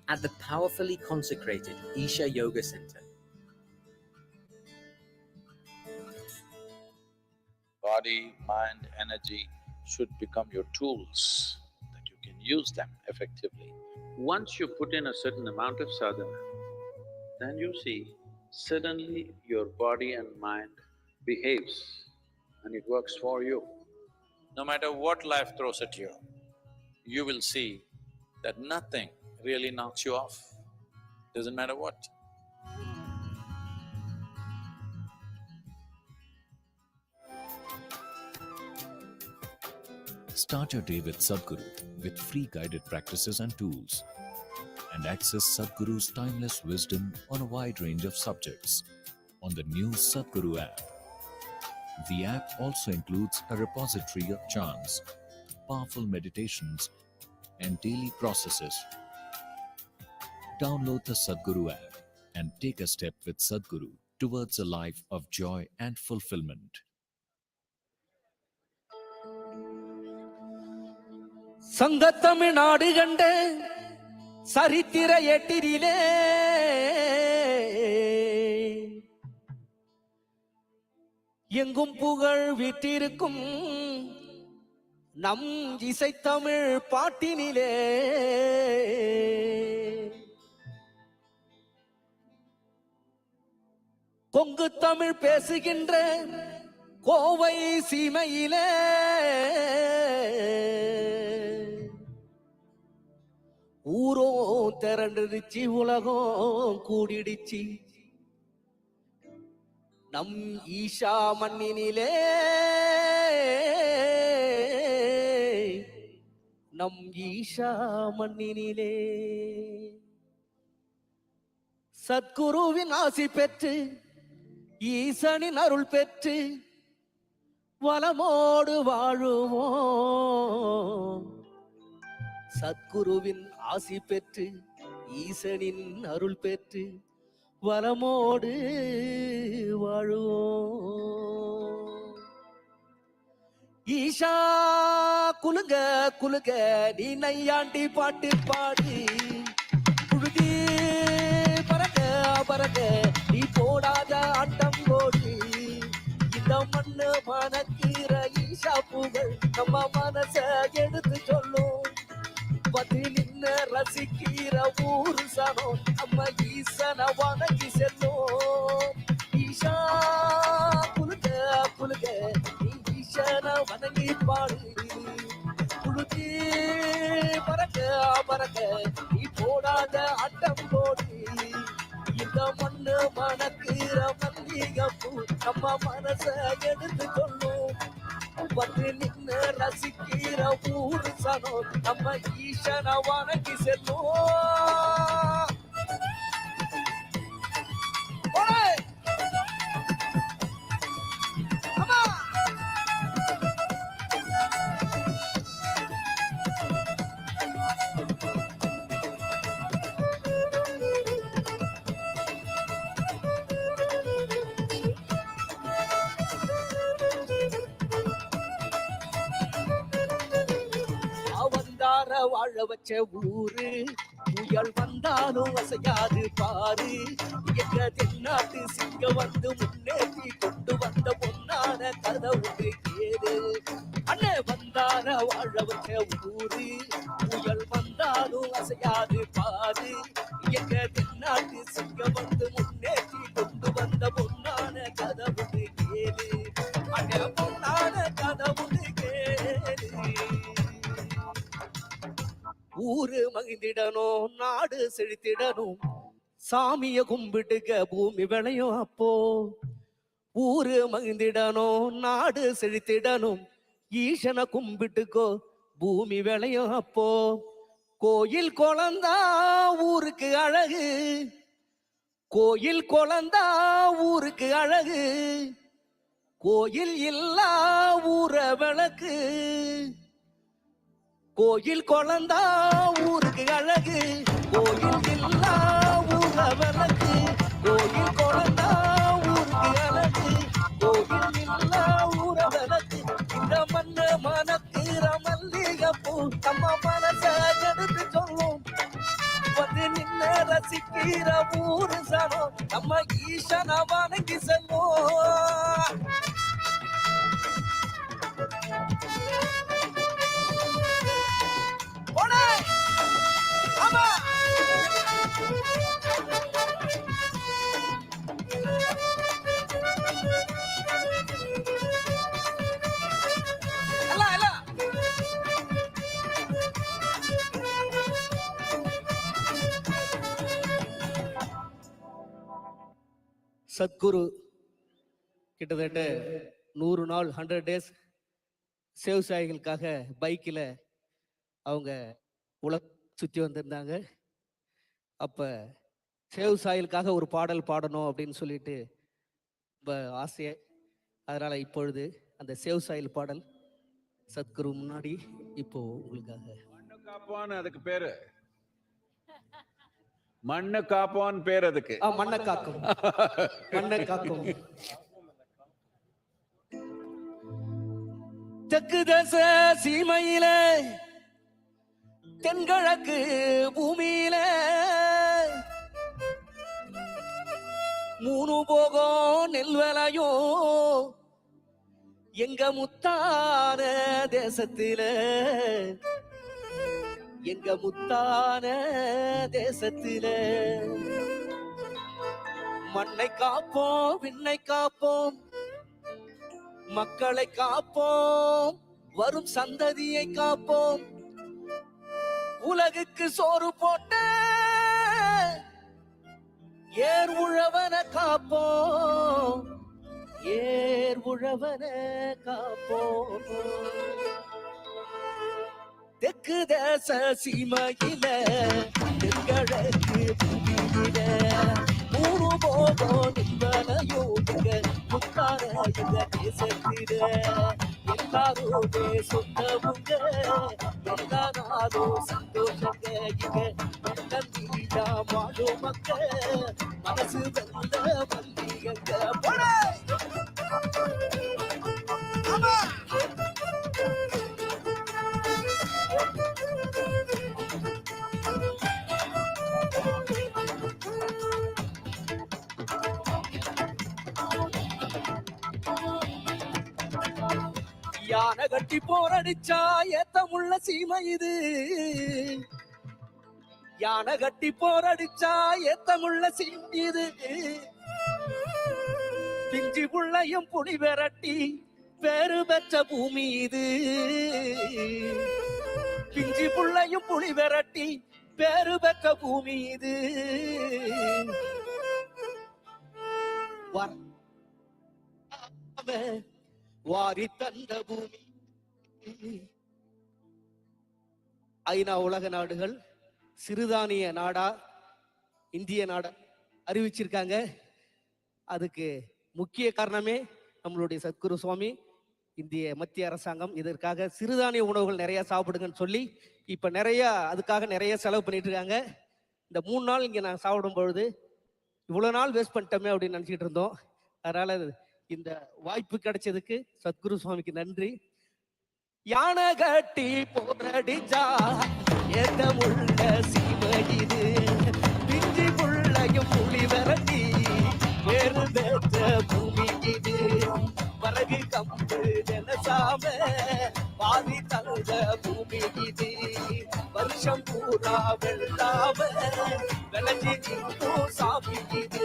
at the powerfully consecrated Isha Yoga Center. Body, mind, energy should become your tools, that you can use them effectively. Once you put in a certain amount of sadhana, then you see suddenly your body and mind behaves and it works for you. No matter what life throws at you, you will see that nothing really knocks you off, doesn't matter what. Start your day with Sadhguru with free guided practices and tools, and access Sadhguru's timeless wisdom on a wide range of subjects on the new Sadhguru app. The app also includes a repository of chants, powerful meditations, and daily processes. Download the Sadhguru app and take a step with Sadhguru towards a life of joy and fulfillment. சங்கத்தமிழ்நாடு கண்ட சரித்திர எட்டிரிலே எங்கும் புகழ் விட்டிருக்கும் நம் இசைத்தமிழ் பாட்டினிலே கொங்கு தமிழ் பேசுகின்ற கோவை சீமையிலே ஊரோ திரண்டுடுச்சு, உலகம் கூடிடுச்சு நம் ஈஷா மண்ணினிலே, நம் ஈஷா மண்ணினிலே. சத்குருவின் ஆசி பெற்று ஈசனின் அருள் பெற்று வளமோடு வாழுவோம். சத்குருவின் ஆசி பெற்று ஈசனின் அருள் பெற்று வளமோடு வாழுவோம். ஈஷா குலுங்க குலுங்க நீ நையாண்டி பாட்டு பாடு, புழுதி பறக்க பறக்க நீ போடாத ஆட்டம் போடு. இந்த மண்ணு மனக்கிற ஈஷா புகழ் நம்ம மனச எடுத்து சொல்லும். பதி நின்ன ரசிக்கிற ஊரு சனம் நம்ம ஈசன வணங்கி செல்லும். ஈஷா குலுங்க குலுங்க நீ ஈசன வணங்கி பாடு, புழுதி பறக்க பறக்க நீ போடாத ஆட்டம் போடு. இந்த மண்ணு மணக்கிற மல்லிகைப்பூ நம்ம மனச எடுத்து சொல்லும். வந்து நின்று ரசிக்கிற ஊரு சனம் நம்ம ஈசன வணங்கி செல்லும். வாழ வச்ச ஊரு புயல் வந்தாலும் அசையாது பாரு. எங்க தென்னாட்டு சிங்க வந்து முன்னேற்றி கொண்டு வந்த பொன்னான கதவுக்கு கேடு. அண்ணே வந்தார வாழ வச்ச ஊரு புயல் வந்தாலும் அசையாது பாரு. எங்க தென்னாட்டு சிங்க வந்து முன்னேற்றி கொண்டு வந்த பொன்னான கதவுக்கு கேடு. அண்ணே பொன்னான கதவுக்கு கேடு. ஊரு மகிழ்ந்திடணும், நாடு செழித்திடணும், சாமிய கும்பிட்டுக்க பூமி விளையும் அப்போ. ஊரு மகிழ்ந்திடணும், நாடு செழித்திடணும், ஈசனை கும்பிட்டுக்கோ பூமி விளையும் அப்போ. கோயில் குழந்தா ஊருக்கு அழகு, கோயில் குழந்தா ஊருக்கு அழகு, கோயில் இல்லா ஊர விளக்கு. கோயில் குழந்தா ஊருக்கு அழகு, கோயில் இல்லா ஊர விளக்கு. கோயில் குழந்தா ஊருக்கு அழகு, கோயில் இல்லா ஊர விளக்கு. இந்த மண்ணு மனக்கிற மல்லிகைப்பூ நம்ம மனச எடுத்து சொல்லும். வந்து நின்று ரசிக்கிற ஊரு சனம் நம்ம ஈசன வணங்கி செல்லும். சத்குரு கிட்டத்தட்ட 100 நாள் 100 days விவசாயிகளுக்காக பைக்கில் அவங்க சுற்றி வந்திருந்தாங்க. அப்போ விவசாயிகளுக்காக ஒரு பாடல் பாடணும் அப்படின்னு சொல்லிட்டு ரொம்ப ஆசையை, அதனால் இப்பொழுது அந்த விவசாயிகள் பாடல் சத்குரு முன்னாடி இப்போ உங்களுக்காக. மண்ணு காப்பான்னு அதுக்கு பேரு, மண்ணு காப்பான்னு பேர் அதுக்கு. மண்ணை காக்கும், மண்ணை காக்கும். தெற்கு தேச சீமையில தென்கிழக்கு பூமியில 3 போகம் நெல் விளையும் எங்க முத்தான தேசத்தில, எங்க முத்தான தேசத்தில. மண்ணை காப்போம், விண்ணை காப்போம், மக்களை காப்போம், வரும் சந்ததியை காப்போம். உலகுக்கு சோறு போட்ட ஏர் உழவன காப்போம், ஏர் உழவன காப்போம். தெற்கு தேச சீமையில தென்கிழக்கு பூமியில 3 போகம் நின்பனையும் முத்தான எங்க தேசத்தில. எல்லாருமே சொந்தமுங்க, எல்லா நாளும் சந்தோஷங்க. இங்க தண்ணீரா மாடும் மக்க மனசு வெந்த வந்தியங்க. யானை கட்டி போரடிச்சா ஏத்தமுள்ள சீமை இது, யானை கட்டி போரடிச்சா ஏத்தமுள்ள சீமை இது. பிஞ்சி புள்ளையும் புலி விரட்டி பேரு பெற்ற பூமி இது, பிஞ்சி புள்ளையும் புலி விரட்டி பேரு பெற்ற பூமி இது. வாரி தந்த பூமி. ஐநா உலக நாடுகள் சிறுதானிய நாடா இந்திய நாடா அறிவிச்சிருக்காங்க. அதுக்கு முக்கிய காரணமே நம்மளுடைய சத்குரு சுவாமி, இந்திய மத்திய அரசாங்கம் இதற்காக சிறுதானிய உணவுகள் நிறைய சாப்பிடுங்கன்னு சொல்லி இப்ப நிறைய அதுக்காக நிறைய செலவு பண்ணிட்டு இருக்காங்க. இந்த 3 நாள் இங்க நான் சாப்பிடும் பொழுது இவ்வளவு நாள் வேஸ்ட் பண்ணிட்டோமே அப்படின்னு நினைச்சிட்டு இருந்தோம். அதனால இந்த வாய்ப்பு கிடைச்சதுக்கு சத்குரு சுவாமிக்கு நன்றி. யானை கட்டி போரடிச்சா ஏத்தமுள்ள சீமை இது, பிஞ்சி புள்ளையும் புலி விரட்டி வேறு பெற்ற பூமி இது. வரகு கம்பு நெனசாம பாதி தந்த பூமி இது. வருஷம் பூரா வெள்ளாம விளைஞ்சி நிற்கும் சாமி இது.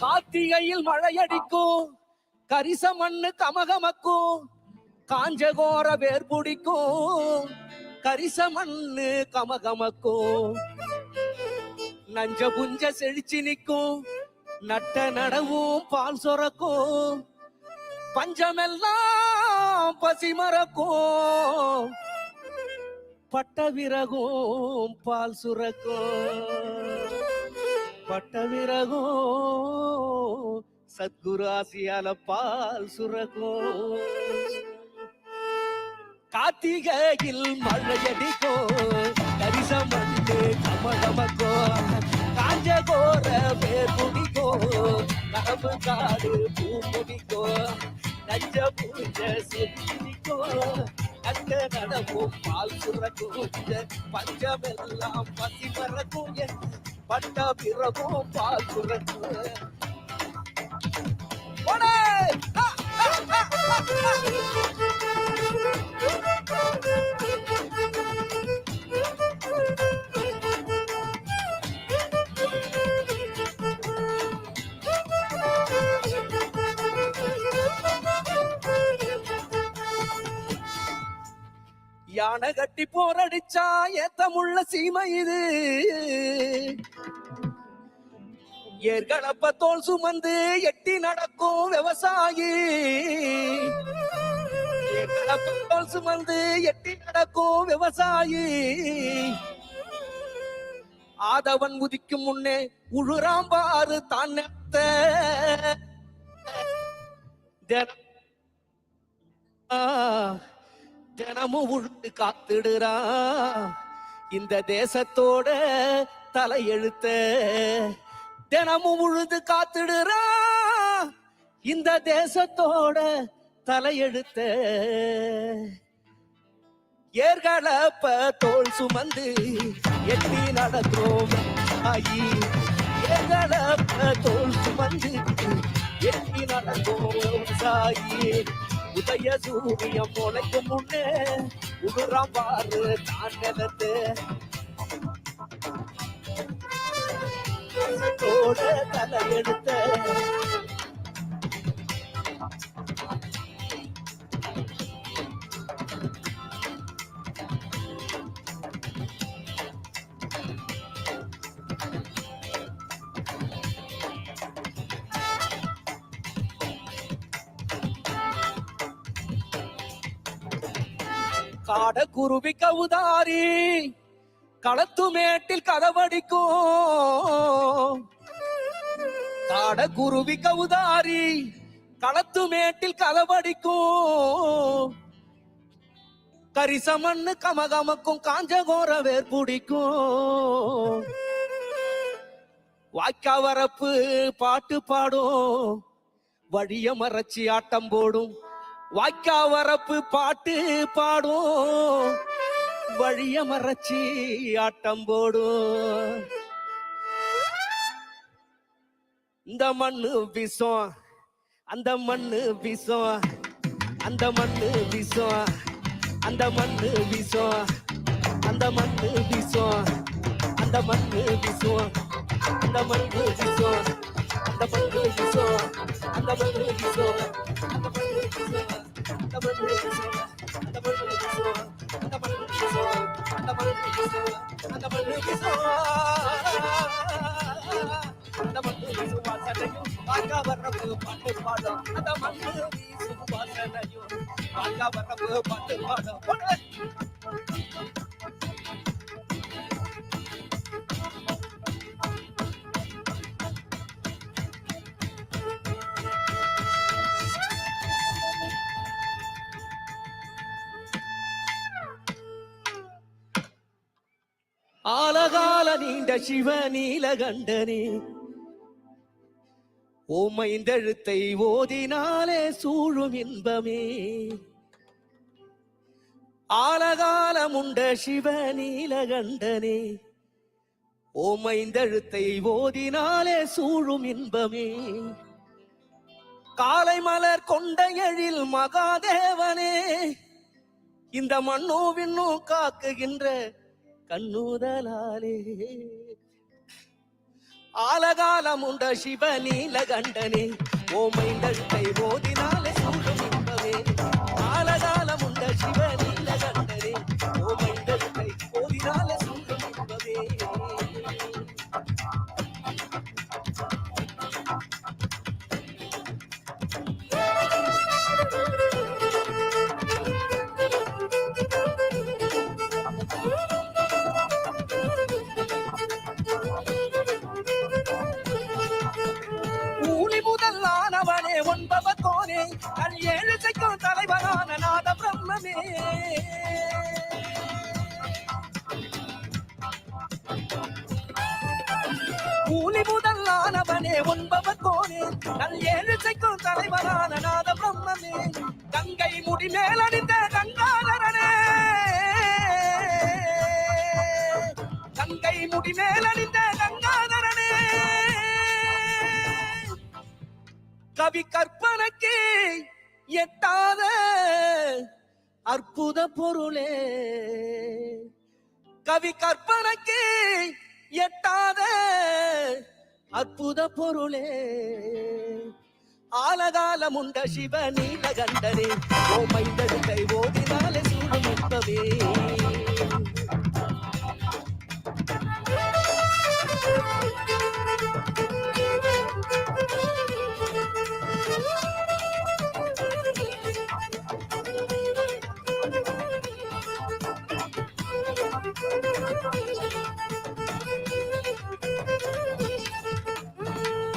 கார்த்திகையில் மழையடிக்கும், கரிச மண்ணு கமகமக்கும், காஞ்சகோர வேர் பிடிக்கும், கரிச மண்ணு கமகமக்கும். நஞ்ச புஞ்ச செழிச்சு நிற்கும், நட்ட நடவும் பால் சொரக்கும், பஞ்சமெல்லாம் பசி மறக்கும், பட்ட விறகும் பால் சுரக்கும், பட்ட விறகும் சத்குரு ஆசியால பால் சுரக்கும். கார்த்திகையில் மழையடிக்கும், கரிச மண்ணு கமகமக்கும், காஞ்சகோர வேர் பிடிக்கும், நரம்பு காடு பூ பிடிக்கும், நஞ்ச பூஞ்ச செடிக்கும், நட்ட நடவும் பால் சுரக்கும், பஞ்சமெல்லாம் பசி மறக்கும், பட்ட பிறகும் பால் சுரக்கும். யானை கட்டி போரடிச்சா ஏத்தமுள்ள சீமை இது. ஏற்களப்ப தோல் சுமந்து எட்டி நடக்கும் விவசாயி. ஏற்களப்ப தோல் சுமந்து எட்டி நடக்கும் விவசாயி. ஆதவன் உதிக்கும் முன்னே உழுறாம்பாரு தான் தினமும் உழுந்து காத்துடுறா இந்த தேசத்தோட தலையெழுத்த. தினமும் உழுது காத்துடுறா இந்த தேசத்தோட தலையெழுத்த. ஏர்களப்ப தோல் சுமந்து எட்டி நடக்கும் ஆயி. ஏர்களப்ப தோல் சுமந்து எட்டி நடக்கும் சாயி. உதய சூரியம் முளைக்கும் முன்னே உடுறாம் பாரு தான் நிலத்து. தலையெடுத்த காட குருவி கவுதாரி களத்து மேட்டில் கதவடிக்கும். காட குருவி கவுதாரி களத்து மேட்டில் கதவடிக்கும். கரிசமண்ணு கமகமக்கும் காஞ்சகோர வேர் பிடிக்கும். வாய்க்கா வரப்பு பாட்டு பாடும் வழிய மறைச்சி ஆட்டம் போடும். வாய்க்கா வரப்பு பாட்டு பாடும் வழிய மறைச்சி ஆட்டம் போடும். இந்த மண்ணு விஷம் அந்த மண்ணு விஷம். அந்த மண்ணு விஷம் அந்த மண்ணு விஷம். அந்த மண்ணு விஷம் அந்த மண்ணு விஷம். அந்த மண்ணு விஷம் அந்த மண்ணு விஷம். அந்த மண்ணு விஷம் அந்த மண்ணு விஷம். அந்த மண்ணு விஷம் அந்த மண்ணு விஷம். அந்த மண்ணு விஷம் அந்த மண்ணு விஷம். அந்த மண்ணு விஷம் அந்த மண்ணு விஷம் வாசனையும் வாய்க்கா வரப்பு பாட்டு பாடும். அந்த மண்ணு வீசும் வாசனையும் வாய்க்கா வரப்பு பாட்டு பாடும். ஆலகால நீண்ட சிவ நீலகண்டனே ஓமைந்தெழுத்தை ஓதினாலே சூழும் இன்பமே. ஆலகாலமுண்ட சிவ நீலகண்டனே ஓமைந்தெழுத்தை ஓதினாலே சூழும் இன்பமே. காலை மலர் கொண்ட எழில் மகாதேவனே இந்த மண்ணோ விண்ணோ காக்குகின்ற கண்ணுதலாலே. ஆலகாலமுண்ட சிவ நீலகண்டனே ஓமைந்தழுத்தை ஓதினாலே சூழும் இன்பமே. ஆலகாலமுண்ட சிவ நீலகண்டனே ஓமைந்தழுத்தை ஓதினாலே சூழும் இன்பமே. ஒன்பவத்தோனே கல் ஏழு சைக்கும் தலைவரான நாத பிரம்மமே. கூலி முதலானவனே ஒன்பவத்தோனே கல் ஏழு சைக்கும் தலைவரான நாத பிரம்மமே. கங்கை முடி மேலணிந்த கங்காதரனே. கங்கை முடி மேலணிந்த கங்காதரனே. கவி கற்பனைக்கு எட்டாத அற்புத பொருளே. கவி கற்பனைக்கு எட்டாத அற்புத பொருளே. ஆலகாலமுண்ட சிவ நீலகண்டனே ஓமைந்தது கை ஓதினாலே சுகமுன்பவே.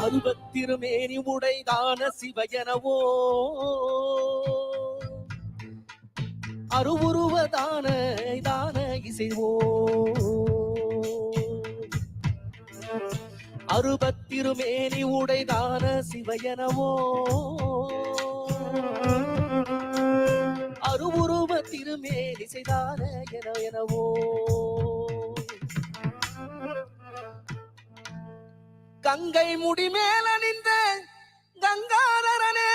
அருபத்திருமேனி உடைதான சிவயனவோ அருவுருவதான தான இசைவோ அருபத்திருமேனி உடைதான சிவயனவோ அருவுருவ திருமேனி செய்தான எனவோ கங்கை முடி மேல நின்ற கங்காதரனே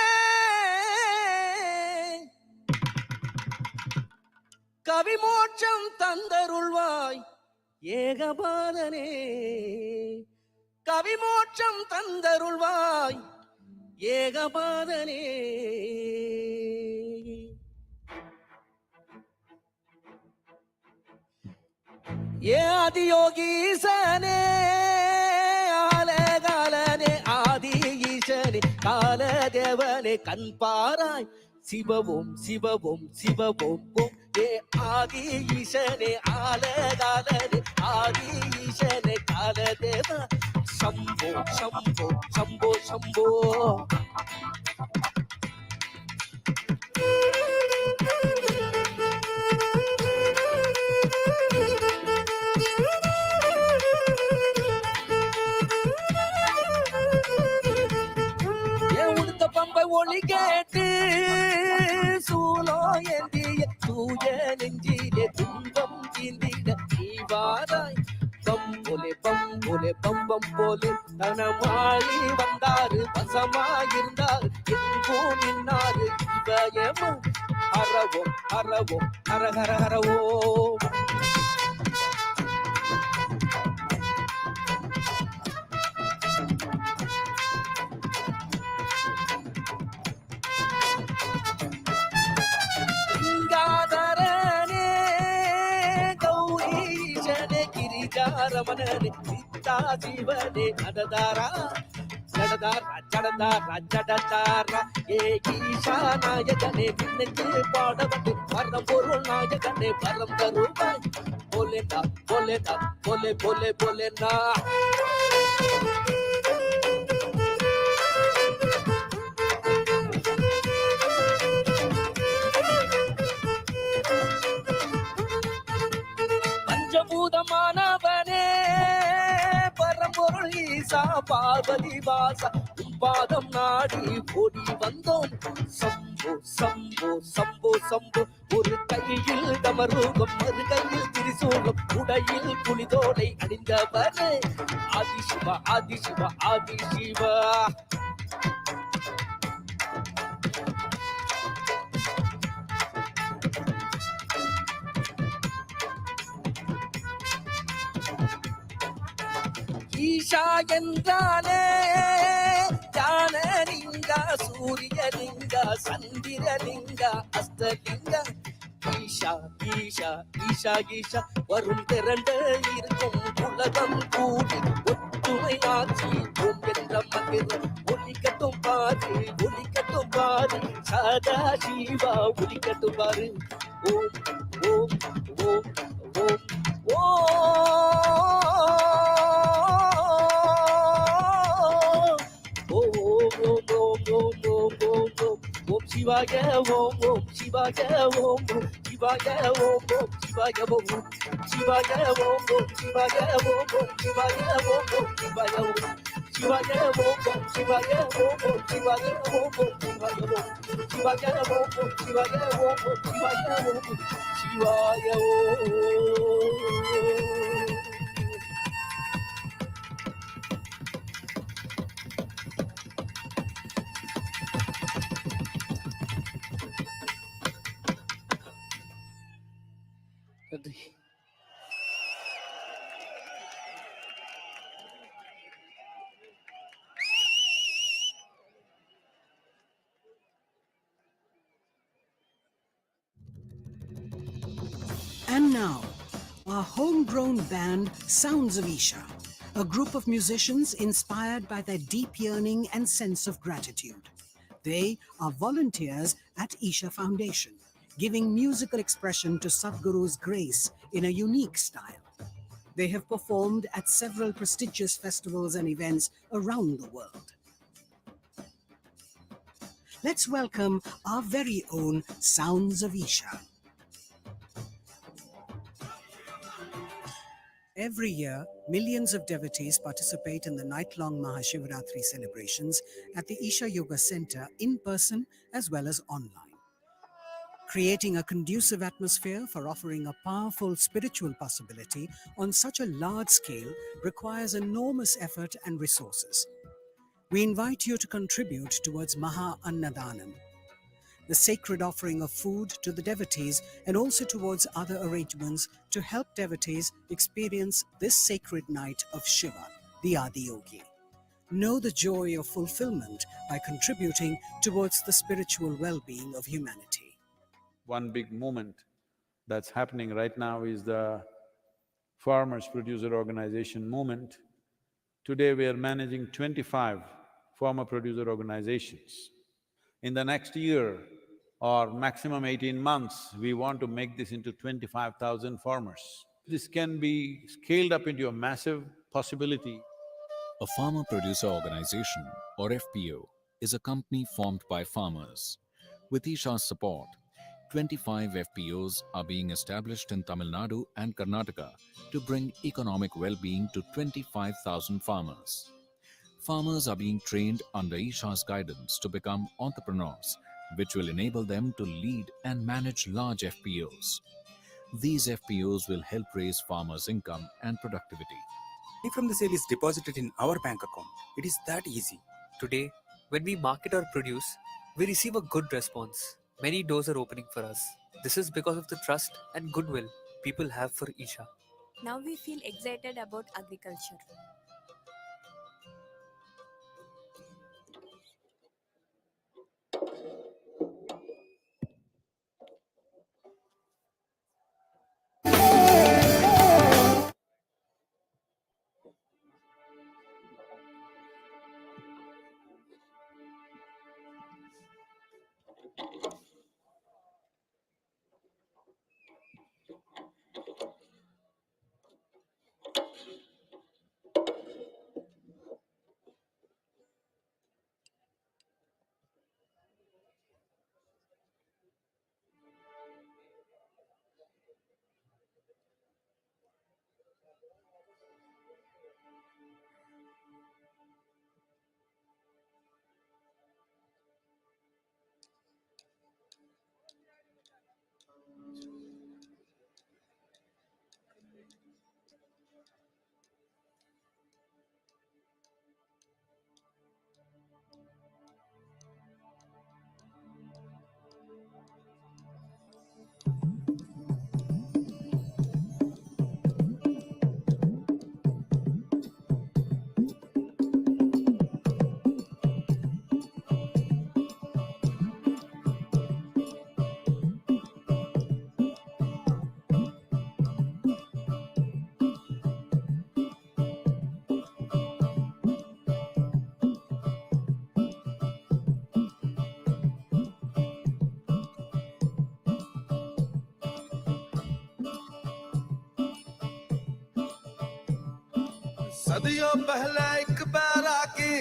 கவிமோட்சம் தந்தருள்வாய் ஏகபாதனே கவிமோட்சம் தந்தருள்வாய் ஏகபாதனே. ஏ அதியோகீசனே ஆலகாலனே ஆதி ஈசனே காலதேவனே கண் பாராய் சிவவும் சிவவும் சிவவும் ஏ ஆதி ஈசனே ஆலகாலனே ஆதி ஈசனே காலதேவ சம்போ சம்போ சம்போ சம்போ. ஒளி கேட்டு சூலோ ஏந்திய தூய நெஞ்சிலே துன்பம் தீந்திட நீவாராய் பம்போலே பம்போலே பம்பம் போலே தனமாளி வந்தாரு வசமாயிருந்தாரு எங்கும் நின்னாரு இவயமோ அறவோ அறவோ ஹரஹர ஹரவோ. ரமணனே சித்தா ஜீவனே நடதாரா ஜடதாரா ஜடதாரா ஜடதாரா ஏ ஈஷா நாயகனே நினைத்து பாடவனே வரம் பொருள் நாயகனே வரம் தருவாய் போலேடா போலேடா போலே போலே போலேடா. பஞ்சபூதமானவனே பரம்பொருள் ஈசா பார்வதி வாசா பாதம் நாடி ஓடி வந்தோம் சம்போ சம்போ சம்போ சம்போ. ஒரு கையில் தமரூகம் மறு கையில் திரிசூலம் உடையில் புலிதோலை அணிந்தவனே ஆதிசிவா ஆதிசிவா ஆதிசிவா. ஈஷா என்றாலே ஞானலிங்க சூரியலிங்க சந்திரலிங்க அஸ்தலிங்க ஈஷா ஈஷா ஈஷா ஈஷா வரும் திரண்ட இருக்கும் உலகம் கூடி ஒற்றுமை ஆட்சி ஓம் என்ற மந்திரம் ஒலிக்கட்டும் பாரு ஒலிக்கட்டும் பாரு சதா சிவா ஒலிக்கட்டும் பாரு ஓம் ஓம் ஓம் ஓம் ஓம் சிவாய ஓம் ஓம் சிவாய ஓம் ஓம் சிவாய ஓம் ஓம் சிவாய ஓம் சிவாய ஓம் ஓம் சிவாய ஓம் ஓம் சிவாய ஓம் ஓம் சிவாய ஓம் சிவாய ஓம் ஓம் சிவாய ஓம் ஓம் சிவாய ஓம் ஓம் சிவாய ஓம் சிவாய ஓம் ஓம் சிவாய ஓம் ஓம் சிவாய ஓம் சிவாய ஓம். நன்றி. now, our homegrown band Sounds of Isha, a group of musicians inspired by their deep yearning and sense of gratitude. They are volunteers at Isha Foundation, giving musical expression to Sadhguru's grace in a unique style. They have performed at several prestigious festivals and events around the world. Let's welcome our very own Sounds of Isha. Every year, millions of devotees participate in the night-long MahaShivRatri celebrations at the Isha Yoga Center in person as well as online. Creating a conducive atmosphere for offering a powerful spiritual possibility on such a large scale requires enormous effort and resources. We invite you to contribute towards Maha Annadanam, the sacred offering of food to the devotees, and also towards other arrangements to help devotees experience this sacred night of Shiva, the Adiyogi. Know the joy of fulfillment by contributing towards the spiritual well-being of humanity. One big movement that's happening right now is the Farmers Producer Organization movement. Today we are managing 25 farmer producer organizations. In the next year or maximum 18 months, we want to make this into 25,000 farmers. This can be scaled up into a massive possibility. A farmer producer organization, or FPO, is a company formed by farmers. With Isha's support, 25 FPOs are being established in Tamil Nadu and Karnataka to bring economic well-being to 25,000 farmers. Farmers are being trained under Isha's guidance to become entrepreneurs, which will enable them to lead and manage large FPOs. These FPOs will help raise farmers' income and productivity. Money from the sale is deposited in our bank account. It is that easy. Today, when we market our produce, we receive a good response. Many doors are opening for us. This is because of the trust and goodwill people have for Isha. Now we feel excited about agriculture. सदियों पहले एक बैरागी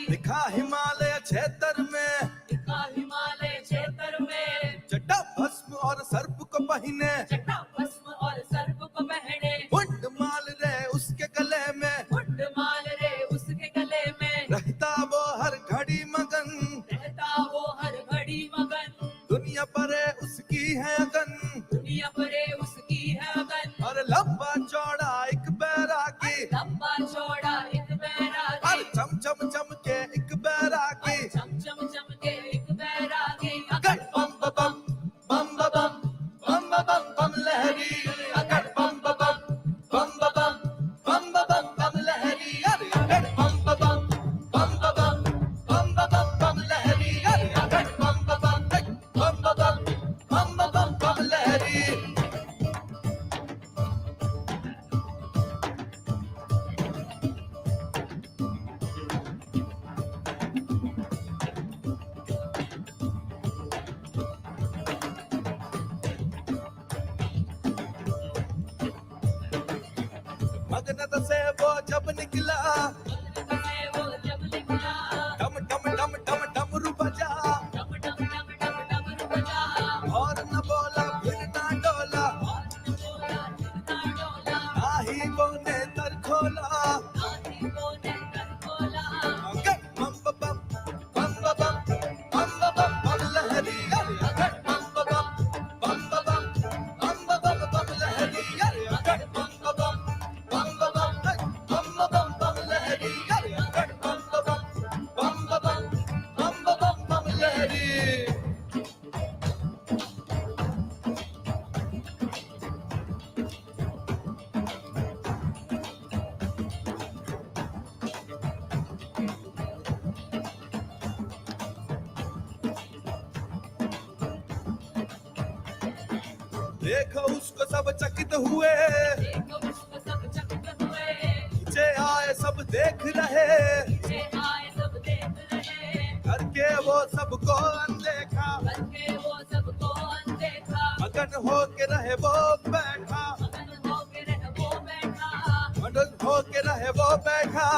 दिखा हिमालय क्षेत्र में जटा भस्म और सर्प को पहने मुंड माल रे उसके गले में रहता वो हर घड़ी मगन दुनिया परे उसकी है अगन और लंबा चौड़ा एक बैरागी मगनत से वो जब निकला डम डम डम डम डमरू बजा और न बोला फिर ना डोला ना ही वो ने तर खोला बम बम बम बम बम बम बम लहरी बम बम बम बम बम बम लहरी बम बम बम बम लहरी बम बम लहरी देखो उसको सब चकित हुए पीछे आए सब देख रहे करके वो सबको अनदेखा मगन हो के रहे वो बैठा मगन हो के रहे वो बैठा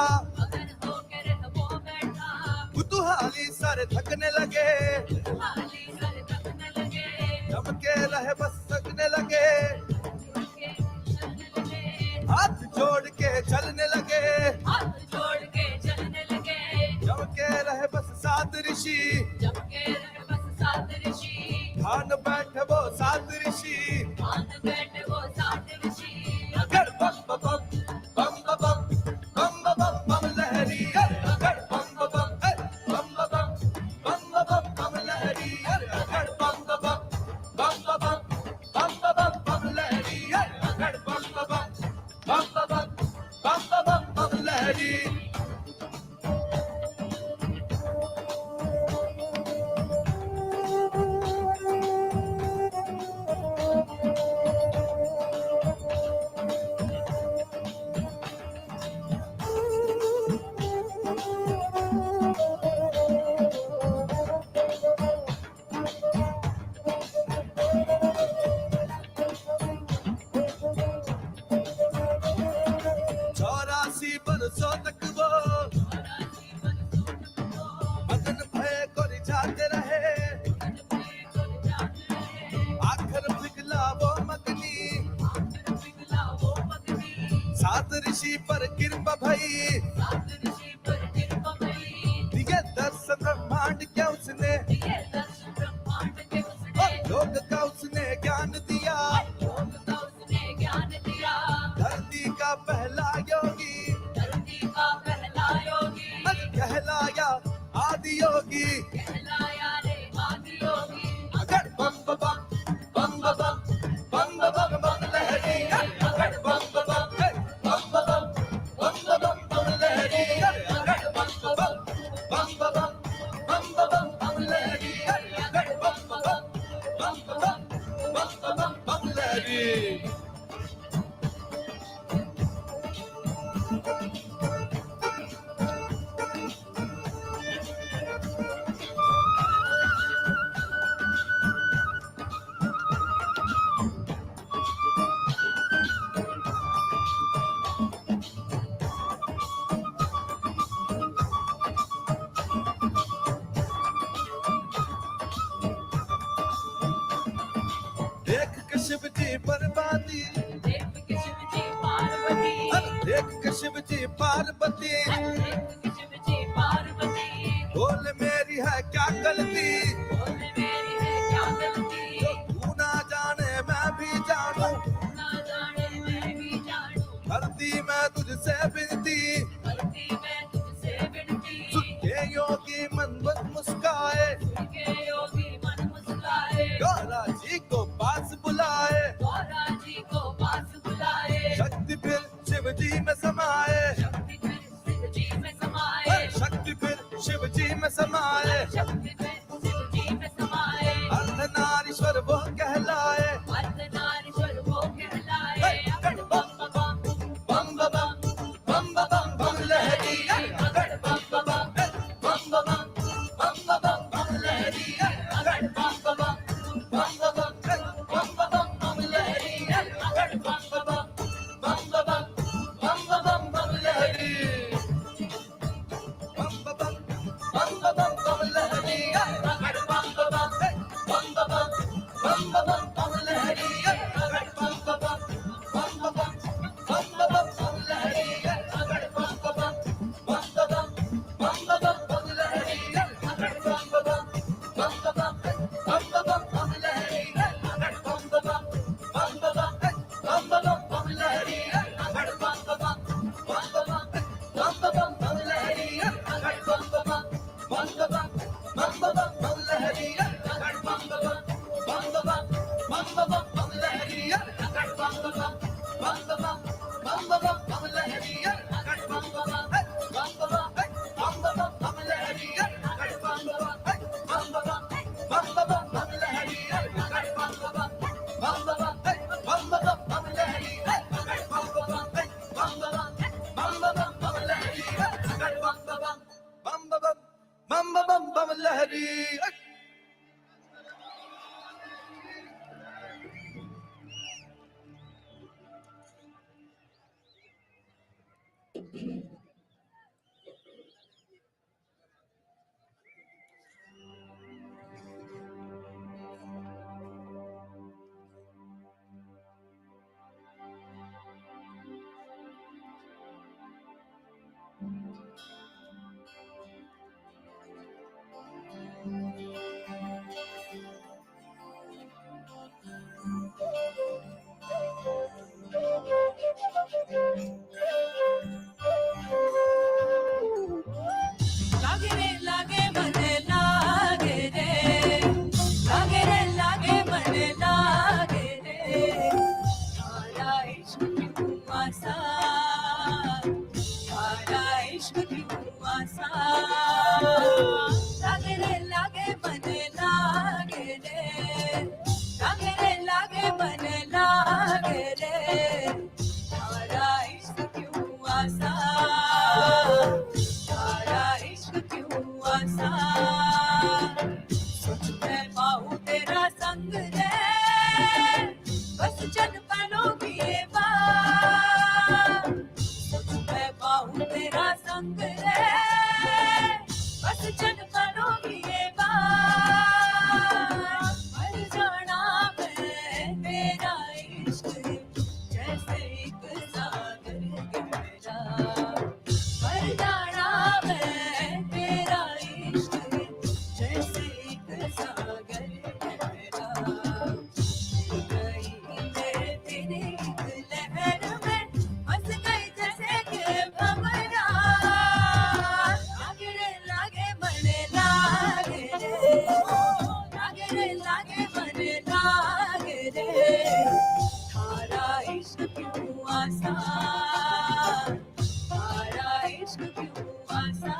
कुतूहली सारे थकने लगे चमके रहे बस थकने लगे हाथ जोड़ के चलने लगे चमके रहे बस सात ऋषि ध्यान बैठे वो सात ऋषि अगर बम बम बम बम बम बम बम लहरी अगर बम बम बम बम बम बम लहरी अगर बम बम बम बम लहरी अगर बम बम लहरी चौरासी बरसों तक वो मगन भय को रिझाते रहे आखिर पिघला वो मगनी सात ऋषि पर कृपा भई दिए दर्शन ब्रह्मांड क्या उसने योग का उसने ज्ञान दिया धरती का पहला योगी कहलाया आदि योगी अगर बम बम बम बम बम बम बम लहरी अगर बम बम बम लहरी अगर बम बम लहरी अगर बम लहरी देख के शिव जी बर्बादी देख के शिव जी पार्वती बोल मेरी है क्या गलती तू ना जाने मैं भी जानू धरती में तुझसे विनती सुन के योगी मन मत मुस्काए गौरा जी को पास बुलाए शक्ति फिर शिव जी में समाए शक्ति फिर शिव जी में समाए अर्धनारीश्वर वो कहलाए बम बम बम लहरी बम बम लहरी बम bam bam bam bam bam bam lahari. लागे रे लागे मने लागे रे लागे रे लागे मने लागे रे थारा इश्क क्यों आसा थारा इश्क क्यों आसा लागे रे लागे मने लागे रे लागे रे लागे मने लागे रे थारा इश्क क्यों आसा थारा इश्क क्यों आसा सोच मैं पाऊं तेरा संग रे बस चन पलों की ये बात सोच मैं पाऊं तेरा संग रे बस चन पलों की ये बात मर जाना मैं तेरा इश्क जैसे एक सागर गहरा मर जाना मैं तेरा इश्क जैसे एक सागर गहरा गई मैं तेरे एक लहर में फंस गई जैसे कि भंवरा लागे रे लागे मने लागे रे लागे रे लागे मने लागे रे थारा इश्क क्यों आसा थारा इश्क क्यों आसा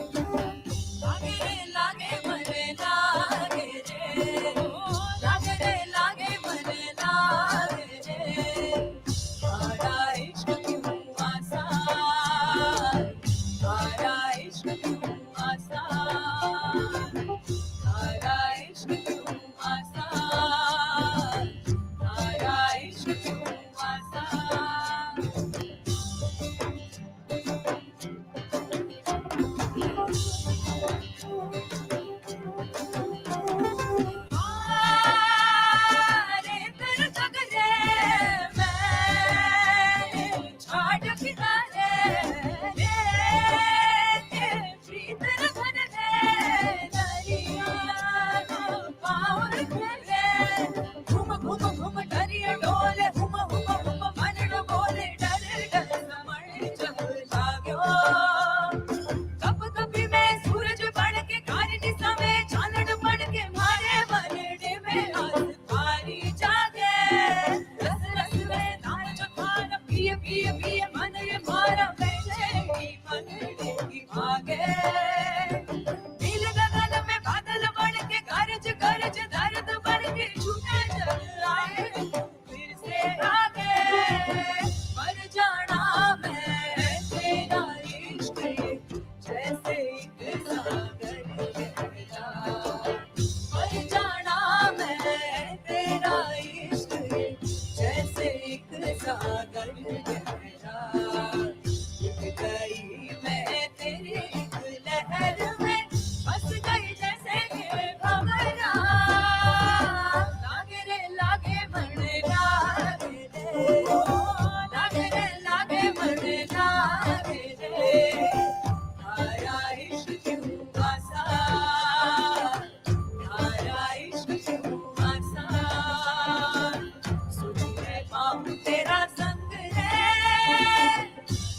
लागे रे लागे मने लागे रे लागे रे लागे मने लागे रे थारा इश्क क्यों आसा थारा इश्क क्यों आसा थारा इश्क क्यों आसा थारा इश्क क्यों आसा रे तेरे जग रे मैं छाड़ किनारे रे प्रीत रखन रे दरिया पावर खेले घूम घूम घूम डरिया डोले घूम घूम घूम मन बोले डर डर समण जग लागो कप कपी में सूरज बन के कारनी समय चांदन बन के मारे बनडे में आस पारी जागे रस रस में नार जो थान पिए पिए पिए मन ये मारा बैठे की मनडे की भागे नील गगन में बादल बन के गरज गरज दर्द बन के छूटे चल आए फिर से आगे मर जाना मैं तेरा इश्क जैसे एक सागर गहरा मर जाना मैं तेरा इश्क जैसे एक सागर गहरा गई मैं तेरी एक लहर में फंस गई जैसे कि भंवरा लागे रे लागे मने लागे रे लागे रे लागे मने लागे रे थारा इश्क क्यों आसा थारा इश्क क्यों आसा सोच मैं पाऊं तेरा संग रे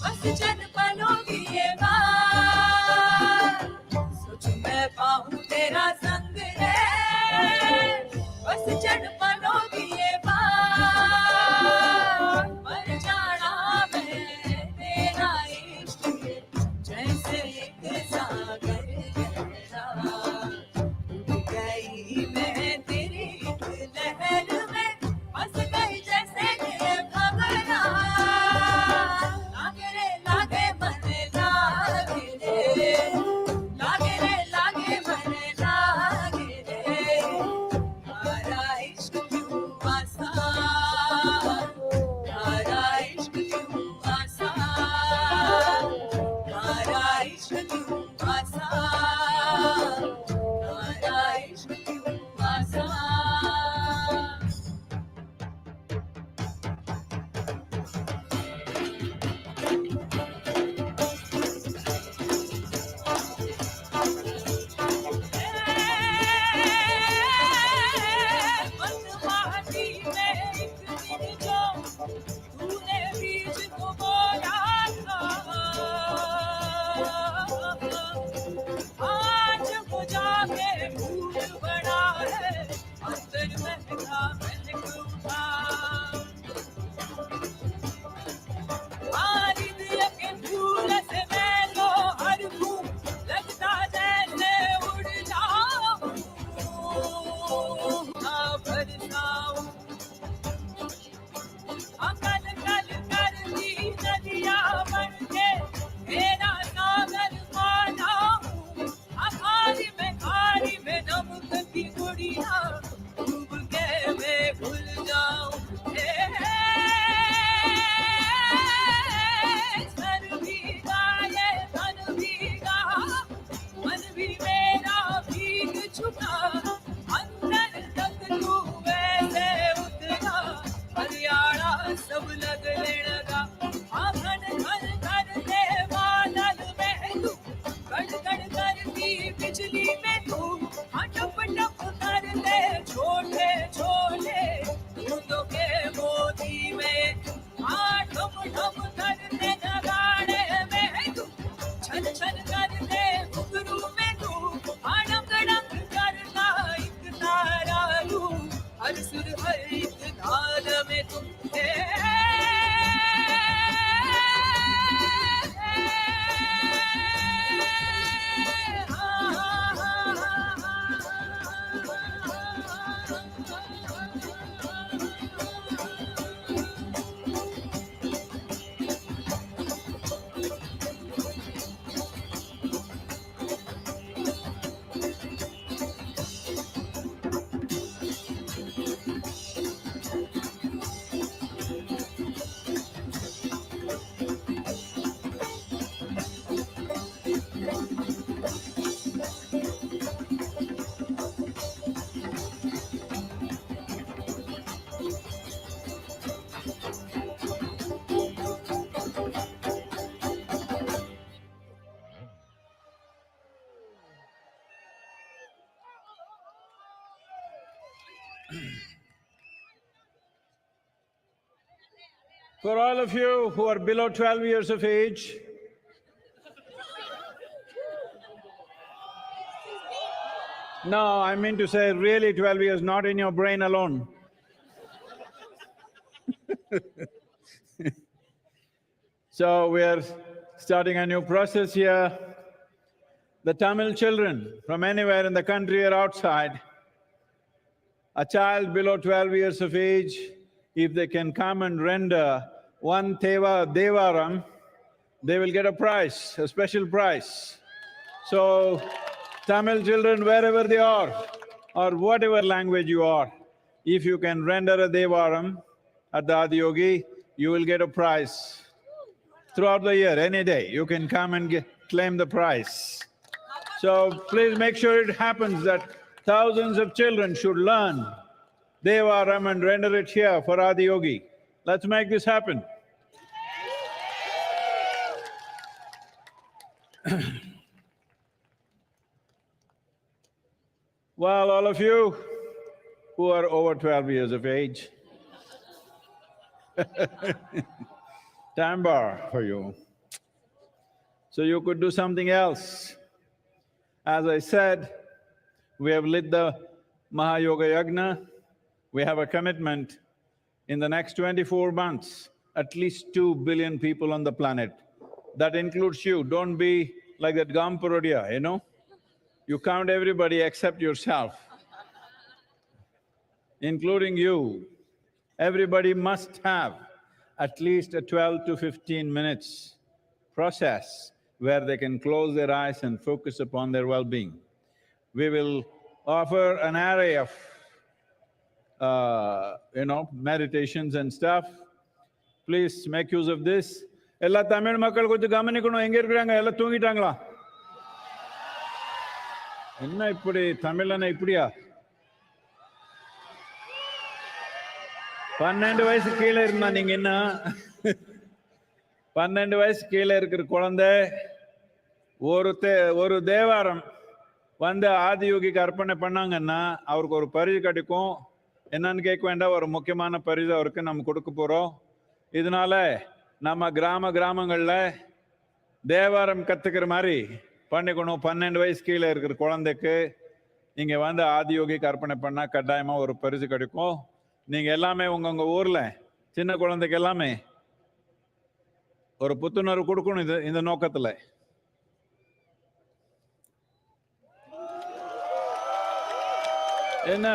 बस चन पलों की ये बात विचड़ पलों की ये बात मर जाना मैं तेरा इश्क ये जैसे एक सागर गहरा डूब गई मैं तेरी एक लहर में फंस गई जैसे ये भंवरा लागे रे लागे मन लागे रे लागे रे लागे मन लागे रे तारा इश्क क्यों आसान तारा इश्क क्यों आसान तारा इश्क क्यों आसान तारा इश्क क्यों आसान मनमानी में एक दिन जो तूने बीज को बोया था आज वो जाके फूल बड़ा है अंदर महका महक उठा आरिद के फूल से मैं तो हर फूल लगता जैसे उड़ जाऊं ना बरसाऊं कल कल करती नदियां बन के मेरा सागर पाना खारी में नमक की गुड़िया डूब के मैं भूल जाऊं सर भीगा ये तन भीगा मन भी मेरा भीग चुका अंदर तक तू वैसे उतरा हरियाणा सब लगने लगा घन घन करते बादल में तू गड़ गड़ करती बिजली में तू टप टप करते छोटे छोटे बूंदों के मोती में ठुम ठुम करते नगाड़े में तू छन छन करते घुंघरू में तू डंग डंग करता एक तारा तू हर सुर हर एक धार में तू For all of you who are below 12 years of age, no, I mean to say really 12 years, not in your brain alone. So we are starting a new process here. The Tamil children from anywhere in the country or outside, a child below 12 years of age, if they can come and render one Devaram, they will get a prize, a special prize. So, Tamil children, wherever they are, or whatever language you are, if you can render a Devaram at the Adiyogi, you will get a prize. Throughout the year, any day, you can come and claim the prize. So, please make sure it happens that thousands of children should learn Devaram and render it here for Adiyogi. Let's make this happen. Well, all of you who are over 12 years of age, time bar for you. So you could do something else. As I said, we have lit the Mahayoga Yagna We have a commitment in the next 24 months, at least 2 billion people on the planet. That includes you. Don't be like that Gampurodia, you know? You count everybody except yourself, including you. Everybody must have at least a 12 to 15 minutes process where they can close their eyes and focus upon their well-being. We will offer an array of, meditations and stuff. Please make use of this. எல்லா தமிழ் மக்கள் கொஞ்சம் கவனிக்கணும். எங்க இருக்கிறாங்க? எல்லாம் தூங்கிட்டாங்களா? என்ன இப்படி தமிழனை இப்படியா? 12 வயசு கீழே இருந்தா நீங்க என்ன? 12 வயசு கீழே இருக்கிற குழந்தை ஒரு தேவாரம் வந்து ஆதியோகிக்கு அர்ப்பணை பண்ணாங்கன்னா அவருக்கு ஒரு பரிசு கிடைக்கும். என்னன்னு கேட்க வேண்டாம், ஒரு முக்கியமான பரிசு அவருக்கு நம்ம கொடுக்க போறோம். இதனால நம்ம கிராமங்கள்ல தேவாரம் கத்துக்கிற மாதிரி பண்ணிக்கணும். 12 வயசு கீழே இருக்கிற குழந்தைக்கு நீங்க வந்து ஆதியோகிக்கு அர்ப்பணை பண்ணா கட்டாயமா ஒரு பரிசு கிடைக்கும். நீங்க எல்லாமே உங்க ஊர்ல சின்ன குழந்தைக்கு எல்லாமே ஒரு புத்துணர்வு கொடுக்கணும் இந்த நோக்கத்துல. என்ன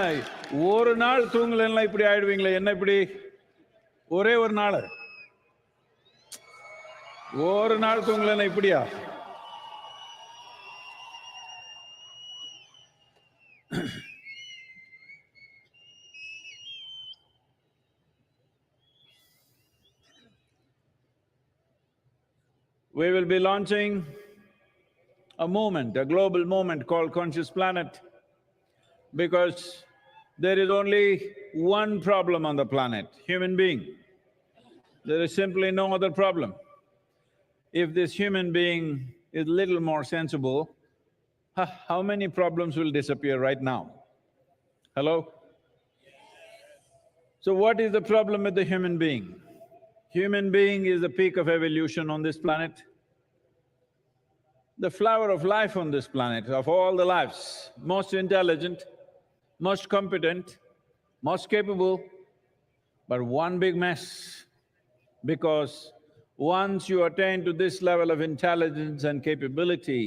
ஒரு நாள் தூங்கலன்னா இப்படி ஆயிடுவீங்களே? என்ன இப்படி ஒரே ஒரு நாள் தூங்கலன்னா இப்படியா? We will be launching a movement, a global movement called Conscious Planet, because there is only one problem on the planet, human being. There is simply no other problem. If this human being is little more sensible, how many problems will disappear right now? Hello? So what is the problem with the human being? Human being is the peak of evolution on this planet. The flower of life on this planet, of all the lives, most intelligent, most competent, most capable, but one big mess. Because once you attain to this level of intelligence and capability,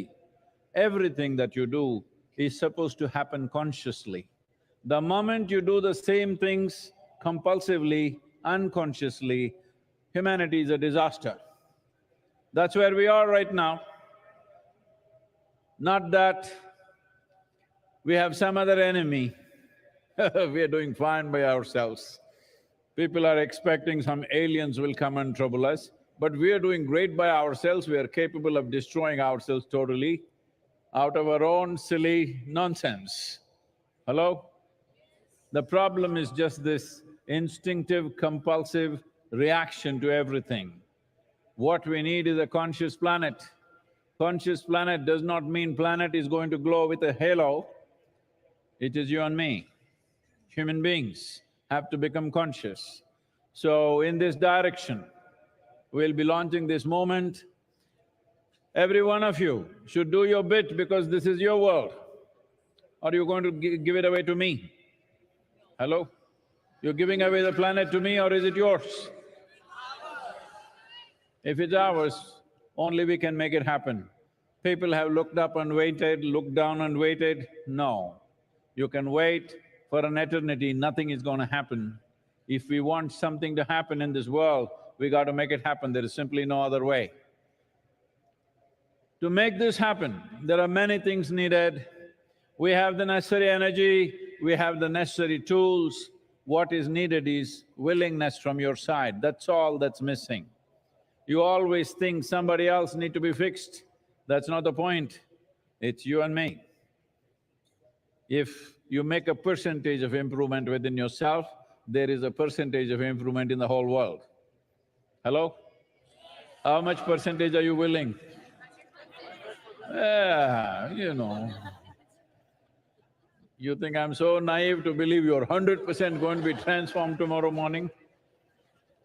everything that you do is supposed to happen consciously. The moment you do the same things compulsively, unconsciously, humanity is a disaster. That's where we are right now. Not that we have some other enemy. We are doing fine by ourselves. People are expecting some aliens will come and trouble us, but we are doing great by ourselves. We are capable of destroying ourselves totally out of our own silly nonsense. Hello? The problem is just this instinctive, compulsive reaction to everything. What we need is a conscious planet. Conscious planet does not mean planet is going to glow with a halo. It is you and me. Human beings have to become conscious. So in this direction, we'll be launching this movement. Every one of you should do your bit because this is your world. Or you're going to give it away to me? Hello? You're giving away the planet to me or is it yours? If it's ours, only we can make it happen. People have looked up and waited, looked down and waited. No. You can wait for an eternity, nothing is going to happen. If we want something to happen in this world, we got to make it happen, there is simply no other way. To make this happen, there are many things needed. We have the necessary energy, we have the necessary tools. What is needed is willingness from your side, that's all that's missing. You always think somebody else need to be fixed. That's not the point. It's you and me. If you make a percentage of improvement within yourself, there is a percentage of improvement in the whole world. Hello? How much percentage are you willing? You think I'm so naive to believe you're 100% going to be transformed tomorrow morning?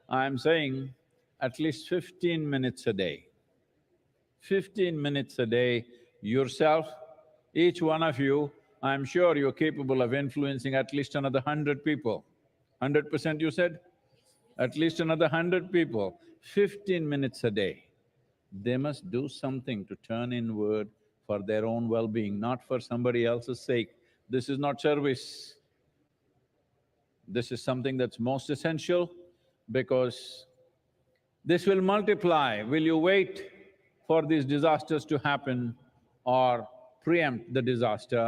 I'm saying at least 15 minutes a day. 15 minutes a day, yourself, each one of you, I'm sure you're capable of influencing at least another 100 people. 100% you said? At least another 100 people, 15 minutes a day. They must do something to turn inward for their own well-being, not for somebody else's sake. This is not service. This is something that's most essential because this will multiply. Will you wait for these disasters to happen or preempt the disaster?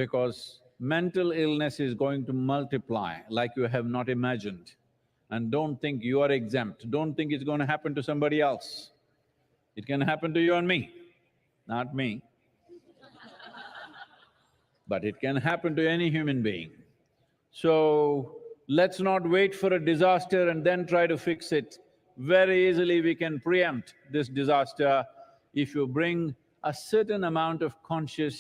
Because mental illness is going to multiply like you have not imagined. And don't think you are exempt, don't think it's going to happen to somebody else. It can happen to you and me, not me. But it can happen to any human being. So, let's not wait for a disaster and then try to fix it. Very easily we can preempt this disaster if you bring a certain amount of conscious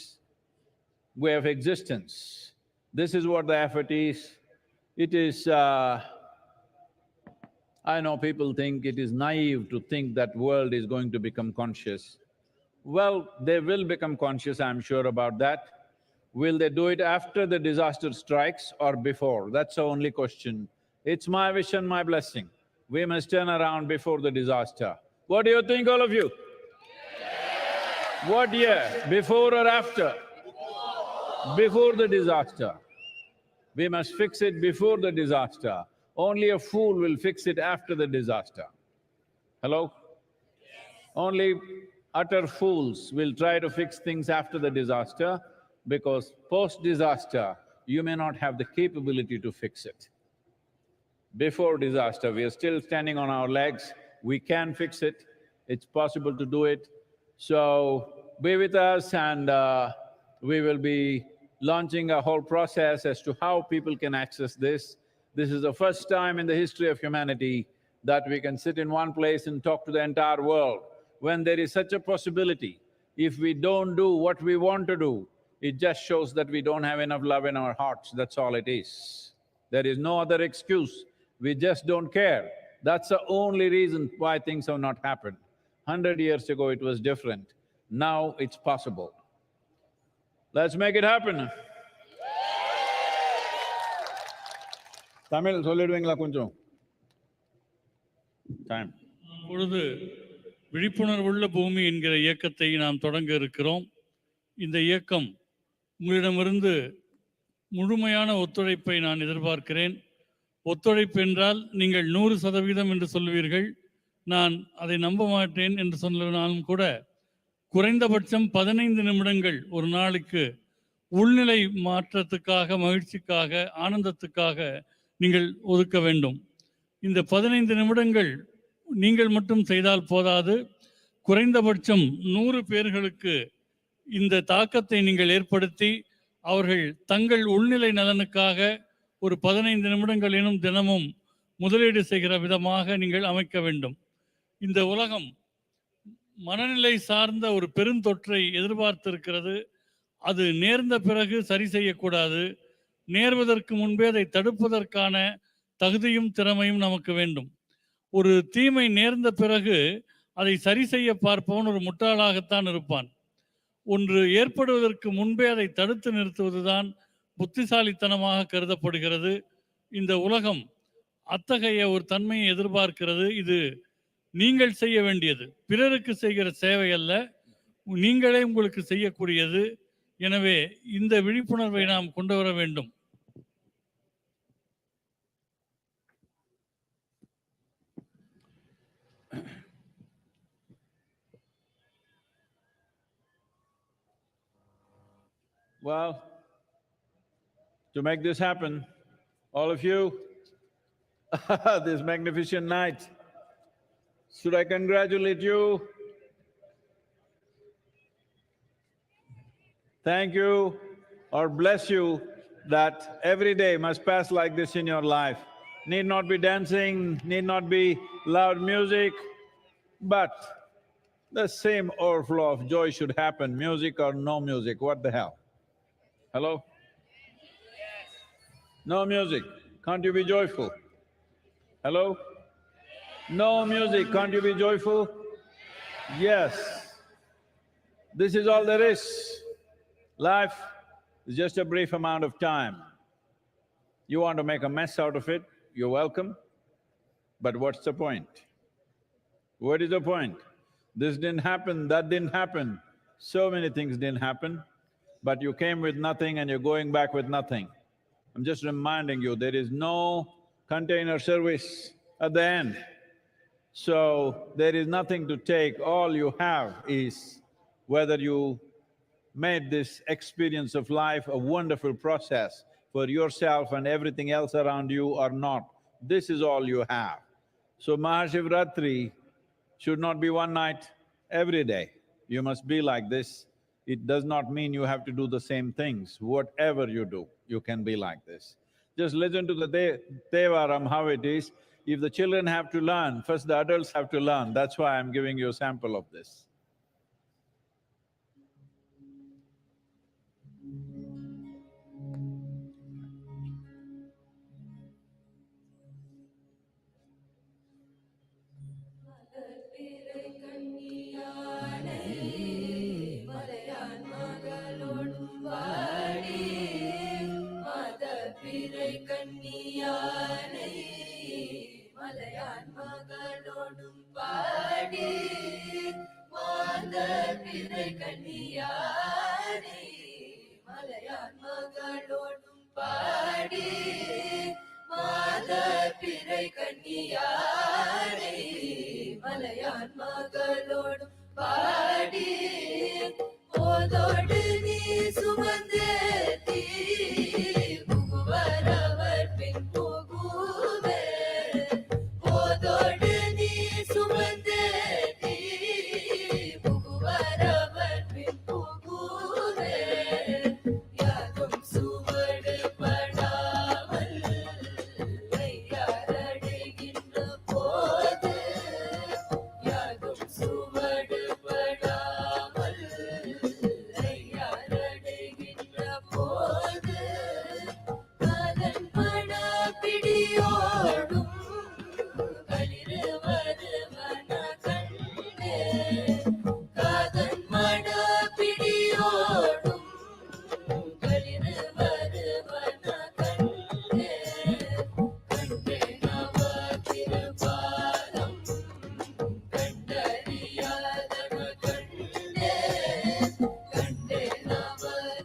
way of existence. This is what the effort is. It is… I know people think it is naive to think that world is going to become conscious. Well, they will become conscious, I'm sure about that. Will they do it after the disaster strikes or before? That's the only question. It's my wish and my blessing. We must turn around before the disaster. What do you think, all of you? What year? Before or after? Before the disaster. We must fix it before the disaster. Only a fool will fix it after the disaster. Hello? Only utter fools will try to fix things after the disaster because post-disaster, you may not have the capability to fix it. Before disaster, we are still standing on our legs, we can fix it, it's possible to do it. So, be with us and we will be launching a whole process as to how people can access this. This is the first time in the history of humanity that we can sit in one place and talk to the entire world. When there is such a possibility, if we don't do what we want to do, it just shows that we don't have enough love in our hearts, that's all it is. There is no other excuse, we just don't care. That's the only reason why things have not happened. 100 years ago it was different, now it's possible. Let's make it happen. Tamil சொல்லிடுவீங்களா கொஞ்சம்? Time. இப்பொழுது விழிப்புணர்வுள்ள பூமி என்கிற இயக்கத்தை நாம் தொடங்க இருக்கிறோம். இந்த இயக்கம் உங்களிடமிருந்து முழுமையான ஒத்துழைப்பை நான் எதிர்பார்க்கிறேன். ஒத்துழைப்பு என்றால் நீங்கள் 100% என்று சொல்வீர்கள். நான் அதை நம்ப மாட்டேன் என்று சொன்னாலும் கூட குறைந்தபட்சம் 15 நிமிடங்கள் ஒரு நாளுக்கு உள்நிலை மாற்றத்துக்காக, மகிழ்ச்சிக்காக, ஆனந்தத்துக்காக நீங்கள் ஒதுக்க வேண்டும். இந்த 15 நிமிடங்கள் நீங்கள் மட்டும் செய்தால் போதாது, குறைந்தபட்சம் 100 பேர்களுக்கு இந்த தாக்கத்தை நீங்கள் ஏற்படுத்தி அவர்கள் தங்கள் உள்நிலை நலனுக்காக ஒரு 15 நிமிடங்களேனும் தினமும் முதலீடு செய்கிற விதமாக நீங்கள் அமைக்க வேண்டும். இந்த உலகம் மனநிலை சார்ந்த ஒரு பெருந்தொற்றை எதிர்பார்த்திருக்கிறது. அது நேர்ந்த பிறகு சரி செய்யக்கூடாது. நேர்வதற்கு முன்பே அதை தடுப்பதற்கான தகுதியும் திறமையும் நமக்கு வேண்டும். ஒரு தீமை நேர்ந்த பிறகு அதை சரி செய்ய பார்ப்பவன் ஒரு முட்டாளாகத்தான் இருப்பான். ஒன்று ஏற்படுவதற்கு முன்பே அதை தடுத்து நிறுத்துவதுதான் புத்திசாலித்தனமாக கருதப்படுகிறது. இந்த உலகம் அத்தகைய ஒரு தன்மையை எதிர்பார்க்கிறது. இது நீங்கள் செய்ய வேண்டியது, பிறருக்கு செய்கிற சேவை அல்ல, நீங்களே உங்களுக்கு செய்யக்கூடியது. எனவே இந்த விழிப்புணர்வை நாம் கொண்டு வர வேண்டும். Well, to make this happen, all of you, this magnificent night, should I congratulate you? Thank you or bless you that every day must pass like this in your life. Need not be dancing, need not be loud music, but the same overflow of joy should happen, music or no music, what the hell? Hello? No music, can't you be joyful? Hello? No music, can't you be joyful? Yes. This is all there is. Life is just a brief amount of time. You want to make a mess out of it, you're welcome, but what's the point? What is the point? This didn't happen, that didn't happen, so many things didn't happen, but you came with nothing and you're going back with nothing. I'm just reminding you, there is no container service at the end. So, there is nothing to take, all you have is whether you made this experience of life a wonderful process for yourself and everything else around you or not. This is all you have. So MahaShivratri should not be one night every day. You must be like this. It does not mean you have to do the same things. Whatever you do, you can be like this. Just listen to the Devaram, how it is. If the children have to learn, first the adults have to learn. That's why I'm giving you a sample of this. பிறை கண்ணியானை மலையான் மகளோடும் பாடி மாதர் பிறை கண்ணியானை மலையான் மகளோடும் பாடி மாதர் பிறை கண்ணியானை மலையான் மகளோடும் பாடி போதோடு நீ சுமந்தேத்தி புகுவரவர் பின் புகுவே போதோடு நீ சுமந்தேத்தி புகுவரவர் பின் புகுவே யாதும் சுவடு படாமல் ஐயாரடைகின்ற போது யாதும் சுவடு படாமல் ஐயாரடைகின்ற போது அதன் பட பிடியோடும் களிருவது மன கண்ணே காதன் மட பிடியோடும் களிருவது மன கண்ணே கண்டே நவ திருபாதம் கண்டறியாதன கண்டே கண்டே நவ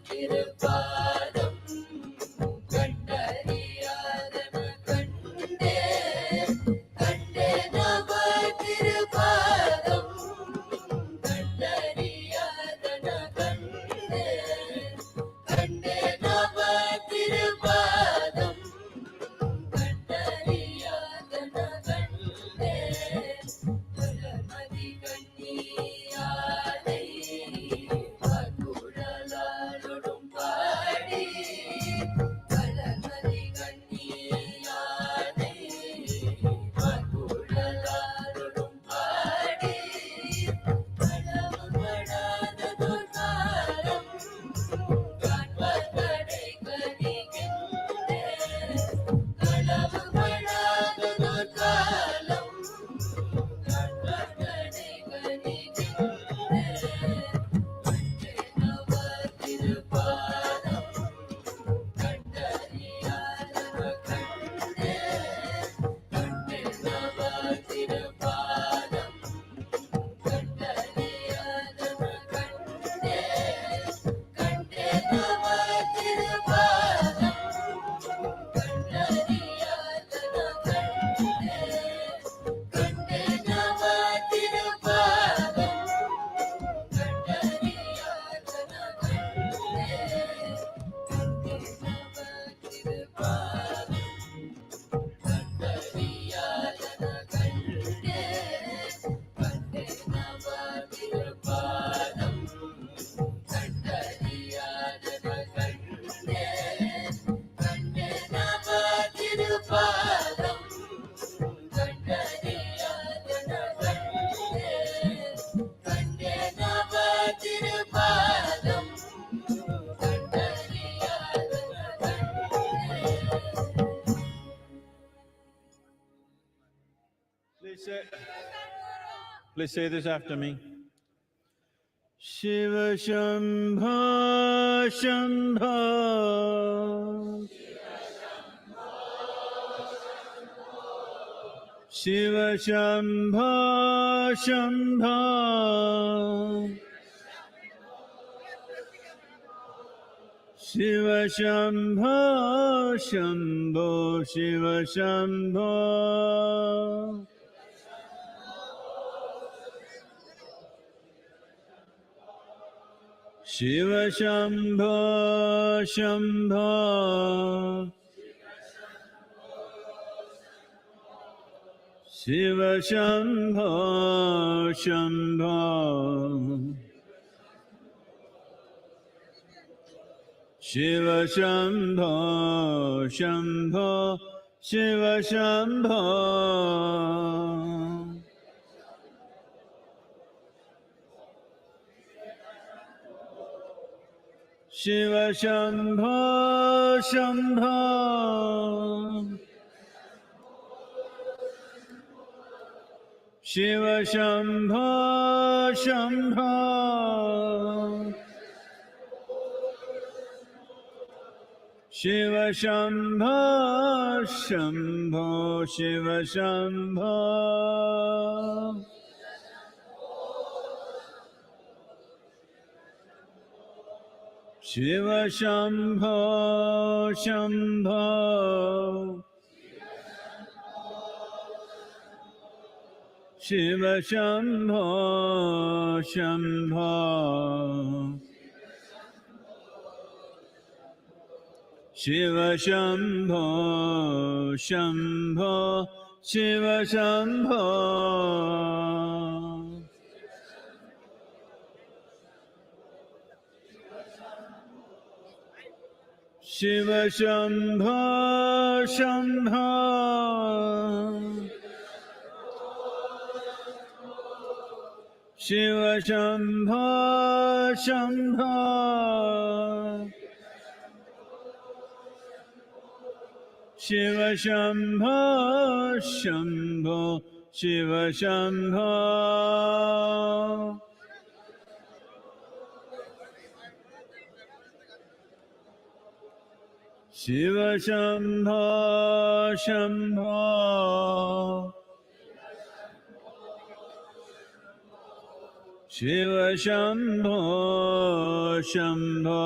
திருபாதம் கண்டறியாதன கண்டே கண்டே நவ திருபாதம் கண்டறியாதன கண்டே கண்டே நவ திருபாதம் கண்டறியாதன கண்டே மலர்மதி கண்ணியானை பார்க்குழலாளொடும் பாடி மலர்மதி கண்ணியானை பார்க்குழலாளொடும் பாடி களவு படாததோர் காலம் காண்பதடை கனிகின்றே களவு படாததோர் காலம் காண்பதடை கனிகின்றே கண்டே நவ திருபாதம் கண்டறியாதன கண்டே கண்டே நவ திருபாதம் கண்டறியாதன கண்டே கண்டே நவ திருபாதம் கண்டறியாதன கண்டே கண்டே நவ திருபாதம் கண்டறியாதன கண்டே கண்டே நவ திருபாதம் கண்டறியாதன கண்டே கண்டே நவ திருபாதம் கண்டறியாதன கண்டே கண்டே நவ திருபாதம் கண்டறியாதன கண்டே கண்டே நவ திருபாதம் Please say this after me. Shiva Shambha Shambha Shiva Shambho Shambho Shiva Shambho Shambho Shiva Shambho Shiva Shambho Shambho Shiva Shambho Shambho Shiva Shambho Shambho Shiva Shambho Shiva Shambho Shambho Shiva Shambho Shambho Shiva Shambho Shambho Shiva Shambho Shiva Shambho Shambho Shiva Shambho Shambho Shiva Shambho Shambho Shiva Shambho Shiva Shambho Shambho Shiva Shambho Shambho Shiva Shambho Shambho Shiva Shambho Shiva Shambho Shambho Shiva Shambho Shambho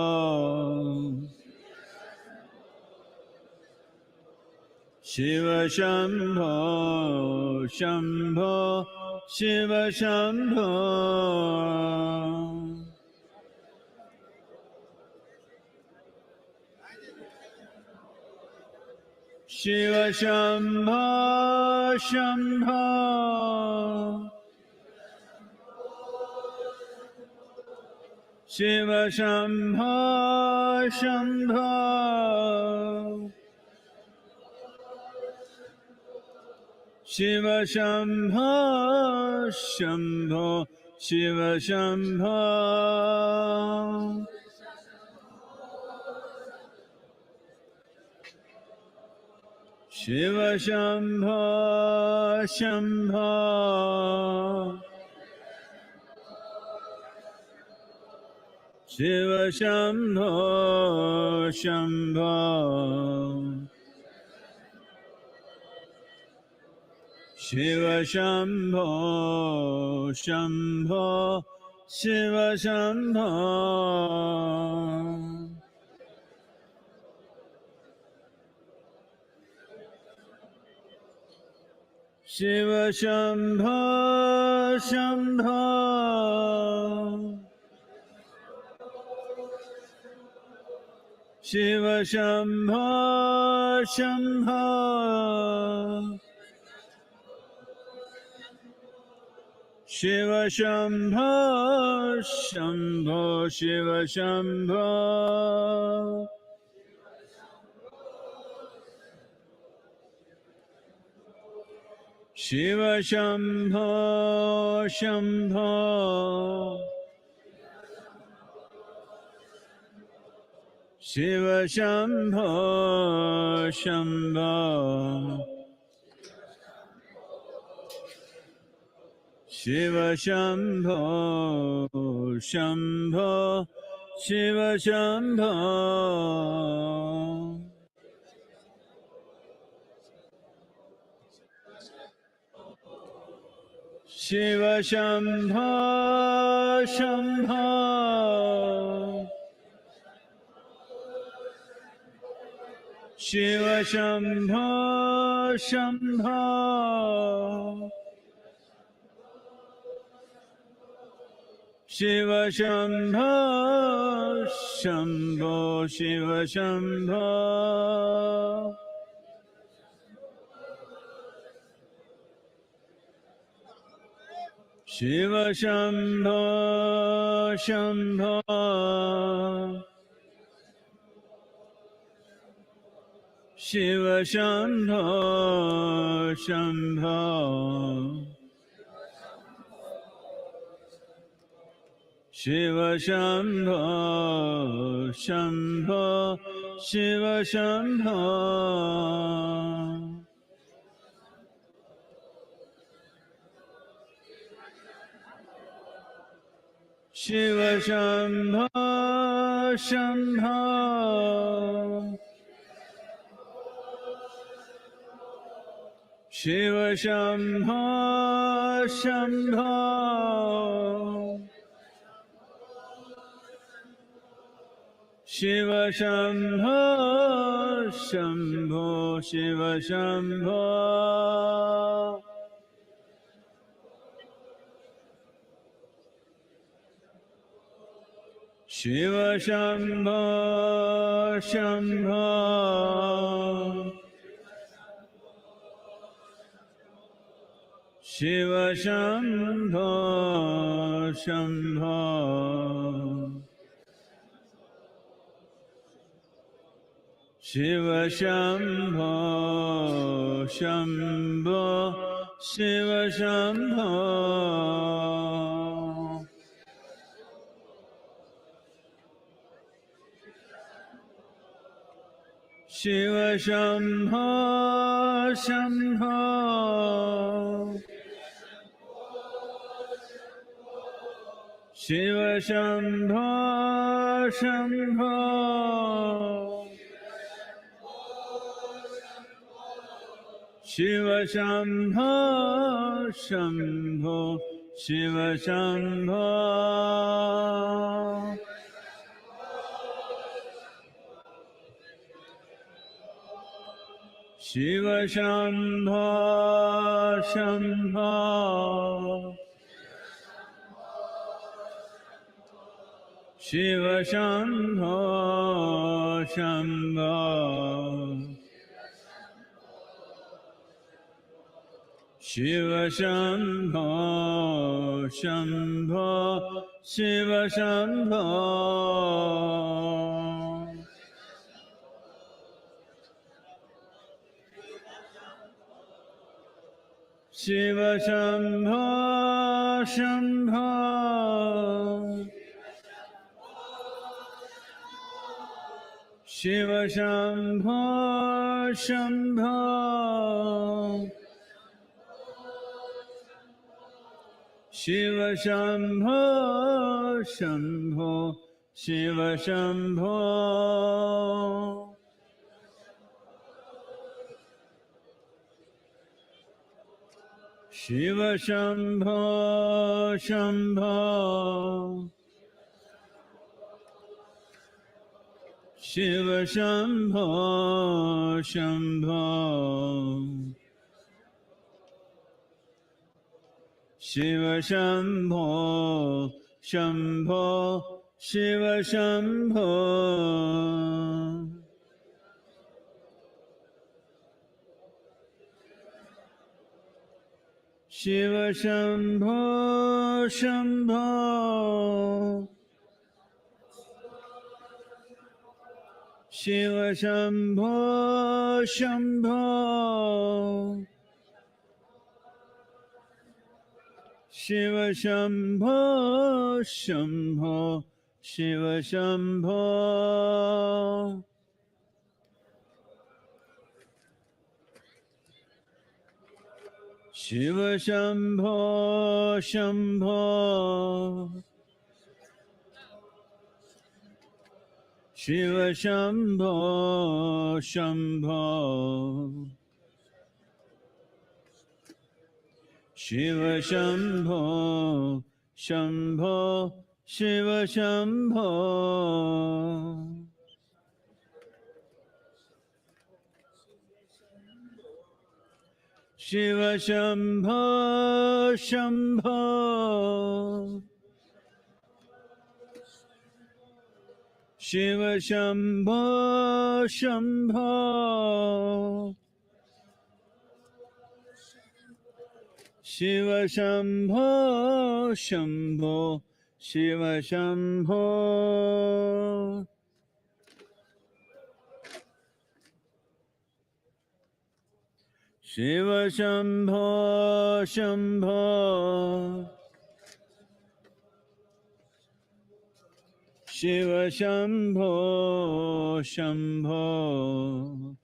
Shiva Shambho Shambho Shiva Shambho Shiva Shambho Shambho Shiva Shambho Shambho Shiva Shambho Shambho Shiva Shambho Shiva Shambho Shambho Shiva Shambho Shambho Shiva Shambho Shambho Shiva Shambho Shiva Shambho Shambho Shiva Shambho Shambho Shiva Shambho Shambho Shiva Shambho Shiva Shambho Shambho Shiva Shambho Shambho Shiva Shambho Shambho Shiva Shambho Shiva Shambho Shambho Shiva Shambho Shambho Shiva Shambho Shambho Shiva Shambho Shiva Shambho Shambho Shiva Shambho Shambho Shiva Shambho Shambho Shiva Shambho Shiva Shambho Shambho Shiva Shambho Shambho Shiva Shambho Shambho Shiva Shambho Shiva Shambho Shambho Shiva Shambho Shambho Shiva Shambho Shambho Shiva Shambho Shiva Shambho Shambho Shiva Shambho Shambho Shiva Shambho Shambho Shiva Shambho Shiva Shambho Shambho Shiva Shambho Shambho Shiva Shambho Shambho Shiva Shambho Shiva Shambho Shambho Shiva Shambho Shambho Shiva Shambho Shambho Shiva Shambho Shiva Shambho Shambho Shiva Shambho Shambho Shiva Shambho Shambho Shiva Shambho Shiva Shambho Shambho Shiva Shambho Shambho Shiva Shambho Shambho Shiva Shambho Shiva Shambho Shambho Shiva Shambho Shambho Shiva Shambho, Shambho, Shiva Shambho. Shiva Shambho, Shambho. Shiva Shambho, Shambho. Shiva Shambho, Shambho. Shiva Shambho. Shiva Shambho, Shambho. Shiva Shambho, Shambho.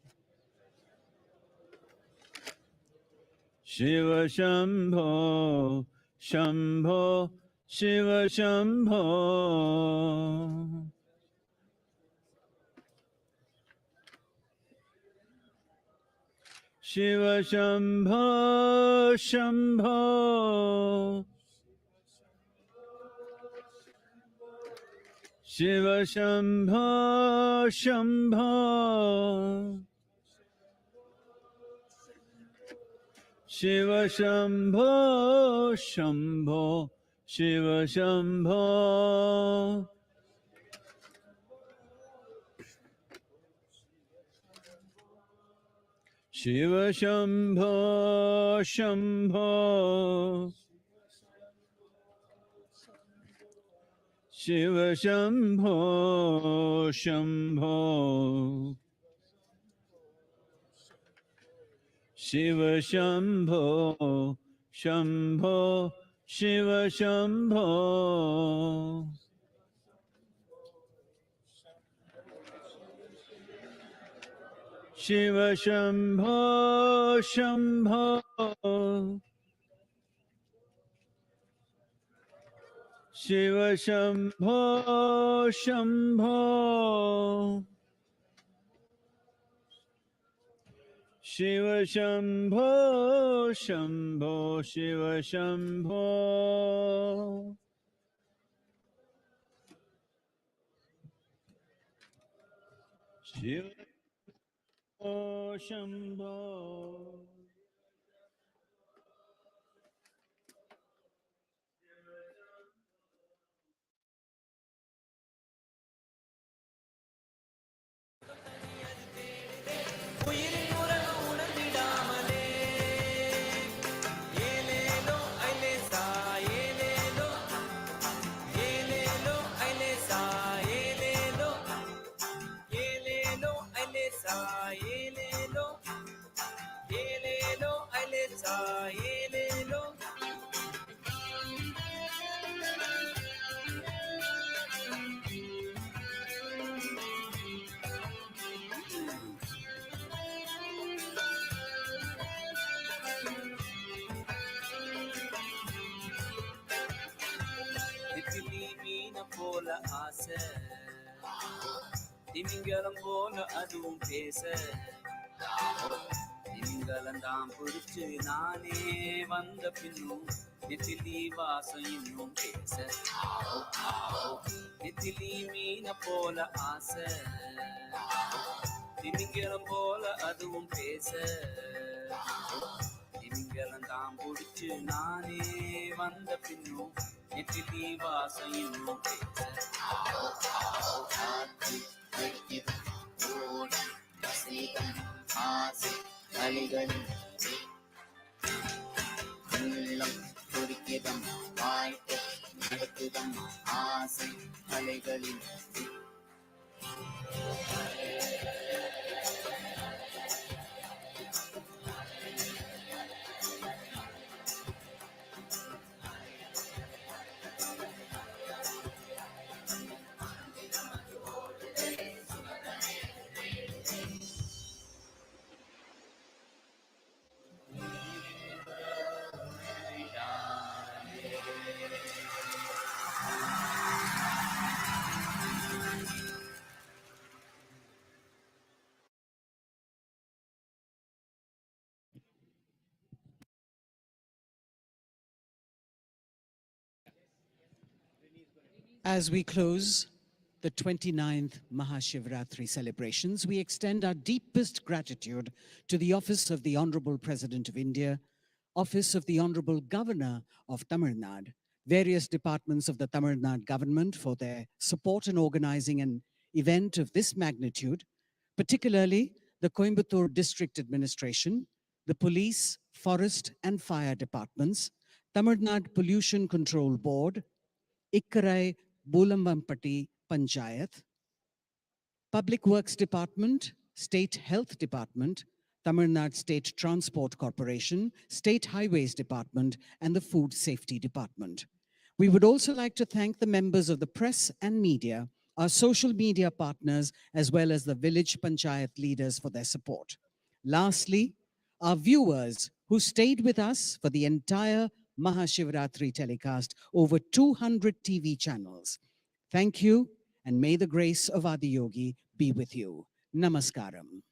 Shiva Shambho, Shambho. Shiva Shambho. Shiva Shambho, Shambho. Shiva Shambho, Shambho. Shiva Shambho, Shambho. Shiva Shambho. Shiva Shambho, Shambho. Shiva Shambho, Shambho. Shiva Shambho, Shambho. Shiva Shambho. Shiva Shambho, Shambho. Shiva Shambho, Shambho. Shiva Shambho, Shambho. Shiva Shambho. Shiva Shambho. போல ஆசை திமிங்கலம் போல அதுவும் பேச திமிங்கலம் பிடிச்சு நானே வந்த பின்னும் நெத்திலி வாசம் இன்னும் பேச நெத்திலி மீன போல ஆசை திமிங்கலம் போல அதுவும் பேச திமிங்கலம் பிடிச்சு நானே வந்த பின்னும் நெத்திலி வாசம் இன்னும் பேச ஆசை அலைகளின் உள்ளம் துடிக்கிதம் வாழ்க்கை நடக்குதம் ஆசை அலைகளின் As we close the 29th MahaShivRatri celebrations, we extend our deepest gratitude to the Office of the Honorable President of India, Office of the Honorable Governor of Tamil Nadu, various departments of the Tamil Nadu government for their support in organizing an event of this magnitude, particularly the Coimbatore District Administration, the Police, Forest and Fire Departments, Tamil Nadu Pollution Control Board, Ikkarai Bulamampatti Panchayat, Public Works Department, State Health Department, Tamil Nadu State Transport Corporation, State Highways Department, and the Food Safety Department. We would also like to thank the members of the press and media, our social media partners, as well as the village panchayat leaders for their support. Lastly, our viewers who stayed with us for the entire MahaShivratri telecast over 200 TV channels. Thank you, and may the grace of Adiyogi be with you. Namaskaram.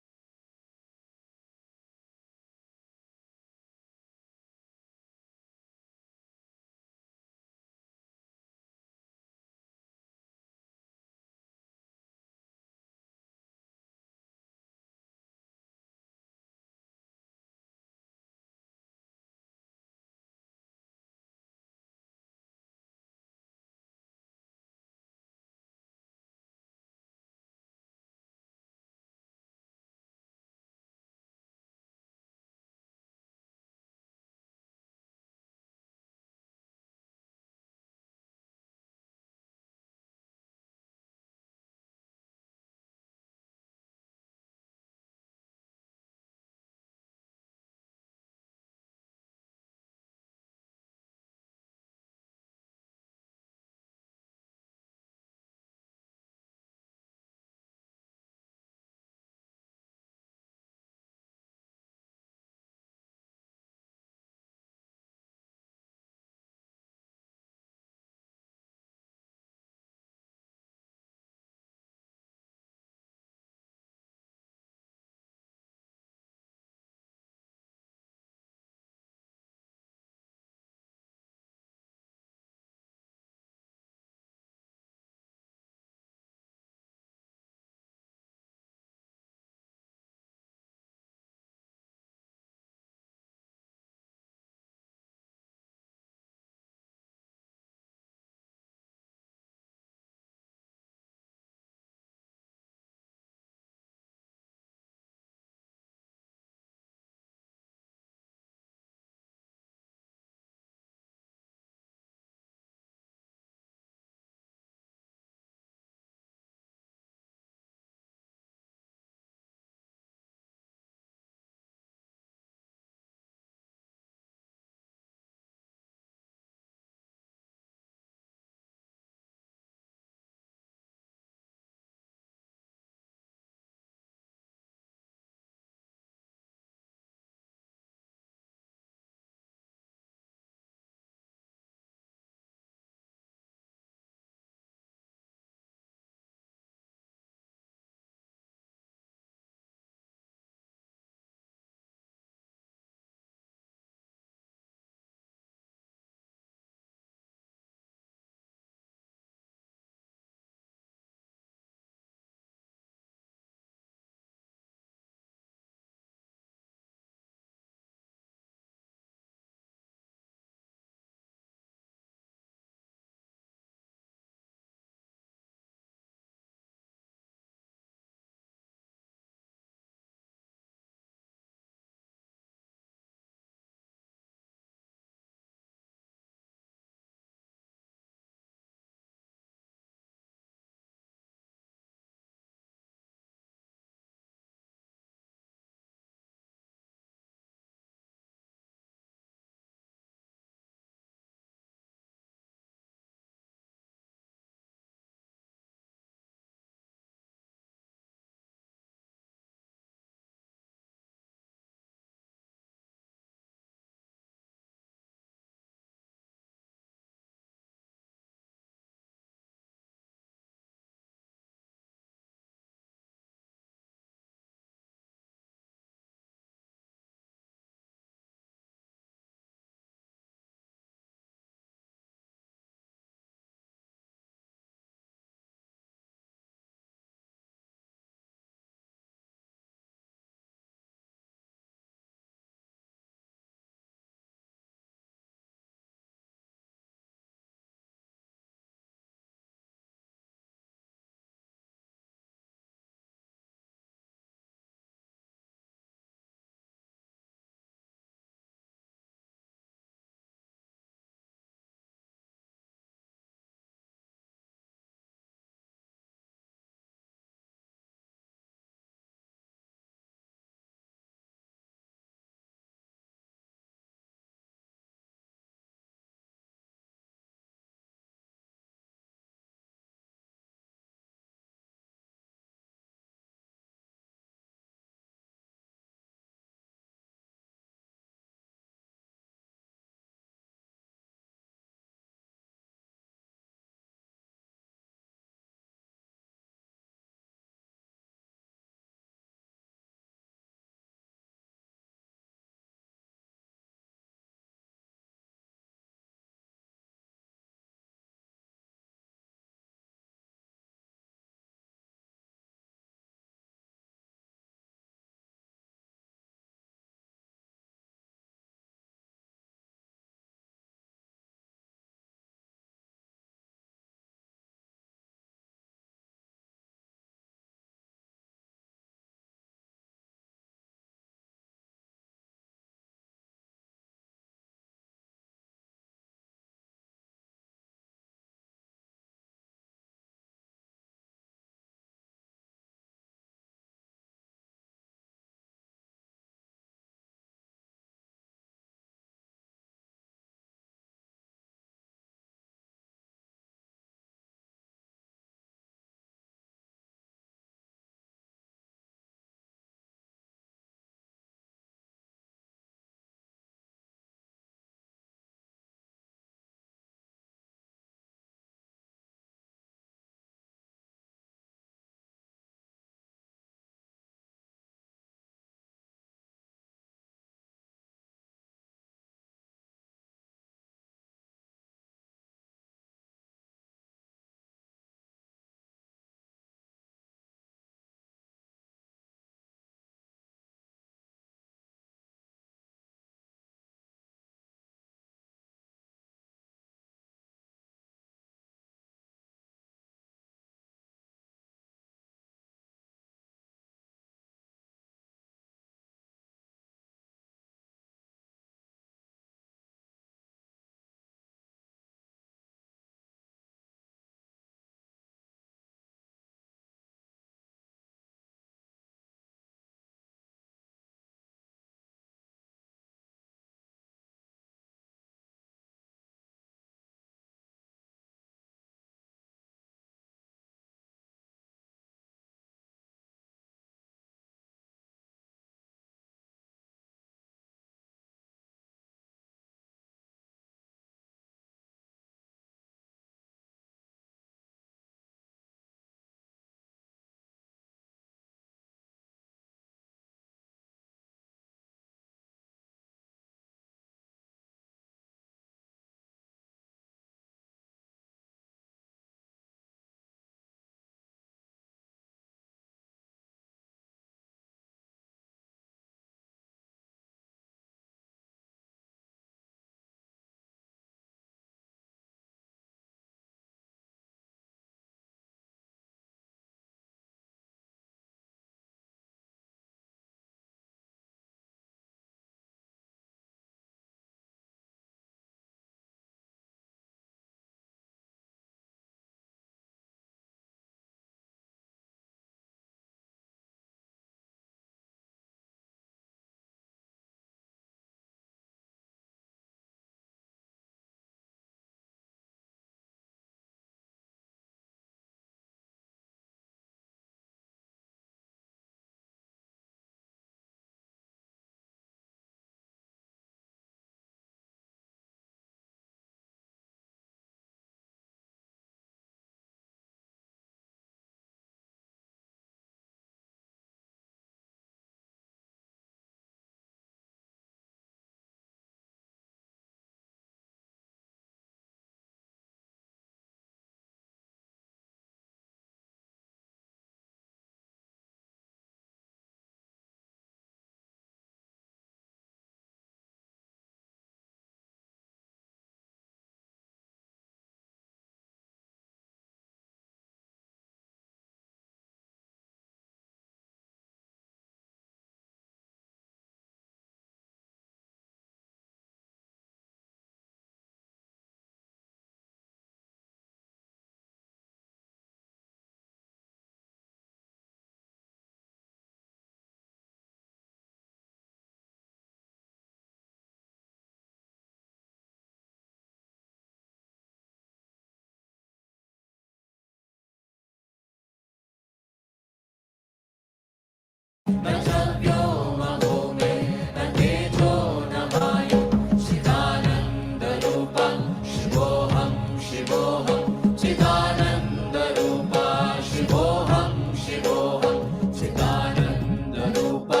न चव्यो महो मे न तेजो न वायु चिदानन्दरूपं शिवोऽहं शिवोऽहं चिदानन्दरूपा शिवोऽहं शिवोऽहं चिदानन्दरूपा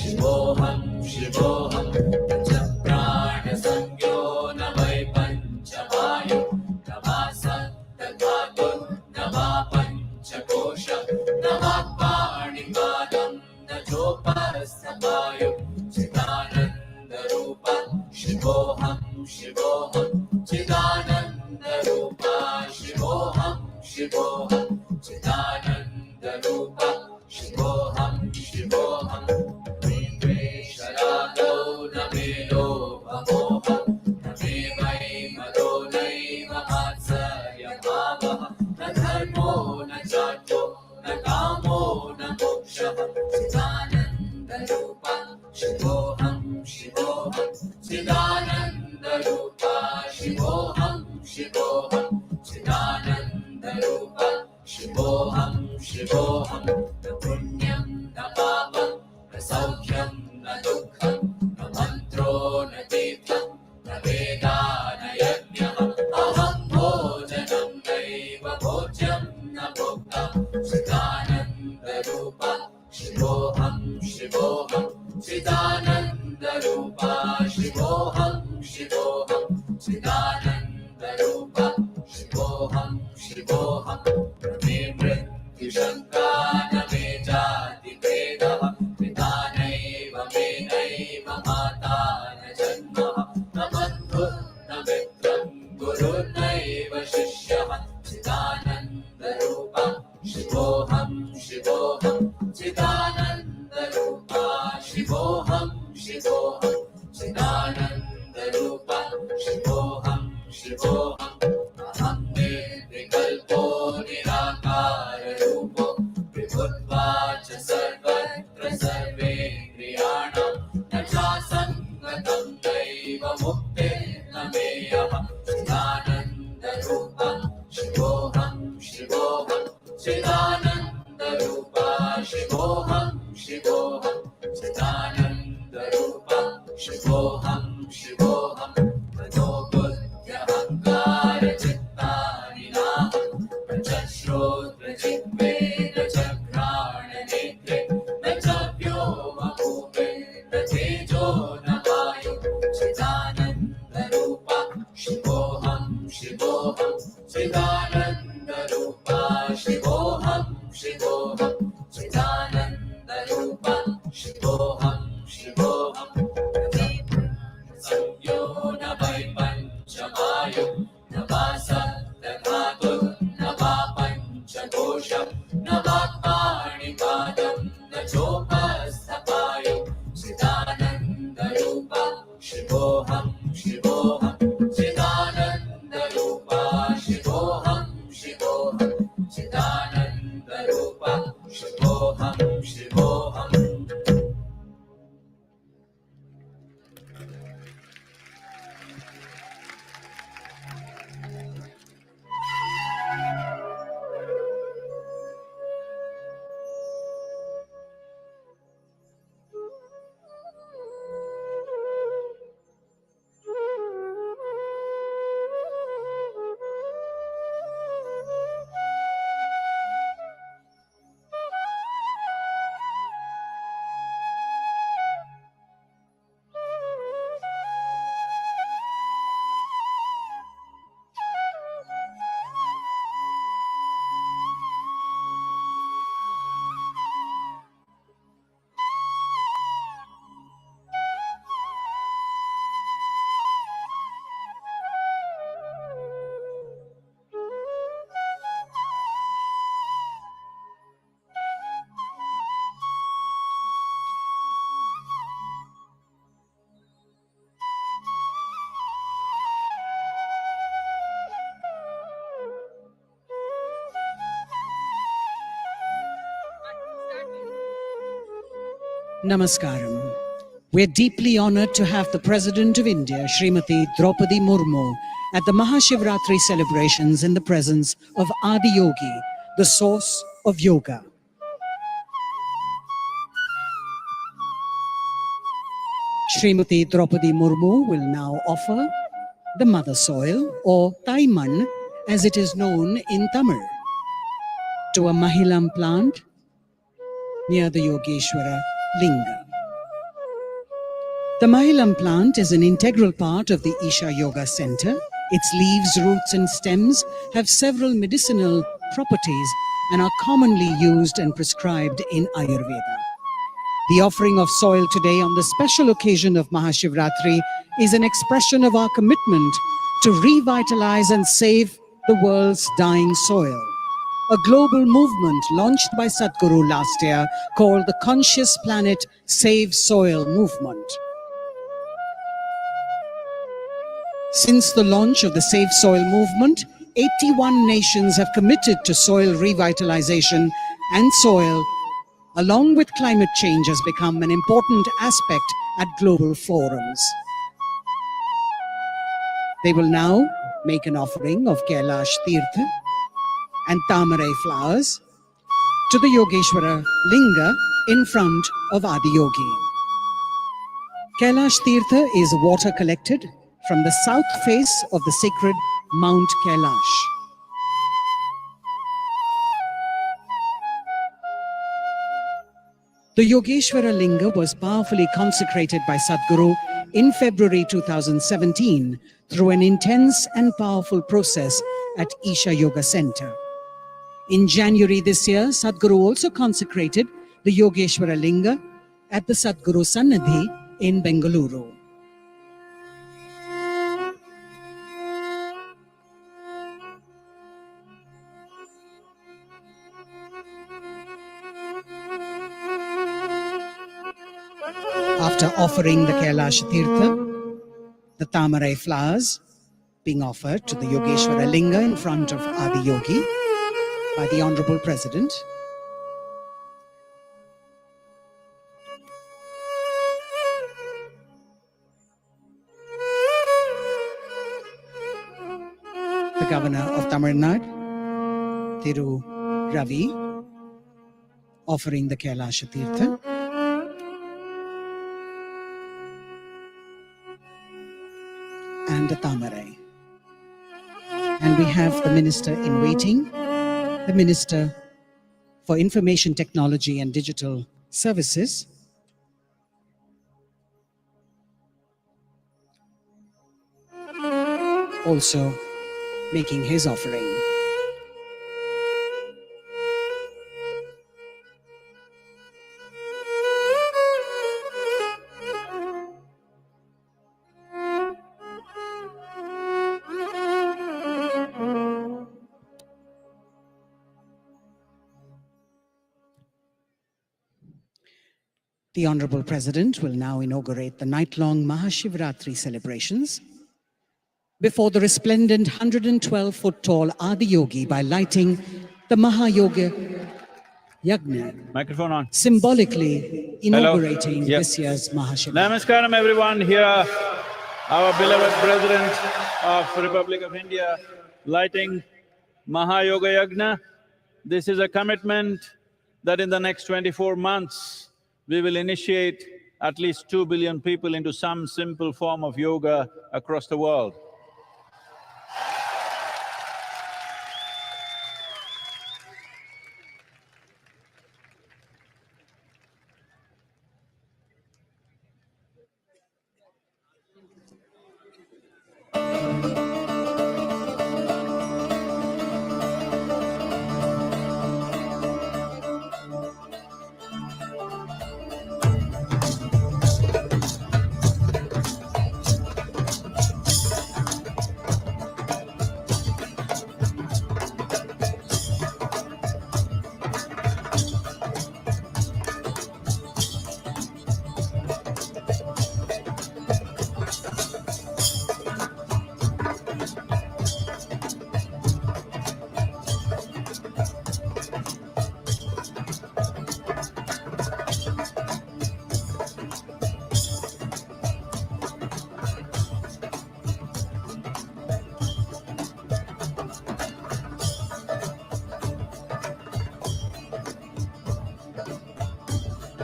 शिवोऽहं शिवोऽहं च प्राणसंज्ञो न वै पञ्चवायु न वा सप्तधातु न वा पञ्चकोश न वा पाणिपादं न चोपस्थवायु चिदानन्दरूपा शिवोऽहं शिवोऽहं चिदानन्दरूपा शिवोऽहं शिवोऽहं चिदानन्दरूपा शिवोऽहं शिवोऽहं शरागौ न मे लोभमोहं न मे वै मदो नैव मात्सर्यभावः न धर्मो न चार्थो न कामो न मोक्षः चिदानन्दरूपा शिवोऽहं शिवोऽहं चिदानन्दरूपा शिवोऽहं शिवोऽहं चिदानन्दरूपा शिवोऽहं शिवोऽहं न पुण्यं न पापं न सौख्यं न दुःखं न मन्त्रो न तीर्थं न वेदा न यज्ञः अहं भोजनं नैव भोज्यं न भोक्ता चिदानन्दरूपा शिवोऽहं शिवोऽहं चिदानन्दरूपा शिवोऽहं शिवोऽहं चिदानन्दरूपा शिवोऽहं शिवोऽहं न मे मृत्युशङ्का न मे जातिभेदः पिता नैव मे नैव माता न जन्मः न बन्धुः न मित्रं गुरुर्नैव शिष्यः चिदानन्दरूपा शिवोऽहं शिवोऽहं चिदानन्दरूपा शिवोऽहं शिवोऽहं चिदानन्दरूपा शिवोऽहं शिवोऽहं अहं निर्विकल्पो निराकाररूपो विभुत्वाच सर्वत्र सर्वेन्द्रियाणां न चासङ्गतं नैव मुक्तिर्न मेयः चिदानन्दरूपा शिवोऽहं शिवोऽहं चिदानन्दरूपा शिवोऽहं शिवोऽहं चिदानन्दरूपा शिवोऽहं शिवोऽहं मनो बुद्ध्यहङ्कार चित्तानि नाहं न च श्रोत्रजिह्वे न च घ्राणनेत्रे न च व्योमभूमे न तेजो न वायु चिदानन्दरूपा शिवोऽहं शिवोऽहं चिदानन्दरूपा शिवोऽहं शिवोऽहं चिदानन्दरूपा शिवोऽहं शिवोऽहं संज्ञो न वै पञ्चवायु न वा सप्तधातु न वा पञ्चकोश न वा पाणिपादं न चोपस्थवायु चिदानन्दरूपा शिवोऽहं शिवोऽहं चिदानन्दरूपा शिवोऽहं शिवोऽहं चिदानन्दरूपा शिवोऽहं शिवोऽहं Namaskaram. We're deeply honored to have the President of India, Srimati Draupadi Murmu, at the MahaShivRatri celebrations in the presence of Adiyogi, the source of yoga. Srimati Draupadi Murmu will now offer the mother soil, or Taiman as it is known in Tamil, to a Mahilam plant near the Yogeshwara Linga. The Mahilam plant is an integral part of the Isha Yoga Center. Its leaves, roots and stems have several medicinal properties and are commonly used and prescribed in Ayurveda. The offering of soil today on the special occasion of MahaShivRatri is an expression of our commitment to revitalize and save the world's dying soil. A global movement launched by Sadhguru last year called the Conscious Planet Save Soil Movement. Since the launch of the Save Soil movement, 81 nations have committed to soil revitalization, and soil, along with climate change, has become an important aspect at global forums. They will now make an offering of Kailash Tirtha and Tamarai flowers to the Yogeshwara Linga in front of Adiyogi. Kailash Tirtha is water collected from the south face of the sacred Mount Kailash. The Yogeshwara Linga was powerfully consecrated by Sadhguru in February 2017 through an intense and powerful process at Isha Yoga Center. In January this year, Sadhguru also consecrated the Yogeshwara Linga at the Sadhguru Sannadhi in Bengaluru. After offering the Kailash Tirtha, the Tamarai flowers being offered to the Yogeshwara Linga in front of Adiyogi by the Honorable President, the Governor of Tamil Nadu, Thiru Ravi, offering the Kailash Tirtha, and the Tamarai. And we have the Minister in waiting, the Minister for Information Technology and Digital Services, also making his offering. The Honorable President will now inaugurate the night-long MahaShivRatri celebrations before the resplendent 112-foot-tall Adiyogi by lighting the Mahayoga Yagna, Microphone on. symbolically inaugurating Hello. this year's MahaShivRatri. Namaskaram everyone here. Our beloved President of Republic of India lighting Mahayoga Yagna. This is a commitment that in the next 24 months we will initiate at least 2 billion people into some simple form of yoga across the world.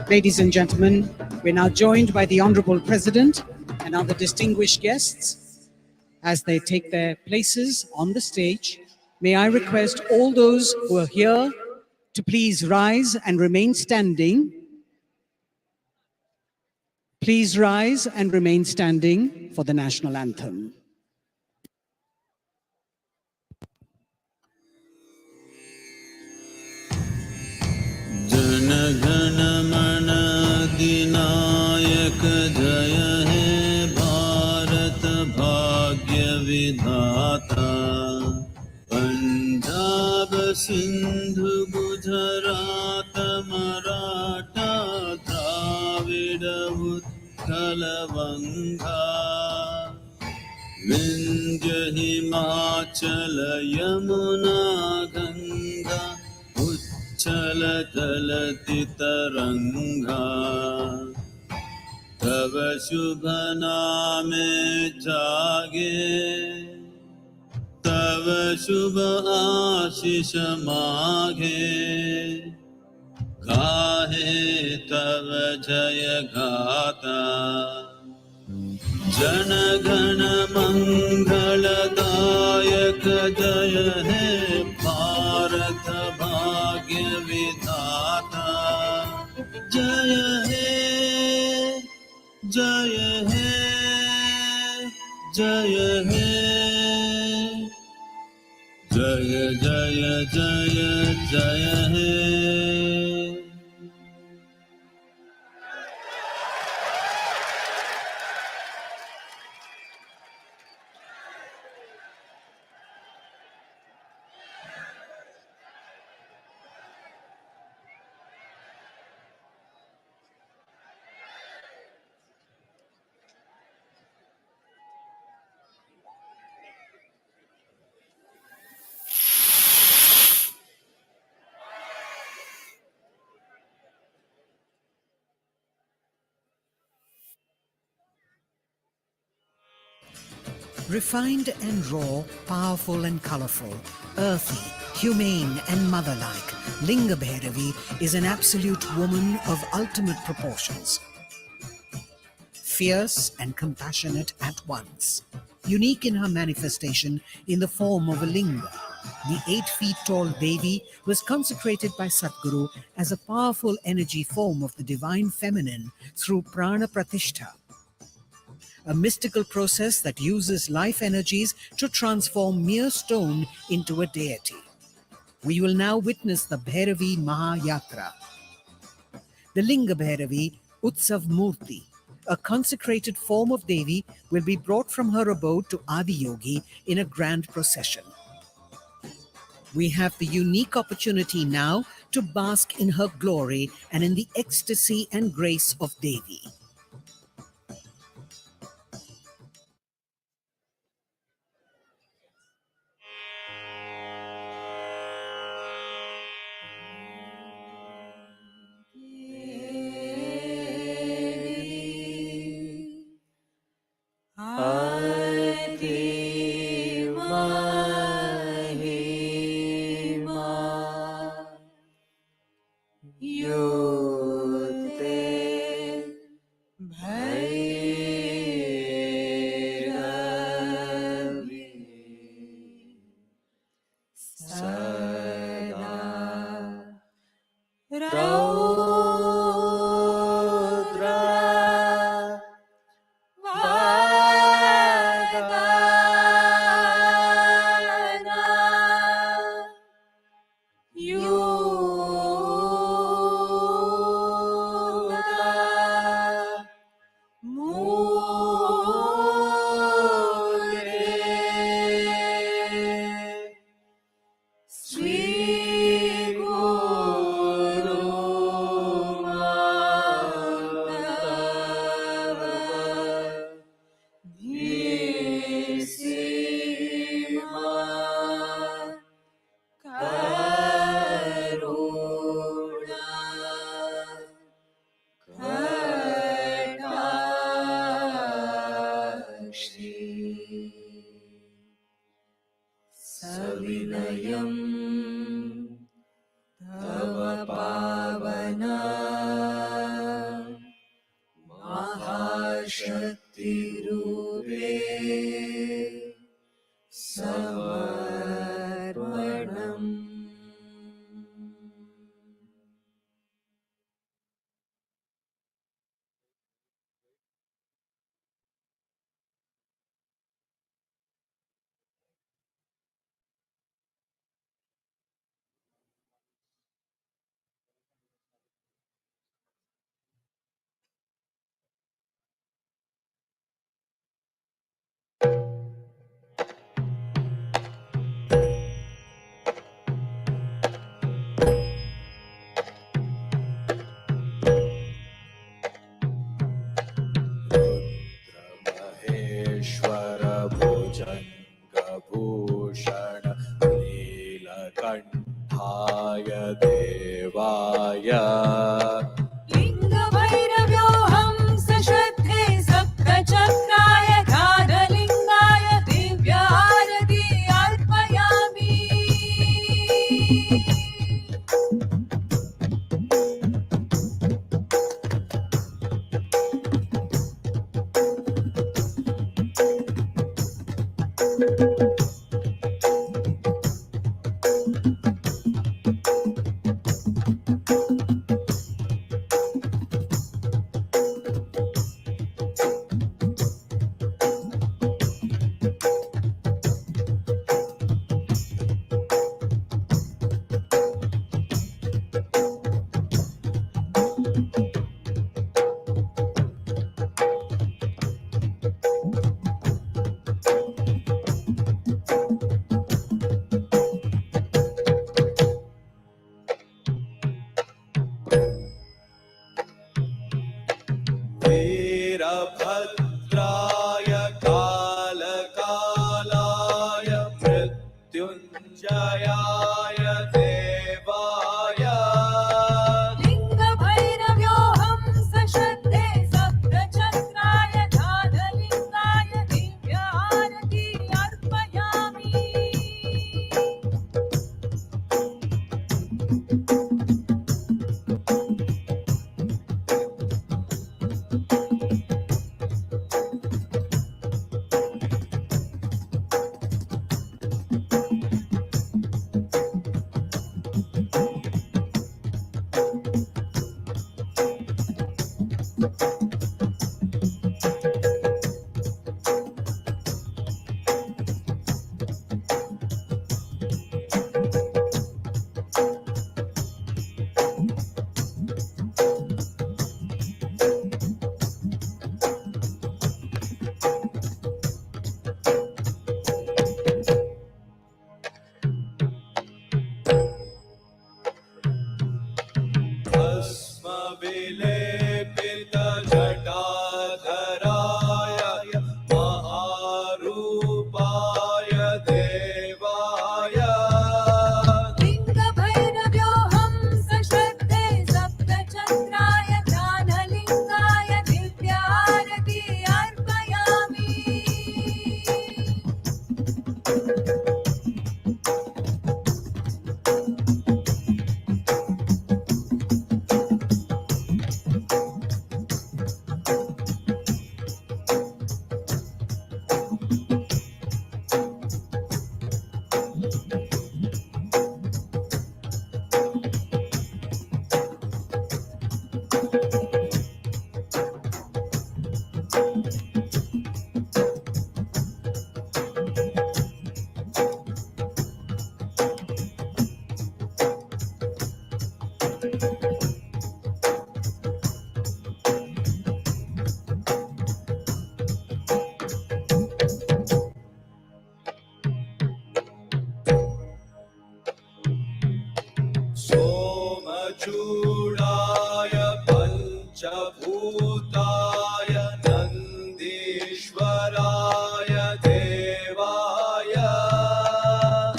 Ladies and gentlemen, We're now joined by the Honorable President and other distinguished guests as they take their places on the stage. May I request all those who are here to please rise and remain standing. Please rise and remain standing for the national anthem. Jana Gana मन अधिनायक जय हे भारत भाग्य विधाता पंजाब सिंधु गुजरात मराठा द्राविड उत्कल बंगा विंध्य हिमाचल यमुना गंगा उच्चल जलति तरंगा तव शुभ नामे जागे तव शुभ आशीष मागे गाहे तव जय गाता जन गण मंगलदायक जय हे भारत भाग्य विधाता जय हे जय हे जय हे जय जय जय जय हे Refined and raw, powerful and colorful, earthy, humane and mother-like, Linga Bhairavi is an absolute woman of ultimate proportions. Fierce and compassionate at once. Unique in her manifestation in the form of a linga, the 8 feet tall Devi was consecrated by Sadhguru as a powerful energy form of the divine feminine through prana pratishtha, a mystical process that uses life energies to transform mere stone into a deity. We will now witness the Bhairavi Mahayatra. The Linga Bhairavi Utsav Murti, a consecrated form of Devi, will be brought from her abode to Adiyogi in a grand procession. We have the unique opportunity now to bask in her glory and in the ecstasy and grace of Devi. शक्तिरूपे समर्पणम्। Maheshwar भुजङ्गभूषण नीलकण्ठाय देवाय लिङ्गभैरव्योऽहं सश्रद्धे सप्तचक्राय ध्यानलिङ्गाय दिव्यारति अर्पयामि। वीरभद्राय कालकालाय मृत्युञ्जयाय देवाय लिङ्गभैरव्योऽहं सश्रद्धे सप्तचक्राय ध्यानलिङ्गाय दिव्यारति अर्पयामि। भस्मविलेपितजटाधराय महारूपाय देवाय लिङ्गभैरव्योऽहं सश्रद्धे सप्तचक्राय ध्यानलिङ्गाय दिव्यारति अर्पयामि। सोमचूडाय पञ्चभूताय नन्दीश्वराय देवाय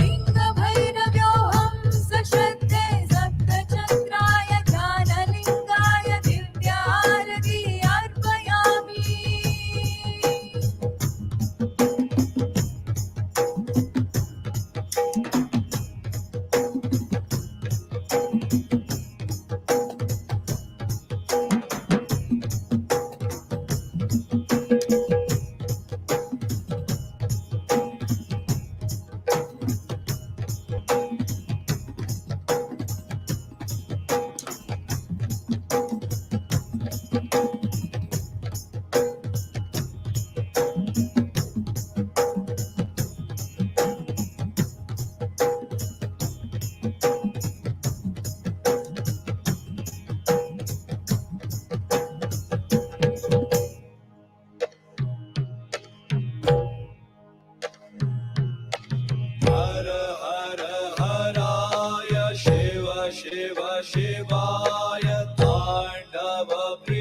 लिङ्गभैरव्योऽहं सश्रद्धे सप्तचक्राय ध्यानलिङ्गाय दिव्यारति अर्पयामि।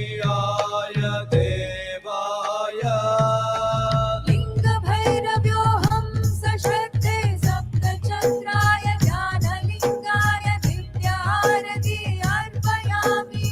प्रियाय देवाय लिङ्गभैरव्योऽहं सशक्ते सप्तचन्द्राय ज्ञानलिङ्गाय दिव्यारति अर्पयामि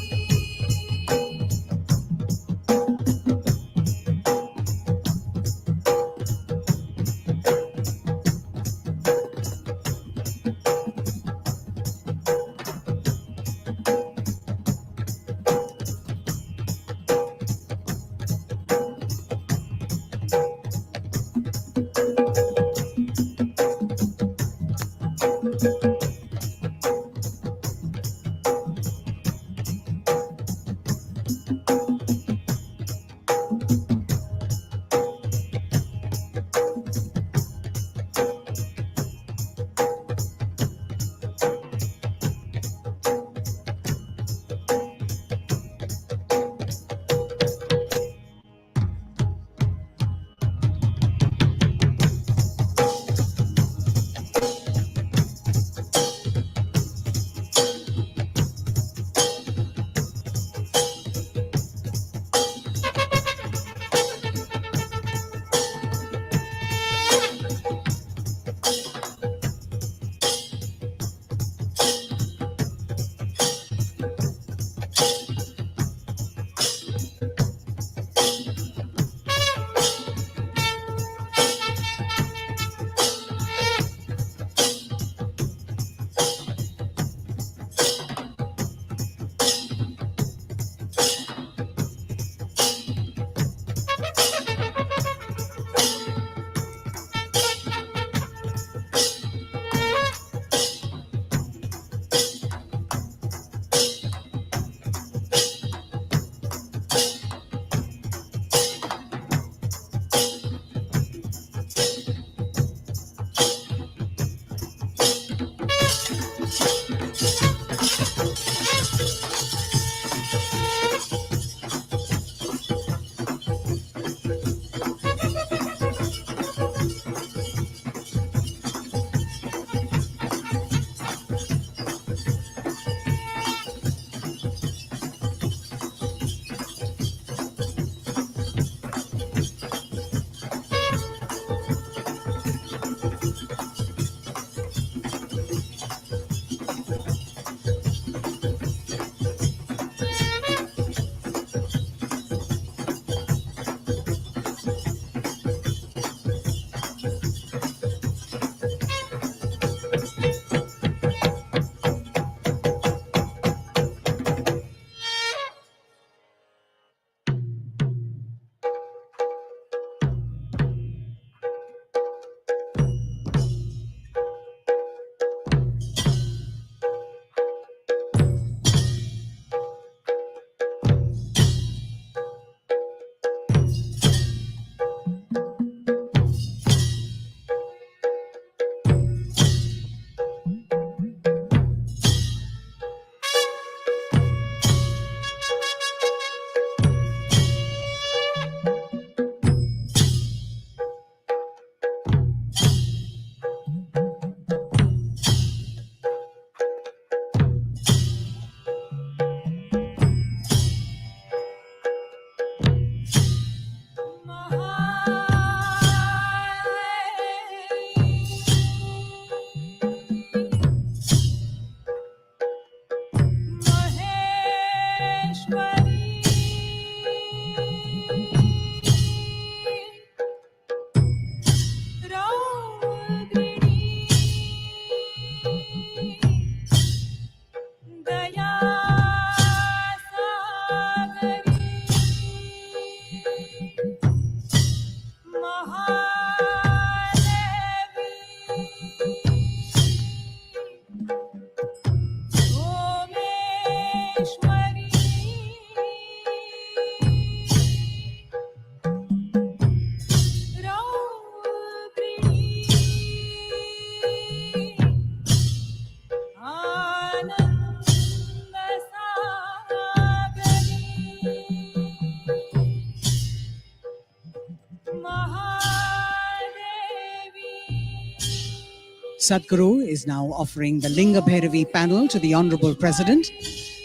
Sadhguru is now offering the Linga Bhairavi panel to the Honorable President.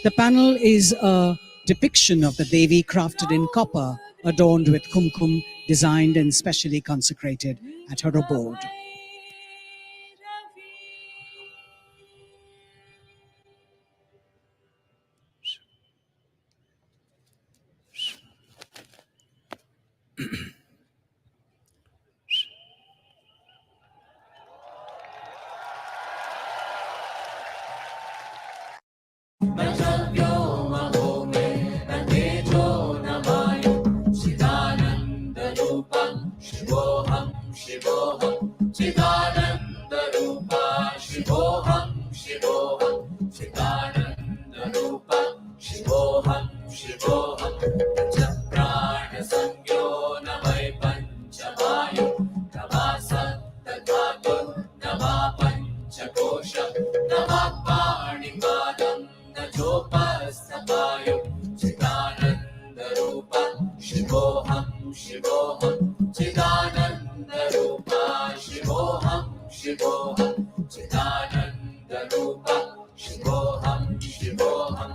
The panel is a depiction of the Devi crafted in copper, adorned with kumkum, designed and specially consecrated at her abode. शिवोऽहं शिवोऽहं चिदानन्दरूपा शिवोऽहं शिवोऽहं चिदानन्दरूपा शिवोऽहं शिवोऽहं च प्राणसंज्ञो न वै पञ्चवायु न वा सप्तधातु न वा पञ्चकोश न वा पाणिपादं न चोपस्थपायु चिदानन्दरूपा शिवोऽहं शिवोऽहं चिदानन्दरूपा शिवोऽहं शिवोऽहं चिदानन्दरूपा शिवोऽहं शिवोऽहं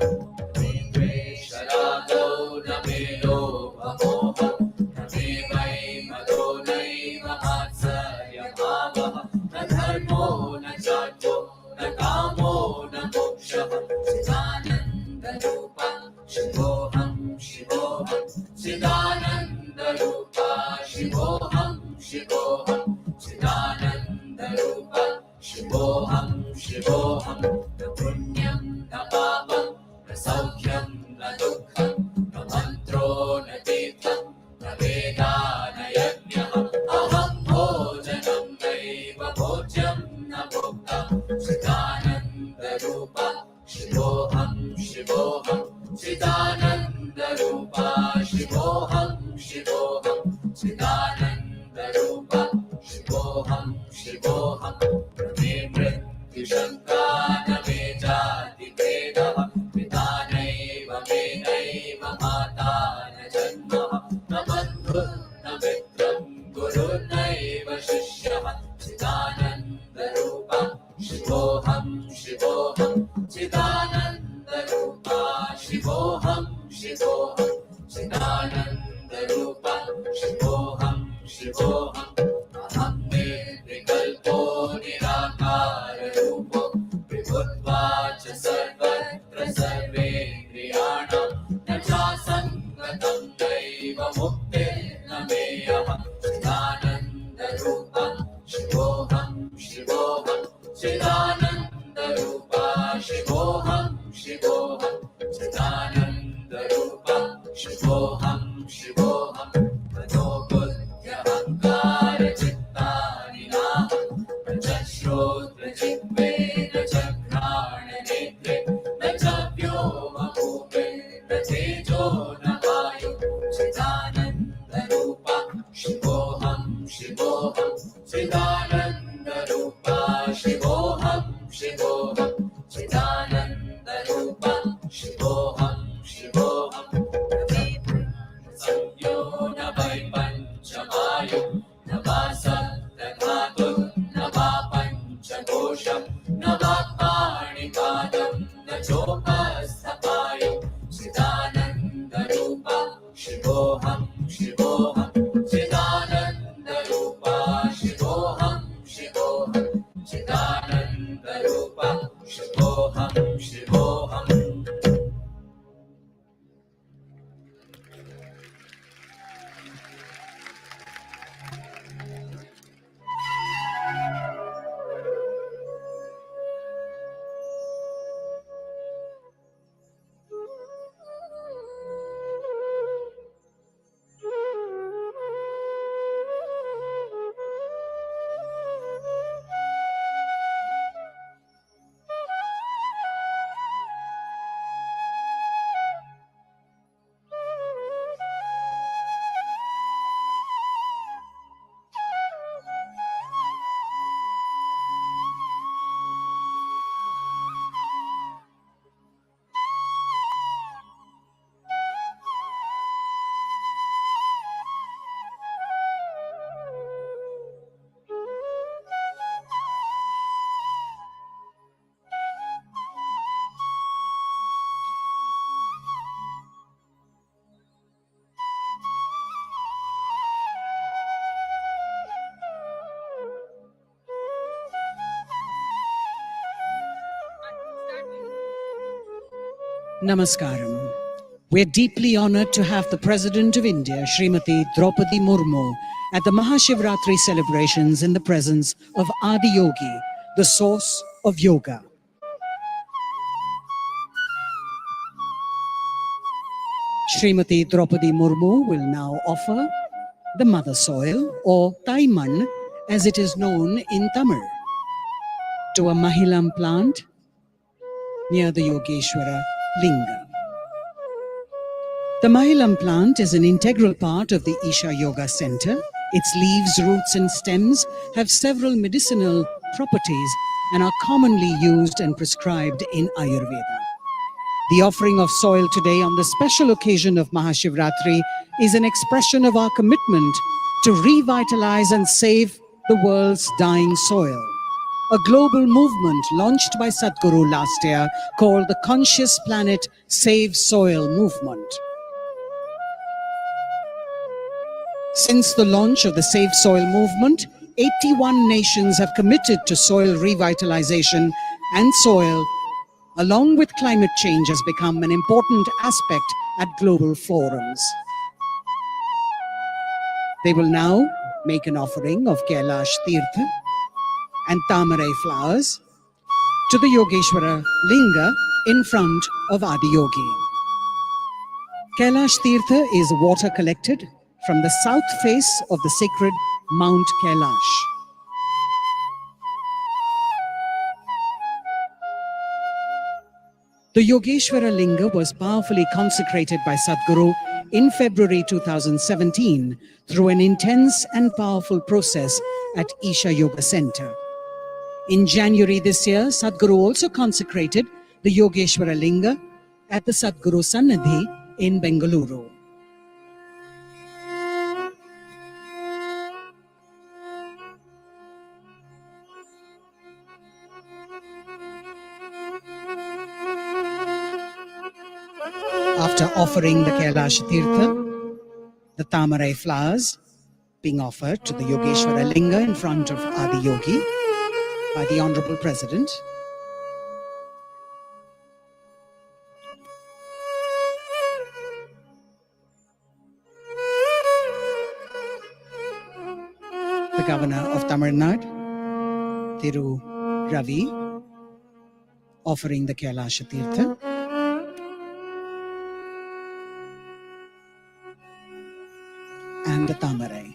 द्वेषरागौ न मे लोभमोहः न मे वै मदो नैव मात्सर्यभावः न धर्मो न चार्थो न कामो न मोक्षः चिदानन्दरूपा शिवोऽहं शिवोऽहं चिदानन्दरूपा शिवोऽहं शिवोऽहं चिदानन्दरूपा शिवोऽहं शिवोऽहं न पुण्यं न पापं न सौख्यं न दुःखं न मन्त्रो न तीर्थं न वेदा न यज्ञः अहं भोजनं नैव भोज्यं न भोक्ता चिदानन्दरूपा शिवोऽहं शिवोऽहं चिदानन्दरूपा शिवोऽहं शिवोऽहं चिदानन्दरूपा शिवोऽहं शिवोऽहं न मे मृत्युशङ्का न मे जातिभेदः पिता नैव मे नैव माता न जन्मः न बन्धुः न मित्रं गुरुर्नैव शिष्यः चिदानन्दरूपा शिवोऽहं शिवोऽहं चिदानन्दरूपा शिवोऽहं शिवोऽहं चिदानन्दरूपा शिवोऽहं शिवोऽहं अहं निर्विकल्पो निराकाररूपो विभुत्वाच्च सर्वत्र सर्वेन्द्रियाणां न चासङ्गतं नैव मुक्तिर्न मेयः चिदानन्दरूपा शिवोऽहं शिवोऽहं चिदानन्दरूपा शिवोऽहं शिवोऽहं चिदानन्दरूपा शिवोऽहं शिवोऽहं मनोबुद्ध्यहङ्कार चित्तानि नाहं न च श्रोत्रजिह्वे न च घ्राणनेत्रे न च व्योमभूमे न तेजो न वायु चिदानन्दरूपा शिवोऽहं शिवोऽहं चिदानन्दरूपा शिवोऽहं शिवोऽहं चिदानन्दरूपा शिवोऽहं शिवोऽहं संज्ञो न वै पञ्चवायु न वा सप्तधातु न वा पञ्चकोश न वा पाणिपादं न चोपस्थपायु चिदानन्दरूपा शिवोऽहं शिवोऽहं चिदानन्दरूपा शिवोऽहं शिवोऽहं चिदानन्दरूपा शिवोऽहं शिवोऽहम् Namaskaram. We're deeply honored to have the President of India, Srimati Draupadi Murmu, at the MahaShivRatri celebrations in the presence of Adiyogi, the source of yoga. Srimati Draupadi Murmu will now offer the mother soil, or Taiman as it is known in Tamil, to a Mahilam plant near the Yogeshwara Linga. The Mahilam plant is an integral part of the Isha Yoga Center. Its leaves, roots and stems have several medicinal properties and are commonly used and prescribed in Ayurveda. The offering of soil today on the special occasion of MahaShivRatri is an expression of our commitment to revitalize and save the world's dying soil. A global movement launched by Sadhguru last year called the Conscious Planet Save Soil Movement. Since the launch of the Save Soil movement, 81 nations have committed to soil revitalization, and soil, along with climate change, has become an important aspect at global forums. They will now make an offering of Kailash Tirtha and Tamarai flowers to the Yogeshwara Linga in front of Adiyogi. Kailash Tirtha is water collected from the south face of the sacred Mount Kailash. The Yogeshwara Linga was powerfully consecrated by Sadhguru in February 2017 through an intense and powerful process at Isha Yoga Center. In January this year, Sadhguru also consecrated the Yogeshwara Linga at the Sadhguru Sannadhi in Bengaluru. After offering the Kailash Tirtha, the Tamarai flowers being offered to the Yogeshwara Linga in front of Adiyogi by the Honorable President, the Governor of Tamil Nadu, Thiru Ravi, offering the Kailash Tirtha, and the Tamarai.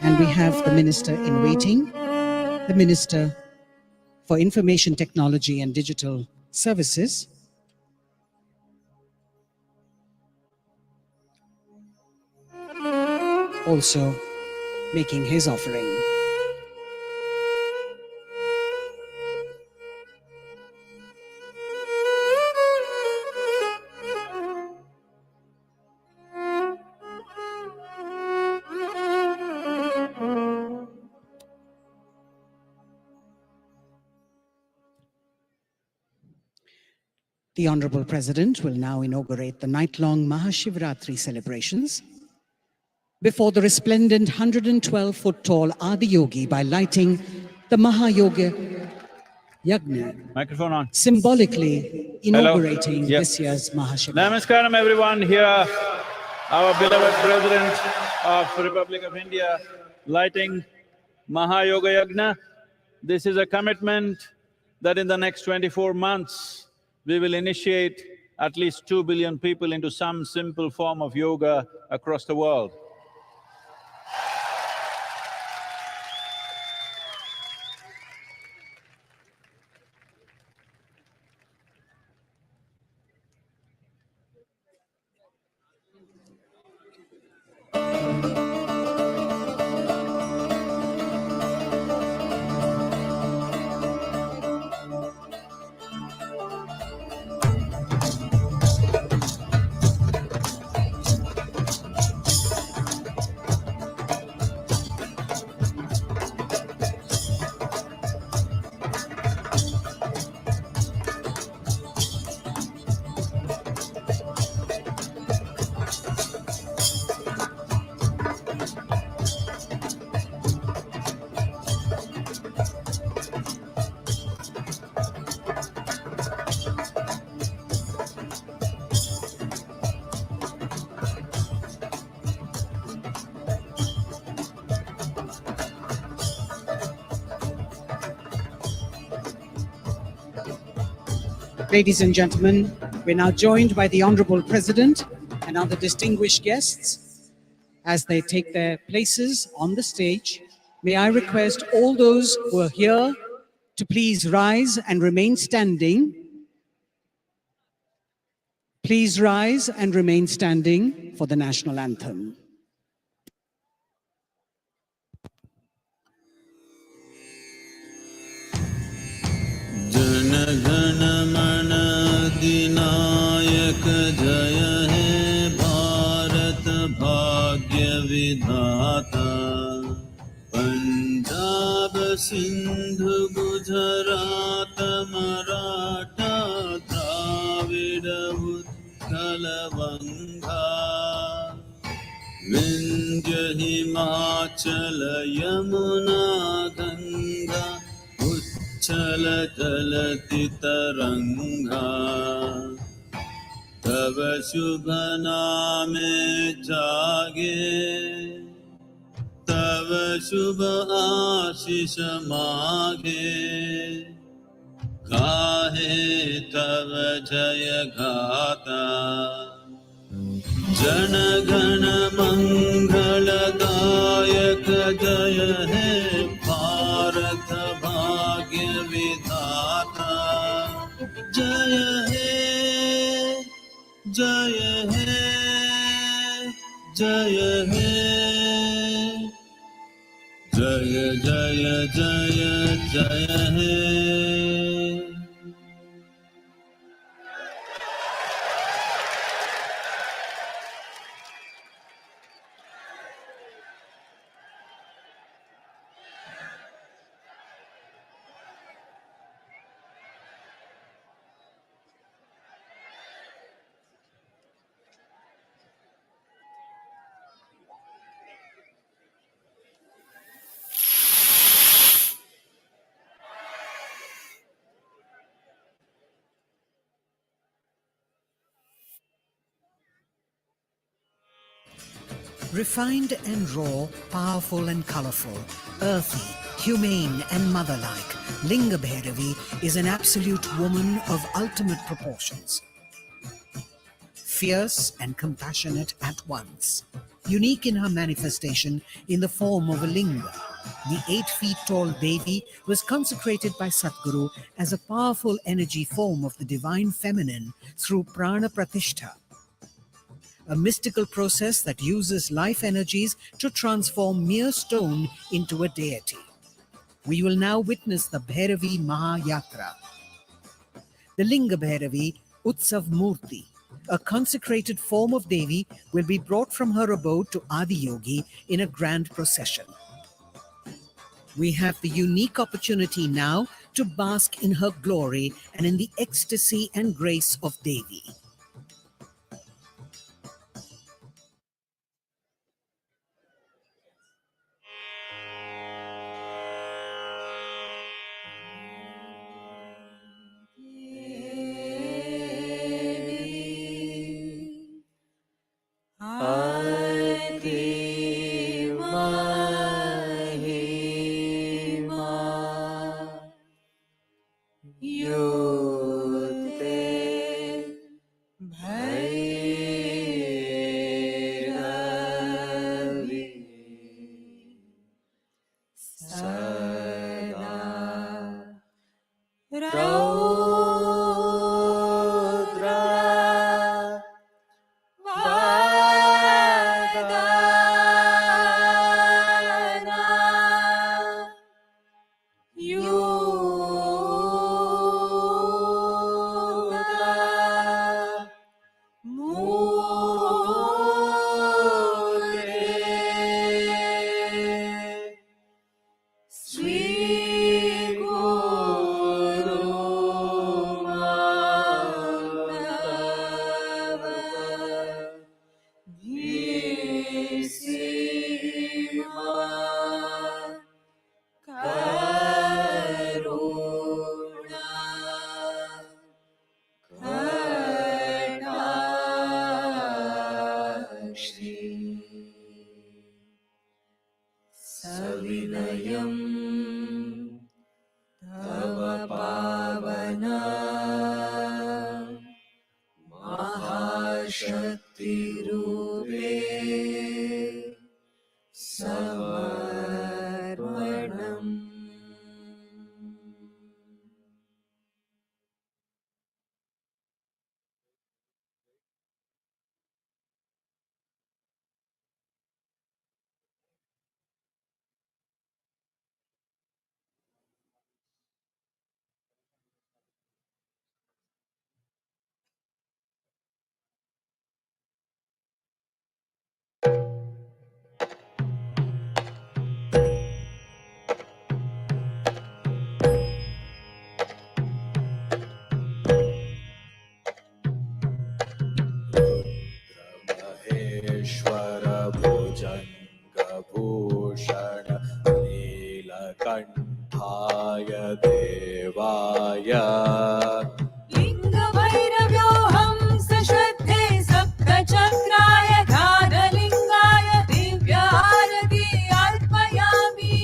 And we have the Minister in waiting, the Minister for Information Technology and Digital Services, also making his offering. The Honorable President will now inaugurate the night-long MahaShivRatri celebrations before the resplendent 112-foot-tall Adiyogi by lighting the Mahayoga Yagna, Microphone on. symbolically inaugurating Hello. Yep. this year's MahaShivratri. Namaskaram everyone, here our beloved President of the Republic of India lighting Mahayoga Yagna. This is a commitment that in the next 24 months we will initiate at least 2 billion people into some simple form of yoga across the world. Ladies and gentlemen, we're now joined by the Honorable President and other distinguished guests as they take their places on the stage. May I request all those who are here to please rise and remain standing. Please rise and remain standing for the national anthem. Jana Gana मन अधिनायक जय हे भारत भाग्य विधाता पंजाब सिंधु गुजरात मराठा द्राविड उत्कल बंगा विंध्य हिमाचल यमुना गंगा उच्छल जलति तरंगा तव शुभ नामे जागे तव शुभ आशीष मागे गाहे तव जय गाता जन गण मंगलदायक जय हे भारत भाग्य विधाता जय हे जय हे जय हे जय जय जय जय हे Refined and raw, powerful and colorful, earthy, humane and mother-like, Linga Bhairavi is an absolute woman of ultimate proportions. Fierce and compassionate at once. Unique in her manifestation in the form of a linga, the 8 feet tall devi was consecrated by Sadhguru as a powerful energy form of the divine feminine through prana pratishtha, a mystical process that uses life energies to transform mere stone into a deity. We will now witness the Bhairavi Mahayatra. The Linga Bhairavi Utsav Murti, a consecrated form of Devi, will be brought from her abode to Adiyogi in a grand procession. We have the unique opportunity now to bask in her glory and in the ecstasy and grace of Devi. सविनयं तव पावना समर्पणम्. महेश्वर भुजङ्गभूषण नीलकण्ठाय देवाय लिङ्गभैरव्योऽहं सश्रद्धे सप्तचक्राय ध्यानलिङ्गाय दिव्यारति अर्पयामि.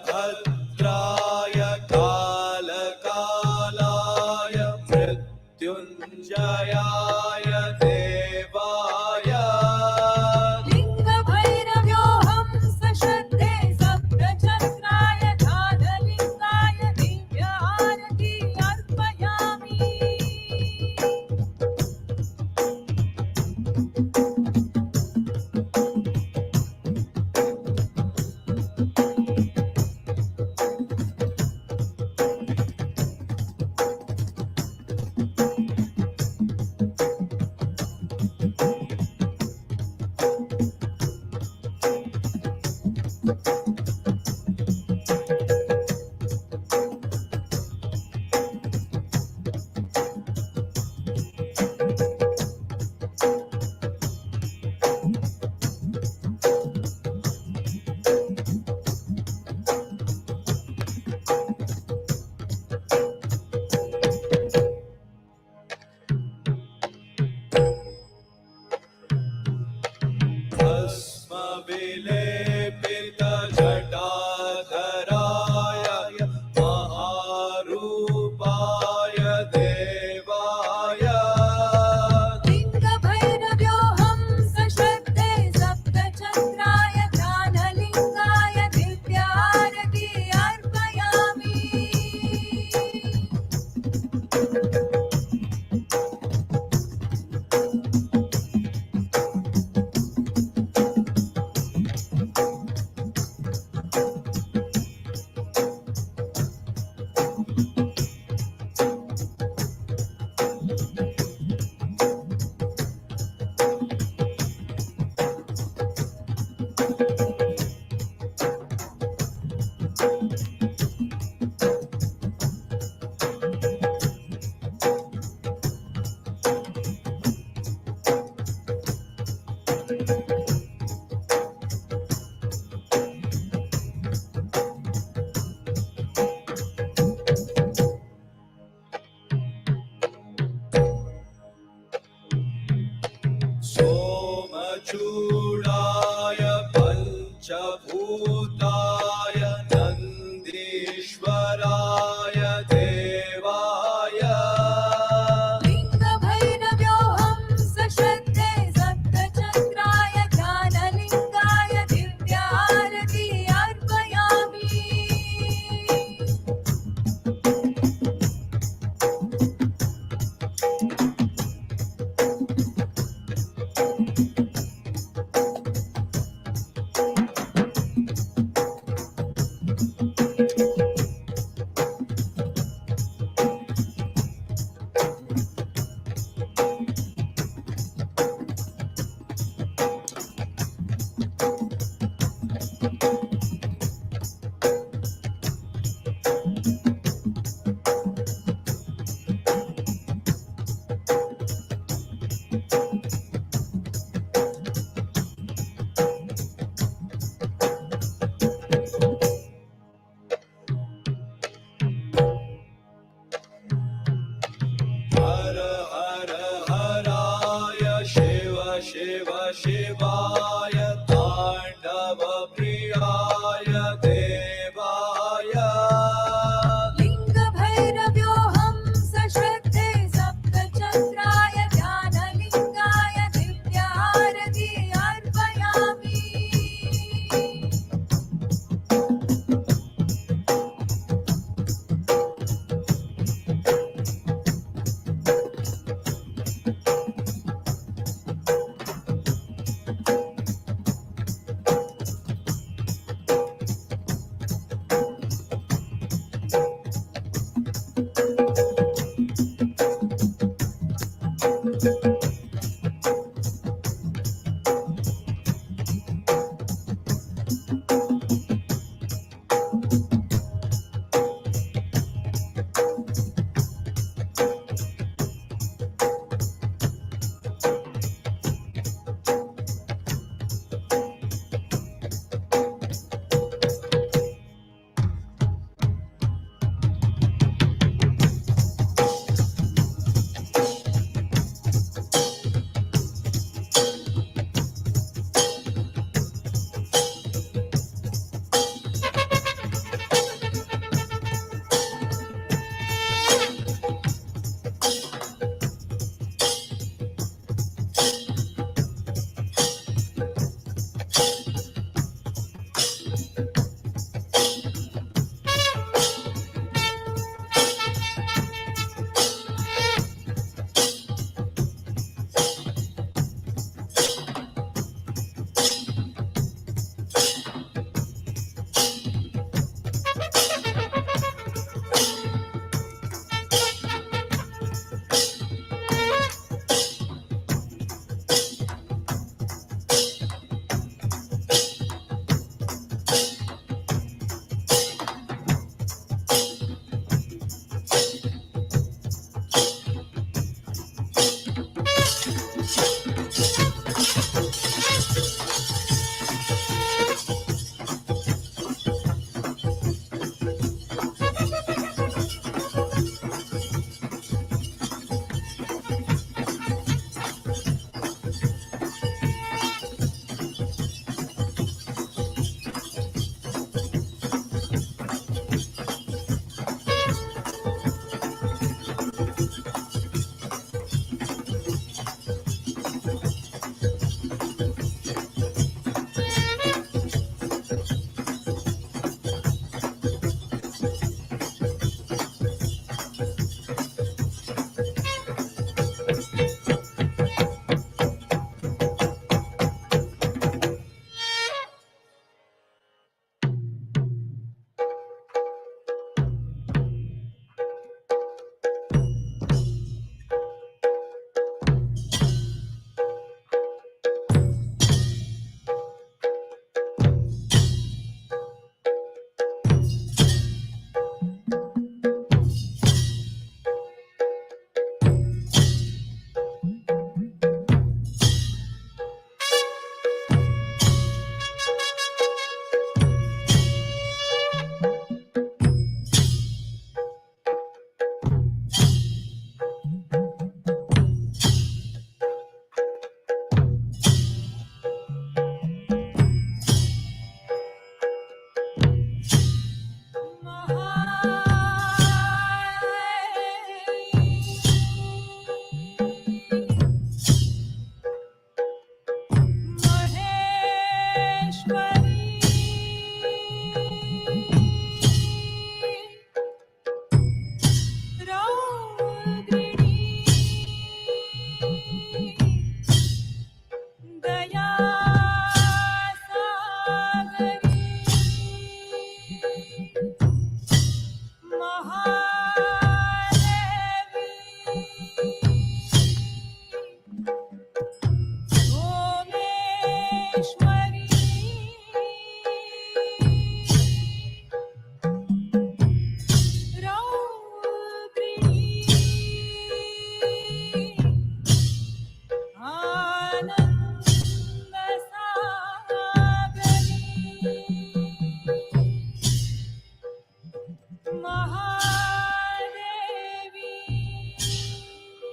वीरभद्राय कालकालाय मृत्युञ्जयाय देवाय लिङ्गभैरव्योऽहं सश्रद्धे सप्तचक्राय ध्यानलिङ्गाय दिव्यारति अर्पयामि. भस्मविलेपितजटाधराय महारूपाय देवाय लिङ्गभैरव्योऽहं सश्रद्धे सप्तचक्राय ध्यानलिङ्गाय दिव्यारति अर्पयामि. सोमचूडाय पञ्चभूताय नन्दीश्वराय देवाय लिङ्गभैरव्योऽहं सश्रद्धे सप्तचक्राय ध्यानलिङ्गाय दिव्यारति अर्पयामि.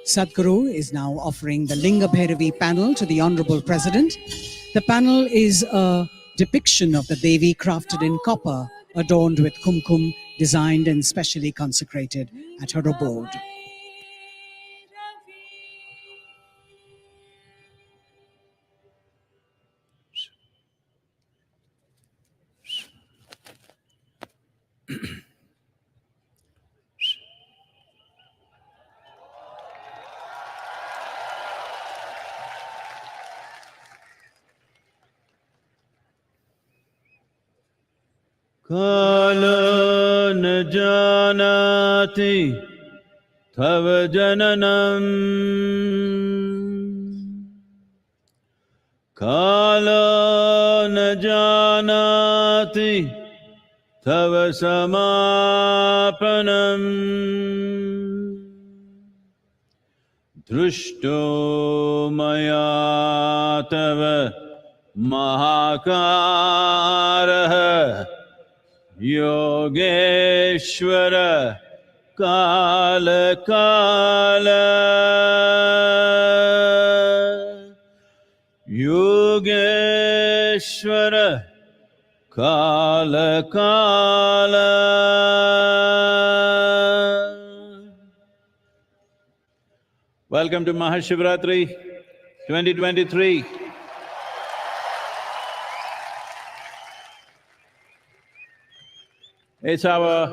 Sadhguru is now offering the Linga Bhairavi panel to the Honorable President. The panel is a depiction of the Devi crafted in copper, adorned with kumkum, designed and specially consecrated at her abode. Kala na janati tava jananam Kala na janati tava samapanam Drushto maya tava mahakaraha Yogeshwara Kala Kala Yogeshwara Kala Kala. Welcome to MahaShivRatri 2023. It's our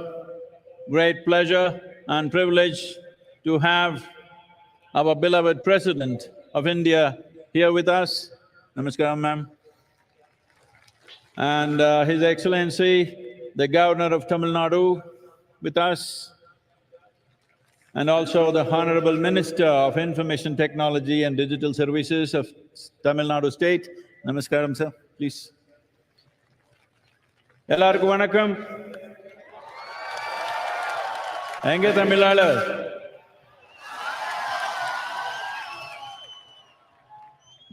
great pleasure and privilege to have our beloved President of India here with us. Namaskaram, ma'am. And His Excellency, the Governor of Tamil Nadu with us, and also the Honorable Minister of Information Technology and Digital Services of Tamil Nadu State. Namaskaram, sir, please. Ellarku vanakkam. எங்க தமிழாளர்?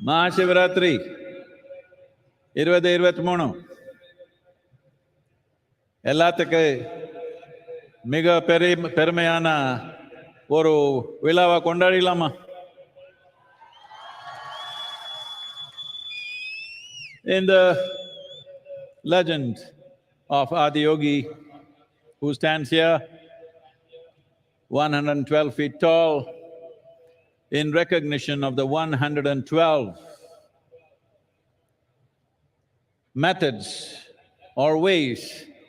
மகாசிவராத்திரி 2023 எல்லாத்துக்கு மிக பெருமையான ஒரு விழாவை கொண்டாடிடலாமா? In the legend of Adiyogi, who stands here 112 feet tall, in recognition of the 112 methods or ways,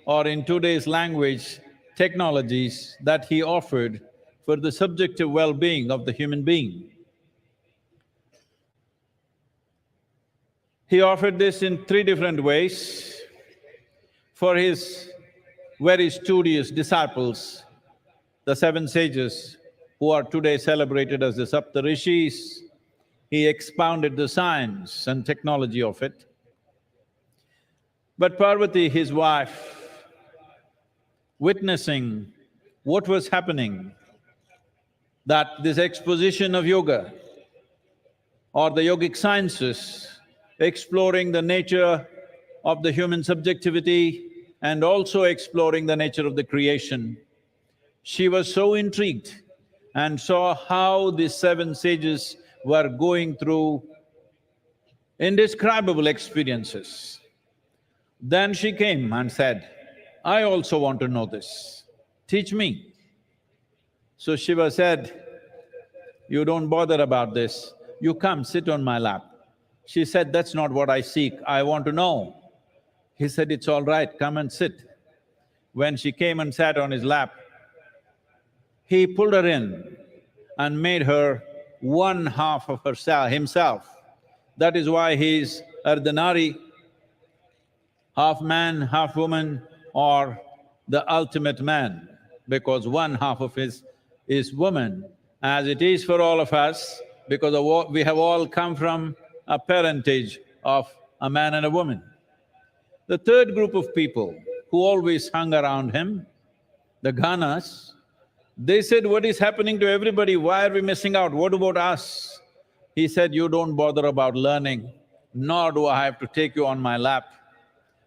or in today's language, technologies that he offered for the subjective well-being of the human being. He offered this in 3 different ways for his very studious disciples, the 7 sages who are today celebrated as the Saptarishis. He expounded the science and technology of it. But Parvati, his wife, witnessing what was happening, that this exposition of yoga or the yogic sciences, exploring the nature of the human subjectivity and also exploring the nature of the creation, she was so intrigued and saw how these 7 sages were going through indescribable experiences. Then she came and said, I also want to know this, teach me. So Shiva said, you don't bother about this, you come sit on my lap. She said, that's not what I seek, I want to know. He said, it's all right, come and sit. When she came and sat on his lap, he pulled her in and made her one half of himself. That is why he's Ardhanari, half man, half woman, or the ultimate man, because one half of his is woman, as it is for all of us, because we have all come from a parentage of a man and a woman. The third group of people who always hung around him, the Ghanas, they said, what is happening to everybody? Why are we missing out? What about us? He said, you don't bother about learning, nor do I have to take you on my lap.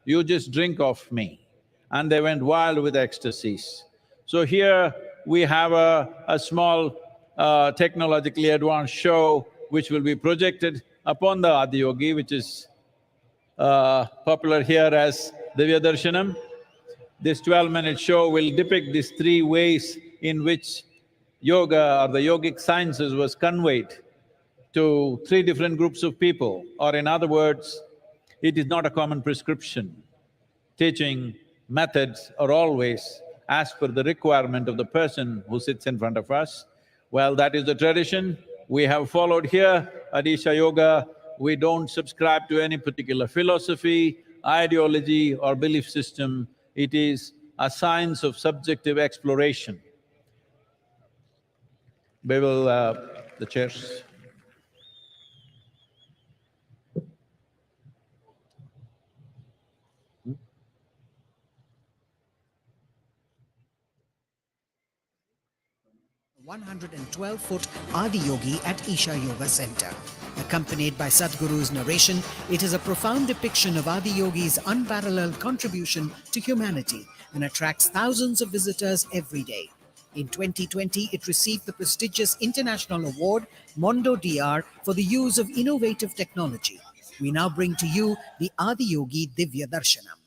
You just drink off me. And they went wild with ecstasies. So here we have a small technologically advanced show which will be projected upon the Adiyogi, which is popular here as Divya Darshanam. This 12-minute show will depict these three ways in which yoga or the yogic sciences was conveyed to three different groups of people, or in other words, it is not a common prescription. Teaching methods are always as per the requirement of the person who sits in front of us. Well, that is the tradition we have followed here at Isha Yoga. We don't subscribe to any particular philosophy, ideology or belief system. It is a science of subjective exploration. We will… the chairs. ...112-foot Adiyogi at Isha Yoga Center. Accompanied by Sadhguru's narration, it is a profound depiction of Adiyogi's unparalleled contribution to humanity and attracts thousands of visitors every day. In 2020, it received the prestigious international award Mondo DR for the use of innovative technology. We now bring to you the Adiyogi Divya Darshanam.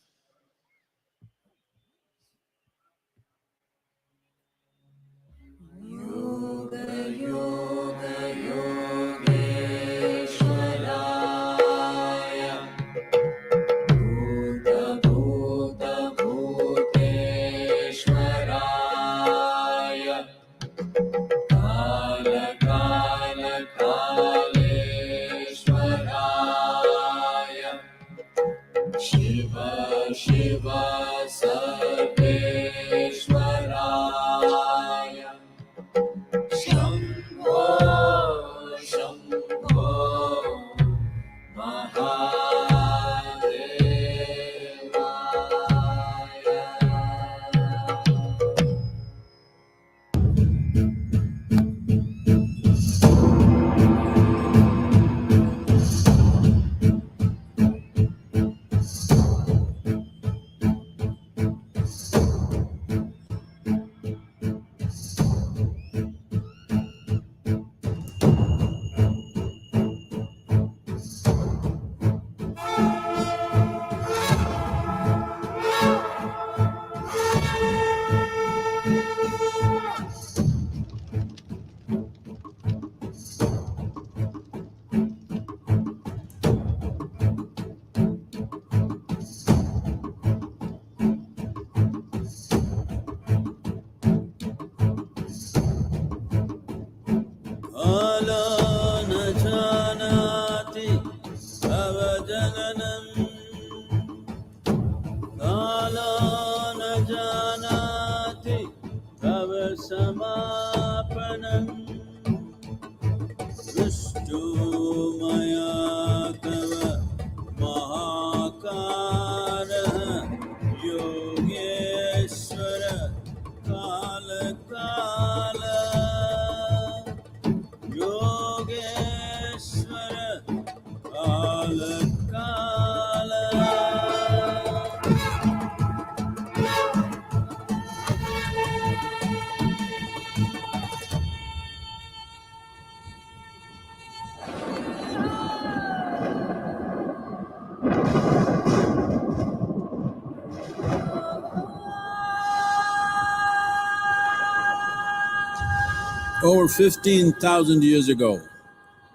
Over 15,000 years ago,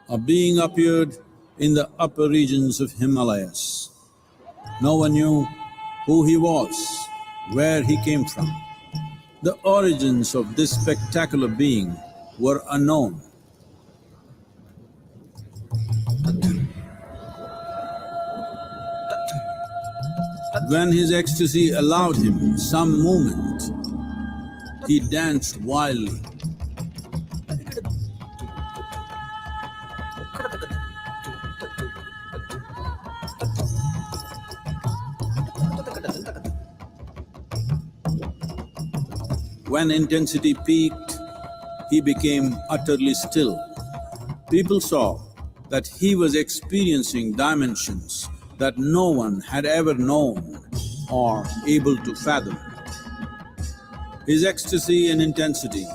a being appeared in the upper regions of Himalayas. No one knew who he was, where he came from. The origins of this spectacular being were unknown. When his ecstasy allowed him some movement, he danced wildly. When intensity peaked, he became utterly still. People saw that he was experiencing dimensions that no one had ever known or able to fathom. His ecstasy and intensity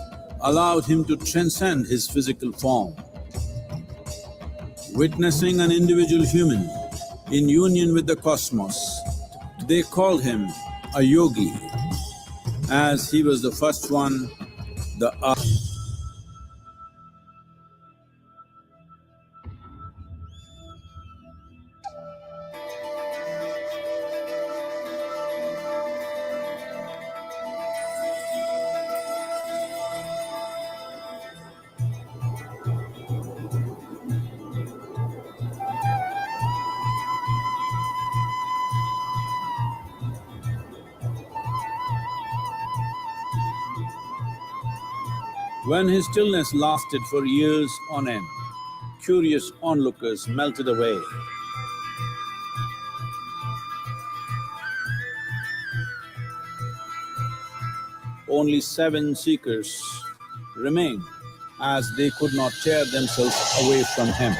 allowed him to transcend his physical form. Witnessing an individual human in union with the cosmos, they called him a yogi, as he was the first one, the When his stillness lasted for years on end, curious onlookers melted away. Only 7 seekers remained, as they could not tear themselves away from him.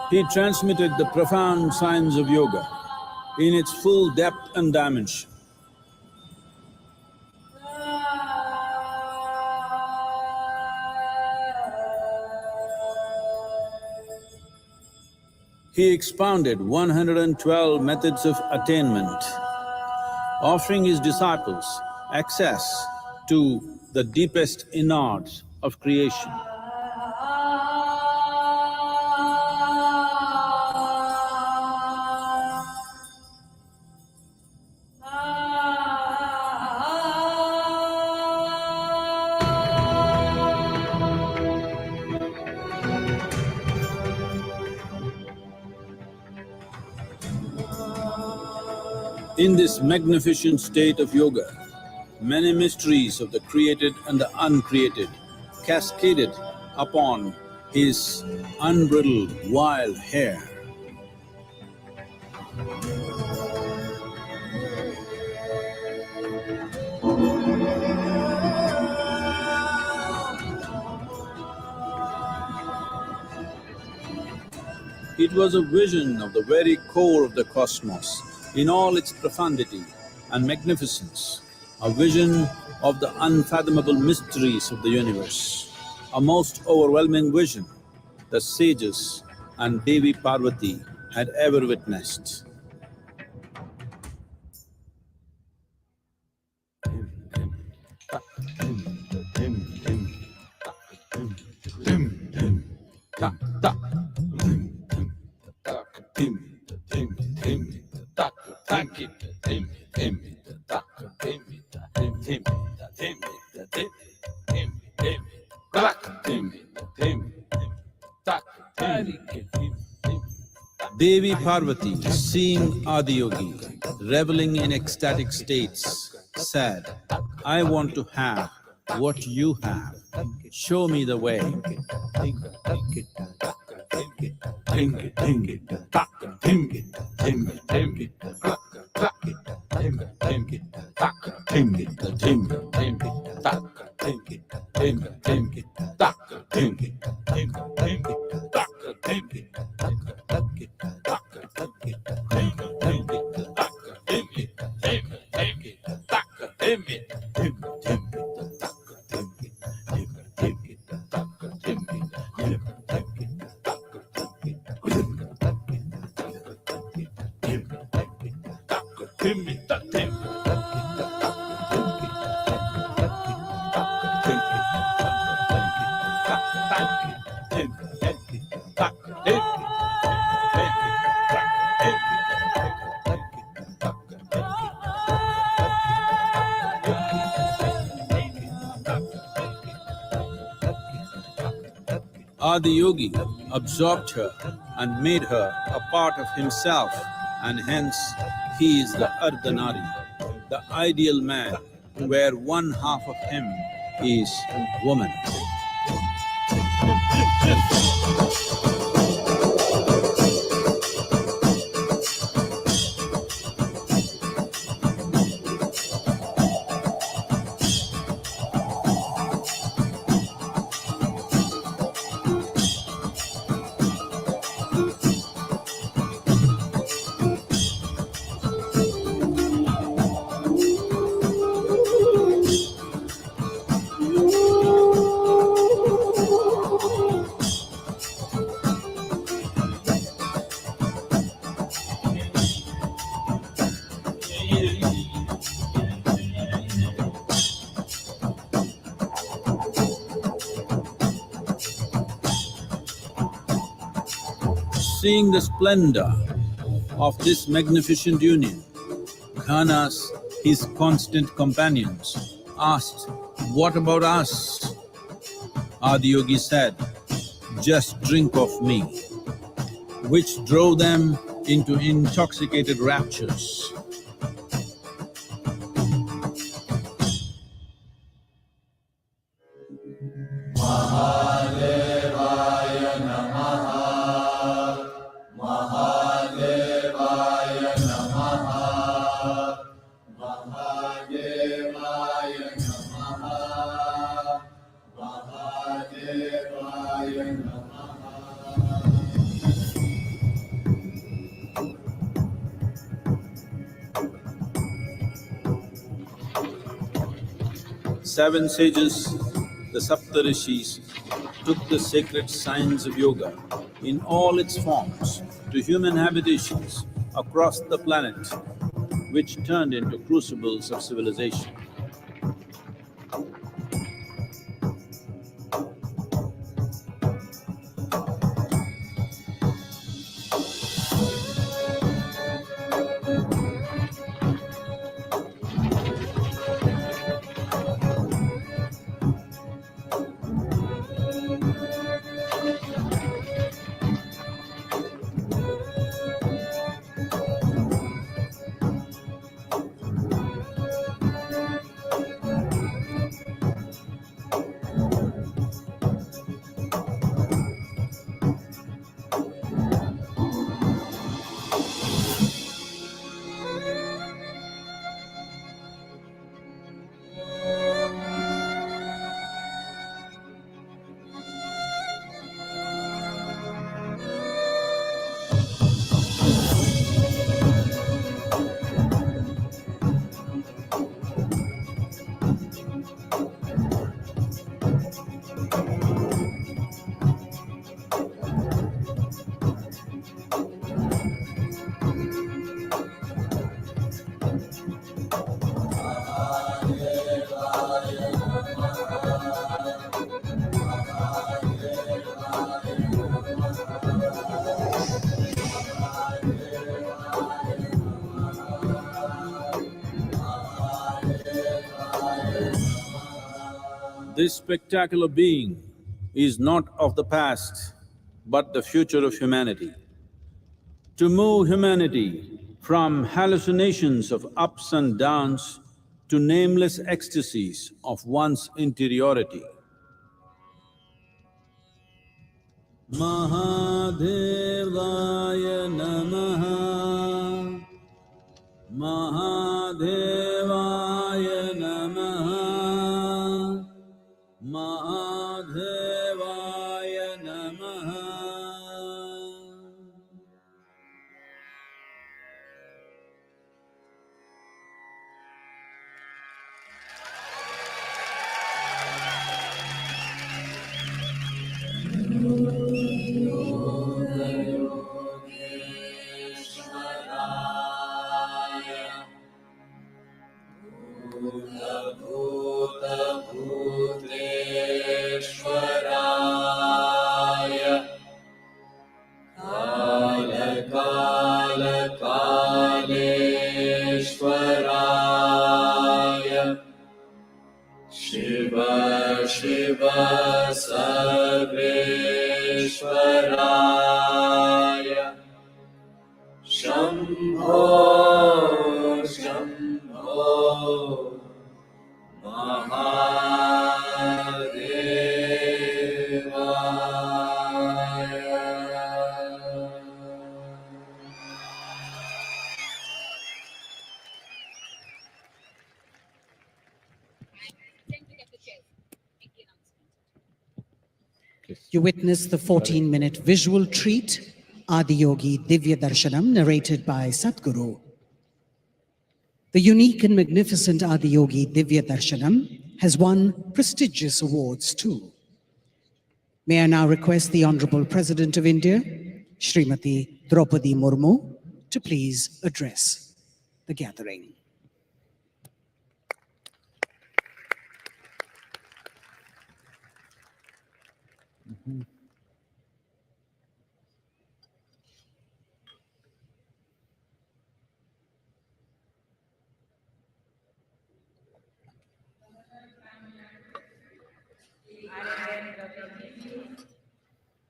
He transmitted the profound science of yoga in its full depth and dimension. He expounded 112 methods of attainment, offering his disciples access to the deepest innards of creation. In this magnificent state of yoga, many mysteries of the created and the uncreated cascaded upon his unbridled wild hair. It was a vision of the very core of the cosmos in all its profundity and magnificence, a vision of the unfathomable mysteries of the universe, a most overwhelming vision the sages and Devi Parvati had ever witnessed. Devi Parvati, seeing Adiyogi, reveling in ecstatic states, said, I want to have what you have. Show me the way. Adiyogi absorbed her and made her a part of himself, and hence he is the Ardhanari, the ideal man, where one half of him is woman. Seeing the splendor of this magnificent union, Ghanas, his constant companions, asked, What about us? Adiyogi said, Just drink of me, which drove them into intoxicated raptures. Seven sages, the Saptarishis, took the sacred science of yoga in all its forms to human habitations across the planet, which turned into crucibles of civilization. This spectacular being is not of the past, but the future of humanity. To move humanity from hallucinations of ups and downs to nameless ecstasies of one's interiority. Mahadevaya Namaha, Mahadevaya Namaha, Mahadevaya Namaha. Kalaleshwaraya Shiva Shiva Sarveshwaraya Shambho Shambho You witness the 14-minute visual treat, Adiyogi Divya Darshanam, narrated by Sadhguru. The unique and magnificent Adiyogi Divya Darshanam has won prestigious awards too. May I now request the Honorable President of India, Srimati Draupadi Murmu, to please address the gathering.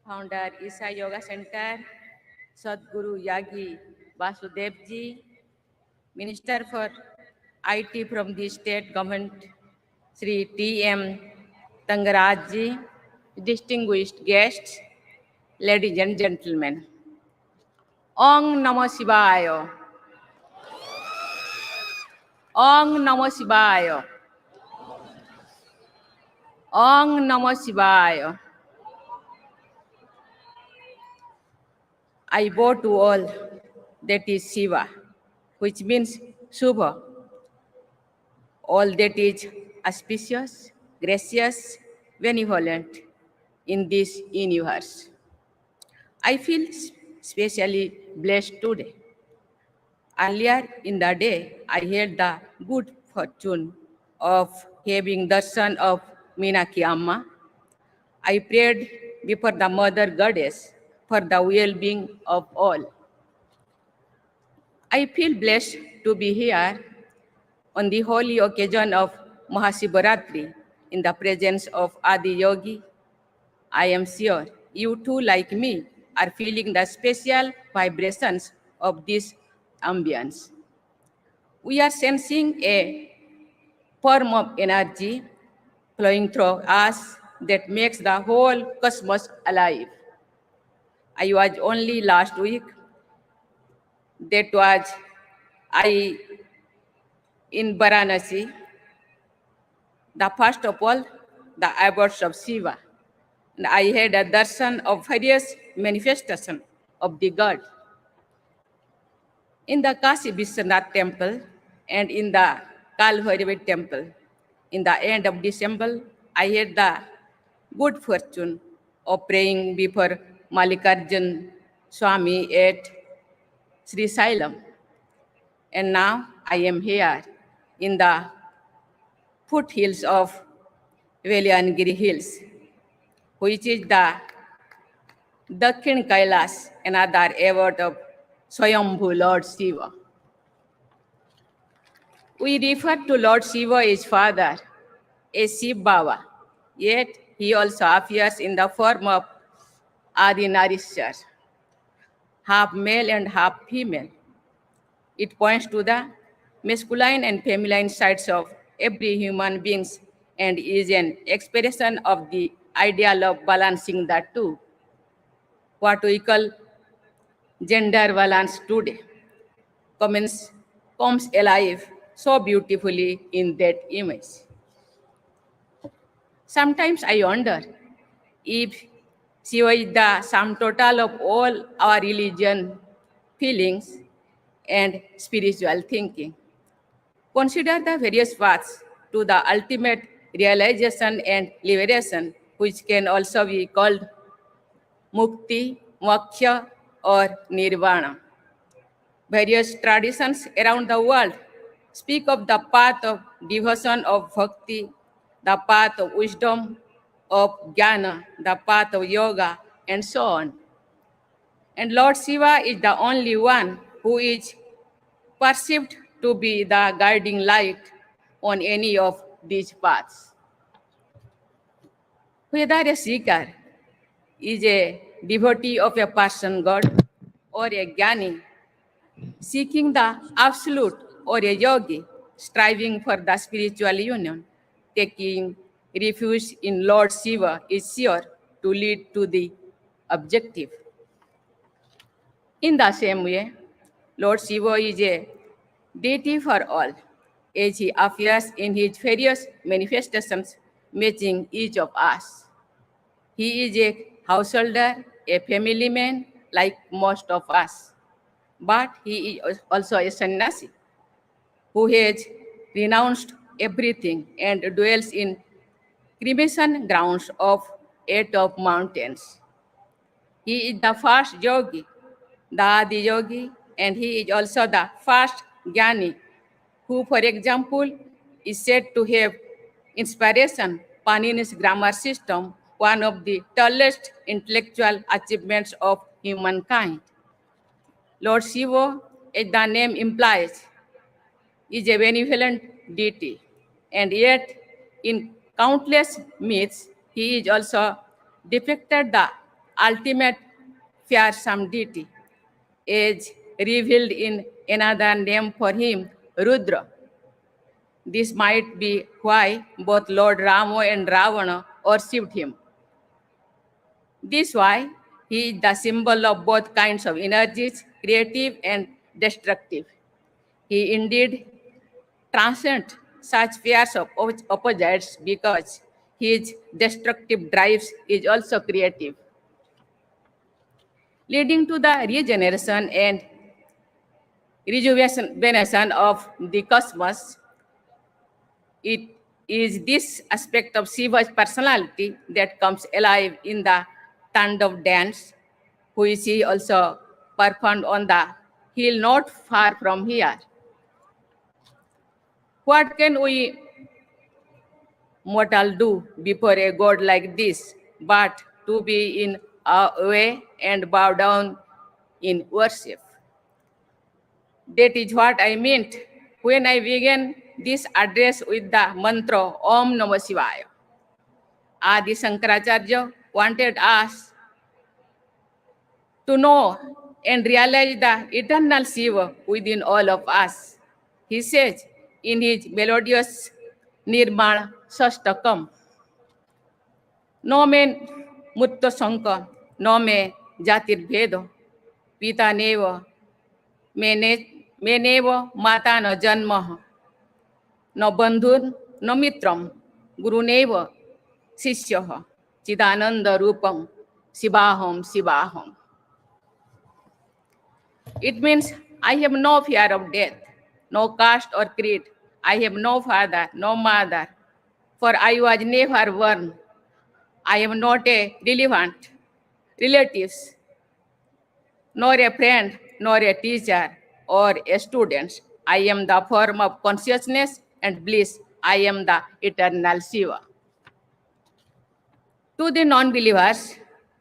Founder Isha Yoga Center, Sadhguru Yagi Vasudevji, Minister for IT from the state government, Sri T.M. Tangarajji, distinguished guests, ladies and gentlemen. Om Namah Shivaya. Om Namah Shivaya. Om Namah Shivaya. I bow to all that is Shiva, which means Shubha, all that is auspicious, gracious, benevolent in this universe. I feel especially blessed today. Earlier in the day, I had the good fortune of having darshan of Meenakshi Amma. I prayed before the Mother Goddess for the well-being of all. I feel blessed to be here on the holy occasion of MahaShivRatri in the presence of Adiyogi. I am sure you too, like me, are feeling the special vibrations of this ambience. We are sensing a form of energy flowing through us that makes the whole cosmos alive. I was only last week, that was I in Varanasi, the first of all, the abodes of Shiva. And I had a darshan of various manifestations of the god. In the Kashi Vishwanath temple and in the Kalbhairavi temple, in the end of December, I had the good fortune of praying before Mallikarjun Swami at Sri Sailam. And now I am here in the foothills of Veliangiri Hills, which is the Dakhin Kailas, another abode of Swayambhu Lord Shiva. We refer to Lord Shiva as Father, as Shiv Baba, Yet he also appears in the form of Adinarishar, half male and half female. It points to the masculine and feminine sides of every human being and is an expression of the ideal of balancing the two, what we call gender balance today, comes alive so beautifully in that image. Sometimes I wonder if Shiva is the sum total of all our religion, feelings, and spiritual thinking. Consider the various paths to the ultimate realization and liberation, which can also be called mukti, moksha, or nirvana. Various traditions around the world speak of the path of devotion of bhakti, the path of wisdom, of jnana, the path of yoga, and so on. And Lord Shiva is the only one who is perceived to be the guiding light on any of these paths. Whether a seeker is a devotee of a person god or a jnani seeking the absolute or a yogi striving for the spiritual union, taking refuge in Lord Shiva is sure to lead to the objective. In the same way, Lord Shiva is a deity for all, as he appears in his various manifestations, matching each of us. He is a householder, a family man like most of us, but he is also a sannyasi who has renounced everything and dwells in cremation grounds of 8 of mountains. He is the first yogi, the Adiyogi, and he is also the first jnani, who, for example, is said to have inspiration Panini's grammar system, one of the tallest intellectual achievements of humankind. Lord Shiva, as the name implies, is a benevolent deity, and yet in countless myths, he is also depicted the ultimate fearsome deity, as revealed in another name for him, Rudra. This might be why both Lord Rama and Ravana worshipped him. This why he is the symbol of both kinds of energies, creative and destructive. He indeed transcends such pairs of opposites because his destructive drives is also creative, leading to the regeneration and rejuvenation of the cosmos. It is this aspect of Shiva's personality that comes alive in the Tandav dance, which he also performed on the hill not far from here. What can we mortal do before a god like this but to be in awe and bow down in worship? That is what I meant when I began this address with the mantra Om Namah Shivaya. Adi Shankaracharya wanted us to know and realize the eternal Shiva within all of us. He says in his melodious Nirmala Sastakam, No me mutta sanka, no me jatir bhedo, pita neva, menevo mata no janma, no bandhur, no mitram, guruneva, sisyaha, chidananda rupam, sibaham, sibaham. It means I have no fear of death, no caste or creed. I have no father, no mother, for I was never born. I am not a relevant relatives, nor a friend, nor a teacher or a student. I am the form of consciousness and bliss. I am the eternal Shiva. To the non-believers,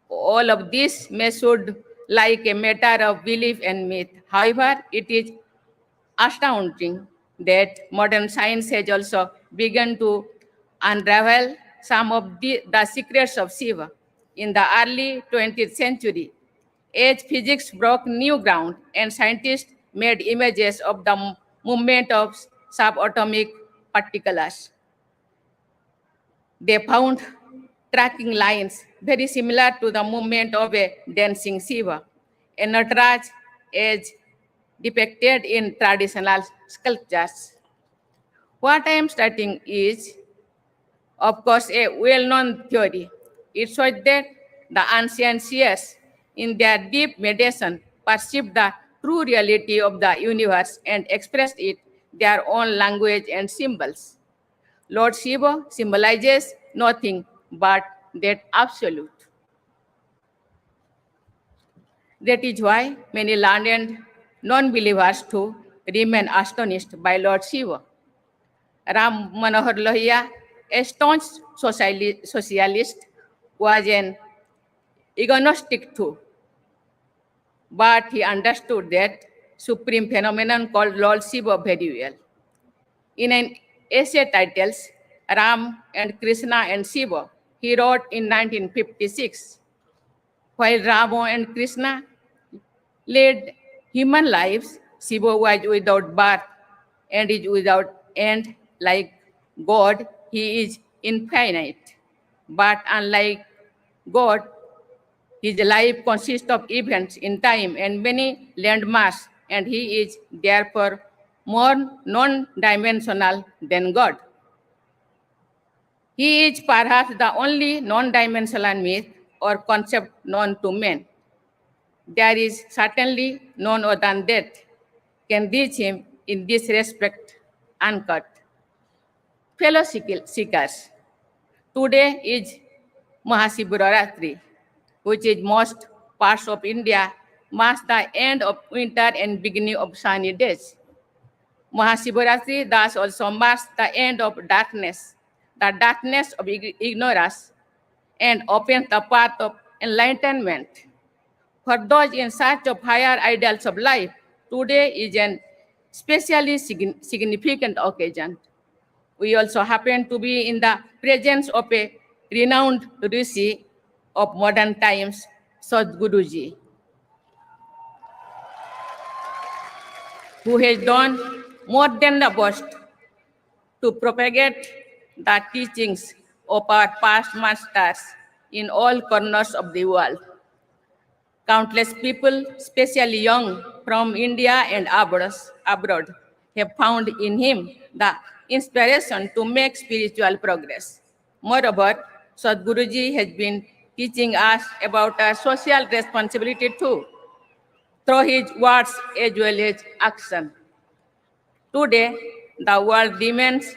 all of this may sound like a matter of belief and myth. However, it is astounding that modern science has also begun to unravel some of the secrets of Shiva. In the early 20th century, as physics broke new ground and scientists made images of the movement of subatomic particles, they found tracking lines very similar to the movement of a dancing Shiva, a Nataraj as depicted in traditional sculptures. What I am stating is, of course, a well-known theory. It shows that the ancient seers, in their deep meditation, perceived the true reality of the universe and expressed it their own language and symbols. Lord Shiva symbolizes nothing but that absolute. That is why many learned and non-believers too remain astonished by Lord Shiva. Ram Manohar Lohia, a staunch socialist, was an agnostic too, but he understood that supreme phenomenon called Lord Shiva very well. In an essay titled Ram and Krishna and Shiva, he wrote in 1956, while Rama and Krishna led human lives, Shiva was without birth and is without end. Like God, he is infinite. But unlike God, his life consists of events in time and many landmarks, and he is therefore more non-dimensional than God. He is perhaps the only non-dimensional myth or concept known to men. There is certainly none other than that can reach him in this respect uncut. Fellow seekers, today is MahaShivRatri, which is most parts of India, marks the end of winter and beginning of sunny days. MahaShivRatri thus also marks the end of darkness, the darkness of ignorance, and opens the path of enlightenment. For those in search of higher ideals of life, today is an especially significant occasion. We also happen to be in the presence of a renowned Rishi of modern times, Sadhguruji, who has done more than the best to propagate the teachings of our past masters in all corners of the world. Countless people, especially young from India and abroad, have found in him the inspiration to make spiritual progress. Moreover, Sadhguruji has been teaching us about our social responsibility too, through his words as well as action. Today, the world remains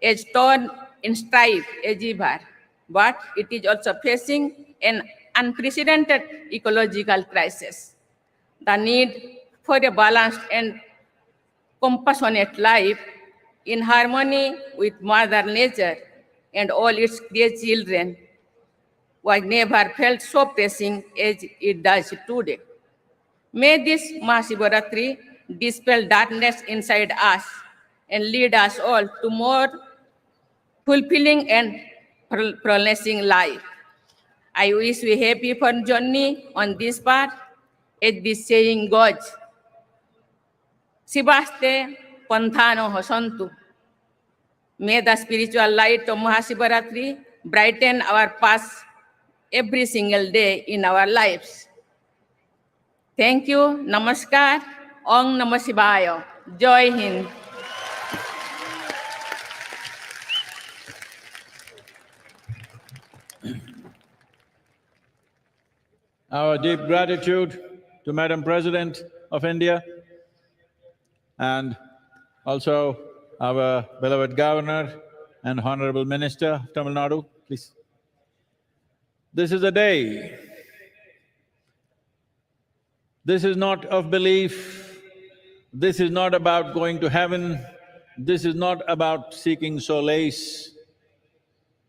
as torn in strife as ever, but it is also facing an unprecedented ecological crisis. The need for a balanced and compassionate life in harmony with Mother Nature and all its dear children was never felt so pressing as it does today. May this MahaShivratri dispel darkness inside us and lead us all to more fulfilling and prolonging life. I wish we happy fun journey on this path. As this saying goes, Sibaste Panthano Hosantu. May the spiritual light of MahaShivratri brighten our paths every single day in our lives. Thank you. Namaskar. Om Namah Shivaya. Jai Hind. Our deep gratitude to Madam President of India and also our beloved Governor and Honorable Minister of Tamil Nadu, please. This is a day. This is not of belief. This is not about going to heaven. This is not about seeking solace.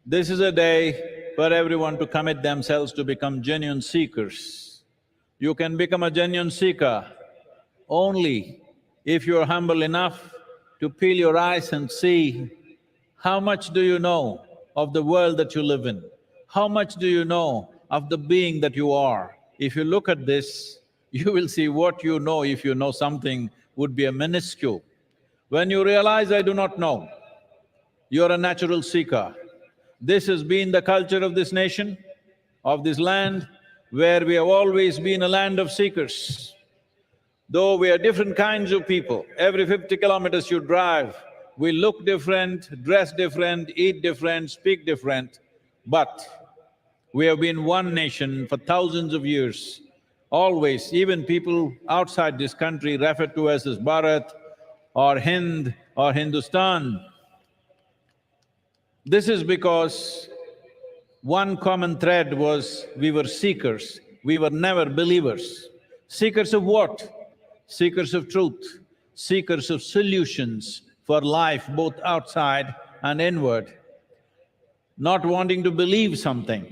This is a day for everyone to commit themselves to become genuine seekers. You can become a genuine seeker only if you're humble enough to peel your eyes and see how much do you know of the world that you live in? How much do you know of the being that you are? If you look at this, you will see what you know, if you know something, would be a minuscule. When you realize, I do not know, you're a natural seeker. This has been the culture of this nation, of this land, where we have always been a land of seekers. Though we are different kinds of people, every 50 kilometers you drive, we look different, dress different, eat different, speak different, but we have been one nation for thousands of years. Always, even people outside this country refer to us as Bharat or Hind or Hindustan. This is because one common thread was we were seekers, we were never believers. Seekers of what? Seekers of truth, seekers of solutions for life both outside and inward. Not wanting to believe something,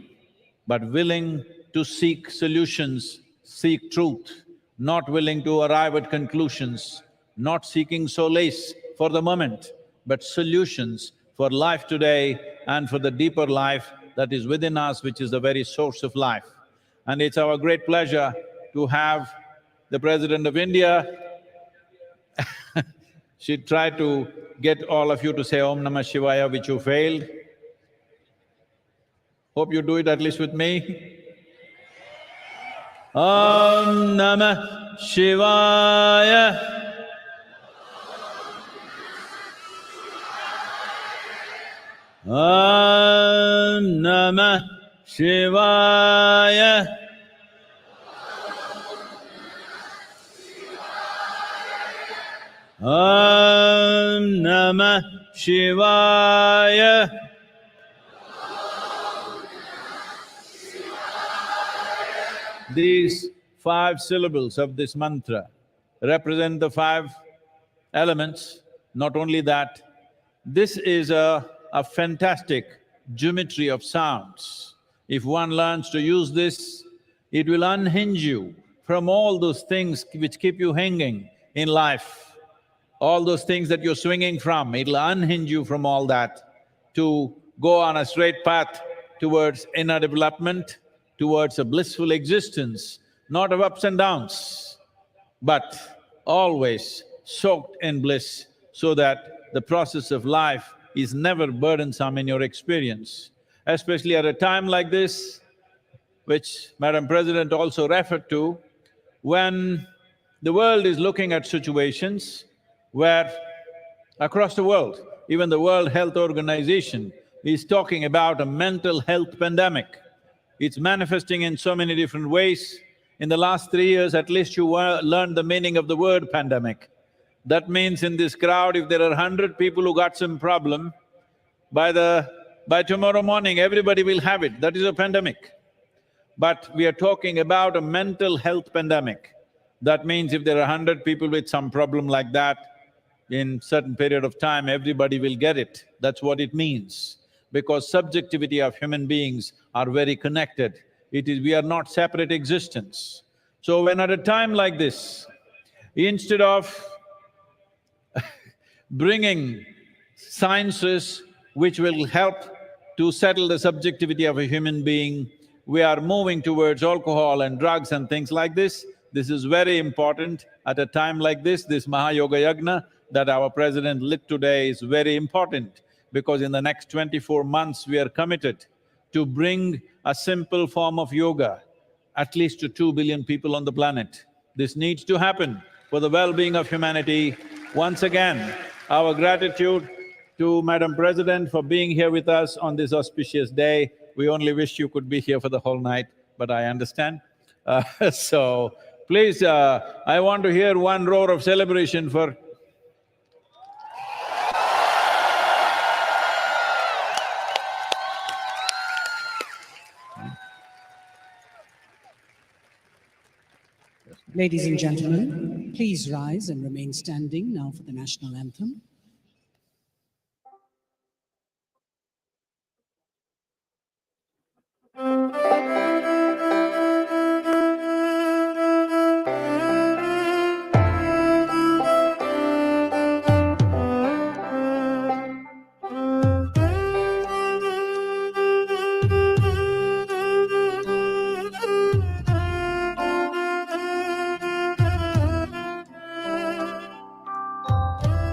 but willing to seek solutions, seek truth, not willing to arrive at conclusions, not seeking solace for the moment, but solutions for life today and for the deeper life that is within us, which is the very source of life. And it's our great pleasure to have the President of India. She tried to get all of you to say Om Namah Shivaya, which you failed. Hope you do it at least with me. Om Namah Shivaya. Om Namah Shivaya. Om Namah Shivaya. These 5 syllables of this mantra represent the 5 elements. Not only that, this is a fantastic geometry of sounds. If one learns to use this, it will unhinge you from all those things which keep you hanging in life. All those things that you're swinging from, it'll unhinge you from all that to go on a straight path towards inner development, towards a blissful existence, not of ups and downs, but always soaked in bliss, so that the process of life is never burdensome in your experience. Especially at a time like this, which Madam President also referred to, when the world is looking at situations where across the world, even the World Health Organization is talking about a mental health pandemic. It's manifesting in so many different ways. In the last 3 years, at least you learned the meaning of the word pandemic. That means in this crowd, if there are 100 people who got some problem, by tomorrow morning, everybody will have it. That is a pandemic. But we are talking about a mental health pandemic. That means if there are 100 people with some problem like that, in certain period of time, everybody will get it. That's what it means. Because subjectivity of human beings are very connected. We are not separate existence. So when at a time like this, instead of bringing sciences which will help to settle the subjectivity of a human being, we are moving towards alcohol and drugs and things like this. This is very important at a time like this Mahayoga Yagna that our President lit today is very important, because in the next 24 months we are committed to bring a simple form of yoga at least to 2 billion people on the planet. This needs to happen for the well-being of humanity. Once again, our gratitude to Madam President for being here with us on this auspicious day. We only wish you could be here for the whole night, but I understand. So, please, I want to hear one roar of celebration for… Ladies and gentlemen, please rise and remain standing now for the national anthem.